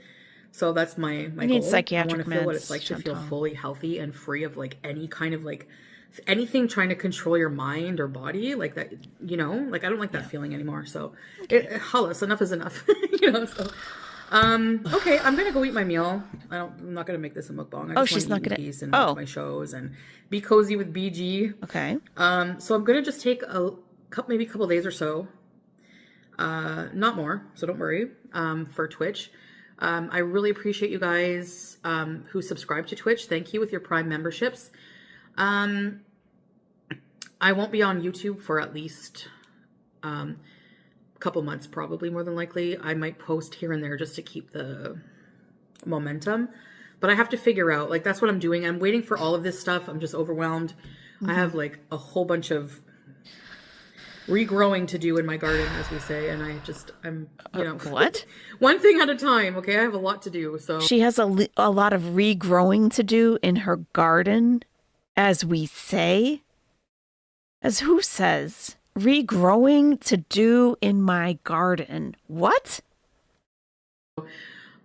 So that's my goal. Need psychiatric I want to feel what meds, it's like Chantal. to feel fully healthy and free of like any kind of like anything trying to control your mind or body like that, you know, like I don't like that feeling anymore. So Hollis, enough is enough. You know, so okay, I'm gonna go eat my meal. I'm not gonna make this a mukbang. I just she's not want to eat gonna in peace and watch my shows and be cozy with BG. Okay. So I'm gonna just take maybe a couple days or so, not more, so don't worry, for Twitch. I really appreciate you guys who subscribe to Twitch. Thank you with your Prime memberships. I won't be on YouTube for at least a couple months, probably more than likely. I might post here and there just to keep the momentum. But I have to figure out, like, that's what I'm doing. I'm waiting for all of this stuff. I'm just overwhelmed. I have, like, a whole bunch of regrowing to do in my garden, as we say. And I'm, you know. What? One thing at a time, okay? I have a lot to do, so. She has a lot of regrowing to do in her garden, as we say. As who says? Regrowing to do in my garden. What?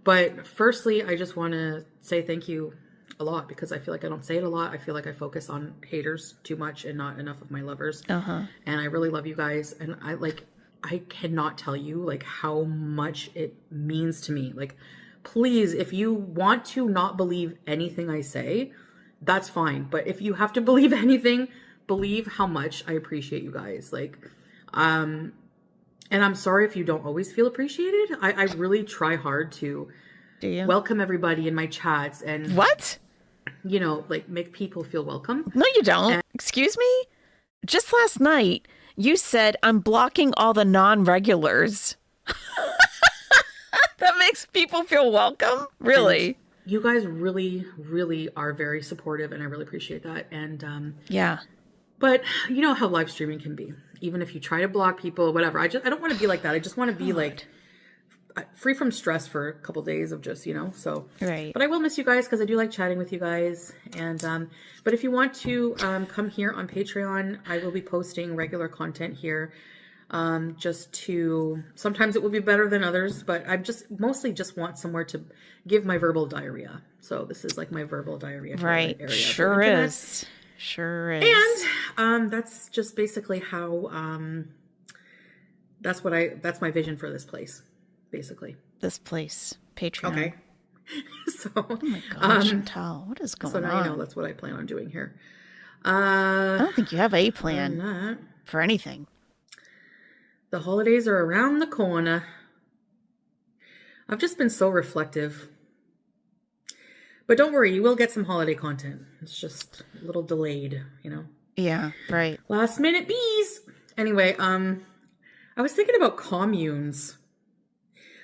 But firstly, I just want to say thank you a lot because I feel like I don't say it a lot. I feel like I focus on haters too much and not enough of my lovers. And I really love you guys. And I cannot tell you like how much it means to me. Like, please, if you want to not believe anything I say, that's fine. But if you have to believe anything, believe how much I appreciate you guys. Like, and I'm sorry if you don't always feel appreciated. I really try hard to welcome everybody in my chats and what? You know, like make people feel welcome. No, you don't. Excuse me? Just last night, you said I'm blocking all the non-regulars. That makes people feel welcome? Really? And you guys really, really are very supportive and I really appreciate that. And yeah. But you know how live streaming can be. Even if you try to block people, whatever. I don't want to be like that. I just want to be like free from stress for a couple days of just, you know, so. Right. But I will miss you guys because I do like chatting with you guys. And, but if you want to come here on Patreon, I will be posting regular content here. Just to, sometimes it will be better than others, but I just mostly just want somewhere to give my verbal diarrhea. So this is like my verbal diarrhea. Right. Area Sure is. Sure is. And that's just basically how that's my vision for this place, basically. This place, Patreon. Okay. So oh my gosh, Chantal, what is going on? So now you know that's what I plan on doing here. I don't think you have a plan for anything. The holidays are around the corner. I've just been so reflective. But don't worry, you will get some holiday content. It's just a little delayed, you know? Yeah, right. Last minute bees. Anyway, I was thinking about communes.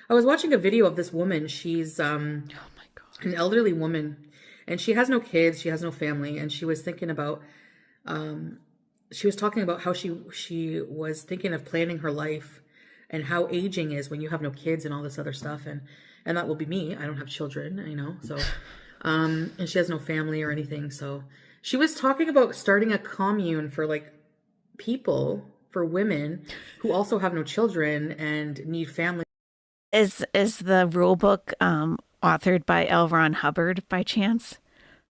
I was watching a video of this woman. She's oh my God, an elderly woman. And she has no kids, she has no family. And she was thinking about, she was talking about how she was thinking of planning her life and how aging is when you have no kids and all this other stuff. And that will be me. I don't have children, you know, so... and she has no family or anything. So she was talking about starting a commune for like people, for women who also have no children and need family. Is the rule book authored by L. Ron Hubbard by chance?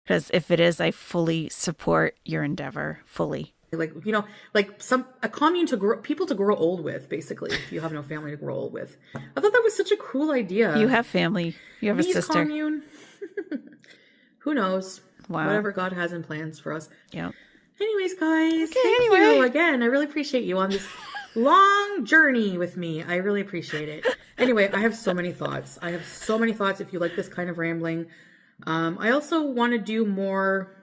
Because if it is, I fully support your endeavor. Fully. like, you know, like a commune to grow people to grow old with, basically, if you have no family to grow old with. I thought that was such a cool idea. You have family. You have a Bees sister. commune. Who knows? Wow. Whatever God has in plans for us. Yeah. Anyways, guys, thank you again. I really appreciate you on this long journey with me. I really appreciate it. Anyway, I have so many thoughts. If you like this kind of rambling. I also want to do more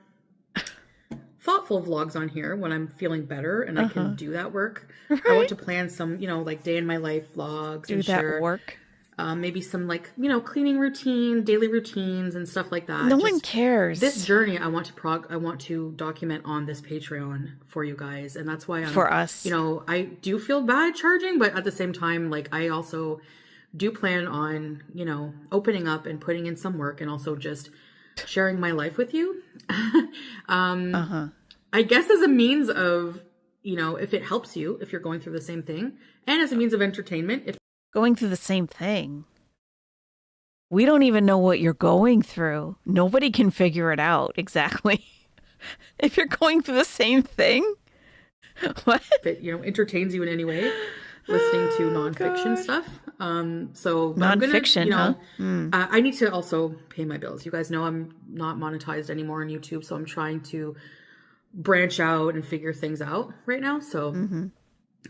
thoughtful vlogs on here when I'm feeling better and I can do that work. Right. I want to plan some, you know, like day in my life vlogs. Do that work. Maybe some, like, you know, cleaning routine, daily routines and stuff like that. No one cares. This journey I want to document on this Patreon for you guys. And that's why for us, you know, I do feel bad charging, but at the same time, like, I also do plan on, you know, opening up and putting in some work and also just sharing my life with you. I guess as a means of, you know, if it helps you, if you're going through the same thing, and as a means of entertainment. If going through the same thing. We don't even know what you're going through. Nobody can figure it out exactly. If you're going through the same thing, what? If it, you know, entertains you in any way, listening to nonfiction stuff. So nonfiction, you know, I need to also pay my bills. You guys know I'm not monetized anymore on YouTube, so I'm trying to branch out and figure things out right now. So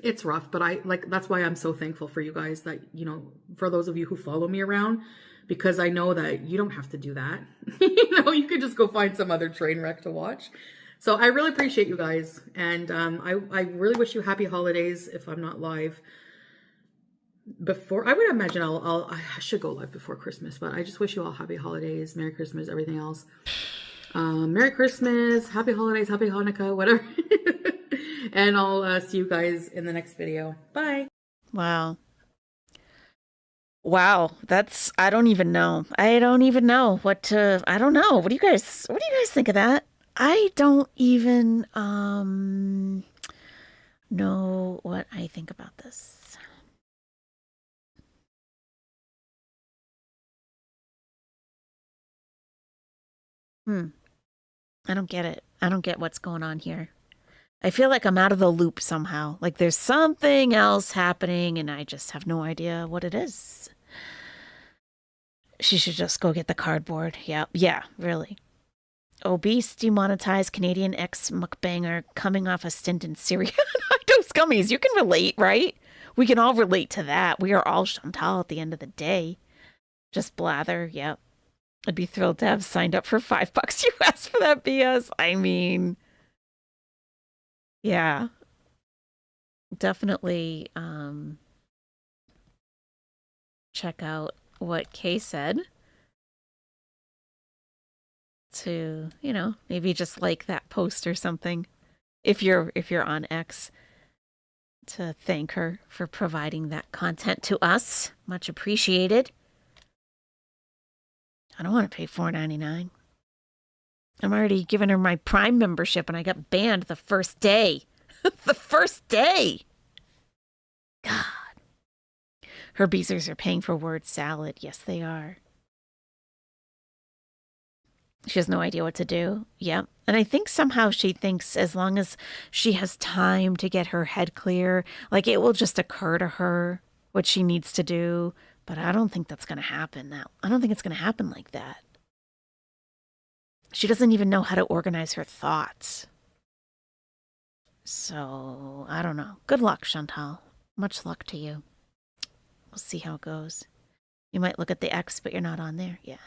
it's rough, but that's why I'm so thankful for you guys, that, you know, for those of you who follow me around, because I know that you don't have to do that. You know, you could just go find some other train wreck to watch. So I really appreciate you guys. And I really wish you happy holidays if I'm not live before. I would imagine I should go live before Christmas, but I just wish you all happy holidays, Merry Christmas, everything else. Merry Christmas, happy holidays, happy Hanukkah, whatever. And I'll see you guys in the next video. Bye. Wow. That's, I don't even know what to, I don't know. What do you guys think of that? I don't even know what I think about this. I don't get it. I don't get what's going on here. I feel like I'm out of the loop somehow. Like there's something else happening and I just have no idea what it is. She should just go get the cardboard. Yeah, really. Obese, demonetized Canadian ex-mukbanger coming off a stint in Syria. Those gummies, you can relate, right? We can all relate to that. We are all Chantal at the end of the day. Just blather, yep. I'd be thrilled to have signed up for $5 US for that BS. I mean, yeah. Definitely check out what Kay said. To, you know, maybe just like that post or something. If you're on X, to thank her for providing that content to us. Much appreciated. I don't want to pay $4.99. I'm already giving her my Prime membership and I got banned the first day. The first day. God. Her beezers are paying for word salad. Yes, they are. She has no idea what to do. Yep. And I think somehow she thinks as long as she has time to get her head clear, like it will just occur to her what she needs to do. But I don't think that's going to happen. I don't think it's going to happen like that. She doesn't even know how to organize her thoughts. So, I don't know. Good luck, Chantal. Much luck to you. We'll see how it goes. You might look at the X, but you're not on there. Yeah.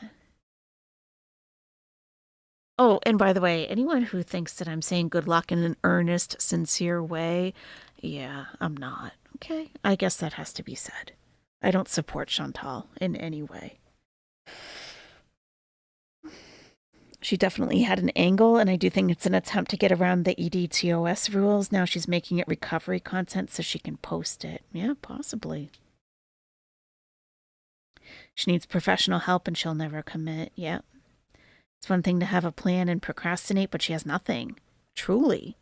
Oh, and by the way, anyone who thinks that I'm saying good luck in an earnest, sincere way, yeah, I'm not. Okay? I guess that has to be said. I don't support Chantal in any way. She definitely had an angle, and I do think it's an attempt to get around the EDTOS rules. Now she's making it recovery content so she can post it. Yeah, possibly. She needs professional help, and she'll never commit. Yeah. It's one thing to have a plan and procrastinate, but she has nothing. Truly.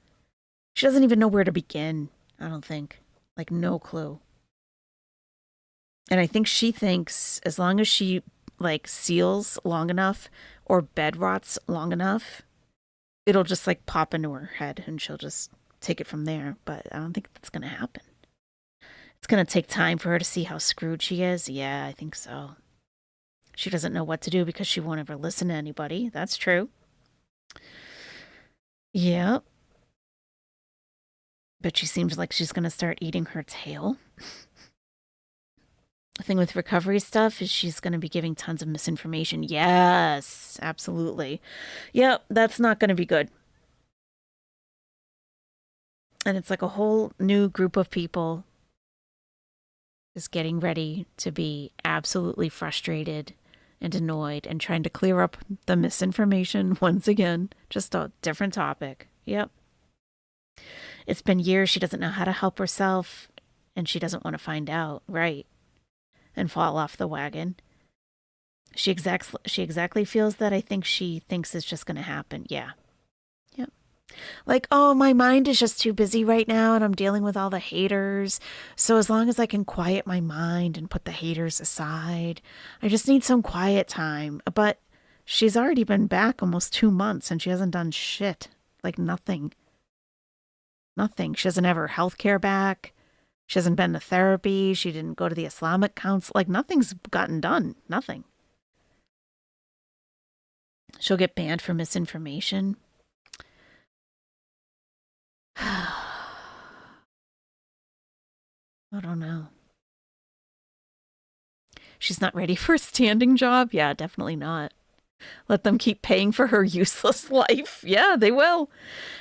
She doesn't even know where to begin, I don't think. Like, no clue. And I think she thinks as long as she, like, seals long enough or bed rots long enough, it'll just, like, pop into her head and she'll just take it from there, but I don't think that's going to happen. It's going to take time for her to see how screwed she is. Yeah, I think so. She doesn't know what to do because she won't ever listen to anybody. That's true. Yep. But she seems like she's going to start eating her tail. The thing with recovery stuff is she's going to be giving tons of misinformation. Yes, absolutely. Yep, that's not going to be good. And it's like a whole new group of people is getting ready to be absolutely frustrated and annoyed and trying to clear up the misinformation once again. Just a different topic. Yep. It's been years. She doesn't know how to help herself, and she doesn't want to find out, right? And fall off the wagon. She exactly feels that. I think she thinks it's just going to happen. Yeah. Yep. Like, oh, my mind is just too busy right now, and I'm dealing with all the haters. So as long as I can quiet my mind and put the haters aside, I just need some quiet time. But she's already been back almost 2 months, and she hasn't done shit. Like nothing. Nothing. She doesn't have her health care back. She hasn't been to therapy. She didn't go to the Islamic council. Like nothing's gotten done. Nothing. She'll get banned for misinformation. I don't know. She's not ready for a standing job? Yeah, definitely not. Let them keep paying for her useless life. Yeah, they will.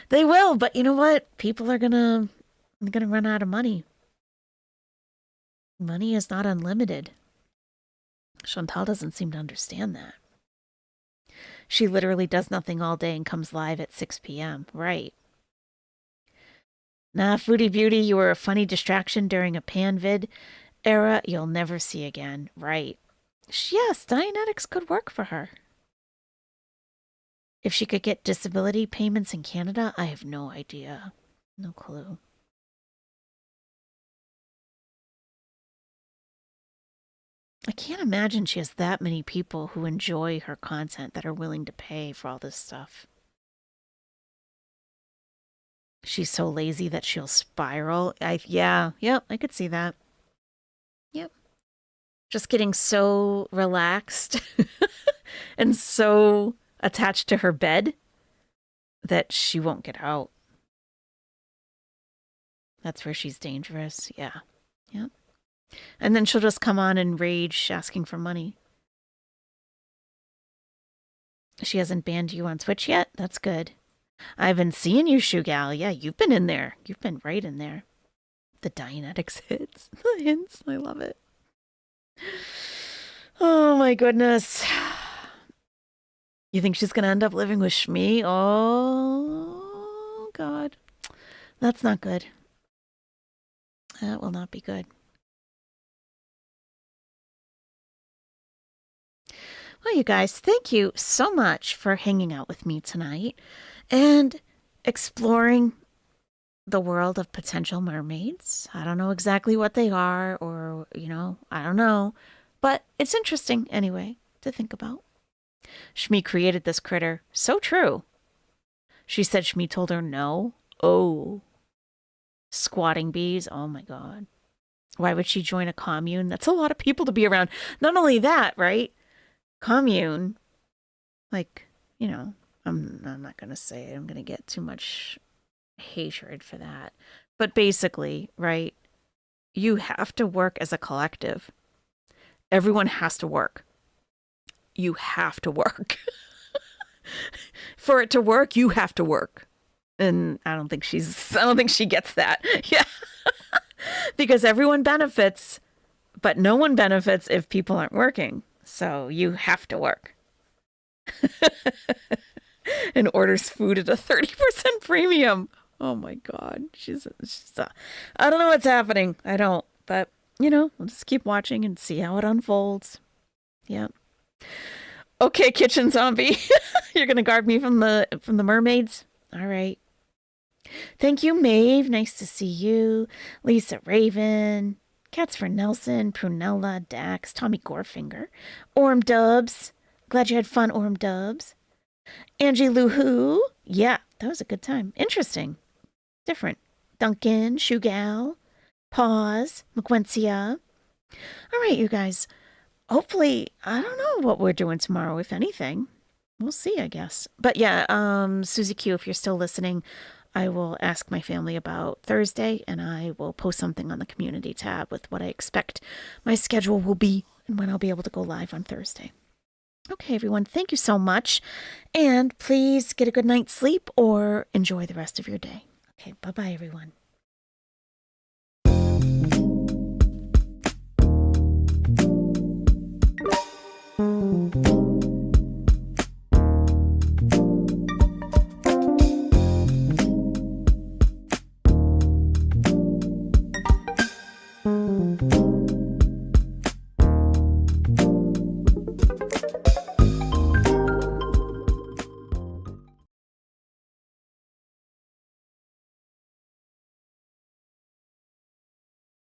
They will. But you know what? People are gonna run out of money. Money is not unlimited. Chantal doesn't seem to understand that. She literally does nothing all day and comes live at 6 p.m. Right. Nah, Foodie Beauty, you were a funny distraction during a Panvid era you'll never see again. Right. Yes, Dianetics could work for her. If she could get disability payments in Canada, I have no idea. No clue. I can't imagine she has that many people who enjoy her content that are willing to pay for all this stuff. She's so lazy that she'll spiral. Yeah, I could see that. Yep. Just getting so relaxed and so attached to her bed that she won't get out. That's where she's dangerous. Yeah. Yep. And then she'll just come on and rage asking for money. She hasn't banned you on Twitch yet? That's good. I've been seeing you, Shoe Gal. Yeah, you've been in there. You've been right in there. The Dianetics hits. The hints. I love it. Oh, my goodness. You think she's going to end up living with Shmi? Oh, God. That's not good. That will not be good. Well, you guys, thank you so much for hanging out with me tonight and exploring the world of potential mermaids. I don't know exactly what they are or, I don't know. But it's interesting anyway to think about. Shmi created this critter. So true. She said Shmi told her no. Oh. Squatting bees. Oh, my God. Why would she join a commune? That's a lot of people to be around. Not only that, right? Commune, like, I'm not going to say it. I'm going to get too much hatred for that. But basically, right, you have to work as a collective. Everyone has to work. You have to work. For it to work, you have to work. And I don't think she gets that. Yeah. Because everyone benefits, but no one benefits if people aren't working. So you have to work. And orders food at a 30% premium. Oh my God. She's I don't know what's happening. I don't. But, we'll just keep watching and see how it unfolds. Yeah. Okay, Kitchen Zombie. You're going to guard me from the mermaids? All right. Thank you, Maeve. Nice to see you. Lisa Raven. Cats for Nelson, Prunella, Dax, Tommy Gorefinger, Orm Dubs. Glad you had fun, Orm Dubs. Angie Lou Who. Yeah, that was a good time. Interesting. different. Duncan, Shugal, Pause, McQuencia. All right, you guys. Hopefully, I don't know what we're doing tomorrow, if anything. We'll see, I guess. But yeah, Susie Q, if you're still listening, I will ask my family about Thursday, and I will post something on the community tab with what I expect my schedule will be and when I'll be able to go live on Thursday. Okay, everyone, thank you so much. And please get a good night's sleep or enjoy the rest of your day. Okay, bye-bye, everyone.